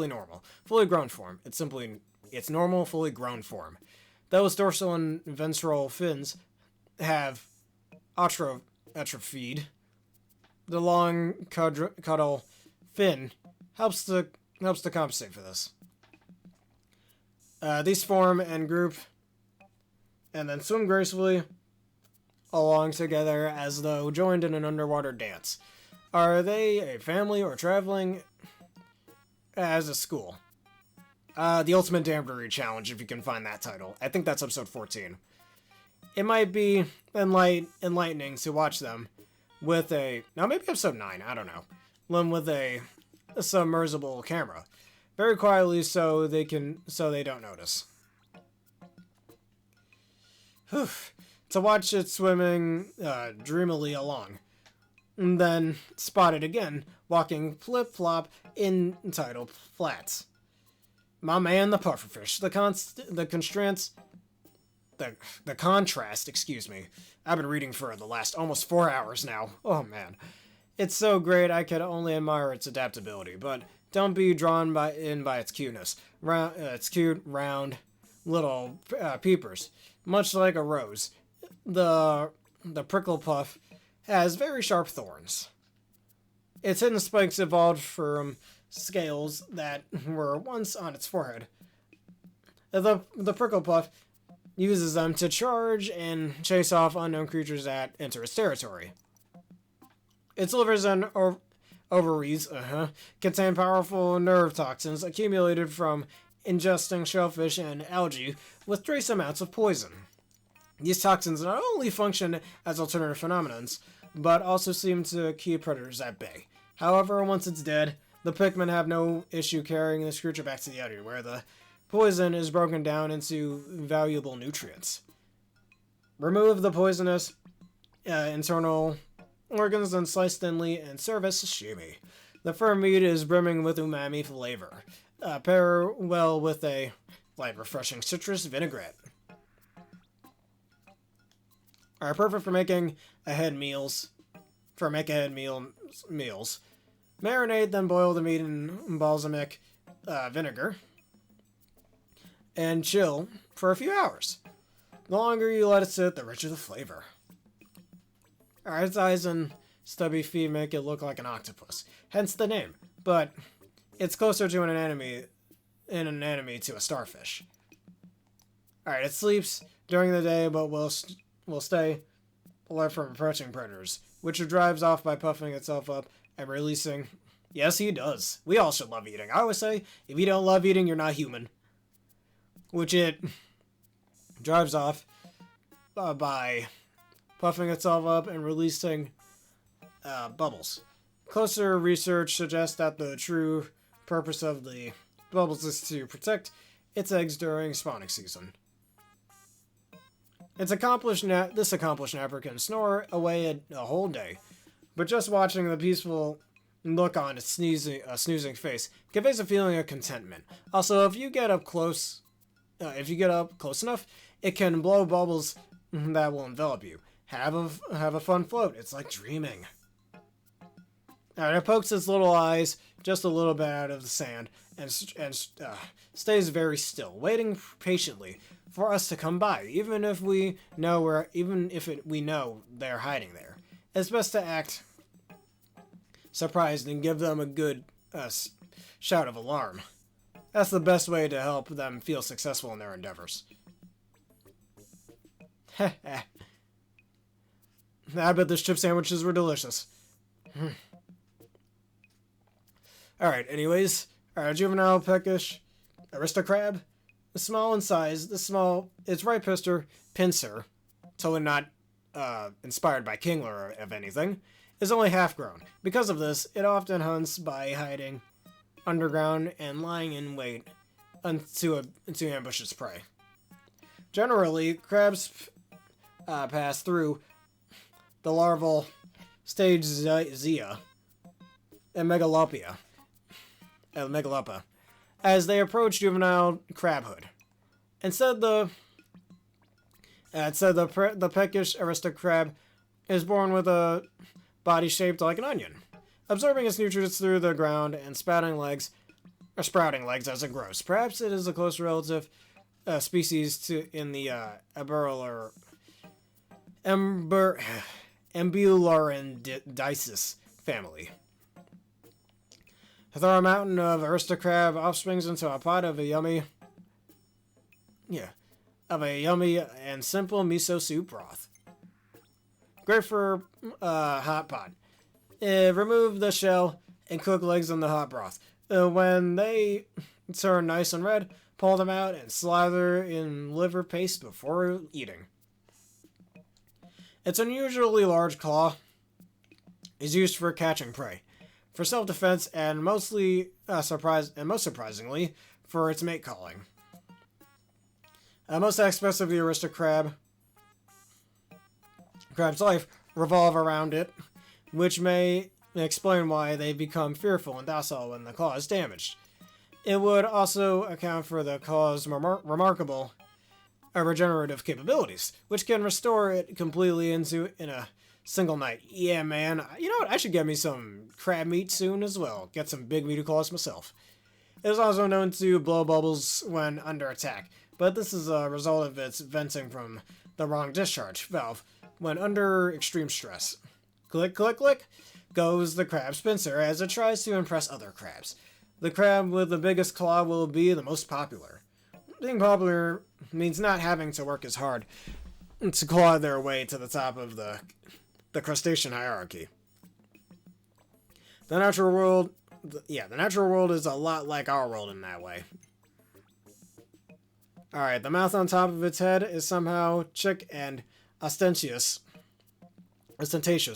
Speaker 1: normal, fully grown form. It's normal, fully grown form. Those dorsal and ventral fins have atrophied. The long caudal fin helps to compensate for this. These form and group and then swim gracefully along together as though joined in an underwater dance. Are they a family or traveling as a school? The Ultimate Dampery Challenge, if you can find that title. I think that's episode 14. It might be enlightening to watch them with now maybe episode 9, I don't know. Them with a submersible camera. Very quietly so they don't notice. Whew. To watch it swimming dreamily along. And then spot it again, walking flip-flop in tidal flats. My man, the pufferfish. The contrast, excuse me. I've been reading for the last almost 4 hours now. Oh man. It's so great I could only admire its adaptability, but don't be drawn by its cuteness. Its cute, round, little peepers. Much like a rose. The prickle puff has very sharp thorns. Its hidden spikes evolved from scales that were once on its forehead. The prickle puff uses them to charge and chase off unknown creatures that enter its territory. Its livers and ovaries contain powerful nerve toxins accumulated from ingesting shellfish and algae with trace amounts of poison. These toxins not only function as alternative phenomenons, but also seem to keep predators at bay. However, once it's dead, the Pikmin have no issue carrying this creature back to the outer, where the poison is broken down into valuable nutrients. Remove the poisonous internal organs and slice thinly and serve as sashimi. The firm meat is brimming with umami flavor. Pair well with a light, refreshing citrus vinaigrette. Are perfect for making ahead meals. Meals. Marinate, then boil the meat in balsamic vinegar and chill for a few hours. The longer you let it sit, the richer the flavor. Alright, its eyes and stubby feet make it look like an octopus, hence the name, but it's closer to an anatomy to a starfish. Alright, it sleeps during the day, but will stay alert from approaching predators, which it drives off by puffing itself up and releasing. Yes, he does. We all should love eating. I always say, if you don't love eating, you're not human. Which it drives off by puffing itself up and releasing bubbles. Closer research suggests that the true purpose of the bubbles is to protect its eggs during spawning season. This accomplished napper can snore away a whole day, but just watching the peaceful look on its snoozing face conveys a feeling of contentment. Also, if you get up close enough, it can blow bubbles that will envelop you. Have a fun float. It's like dreaming. Alright, it pokes its little eyes just a little bit out of the sand and stays very still, waiting patiently for us to come by, even if we know they're hiding there. It's best to act surprised and give them a good shout of alarm. That's the best way to help them feel successful in their endeavors. I bet those chip sandwiches were delicious. Alright, anyways. Alright, juvenile peckish aristocrab. Small in size. Its right pincer, totally not inspired by Kingler of anything, is only half grown. Because of this, it often hunts by hiding underground and lying in wait to ambush its prey. Generally, crabs pass through the larval stage Zea and Megalopa as they approach juvenile crabhood. Instead, the peckish aristocrab is born with a body shaped like an onion, absorbing its nutrients through the ground and sprouting legs as it grows. Perhaps it is a close relative species in the Ambularendices family. Throw a mountain of aristocrab offsprings into a pot of a yummy and simple miso soup broth. Great for hot pot. Remove the shell and cook legs in the hot broth. When they turn nice and red, pull them out and slather in liver paste before eating. Its unusually large claw is used for catching prey, for self-defense, and most surprisingly, for its mate calling. Most aspects of the aristocrab's life revolve around it, which may explain why they become fearful and docile when the claw is damaged. It would also account for the claw's remarkable regenerative capabilities, which can restore it completely in a single night. Yeah, man. You know what? I should get me some crab meat soon as well. Get some big meaty claws myself. It is also known to blow bubbles when under attack, but this is a result of its venting from the wrong discharge valve when under extreme stress. Click, click, click goes the crab's pincer as it tries to impress other crabs. The crab with the biggest claw will be the most popular. Being popular means not having to work as hard to claw their way to the top of the crustacean hierarchy. The natural world is a lot like our world in that way. Alright, the mouth on top of its head is somehow chic and ostentatious,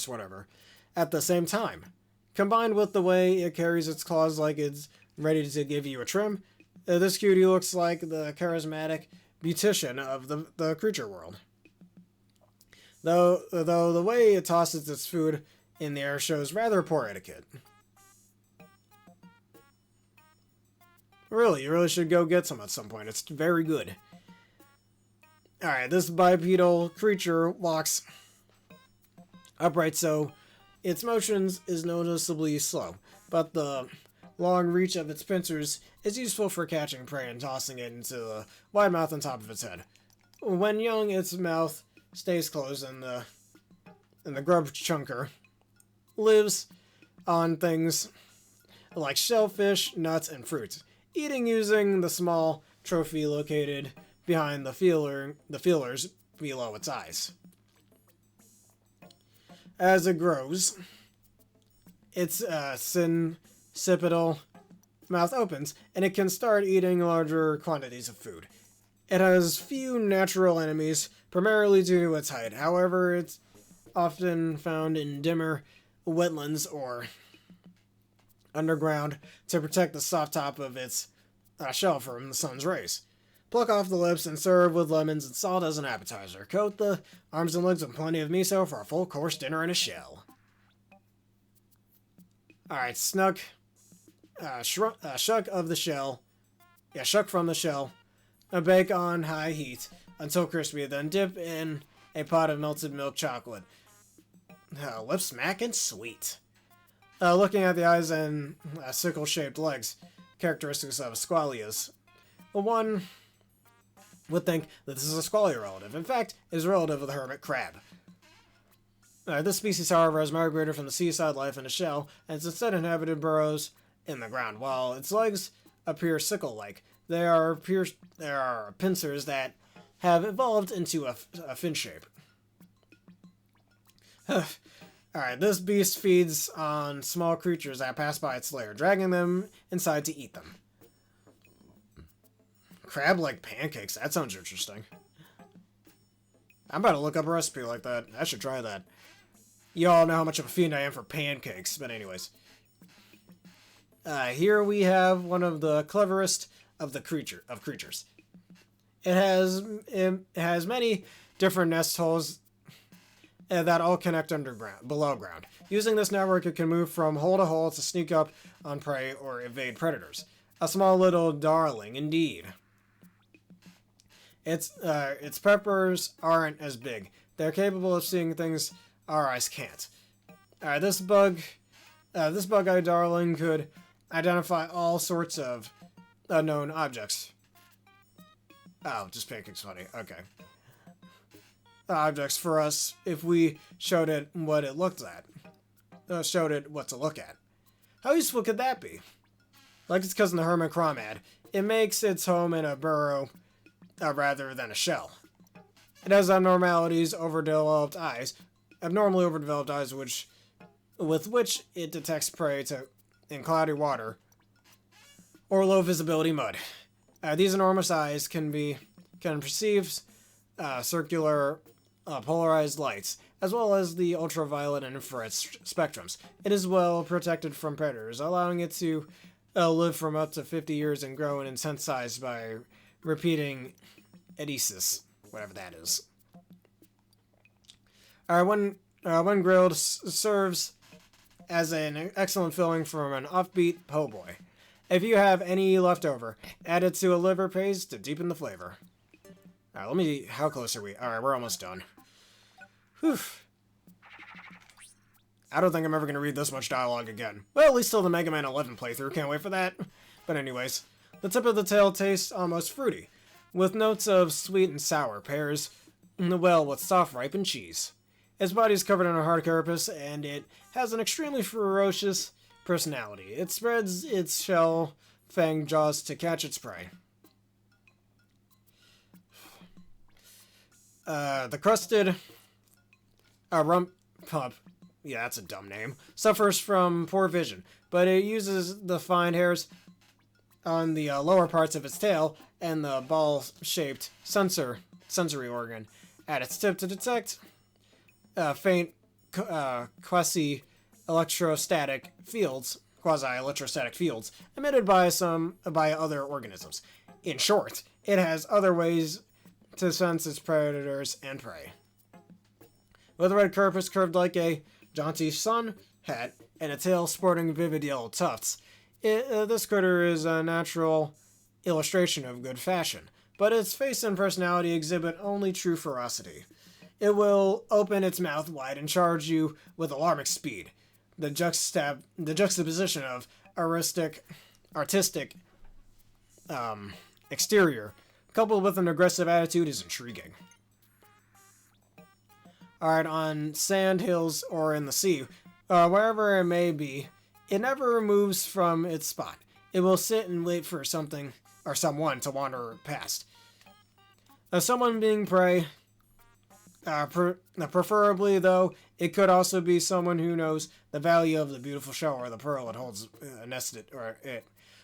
Speaker 1: whatever, at the same time. Combined with the way it carries its claws like it's ready to give you a trim, this cutie looks like the charismatic beautician of the creature world. Though the way it tosses its food in the air shows rather poor etiquette. Really, you really should go get some at some point. It's very good. Alright, this bipedal creature walks upright, so its motions is noticeably slow, but the long reach of its pincers is useful for catching prey and tossing it into the wide mouth on top of its head. When young, its mouth stays closed, and the grub chunker lives on things like shellfish, nuts, and fruits, eating using the small trophy located behind the feelers below its eyes. As it grows, its sincipital mouth opens, and it can start eating larger quantities of food. It has few natural enemies, primarily due to its height. However, it's often found in dimmer wetlands or underground to protect the soft top of its shell from the sun's rays. Pluck off the lips and serve with lemons and salt as an appetizer. Coat the arms and legs with plenty of miso for a full course dinner in a shell. Alright, shuck of the shell. Yeah, shuck from the shell. Bake on high heat until crispy, then dip in a pot of melted milk chocolate. Lip smacking sweet. Looking at the eyes and sickle-shaped legs, characteristics of squalias. One would think that this is a squalia relative. In fact, it is a relative of the hermit crab. This species, however, has migrated from the seaside life in a shell, and it's instead inhabited burrows in the ground. While its legs appear sickle-like, there are pincers that have evolved into a fin shape. Alright, this beast feeds on small creatures that pass by its lair, dragging them inside to eat them. Crab-like pancakes, that sounds interesting. I'm about to look up a recipe like that. I should try that. You all know how much of a fiend I am for pancakes, but anyways. Here we have one of the cleverest of creatures. It has many different nest holes that all connect below ground. Using this network, it can move from hole to hole to sneak up on prey or evade predators. A small little darling, indeed. Its peppers aren't as big. They're capable of seeing things our eyes can't. This bug-eyed darling could identify all sorts of unknown objects. Oh, just pancakes funny. Okay. Objects for us if we showed it what it looked at. Showed it what to look at. How useful could that be? Like its cousin the hermit cromad, it makes its home in a burrow rather than a shell. It has abnormally overdeveloped eyes with which it detects prey in cloudy water or low visibility mud. These enormous eyes can perceive circular polarized lights, as well as the ultraviolet and infrared spectrums. It is well protected from predators, allowing it to live from up to 50 years and grow in intense size by repeating edesis, whatever that is. When grilled, serves as an excellent filling from an offbeat po' boy. If you have any left over, add it to a liver paste to deepen the flavor. Alright, how close are we? Alright, we're almost done. Whew. I don't think I'm ever going to read this much dialogue again. Well, at least till the Mega Man 11 playthrough. Can't wait for that. But anyways, the tip of the tail tastes almost fruity, with notes of sweet and sour, pairs well with soft ripened cheese. Its body is covered in a hard carapace, and it has an extremely ferocious personality. It spreads its shell-fanged jaws to catch its prey. The crusted rump pup, yeah, that's a dumb name, suffers from poor vision, but it uses the fine hairs on the lower parts of its tail and the ball-shaped sensory organ at its tip to detect faint quasi-electrostatic fields emitted by other organisms. In short, it has other ways to sense its predators and prey. With a red carapace curved like a jaunty sun hat and a tail sporting vivid yellow tufts, this critter is a natural illustration of good fashion, but its face and personality exhibit only true ferocity. It will open its mouth wide and charge you with alarming speed. The juxtaposition of artistic exterior, coupled with an aggressive attitude, is intriguing. Alright, on sand hills or in the sea, wherever it may be, it never moves from its spot. It will sit and wait for something or someone to wander past. Someone being prey, preferably though, it could also be someone who knows the value of the beautiful shell or the pearl it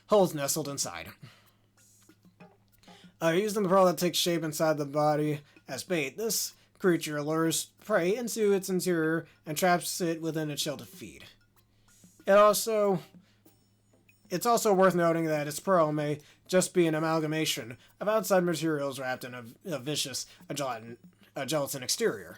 Speaker 1: holds nestled inside. Using the pearl that takes shape inside the body as bait, this creature lures prey into its interior and traps it within its shell to feed. It's also worth noting that its pearl may just be an amalgamation of outside materials wrapped in a vicious gelatin exterior.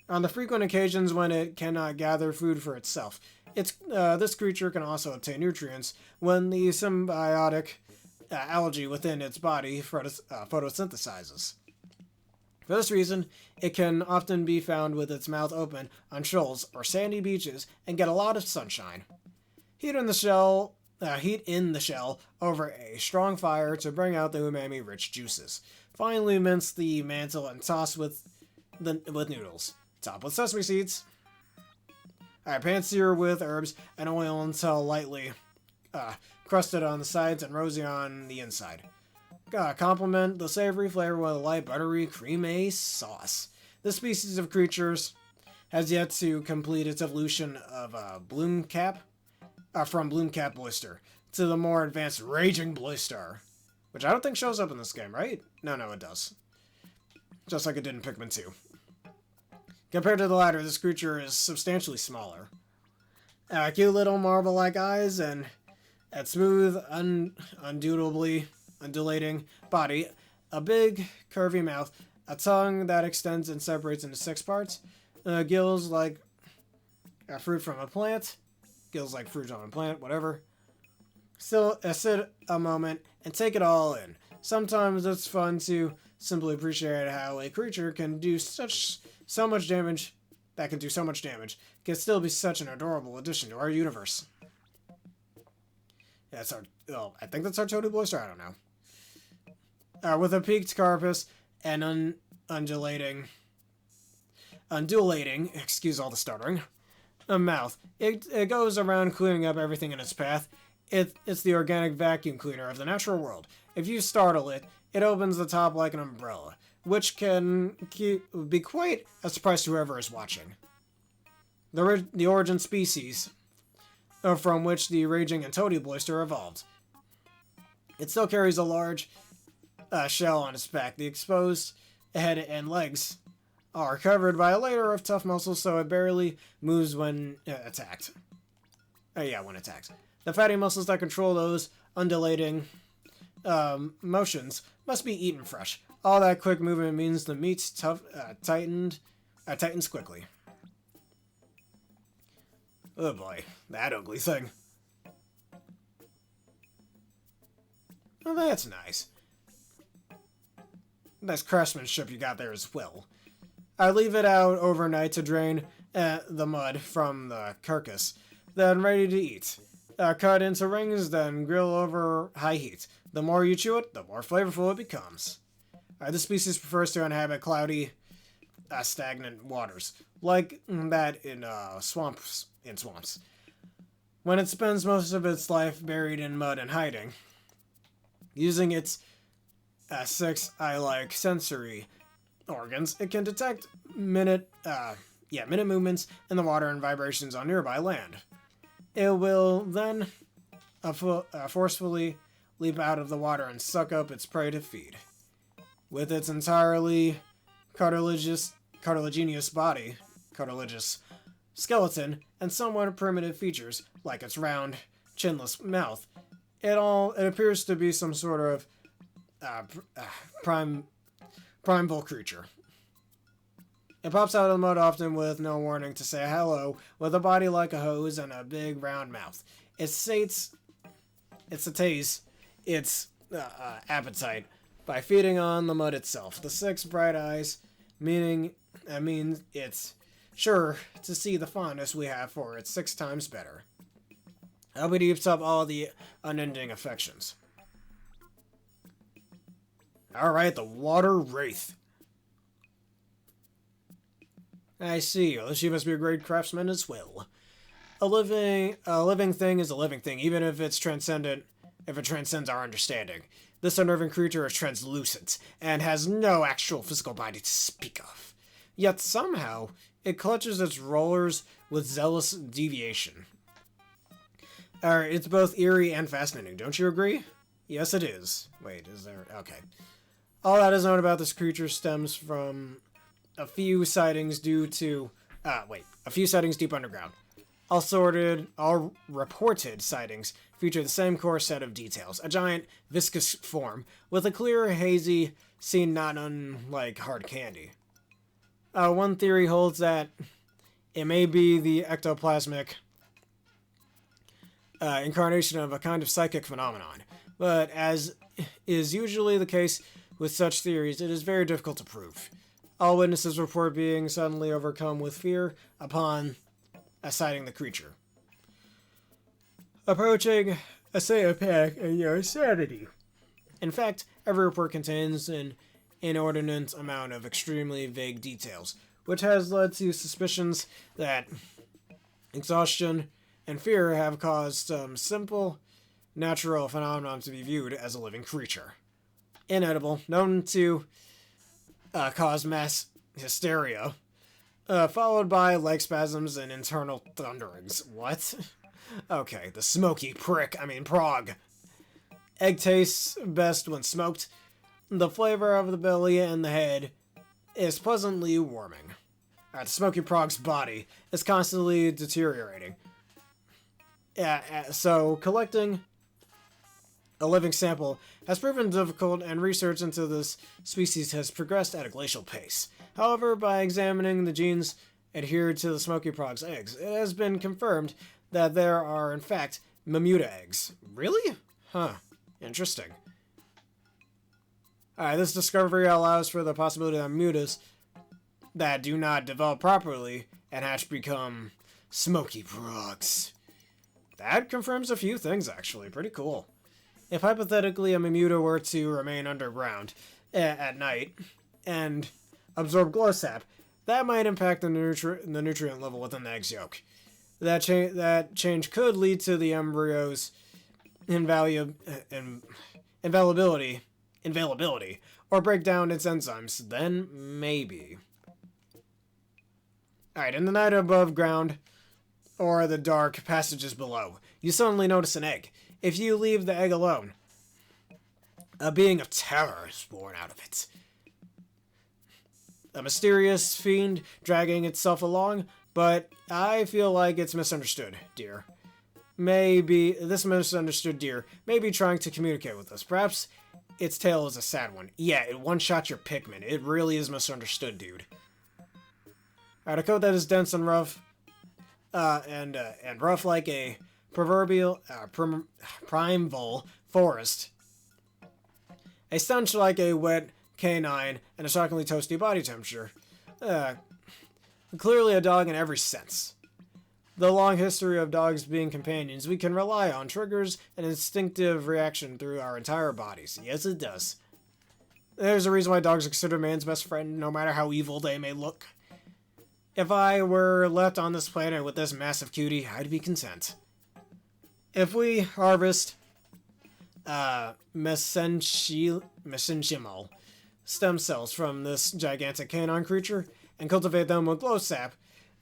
Speaker 1: On the frequent occasions when it cannot gather food for itself, this creature can also obtain nutrients when the symbiotic algae within its body photosynthesizes. For this reason, it can often be found with its mouth open on shoals or sandy beaches and get a lot of sunshine. Heat in the shell over a strong fire to bring out the umami-rich juices. Finally, mince the mantle and toss with noodles. Top with sesame seeds. Pan-sear with herbs and oil until lightly crusted on the sides and rosy on the inside. Complement the savory flavor with a light, buttery, creamy sauce. This species of creatures has yet to complete its evolution of from Bloomcap Blister to the more advanced Raging Blister, which I don't think shows up in this game, right? No, it does. Just like it did in Pikmin 2. Compared to the latter, this creature is substantially smaller. Cute little marble-like eyes and a smooth, undulating body, a big, curvy mouth, a tongue that extends and separates into 6 parts, gills like fruit from a plant, whatever. Still, sit a moment and take it all in. Sometimes it's fun to simply appreciate how a creature can do so much damage, can still be such an adorable addition to our universe. Yeah, I think that's our Toady Blister, I don't know. With a peaked carapace and undulating, excuse all the stuttering, a mouth. It goes around cleaning up everything in its path. It's the organic vacuum cleaner of the natural world. If you startle it, it opens the top like an umbrella, which can be quite a surprise to whoever is watching. The origin species from which the Raging and Toady Blister evolved. It still carries a large shell on its back. The exposed head and legs are covered by a layer of tough muscles, so it barely moves when attacked. When attacked. The fatty muscles that control those undulating motions must be eaten fresh. All that quick movement means the meat tightens quickly. Oh boy, that ugly thing. Oh, that's nice. Nice craftsmanship you got there as well. I leave it out overnight to drain the mud from the carcass, then ready to eat. Cut into rings, then grill over high heat. The more you chew it, the more flavorful it becomes. This species prefers to inhabit cloudy, stagnant waters, like that in swamps. When it spends most of its life buried in mud and hiding, using its 6 eye-like sensory organs, it can detect minute movements in the water and vibrations on nearby land. It will then forcefully leap out of the water and suck up its prey to feed. With its entirely cartilaginous body, cartilaginous skeleton, and somewhat primitive features, like its round, chinless mouth, it appears to be some sort of primeval creature. It pops out of the mud often with no warning to say hello, with a body like a hose and a big round mouth. It satiates its appetite by feeding on the mud itself. The 6 bright eyes mean it's sure to see the fondness we have for it 6 times better. It eats up all the unending affections. Alright, the water wraith. I see. Well, she must be a great craftsman as well. A living thing is a living thing, even if it transcends our understanding. This unnerving creature is translucent, and has no actual physical body to speak of. Yet somehow, it clutches its rollers with zealous deviation. It's both eerie and fascinating, don't you agree? Yes, it is. Wait, is there... Okay. All that is known about this creature stems from a few sightings deep underground. All reported sightings feature the same core set of details. A giant, viscous form, with a clear, hazy scene not unlike hard candy. One theory holds that it may be the ectoplasmic incarnation of a kind of psychic phenomenon, but as is usually the case with such theories, it is very difficult to prove. All witnesses report being suddenly overcome with fear upon sighting the creature. Approaching a state of panic and your insanity. In fact, every report contains an inordinate amount of extremely vague details, which has led to suspicions that exhaustion and fear have caused some simple, natural phenomenon to be viewed as a living creature. Inedible, known to cause mass hysteria, followed by leg spasms and internal thunderings. What? Okay, the smoky prog. Egg tastes best when smoked. The flavor of the belly and the head is pleasantly warming. The smoky prog's body is constantly deteriorating. So collecting a living sample has proven difficult, and research into this species has progressed at a glacial pace. However, by examining the genes adhered to the smoky prog's eggs, it has been confirmed that there are, in fact, Mamuta eggs. Really? Huh. Interesting. Alright, this discovery allows for the possibility that mutas that do not develop properly and hatch become smoky progs. That confirms a few things, actually. Pretty cool. If hypothetically a Mamuta were to remain underground at night and absorb glow sap, that might impact the nutrient level within the egg's yolk. That change could lead to the embryo's invaluability, or break down its enzymes. Then maybe. Alright, in the night above ground, or the dark passages below, you suddenly notice an egg. If you leave the egg alone, a being of terror is born out of it. A mysterious fiend dragging itself along, but I feel like it's misunderstood, dear. This misunderstood deer may be trying to communicate with us. Perhaps its tale is a sad one. Yeah, it one-shot your Pikmin. It really is misunderstood, dude. Alright, a coat that is dense and rough, and rough like a proverbial primeval forest. A stench like a wet canine, and a shockingly toasty body temperature. Clearly a dog in every sense. The long history of dogs being companions, we can rely on triggers and instinctive reaction through our entire bodies. Yes, it does. There's a reason why dogs are considered man's best friend, no matter how evil they may look. If I were left on this planet with this massive cutie, I'd be content. If we harvest mesenchymal stem cells from this gigantic canine creature and cultivate them with glow sap,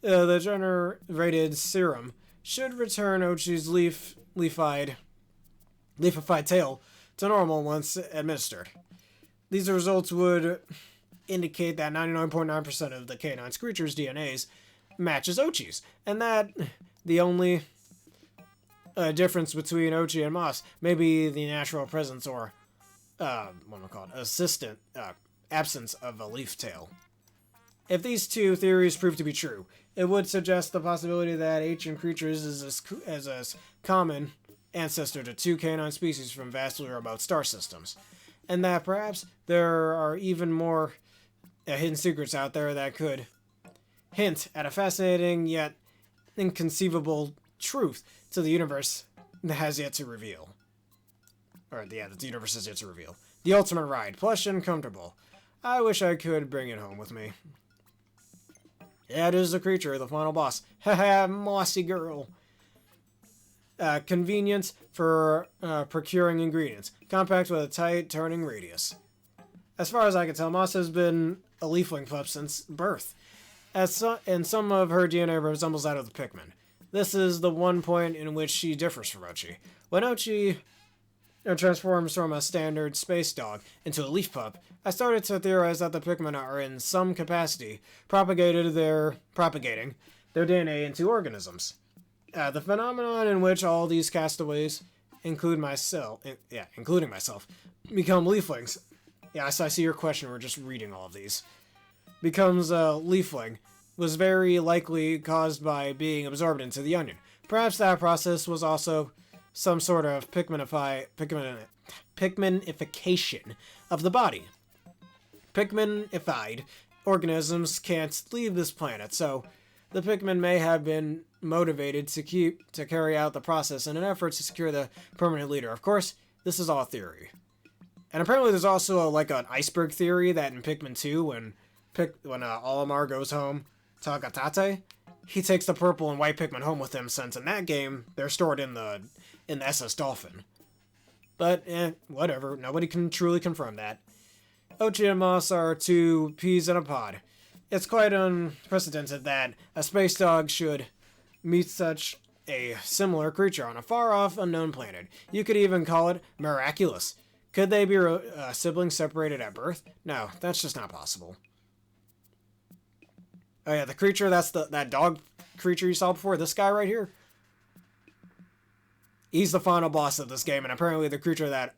Speaker 1: the generated serum should return Ochi's leaf-eyed leafified tail to normal once administered. These results would indicate that 99.9% of the canine's creature's DNAs matches Ochi's, and that the only difference between Ochi and Moss may be the natural presence or what am I called, absence of a leaf tail. If these two theories prove to be true, it would suggest the possibility that ancient creatures is as common ancestor to two canine species from vastly remote star systems, and that perhaps there are even more hidden secrets out there that could hint at a fascinating yet inconceivable truth to the universe that has yet to reveal. That the universe has yet to reveal. The ultimate ride, plush and comfortable. I wish I could bring it home with me. Yeah, it is the creature, the final boss. Haha, mossy girl. Convenience for procuring ingredients. Compact with a tight turning radius. As far as I can tell, Moss has been a leafling pup since birth, and some of her DNA resembles that of the Pikmin. This is the one point in which she differs from Ochi. When Ochi transforms from a standard space dog into a leaf pup, I started to theorize that the Pikmin are in some capacity propagating their DNA into organisms. The phenomenon in which all these castaways, including myself, become leaflings. Yeah, I see your question. We're just reading all of these. Becomes a leafling was very likely caused by being absorbed into the onion. Perhaps that process was also some sort of Pikminification of the body. Pikminified organisms can't leave this planet, so the Pikmin may have been motivated to carry out the process in an effort to secure the permanent leader. Of course, this is all theory. And apparently there's also an iceberg theory that in Pikmin 2, when Olimar goes home to Agatate, he takes the purple and white Pikmin home with him, since in that game they're stored in the SS Dolphin. But whatever, nobody can truly confirm that. Ochi and Moss are two peas in a pod. It's quite unprecedented that a space dog should meet such a similar creature on a far-off, unknown planet. You could even call it miraculous. Could they be siblings separated at birth? No, that's just not possible. Oh yeah, the creature, that's that dog creature you saw before, this guy right here. He's the final boss of this game, and apparently the creature that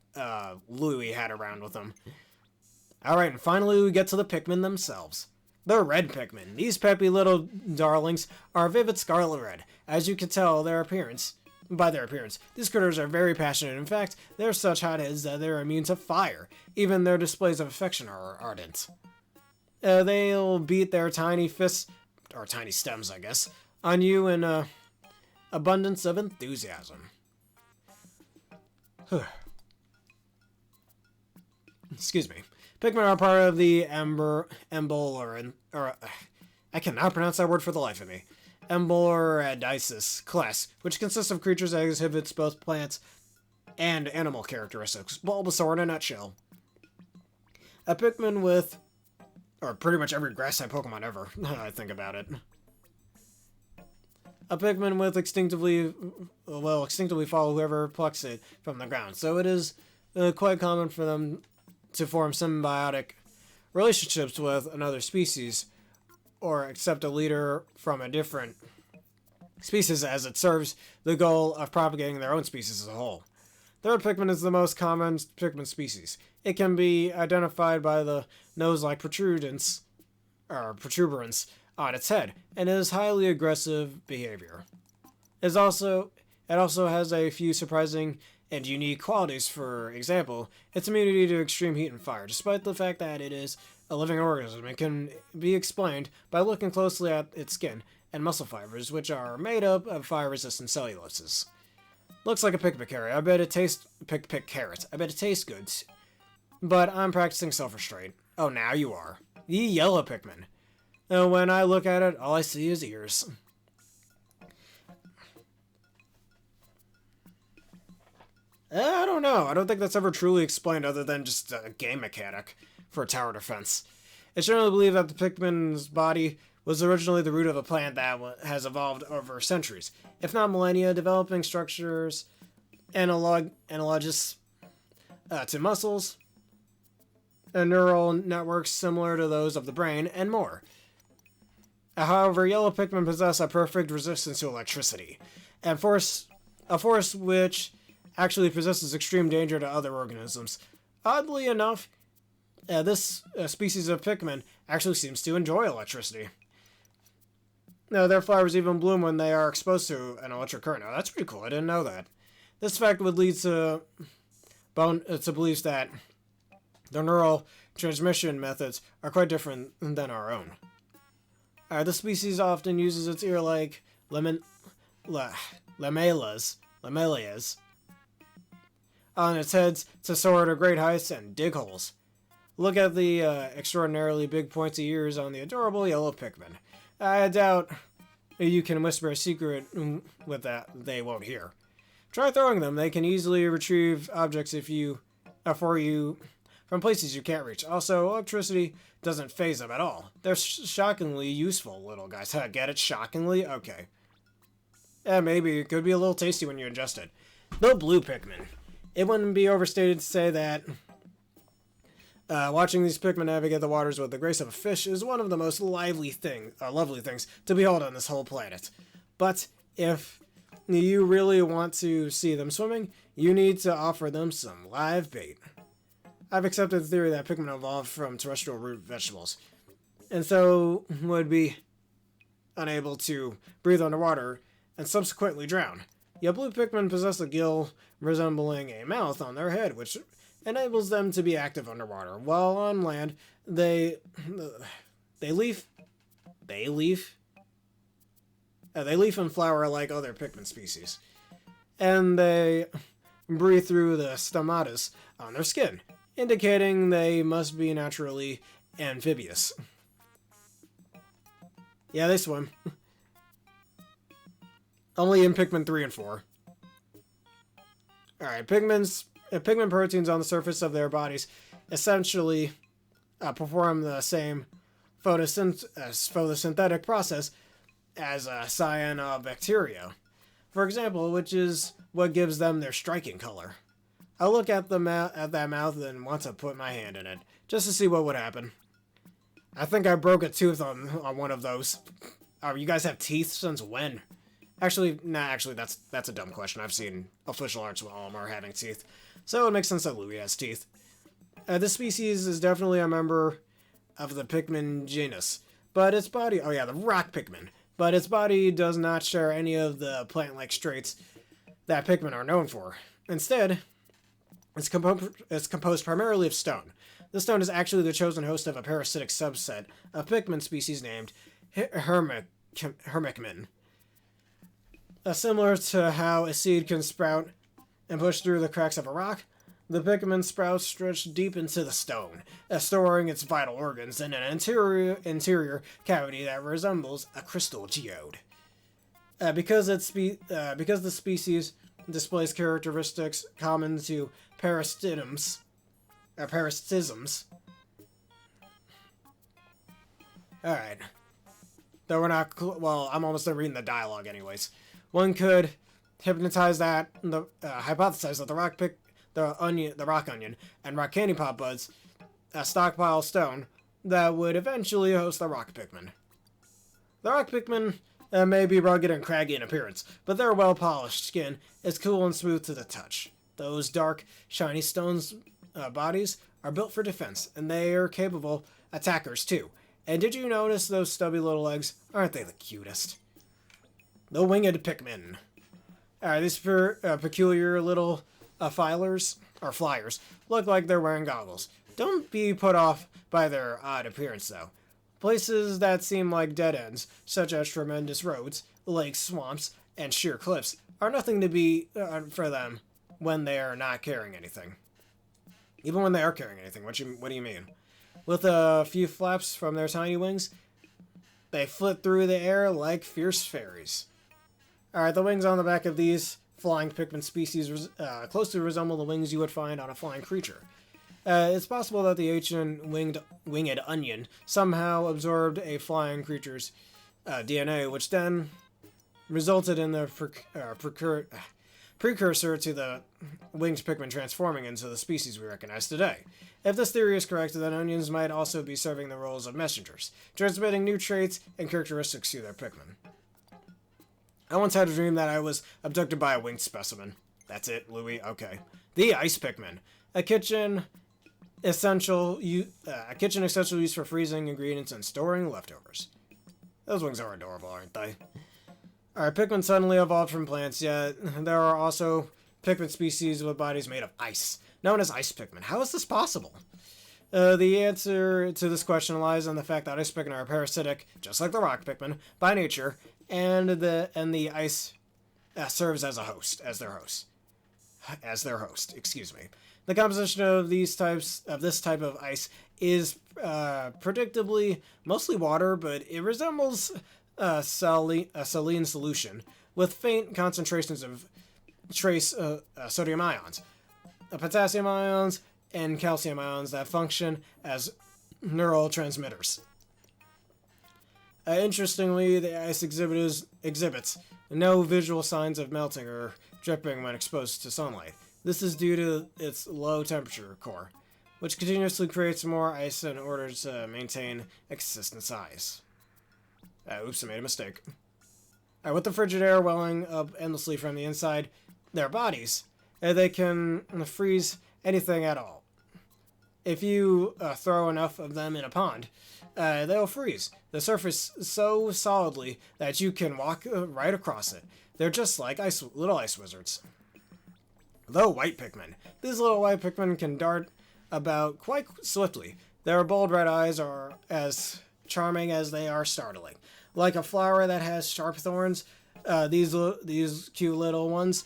Speaker 1: Louis had around with him. Alright, and finally we get to the Pikmin themselves. The red Pikmin. These peppy little darlings are vivid scarlet red. As you can tell by their appearance, these critters are very passionate. In fact, they're such hotheads that they're immune to fire. Even their displays of affection are ardent. They'll beat their tiny fists, or tiny stems, I guess, on you in abundance of enthusiasm. Excuse me. Pikmin are part of the I cannot pronounce that word for the life of me. Embleuradices class, which consists of creatures that exhibits both plants and animal characteristics. Bulbasaur in a nutshell. A Pikmin with, or pretty much every grass-type Pokemon ever, I think about it. A Pikmin with instinctively follow whoever plucks it from the ground, so it is quite common for them to form symbiotic relationships with another species, or accept a leader from a different species, as it serves the goal of propagating their own species as a whole. Third Pikmin is the most common Pikmin species. It can be identified by the nose-like protuberance on its head, and is highly aggressive behavior. It also has a few surprising and unique qualities. For example, its immunity to extreme heat and fire. Despite the fact that it is a living organism, it can be explained by looking closely at its skin and muscle fibers, which are made up of fire-resistant celluloses. Looks like a pick carrot. I bet it tastes good. But I'm practicing self-restraint. Oh, now you are. The yellow Pikmin. When I look at it, all I see is ears. I don't know. I don't think that's ever truly explained other than just a game mechanic for tower defense. It's generally believed that the Pikmin's body was originally the root of a plant that has evolved over centuries, if not millennia, developing structures analogous to muscles, and neural networks similar to those of the brain, and more. However, yellow Pikmin possess a perfect resistance to electricity, and a force which actually possesses extreme danger to other organisms. Oddly enough, this species of Pikmin actually seems to enjoy electricity. Now, their flowers even bloom when they are exposed to an electric current. Now, that's pretty cool. I didn't know that. This fact would lead to beliefs that their neural transmission methods are quite different than our own. This species often uses its ear-like lamellas on its heads to soar to great heights and dig holes. Look at the extraordinarily big pointy ears on the adorable yellow Pikmin. I doubt you can whisper a secret with that they won't hear. Try throwing them. They can easily retrieve objects for you from places you can't reach. Also, electricity doesn't phase them at all. They're shockingly useful little guys. Get it? Shockingly? Okay. Maybe it could be a little tasty when you ingest it. The blue Pikmin. It wouldn't be overstated to say that watching these Pikmin navigate the waters with the grace of a fish is one of the most lovely things to behold on this whole planet. But if you really want to see them swimming, you need to offer them some live bait. I've accepted the theory that Pikmin evolved from terrestrial root vegetables, and so would be unable to breathe underwater and subsequently drown. Yet blue Pikmin possess a gill resembling a mouth on their head, which enables them to be active underwater, while on land they leaf and flower like other Pikmin species, and they breathe through the stomatas on their skin, indicating they must be naturally amphibious. Yeah, they swim. Only in Pikmin 3 and 4. Alright, Pikmin proteins on the surface of their bodies essentially perform the same photosynthetic process as cyanobacteria, for example, which is what gives them their striking color. I look at that mouth and want to put my hand in it, just to see what would happen. I think I broke a tooth on one of those. You guys have teeth since when? Actually, that's a dumb question. I've seen official arts with Olimar having teeth, so it makes sense that Louis has teeth. This species is definitely a member of the Pikmin genus, but its body, the rock Pikmin, but its body does not share any of the plant-like traits that Pikmin are known for. Instead, it's composed primarily of stone. The stone is actually the chosen host of a parasitic subset of Pikmin species named Hermikmin. Similar to how a seed can sprout and push through the cracks of a rock, the Pikmin sprouts stretch deep into the stone, storing its vital organs in an interior cavity that resembles a crystal geode. Because the species displays characteristics common to parasitisms. Alright. Though we're not... I'm almost done reading the dialogue anyways. One could hypnotize hypothesize that the rock onion, and rock candy pop buds stockpile stone that would eventually host the rock Pikmin. The rock Pikmin may be rugged and craggy in appearance, but their well-polished skin is cool and smooth to the touch. Those dark, shiny stones bodies are built for defense, and they are capable attackers too. And did you notice those stubby little legs? Aren't they the cutest? The winged Pikmin. Alright, these peculiar little flyers look like they're wearing goggles. Don't be put off by their odd appearance, though. Places that seem like dead ends, such as tremendous roads, lakes, swamps, and sheer cliffs, are nothing to be for them when they are not carrying anything. Even when they are carrying anything, what do you mean? With a few flaps from their tiny wings, they flit through the air like fierce fairies. Alright, the wings on the back of these flying Pikmin species closely resemble the wings you would find on a flying creature. It's possible that the ancient winged onion somehow absorbed a flying creature's DNA, which then resulted in the precursor to the winged Pikmin transforming into the species we recognize today. If this theory is correct, then onions might also be serving the roles of messengers, transmitting new traits and characteristics to their Pikmin. I once had a dream that I was abducted by a winged specimen. That's it, Louis? Okay. The Ice Pikmin. A kitchen essential used for freezing ingredients and storing leftovers. Those wings are adorable, aren't they? Alright, Pikmin suddenly evolved from plants, yet there are also Pikmin species with bodies made of ice, known as Ice Pikmin. How is this possible? The answer to this question lies in the fact that Ice Pikmin are parasitic, just like the Rock Pikmin, by nature, and the ice serves as their host. Excuse me. The composition of this type of ice is predictably mostly water, but it resembles a saline solution with faint concentrations of trace sodium ions, potassium ions, and calcium ions that function as neurotransmitters. Interestingly, the ice exhibits no visual signs of melting or dripping when exposed to sunlight. This is due to its low temperature core, which continuously creates more ice in order to maintain a consistent size. Oops, I made a mistake. With the frigid air welling up endlessly from the inside their bodies, they can freeze anything at all. If you throw enough of them in a pond, they'll freeze the surface so solidly that you can walk right across it. They're just like little ice wizards. The White Pikmin. These little white Pikmin can dart about quite swiftly. Their bold red eyes are as charming as they are startling. Like a flower that has sharp thorns, these cute little ones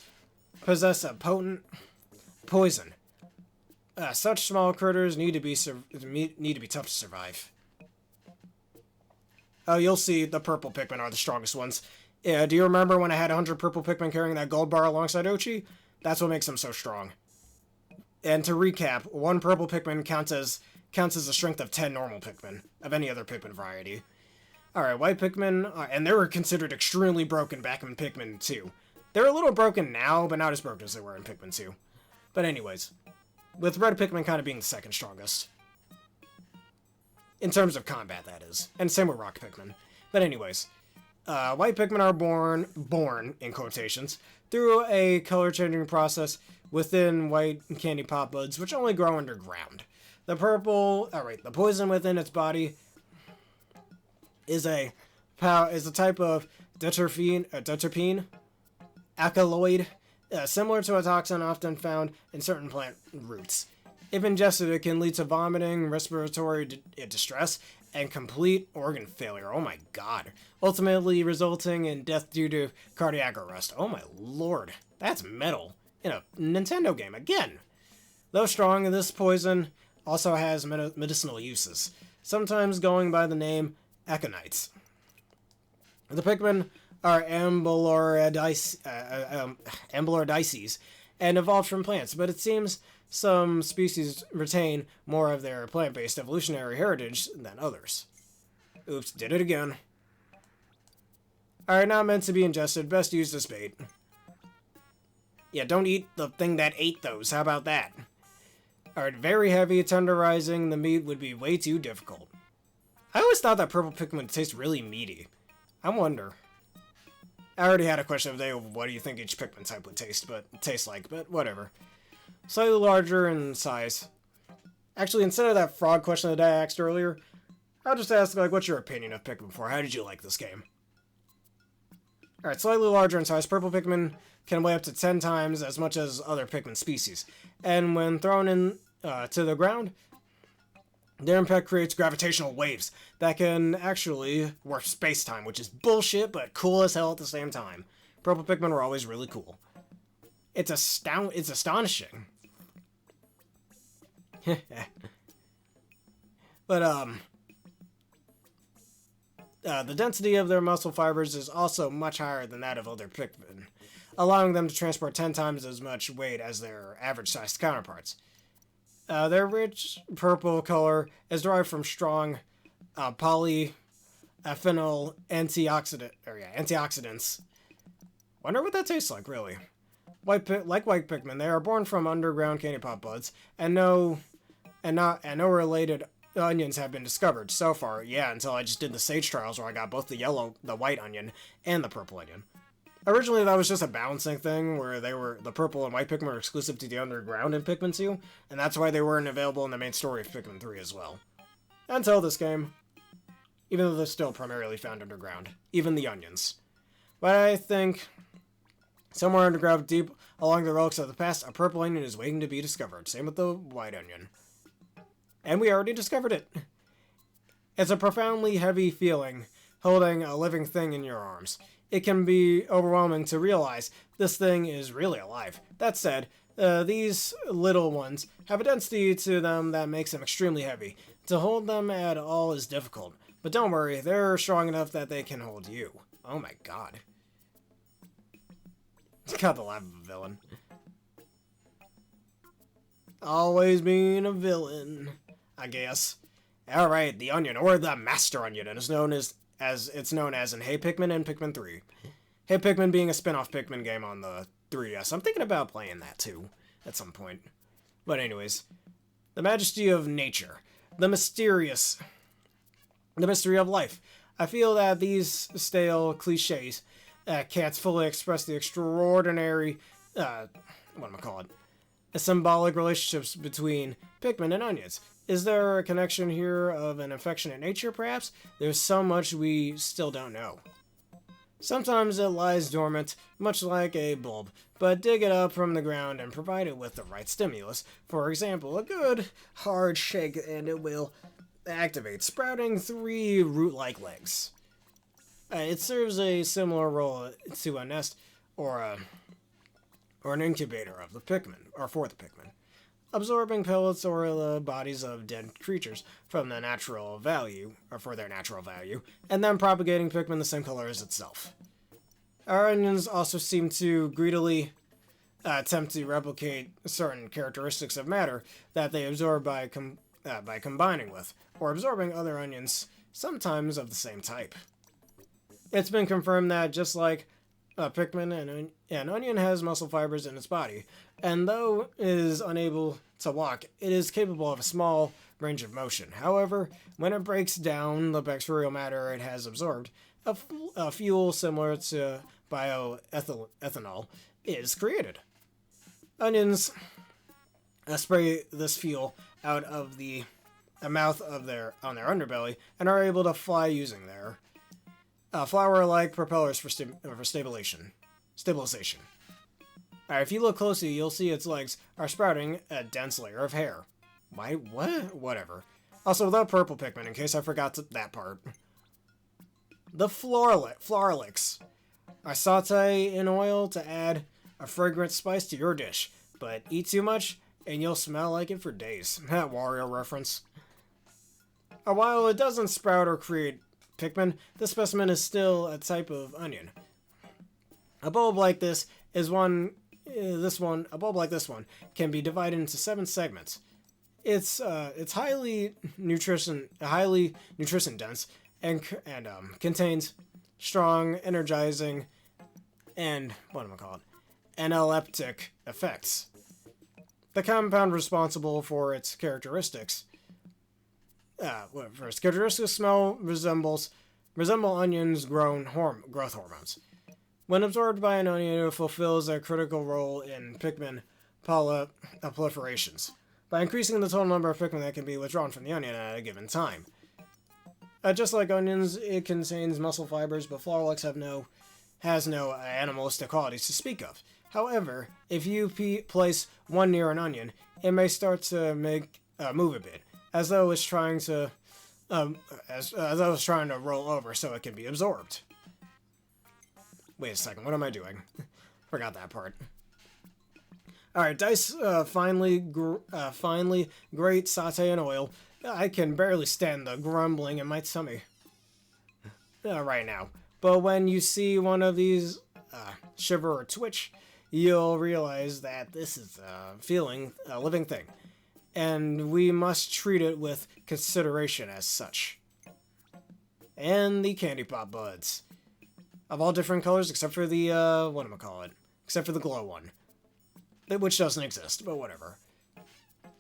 Speaker 1: possess a potent poison. Such small critters need to be tough to survive. Oh, you'll see the purple Pikmin are the strongest ones. Do you remember when I had 100 purple Pikmin carrying that gold bar alongside Ochi? That's what makes them so strong. And to recap, one purple Pikmin counts as the strength of 10 normal Pikmin, of any other Pikmin variety. Alright, white Pikmin, and they were considered extremely broken back in Pikmin 2. They're a little broken now, but not as broken as they were in Pikmin 2. But anyways, with red Pikmin kind of being the second strongest. In terms of combat, that is. And same with rock Pikmin. But anyways, white Pikmin are born, in quotations, through a color-changing process within white candy pop buds, which only grow underground. The poison within its body is a type of deuterpene alkaloid, similar to a toxin often found in certain plant roots. If ingested, it can lead to vomiting, respiratory distress, and complete organ failure. Oh my god. Ultimately resulting in death due to cardiac arrest. Oh my lord. That's metal. In a Nintendo game, again. Though strong, this poison also has medicinal uses, sometimes going by the name aconites. The Pikmin are amblorodices and evolved from plants, but it seems some species retain more of their plant-based evolutionary heritage than others. Oops, did it again. Alright, not meant to be ingested, best used as bait. Yeah, don't eat the thing that ate those, how about that? Alright, very heavy, tenderizing the meat would be way too difficult. I always thought that purple Pikmin would taste really meaty. I wonder. I already had a question of the day of what do you think each Pikmin type would taste like, but whatever. Slightly larger in size. Actually, instead of that frog question that I asked earlier, I'll just ask, like, what's your opinion of Pikmin 4? How did you like this game? Alright, slightly larger in size, purple Pikmin can weigh up to 10 times as much as other Pikmin species. And when thrown in to the ground, their impact creates gravitational waves that can actually warp space-time, which is bullshit, but cool as hell at the same time. Purple Pikmin were always really cool. It's astonishing. But, the density of their muscle fibers is also much higher than that of other Pikmin, allowing them to transport 10 times as much weight as their average-sized counterparts. Their rich purple color is derived from strong polyphenol antioxidants. Wonder what that tastes like, really. Like white Pikmin, they are born from underground candy pop buds, and no related onions have been discovered so far. Yeah, until I just did the sage trials where I got both the white onion, and the purple onion. Originally, that was just a balancing thing where the purple and white Pikmin were exclusive to the underground in Pikmin 2, and that's why they weren't available in the main story of Pikmin 3 as well. Until this game, even though they're still primarily found underground, even the onions. But I think somewhere underground, deep along the relics of the past, a purple onion is waiting to be discovered. Same with the white onion. And we already discovered it. It's a profoundly heavy feeling, holding a living thing in your arms. It can be overwhelming to realize this thing is really alive. That said, these little ones have a density to them that makes them extremely heavy. To hold them at all is difficult. But don't worry, they're strong enough that they can hold you. Oh my god. Got the laugh of a villain. Always being a villain, I guess. Alright, the onion, or the Master Onion, and is known as it's known as in Hey Pikmin and Pikmin 3. Hey Pikmin being a spin-off Pikmin game on the 3DS. I'm thinking about playing that too, at some point. But anyways, the majesty of nature. The mystery of life. I feel that these stale cliches can't fully express the extraordinary, symbolic relationships between Pikmin and onions. Is there a connection here of an affectionate nature, perhaps? There's so much we still don't know. Sometimes it lies dormant, much like a bulb, but dig it up from the ground and provide it with the right stimulus. For example, a good, hard shake and it will activate, sprouting 3 root-like legs. It serves a similar role to a nest or an incubator of the Pikmin, or for the Pikmin, absorbing pellets or the bodies of dead creatures from the natural value, or for their natural value, and then propagating Pikmin the same color as itself. Our onions also seem to greedily attempt to replicate certain characteristics of matter that they absorb by combining with, or absorbing other onions, sometimes of the same type. It's been confirmed that just like Pikmin, an onion has muscle fibers in its body, and though it is unable to walk, it is capable of a small range of motion. However, when it breaks down the bacterial matter it has absorbed, a fuel similar to bioethanol is created. Onions spray this fuel out of the mouth of on their underbelly and are able to fly using their flower-like propellers for stabilization. Alright, if you look closely, you'll see its legs are sprouting a dense layer of hair. Why? What? Whatever. Also, the purple Pikmin, in case I forgot that part. The Floralix. I saute in oil to add a fragrant spice to your dish, but eat too much and you'll smell like it for days. That Wario reference. While it doesn't sprout or create Pikmin, this specimen is still a type of onion. A bulb like this one can be divided into 7 segments. It's highly nutrition dense and contains strong, energizing, and analeptic effects. The compound responsible for its characteristics smell resemble onions' growth hormones. When absorbed by an onion, it fulfills a critical role in Pikmin proliferations, by increasing the total number of Pikmin that can be withdrawn from the onion at a given time. Just like onions, it contains muscle fibers, but Floralix has no animalistic qualities to speak of. However, if you place one near an onion, it may start to move a bit, as though it's trying to roll over so it can be absorbed. Wait a second, what am I doing? Forgot that part. Alright, dice finely grate, saute in oil. I can barely stand the grumbling in my tummy right now. But when you see one of these shiver or twitch, you'll realize that this is a living thing. And we must treat it with consideration as such. And the candy pop buds. Of all different colors except for the, except for the glow one. which doesn't exist, but whatever.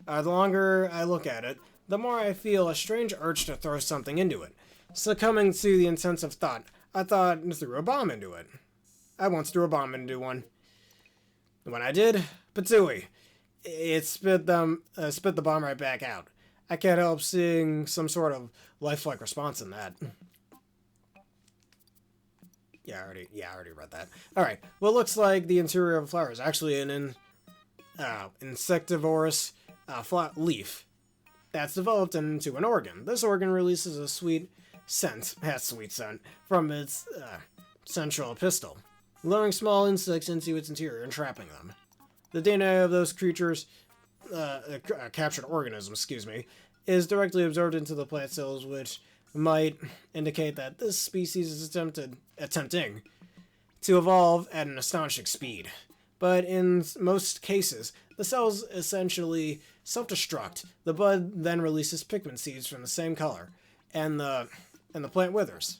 Speaker 1: The longer I look at it, the more I feel a strange urge to throw something into it. Succumbing to the intensive thought, I threw a bomb into it. I once threw a bomb into one. When I did, patooey, it spit the bomb right back out. I can't help seeing some sort of lifelike response in that. Yeah, I already read that. Alright, well, it looks like the interior of a flower is actually an insectivorous leaf that's developed into an organ. This organ releases a sweet scent from its central pistil, luring small insects into its interior and trapping them. The DNA of those creatures, captured organisms, is directly absorbed into the plant cells, which might indicate that this species is attempting to evolve at an astonishing speed. But in most cases, the cells essentially self-destruct. The bud then releases Pikmin seeds from the same color, and the plant withers.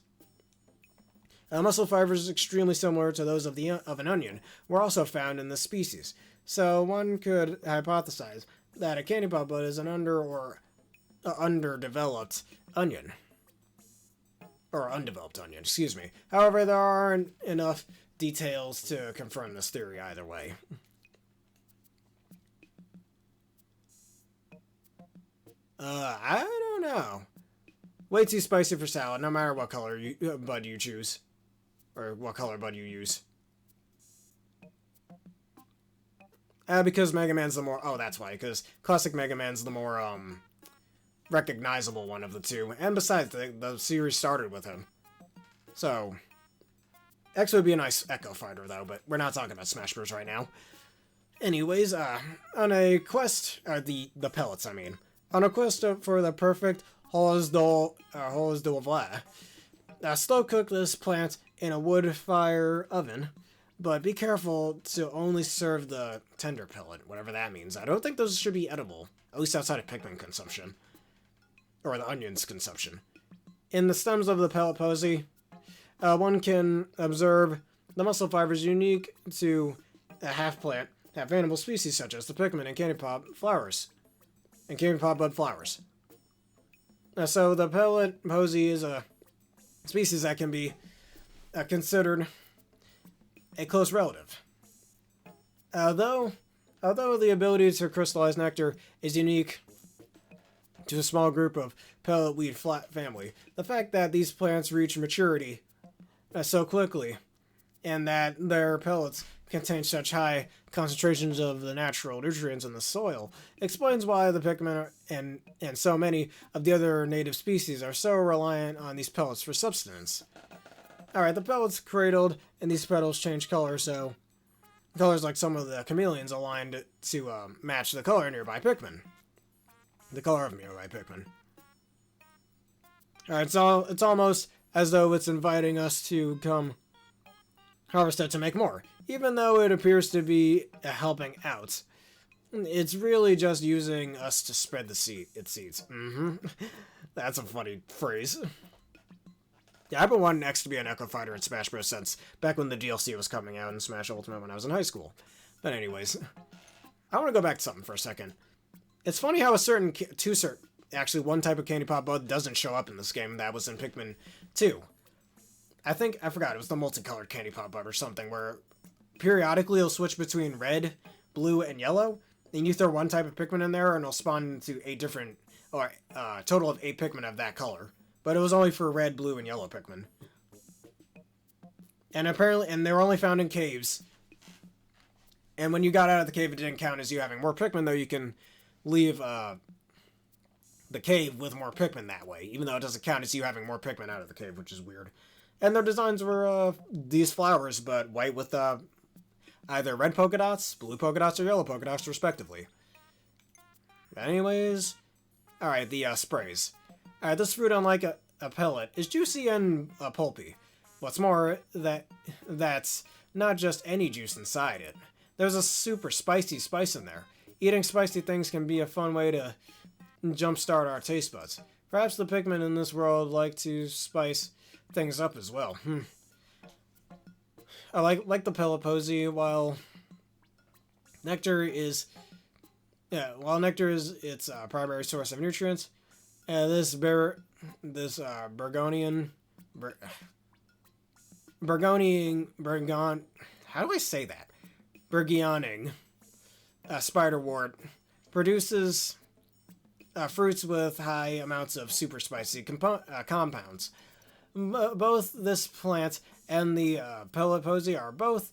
Speaker 1: Muscle fibers extremely similar to those of an onion were also found in this species, so one could hypothesize that a candy pop bud is an underdeveloped onion. Or undeveloped onion, However, there aren't enough details to confirm this theory either way. I don't know. Way too spicy for salad, no matter what color bud you choose. Or what color bud you use. Because Mega Man's the more... Oh, that's why. Because classic Mega Man's the more, recognizable one of the two. And besides, the series started with him. So... X would be a nice Echo Fighter, though, but we're not talking about Smash Bros. Right now. Anyways, on a quest... the pellets, I mean. On a quest for the perfect Holo's Duel Vla. Slow cook this plant in a wood fire oven, but be careful to only serve the tender pellet, whatever that means. I don't think those should be edible, at least outside of Pikmin consumption. Or the onion's consumption. In the stems of the pellet posy, one can observe the muscle fibers unique to a half-plant, half-animal species such as the Pikmin and candy pop flowers. And candy pop bud flowers. So the pellet posy is a species that can be considered a close relative. Although the ability to crystallize nectar is unique to a small group of pellet weed family, the fact that these plants reach maturity so quickly and that their pellets contain such high concentrations of the natural nutrients in the soil explains why the Pikmin and so many of the other native species are so reliant on these pellets for sustenance. Alright, the pellets cradled and these petals change color, so colors like some of the chameleons aligned to match the color of nearby Pikmin. The color of nearby Pikmin. Alright, it's almost as though it's inviting us to come harvest it to make more. Even though it appears to be helping out, it's really just using us to spread its seeds. That's a funny phrase. Yeah, I've been wanting X to be an Echo Fighter in Smash Bros. Since back when the DLC was coming out in Smash Ultimate when I was in high school. But anyways, I want to go back to something for a second. It's funny how actually one type of candy pop bud doesn't show up in this game that was in Pikmin 2. I forgot, it was the multicolored candy pop bud or something, where periodically it'll switch between red, blue, and yellow, and you throw one type of Pikmin in there and it'll spawn into 8 different, or total of 8 Pikmin of that color. But it was only for red, blue, and yellow Pikmin. And they were only found in caves. And when you got out of the cave, it didn't count as you having more Pikmin, though you can leave the cave with more Pikmin that way, even though it doesn't count as you having more Pikmin out of the cave, which is weird. And their designs were these flowers, but white with either red polka dots, blue polka dots, or yellow polka dots, respectively. But anyways, alright, the sprays. Alright, this fruit, unlike a pellet, is juicy and pulpy. What's more, that's not just any juice inside it. There's a super spicy spice in there. Eating spicy things can be a fun way to jumpstart our taste buds. Perhaps the Pikmin in this world like to spice things up as well. I like the pellet posy, while Nectar is, while nectar is its primary source of nutrients, this Burgonian, how do I say that? Burgeoning spiderwort produces fruits with high amounts of super spicy compounds. Both this plant and the Pikilopedia are both,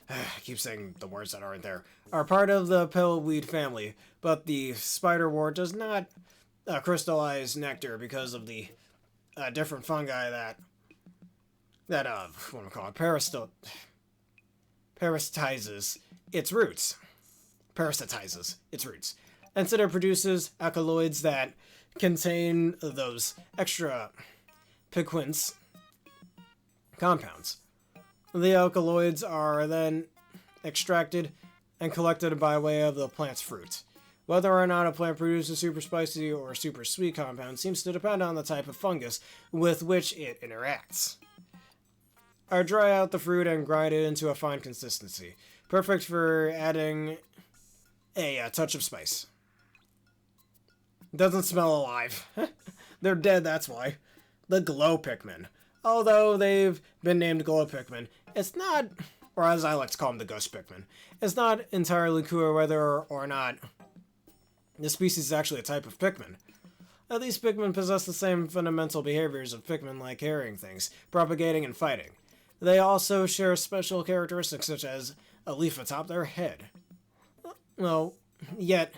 Speaker 1: I keep saying the words that aren't there, are part of the pillweed family, but the spiderwort does not crystallize nectar because of the different fungi that what do we call it, parasitizes its roots. Instead, it produces alkaloids that contain those extra piquants compounds. The alkaloids are then extracted and collected by way of the plant's fruit. Whether or not a plant produces super spicy or super sweet compounds seems to depend on the type of fungus with which it interacts. I dry out the fruit and grind it into a fine consistency, perfect for adding a touch of spice. Doesn't smell alive. They're dead, that's why. The glow Pikmin. Although they've been named glow Pikmin, it's not, or as I like to call them, the ghost Pikmin. It's not entirely clear whether or not this species is actually a type of Pikmin. These Pikmin possess the same fundamental behaviors of Pikmin like carrying things, propagating, and fighting. They also share special characteristics such as a leaf atop their head. Well, yet,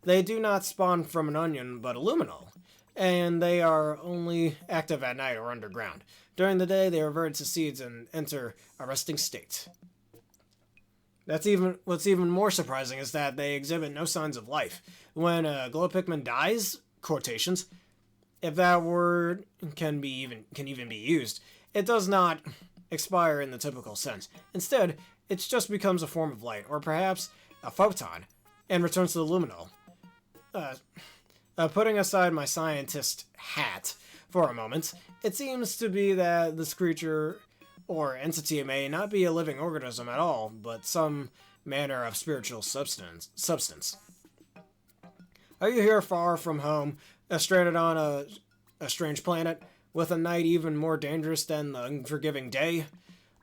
Speaker 1: they do not spawn from an onion, but a luminol, and they are only active at night or underground. During the day, they revert to seeds and enter a resting state. What's even more surprising is that they exhibit no signs of life. When a glow Pikmin dies, quotations, if that word can even be used, it does not expire in the typical sense. Instead, it just becomes a form of light, or perhaps a photon, and returns to the luminol. Putting aside my scientist hat for a moment, it seems to be that this creature or entity may not be a living organism at all, but some manner of spiritual substance. Are you here far from home, stranded on a strange planet, with a night even more dangerous than the unforgiving day?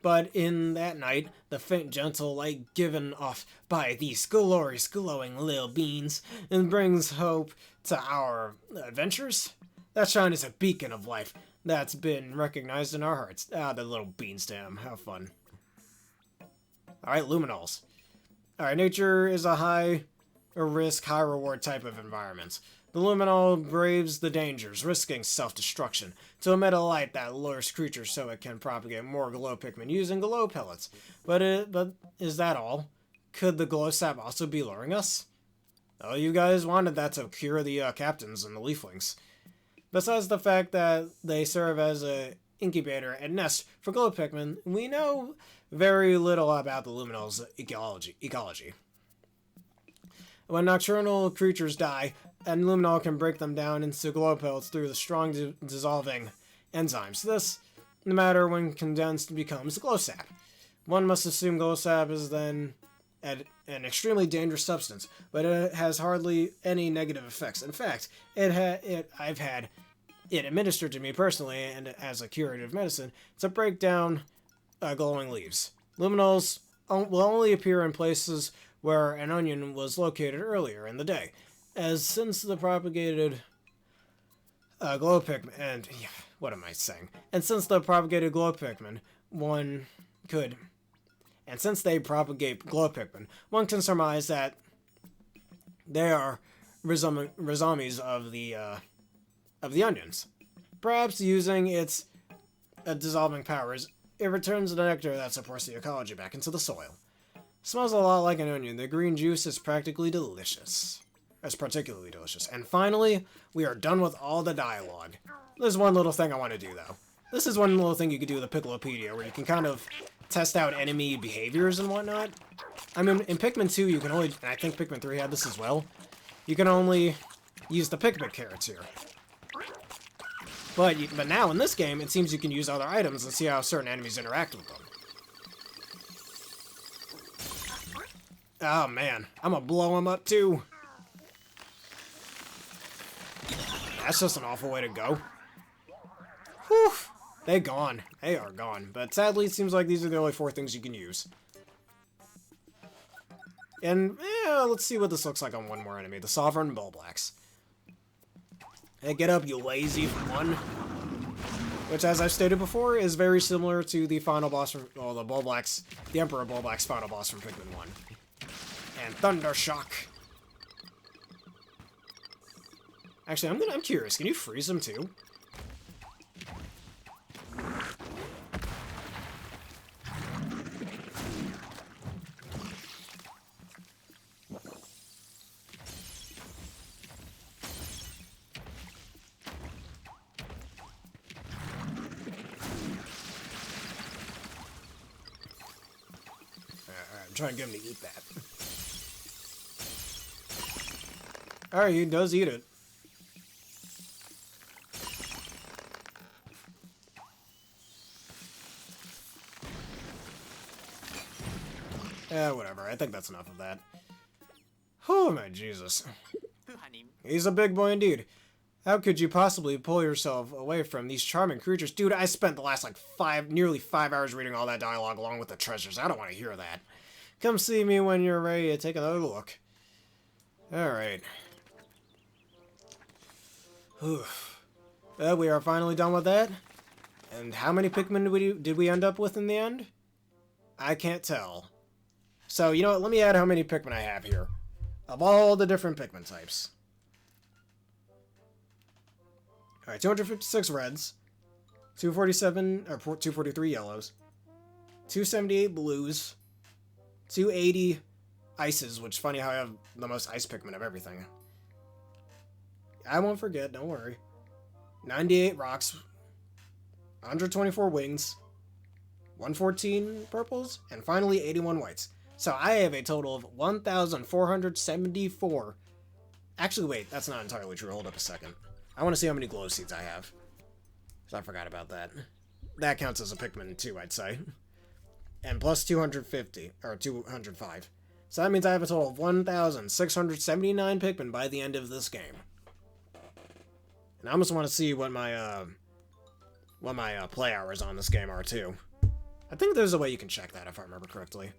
Speaker 1: But in that night, the faint, gentle light given off by these glowing little beans and brings hope to our adventures. That shine is a beacon of life that's been recognized in our hearts. Ah, the little bean stem. How fun. Alright, luminols. Alright, nature is a high risk, high reward type of environment. The luminol braves the dangers, risking self-destruction, to emit a light that lures creatures so it can propagate more glow Pikmin using glow pellets. But is that all? Could the glow sap also be luring us? Oh, you guys wanted that to cure the captains and the leaflings. Besides the fact that they serve as an incubator and nest for glow Pikmin, we know very little about the luminol's ecology. When nocturnal creatures die, and luminol can break them down into glow pellets through the strong dissolving enzymes. This, no matter when condensed, becomes glow sap. One must assume glow sap is then an extremely dangerous substance, but it has hardly any negative effects. In fact, I've had it administered to me personally, and as a curative medicine, to break down glowing leaves. Luminols will only appear in places where an onion was located earlier in the day, as since the propagated glow Pikmin, and what am I saying? And since the propagated glow Pikmin, and since they propagate glow Pikmin, one can surmise that they are rhizomes of the onions. Perhaps using its dissolving powers, it returns the nectar that supports the ecology back into the soil. Smells a lot like an onion. The green juice is practically delicious. It's particularly delicious. And finally, we are done with all the dialogue. There's one little thing I want to do, though. This is one little thing you could do with the Pikilopedia, where you can kind of test out enemy behaviors and whatnot. I mean, in Pikmin 2, you can only, and I think Pikmin 3 had this as well, you can only use the Pikmin carrots here. But now, in this game, it seems you can use other items and see how certain enemies interact with them. Oh man, I'm gonna blow him up too. That's just an awful way to go. Whew. They're gone. They are gone. But sadly, it seems like these are the only 4 things you can use. And, let's see what this looks like on one more enemy. The Sovereign Bullblacks. Hey, get up, you lazy one. Which, as I've stated before, is very similar to the final boss from, well, the Bullblacks, the Emperor Bullblacks final boss from Pikmin 1. And Thundershock. Actually, I'm curious. Can you freeze them too? Alright, I'm trying to get him to eat that. Alright, he does eat it. Whatever. I think that's enough of that. Oh my Jesus. He's a big boy indeed. How could you possibly pull yourself away from these charming creatures? Dude, I spent the last, like, nearly 5 hours reading all that dialogue along with the treasures. I don't want to hear that. Come see me when you're ready to take another look. Alright. Well, we are finally done with that. And how many Pikmin did we end up with in the end? I can't tell. So, you know what? Let me add how many Pikmin I have here. Of all the different Pikmin types. Alright, 256 reds. 247, or 243 yellows. 278 blues. 280 ices, which is funny how I have the most ice Pikmin of everything. I won't forget, don't worry. 98 rocks. 124 wings. 114 purples. And finally, 81 whites. So I have a total of 1,474. Actually, wait, that's not entirely true. Hold up a second. I want to see how many glow seeds I have. So I forgot about that. That counts as a Pikmin too, I'd say. And plus 250, or 205. So that means I have a total of 1,679 Pikmin by the end of this game. And I almost want to see what my play hours on this game are too. I think there's a way you can check that if I remember correctly.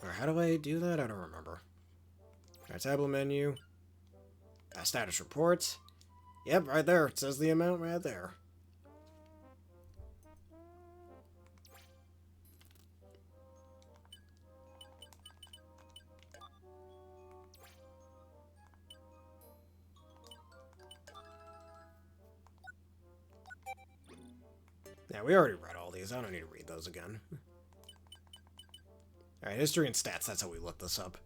Speaker 1: Or how do I do that? I don't remember. Alright, tablet menu. Status reports. Yep, right there. It says the amount right there. Yeah, we already read all these. I don't need to read those again. Alright, history and stats. That's how we look this up.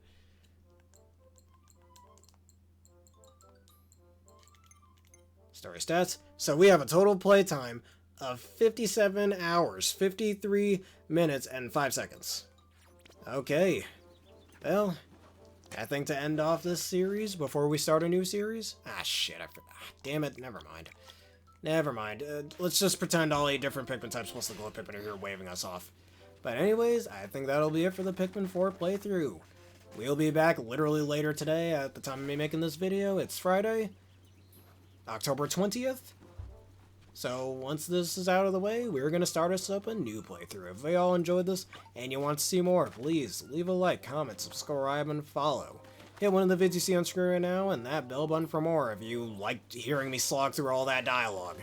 Speaker 1: Story stats. So we have a total play time of 57 hours, 53 minutes, and 5 seconds. Okay. Well, I think to end off this series before we start a new series. Ah, shit. Damn it. Never mind. Never mind. Let's just pretend all 8 different Pikmin types plus the Glow Pikmin are here waving us off. But anyways, I think that'll be it for the Pikmin 4 playthrough. We'll be back literally later today at the time of me making this video. It's Friday, October 20th. So once this is out of the way, we're going to start us up a new playthrough. If you all enjoyed this and you want to see more, please leave a like, comment, subscribe, and follow. Hit one of the vids you see on screen right now and that bell button for more if you liked hearing me slog through all that dialogue.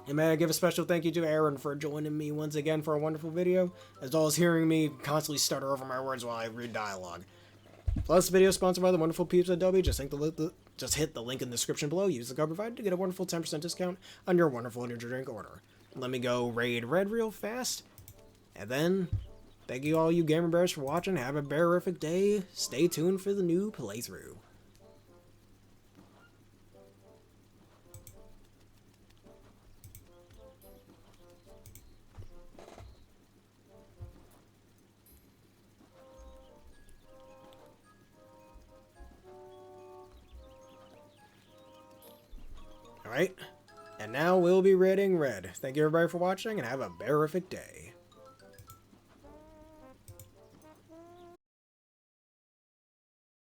Speaker 1: And may I give a special thank you to Aaron for joining me once again for a wonderful video, as well as hearing me constantly stutter over my words while I read dialogue. Plus, the video is sponsored by the wonderful peeps at Adobe. Just hit the link in the description below. Use the code provided to get a wonderful 10% discount on your wonderful energy drink order. Let me go raid red real fast. And then, thank you all you gamer bears for watching. Have a bearific day. Stay tuned for the new playthrough. Alright, and now we'll be raiding red. Thank you everybody for watching, and have a bearific day.